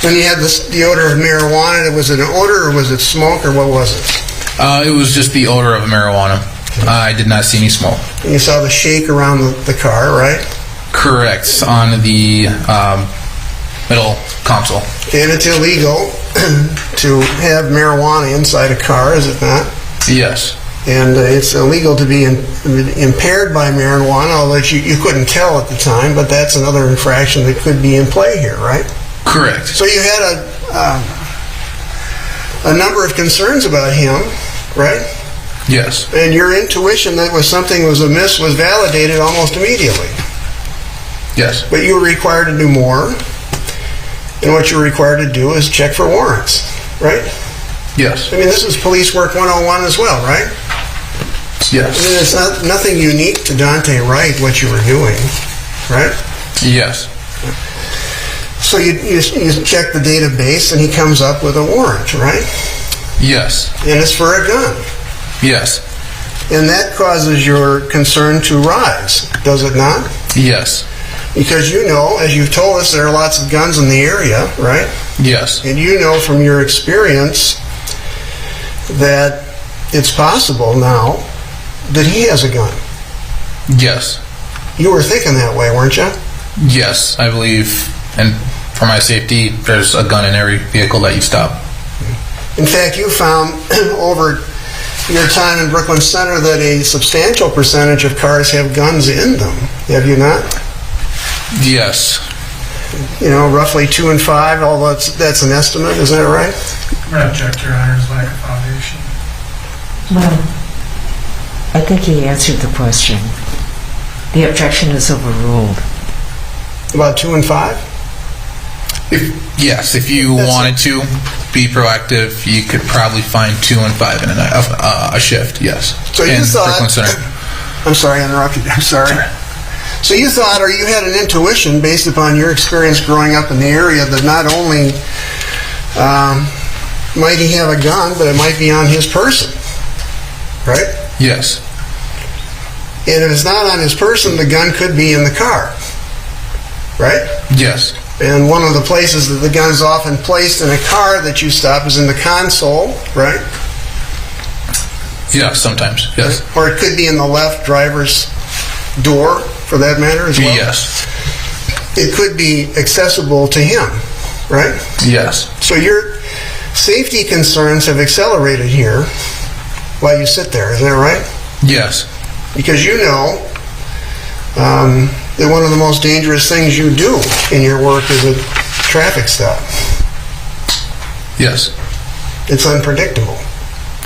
Then you had the odor of marijuana. Was it an odor or was it smoke or what was it? It was just the odor of marijuana. I did not see any smoke. And you saw the shake around the car, right? Correct, on the middle console. And it's illegal to have marijuana inside a car, is it not? Yes. And it's illegal to be impaired by marijuana, although you couldn't tell at the time, but that's another infraction that could be in play here, right? Correct. So you had a number of concerns about him, right? Yes. And your intuition that something was amiss was validated almost immediately. Yes. But you were required to do more, and what you're required to do is check for warrants, right? Yes. I mean, this is police work 101 as well, right? Yes. I mean, it's nothing unique to Daunte Wright, what you were doing, right? Yes. So you check the database, and he comes up with a warrant, right? Yes. And it's for a gun. Yes. And that causes your concern to rise, does it not? Yes. Because you know, as you've told us, there are lots of guns in the area, right? Yes. And you know from your experience that it's possible now that he has a gun. Yes. You were thinking that way, weren't you? Yes, I believe, and for my safety, there's a gun in every vehicle that you stop. In fact, you found over your time in Brooklyn Center that a substantial percentage of cars have guns in them. Have you not? Yes. You know, roughly 2 and 5, although that's an estimate, is that right? I'm going to object, Your Honor's lack of foundation. Well, I think he answered the question. The objection is overruled. About 2 and 5? Yes, if you wanted to be proactive, you could probably find 2 and 5 in a shift, yes. So you in thought... Brooklyn Center. I'm sorry, I interrupted you. I'm sorry. So you thought, or you had an intuition based upon your experience growing up in the area, that not only might he have a gun, but it might be on his person, right? Yes. And if it's not on his person, the gun could be in the car, right? Yes. And one of the places that the gun is often placed in a car that you stop is in the console, right? Yeah, sometimes, yes. Or it could be in the left driver's door, for that matter, as well. Yes. It could be accessible to him, right? Yes. So your safety concerns have accelerated here while you sit there, is that right? Yes. Because you know that one of the most dangerous things you do in your work is a traffic stop. Yes. It's unpredictable.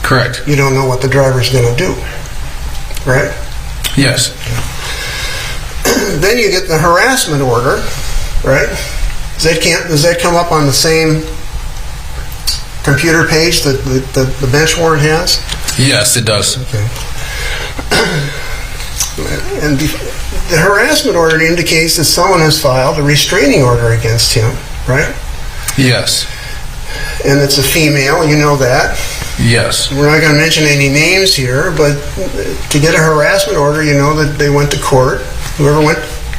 Correct. You don't know what the driver's going to do, right? Yes. Then you get the harassment order, right? Does that come up on the same computer page that the bench warrant has? Yes, it does. Okay. And the harassment order indicates that someone has filed a restraining order against him, right? Yes. And it's a female, you know that. Yes. We're not going to mention any names here, but to get a harassment order, you know that they went to court. Whoever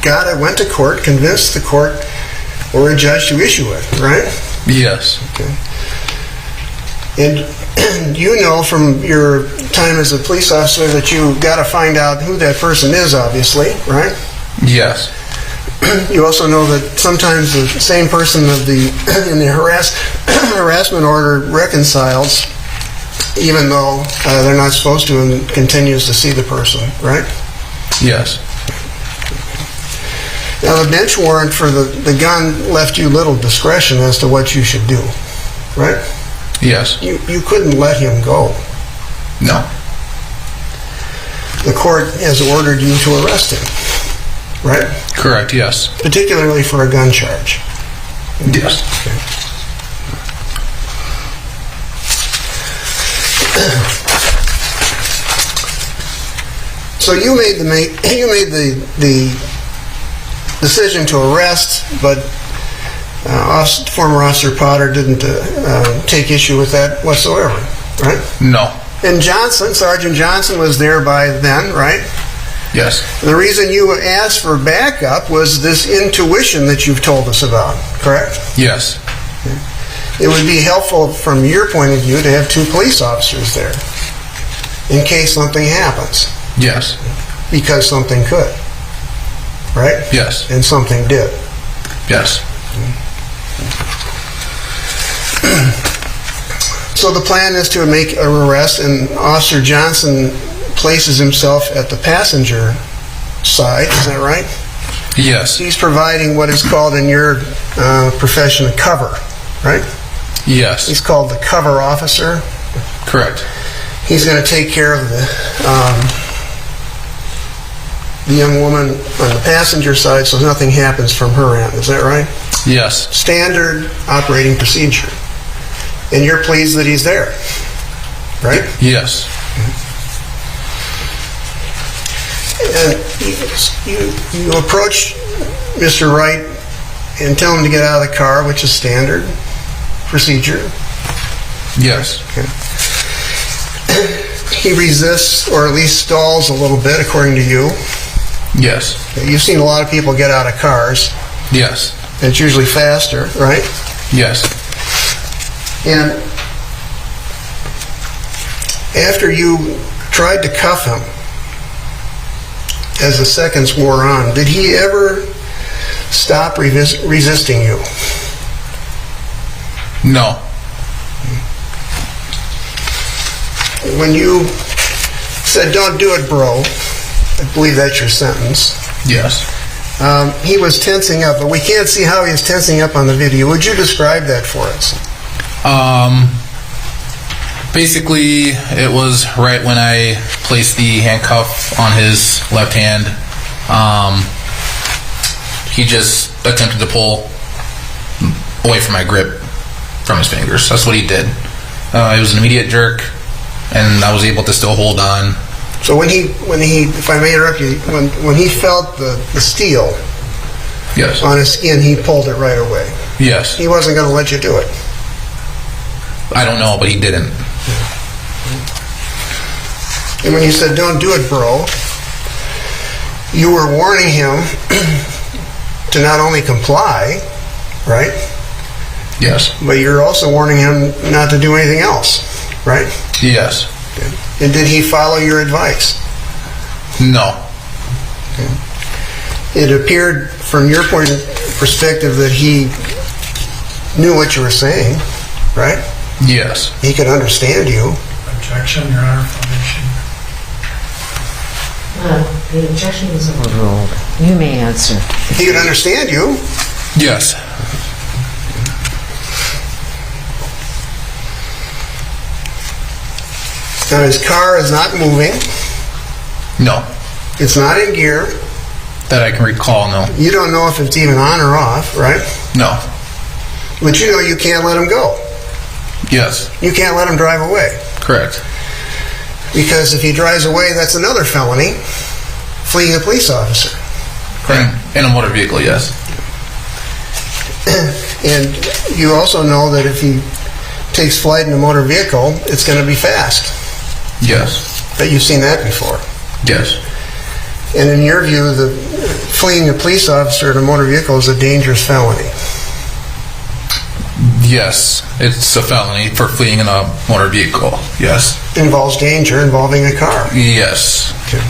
got it went to court, convinced the court or a judge to issue it, right? Yes. Okay. And you know from your time as a police officer that you got to find out who that person is, obviously, right? Yes. You also know that sometimes the same person in the harassment order reconciles, even though they're not supposed to, and continues to see the person, right? Yes. Now the bench warrant for the gun left you little discretion as to what you should do, right? Yes. You couldn't let him go. No. The court has ordered you to arrest him, right? Correct, yes. Particularly for a gun charge. Yes. Okay. So you made the decision to arrest, but former Officer Potter didn't take issue with that whatsoever, right? No. And Sergeant Johnson was there by then, right? Yes. The reason you asked for backup was this intuition that you've told us about, correct? Yes. It would be helpful from your point of view to have 2 police officers there in case something happens. Yes. Because something could, right? Yes. And something did. Yes. So the plan is to make an arrest, and Officer Johnson places himself at the passenger side, is that right? Yes. He's providing what is called in your profession cover, right? Yes. He's called the cover officer. Correct. He's going to take care of the young woman on the passenger side so nothing happens from her end, is that right? Yes. Standard operating procedure. And you're pleased that he's there, right? Yes. And you approach Mr. Wright and tell him to get out of the car, which is standard procedure. Yes. Okay. He resists, or at least stalls a little bit, according to you. Yes. Okay. You've seen a lot of people get out of cars. Yes. And it's usually faster, right? Yes. And after you tried to cuff him, as the seconds wore on, did he ever stop resisting you? No. When you said, "Don't do it, bro," I believe that's your sentence. Yes. He was tensing up, but we can't see how he's tensing up on the video. Would you describe that for us? Basically, it was right when I placed the handcuff on his left hand. He just attempted to pull away from my grip from his fingers. That's what he did. It was an immediate jerk, and I was able to still hold on. So when he, if I may interrupt you, when he felt the steel Yes. on his skin, he pulled it right away. Yes. He wasn't going to let you do it. I don't know, but he didn't. And when you said, "Don't do it, bro," you were warning him to not only comply, right? Yes. But you're also warning him not to do anything else, right? Yes. And did he follow your advice? No. It appeared from your point of perspective that he knew what you were saying, right? Yes. He could understand you. Objection, Your Honor. Foundation. The objection is overruled. You may answer. He could understand you. Yes. Now his car is not moving. No. It's not in gear. That I can recall, no. You don't know if it's even on or off, right? No. But you know you can't let him go. Yes. You can't let him drive away. Correct. Because if he drives away, that's another felony, fleeing a police officer. In a motor vehicle, yes. And you also know that if he takes flight in a motor vehicle, it's going to be fast. Yes. But you've seen that before. Yes. And in your view, the fleeing a police officer in a motor vehicle is a dangerous felony. Yes. It's a felony for fleeing in a motor vehicle. Yes. Involves danger involving a car. Yes. Okay.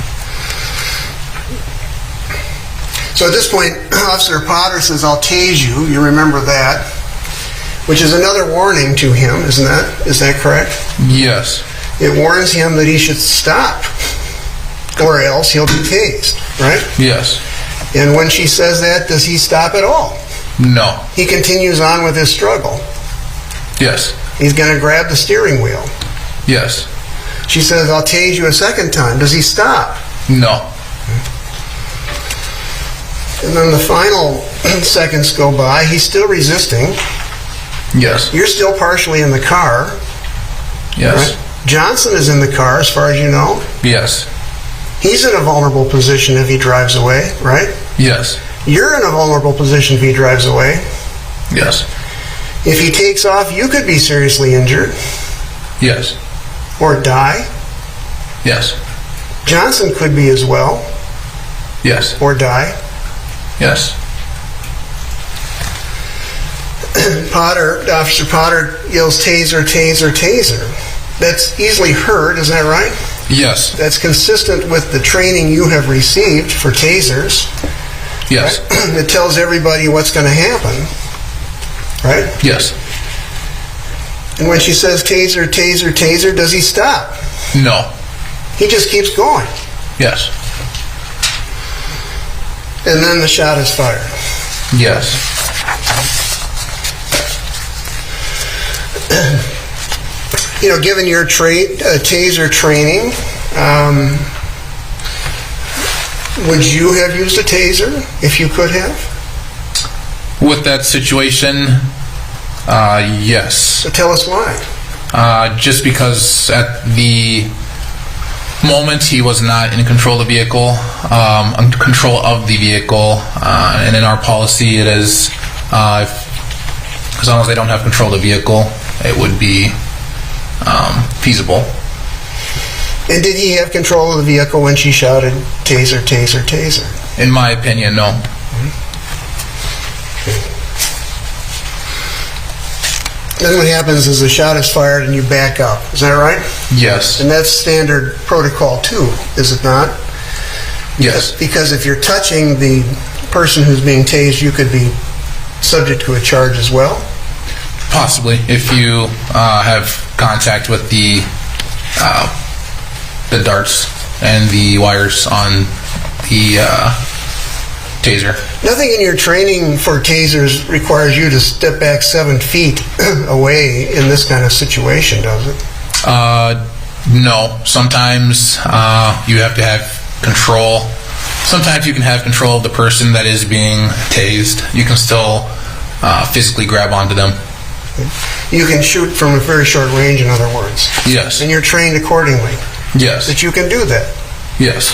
So at this point, Officer Potter says, "I'll tase you." You remember that, which is another warning to him, isn't that? Is that correct? Yes. It warns him that he should stop, or else he'll be tased, right? Yes. And when she says that, does he stop at all? No. He continues on with his struggle. Yes. He's going to grab the steering wheel. Yes. She says, "I'll tase you a second time." Does he stop? No. And then the final seconds go by. He's still resisting. Yes. You're still partially in the car. Yes. Right? Johnson is in the car, as far as you know. Yes. He's in a vulnerable position if he drives away, right? Yes. You're in a vulnerable position if he drives away. Yes. If he takes off, you could be seriously injured. Yes. Or die. Yes. Johnson could be as well. Yes. Or die. Yes. Officer Potter yells, "Taser, taser, taser." That's easily heard, is that right? Yes. That's consistent with the training you have received for tasers. Yes. Right? It tells everybody what's going to happen, right? Yes. And when she says taser, taser, taser, does he stop? No. He just keeps going. Yes. And then the shot is fired. Yes. You know, given your taser training, would you have used a taser if you could have? With that situation, yes. So tell us why. Just because at the moment he was not in control of the vehicle, and in our policy it is, as long as they don't have control of the vehicle, it would be feasible. And did he have control of the vehicle when she shouted, "Taser, taser, taser"? In my opinion, no. Then what happens is the shot is fired and you back up. Is that right? Yes. And that's standard protocol too, is it not? Yes. Because if you're touching the person who's being tased, you could be subject to a charge as well. Possibly, if you have contact with the darts and the wires on the taser. Nothing in your training for tasers requires you to step back 7 feet away in this kind of situation, does it? No. Sometimes you have to have control. Sometimes you can have control of the person that is being tased. You can still physically grab onto them. You can shoot from a very short range, in other words. Yes. And you're trained accordingly. Yes. That you can do that. Yes.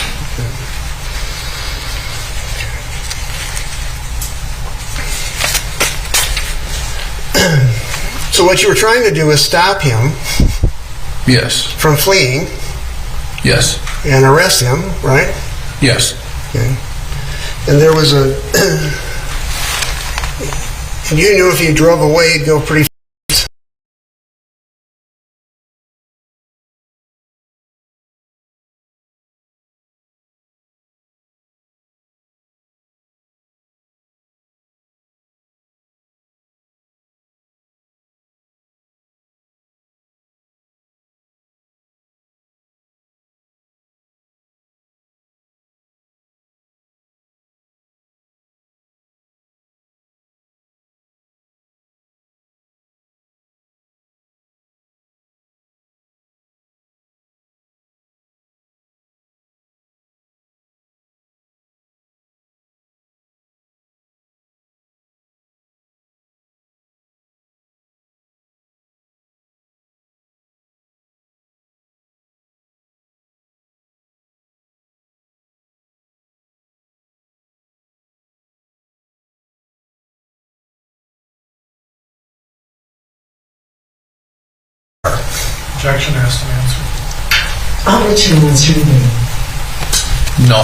So what you were trying to do is stop him. Yes. From fleeing. Yes. And arrest him, right? Yes. Okay. And there was a... and you knew if he drove away, he'd go pretty fast. Objection has to be answered. I'll let you answer me. No.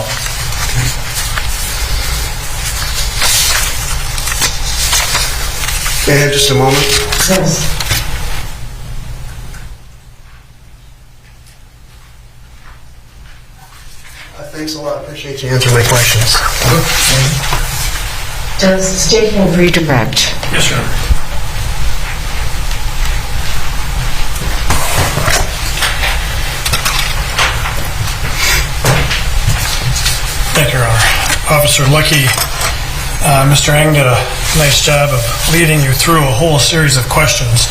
May I have just a moment? Yes. Thanks a lot. Appreciate you answering my questions. Does the state have redirect? Yes, Your Honor. Thank you, Your Honor. Officer Lucky, Mr. Eng did a nice job of leading you through a whole series of questions.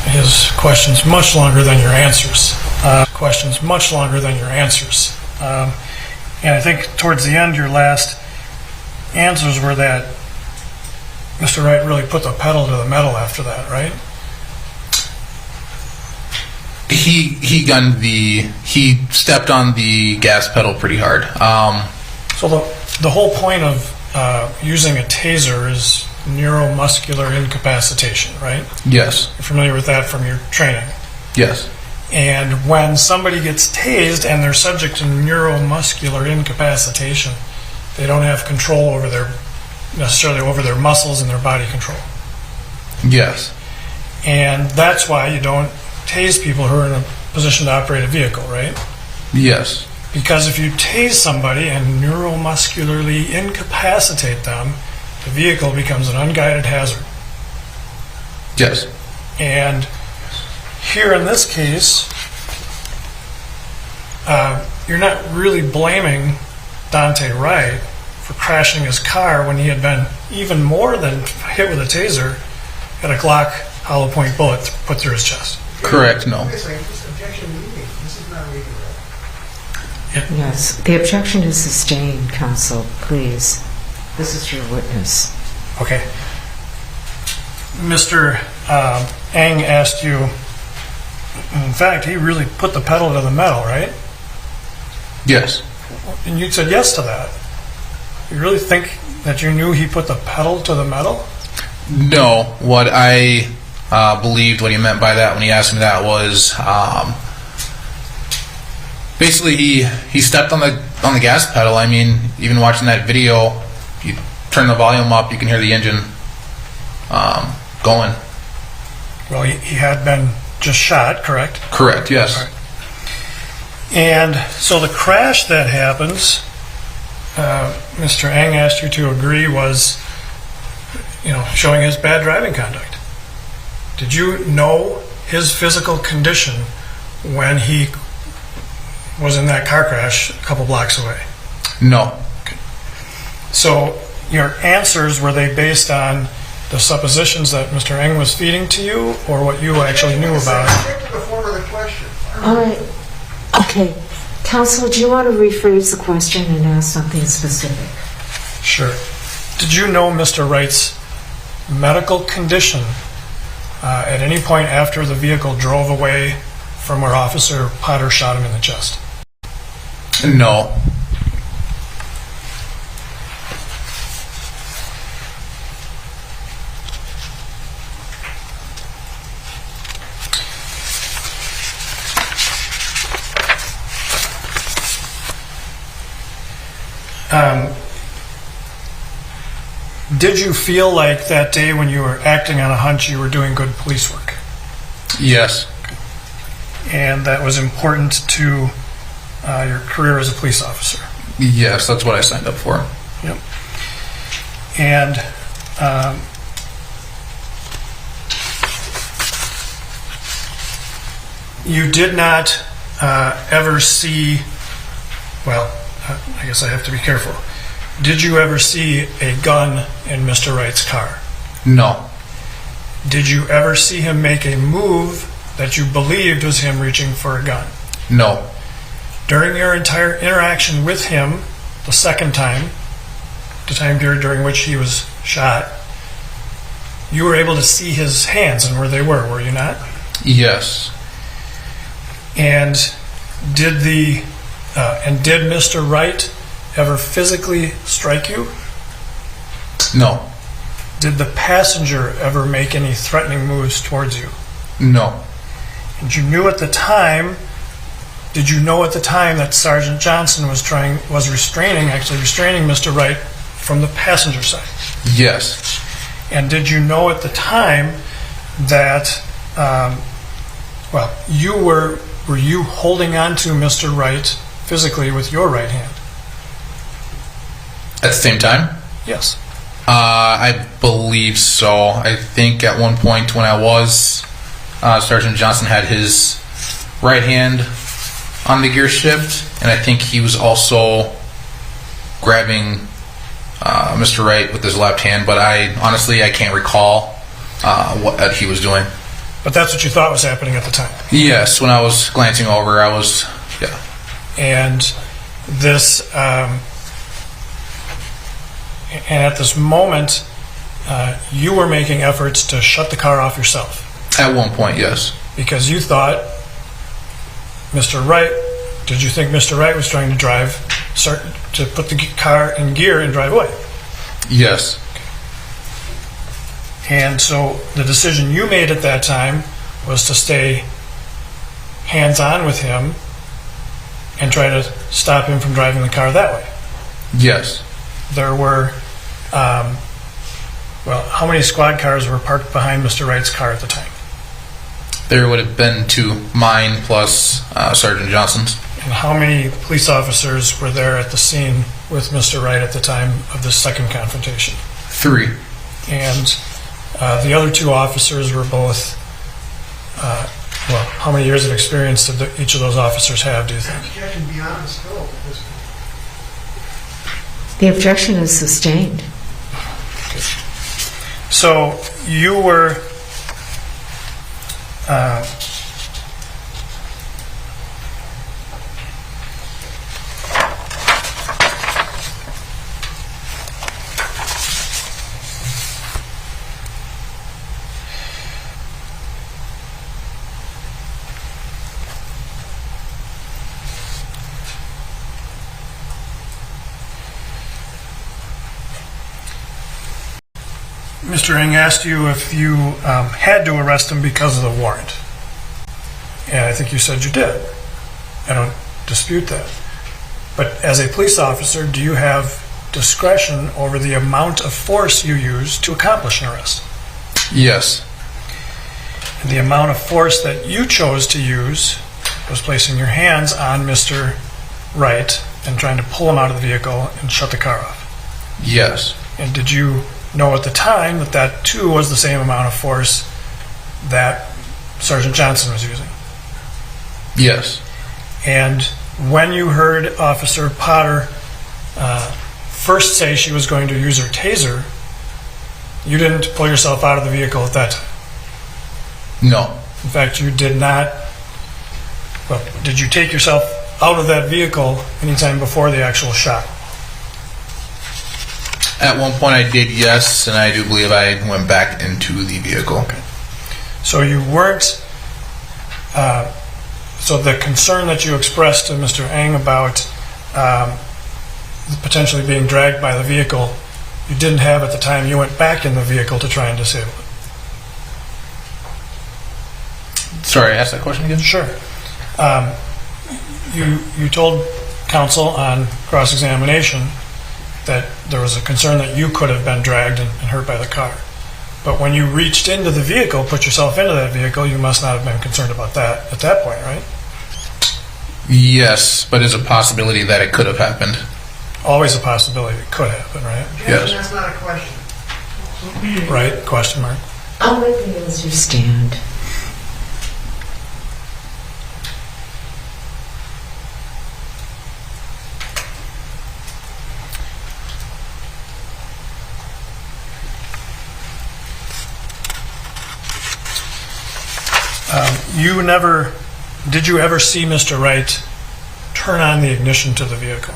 His questions much longer than your answers. And I think towards the end, your last answers were that Mr. Wright really put the pedal to the metal after that, right? He stepped on the gas pedal pretty hard. So the whole point of using a taser is neuromuscular incapacitation, right? Yes. You're familiar with that from your training. Yes. And when somebody gets tased and they're subject to neuromuscular incapacitation, they don't have control over necessarily over their muscles and their body control. Yes. And that's why you don't tase people who are in a position to operate a vehicle, right? Yes. Because if you tase somebody and neuromuscularly incapacitate them, the vehicle becomes an unguided hazard. Yes. And here in this case, you're not really blaming Daunte Wright for crashing his car when he had been even more than hit with a taser and a Glock hollow point bullet put through his chest. Correct, no. Yes. The objection is sustained, counsel. Please. This is your witness. Okay. Mr. Eng asked you, in fact, he really put the pedal to the metal, right? Yes. And you said yes to that. You really think that you knew he put the pedal to the metal? No. What I believed what he meant by that when he asked me that was basically he stepped on the gas pedal. I mean, even watching that video, you turn the volume up, you can hear the engine going. Well, he had been just shot, correct? Correct, yes. Right. And so the crash that happens, Mr. Eng asked you to agree, was, showing his bad driving conduct. Did you know his physical condition when he was in that car crash a couple blocks away? No. Okay. So your answers, were they based on the suppositions that Mr. Eng was feeding to you, or what you actually knew about it? Stick to the form of the question. All right. Okay. Counsel, do you want to rephrase the question and ask something specific? Sure. Did you know Mr. Wright's medical condition at any point after the vehicle drove away from where Officer Potter shot him in the chest? No. Did you feel like that day when you were acting on a hunch you were doing good police work? Yes. And that was important to your career as a police officer? Yes, that's what I signed up for. Yep. And you did not ever see, well, I guess I have to be careful. Did you ever see a gun in Mr. Wright's car? No. Did you ever see him make a move that you believed was him reaching for a gun? No. During your entire interaction with him, the second time, the time period during which he was shot, you were able to see his hands and where they were you not? Yes. And did Mr. Wright ever physically strike you? No. Did the passenger ever make any threatening moves towards you? No. And did you know at the time that Sergeant Johnson was restraining Mr. Wright from the passenger side? Yes. And did you know at the time that, were you holding on to Mr. Wright physically with your right hand? At the same time? Yes. I believe so. I think at one point when I was, Sergeant Johnson had his right hand on the gear shift, and I think he was also grabbing Mr. Wright with his left hand, but I can't recall what he was doing. But that's what you thought was happening at the time? Yes, when I was glancing over, yeah. And this, and at this moment, you were making efforts to shut the car off yourself? At one point, yes. Because you thought did you think Mr. Wright was trying to put the car in gear and drive away? Yes. And so the decision you made at that time was to stay hands-on with him and try to stop him from driving the car that way? Yes. There were, how many squad cars were parked behind Mr. Wright's car at the time? There would have been 2, mine plus Sergeant Johnson's. And how many police officers were there at the scene with Mr. Wright at the time of the second confrontation? 3. And the other 2 officers were both, how many years of experience did each of those officers have, do you think? Objection beyond the scope at this point. The objection is sustained. Okay. So you were Mr. Eng asked you if you had to arrest him because of the warrant. And I think you said you did. I don't dispute that. But as a police officer, do you have discretion over the amount of force you use to accomplish an arrest? Yes. And the amount of force that you chose to use was placing your hands on Mr. Wright and trying to pull him out of the vehicle and shut the car off? Yes. And did you know at the time that too was the same amount of force that Sergeant Johnson was using? Yes. And when you heard Officer Potter first say she was going to use her taser, you didn't pull yourself out of the vehicle at that time. No. In fact, you did not. Well, did you take yourself out of that vehicle anytime before the actual shot? At one point I did, yes, and I do believe I went back into the vehicle. Okay. So you weren't. So the concern that you expressed to Mr. Eng about potentially being dragged by the vehicle, you didn't have at the time you went back in the vehicle to try and disable it. Sorry, ask that question again? Sure. You told counsel on cross-examination that there was a concern that you could have been dragged and hurt by the car. But when you reached into the vehicle, put yourself into that vehicle, you must not have been concerned about that at that point, right? Yes, but it's a possibility that it could have happened. Always a possibility it could happen, right? Yes. That's not a question. Right? Question mark. I'll let the answer stand. Did you ever see Mr. Wright turn on the ignition to the vehicle?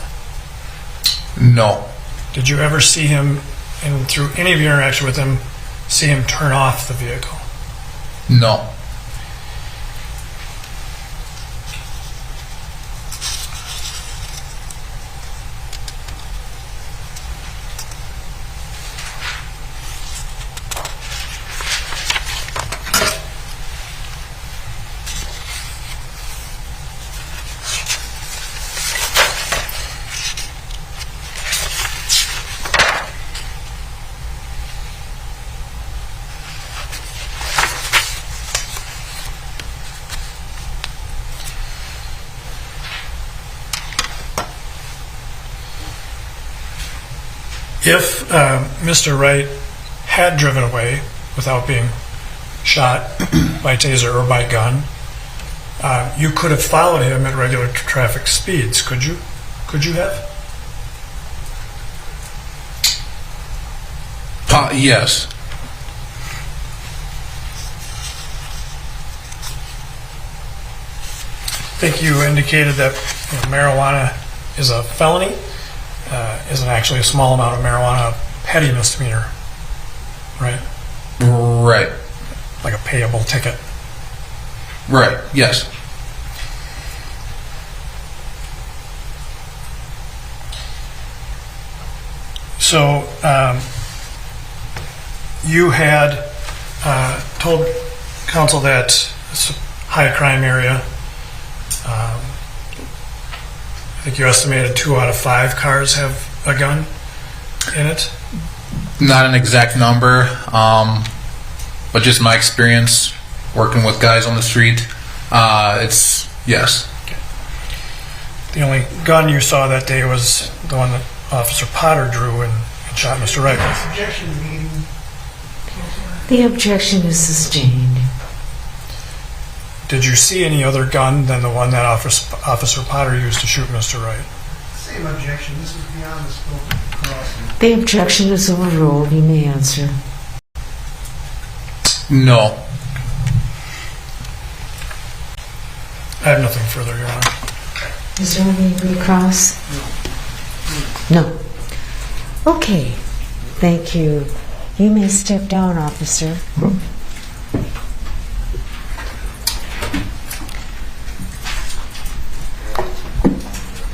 No. Did you ever see him, and through any of your interaction with him, see him turn off the vehicle? No. If Mr. Wright had driven away without being shot by taser or by gun, you could have followed him at regular traffic speeds, could you? Could you have? Yes. I think you indicated that marijuana is a felony. Isn't actually a small amount of marijuana a petty misdemeanor, right? Right. Like a payable ticket. Right, yes. So you had told counsel that it's a high crime area. I think you estimated 2 out of 5 cars have a gun in it. Not an exact number, but just my experience working with guys on the street, it's yes. Okay. The only gun you saw that day was the one that Officer Potter drew and shot Mr. Wright with. Objection meeting. The objection is sustained. Did you see any other gun than the one that Officer Potter used to shoot Mr. Wright? Same objection. This is beyond the scope of the crossing. The objection is overruled. You may answer. No. I have nothing further, Your Honor. Is there any recross? No. Okay. Thank you. You may step down, officer.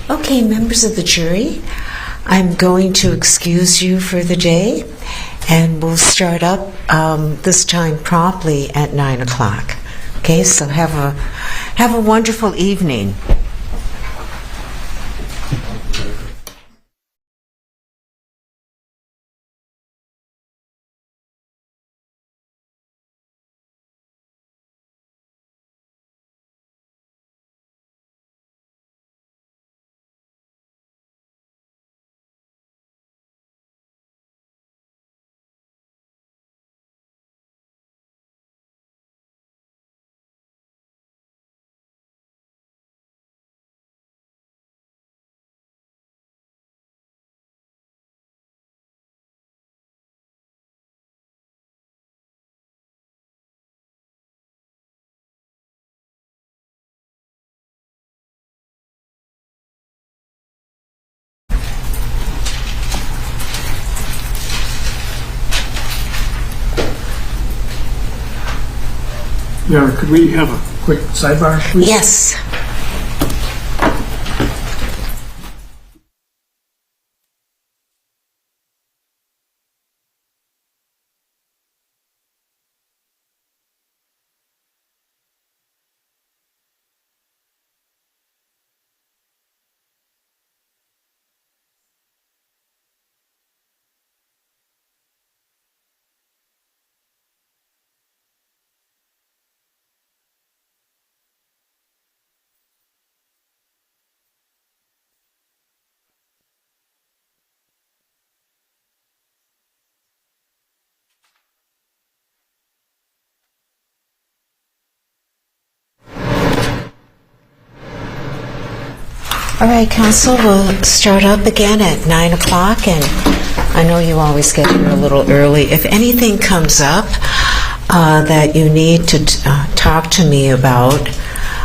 Okay, members of the jury, I'm going to excuse you for the day, and we'll start up this time promptly at 9 o'clock. Okay, so have a wonderful evening. Your Honor, could we have a quick sidebar, please? Yes. All right, counsel, we'll start up again at 9 o'clock, and I know you always get here a little early. If anything comes up that you need to talk to me about,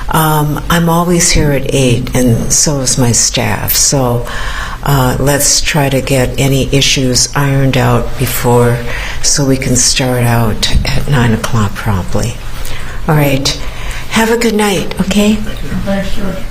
I'm always here at 8, and so is my staff. So let's try to get any issues ironed out before, so we can start out at 9 o'clock promptly. All right. Have a good night, okay? Thanks, Judge.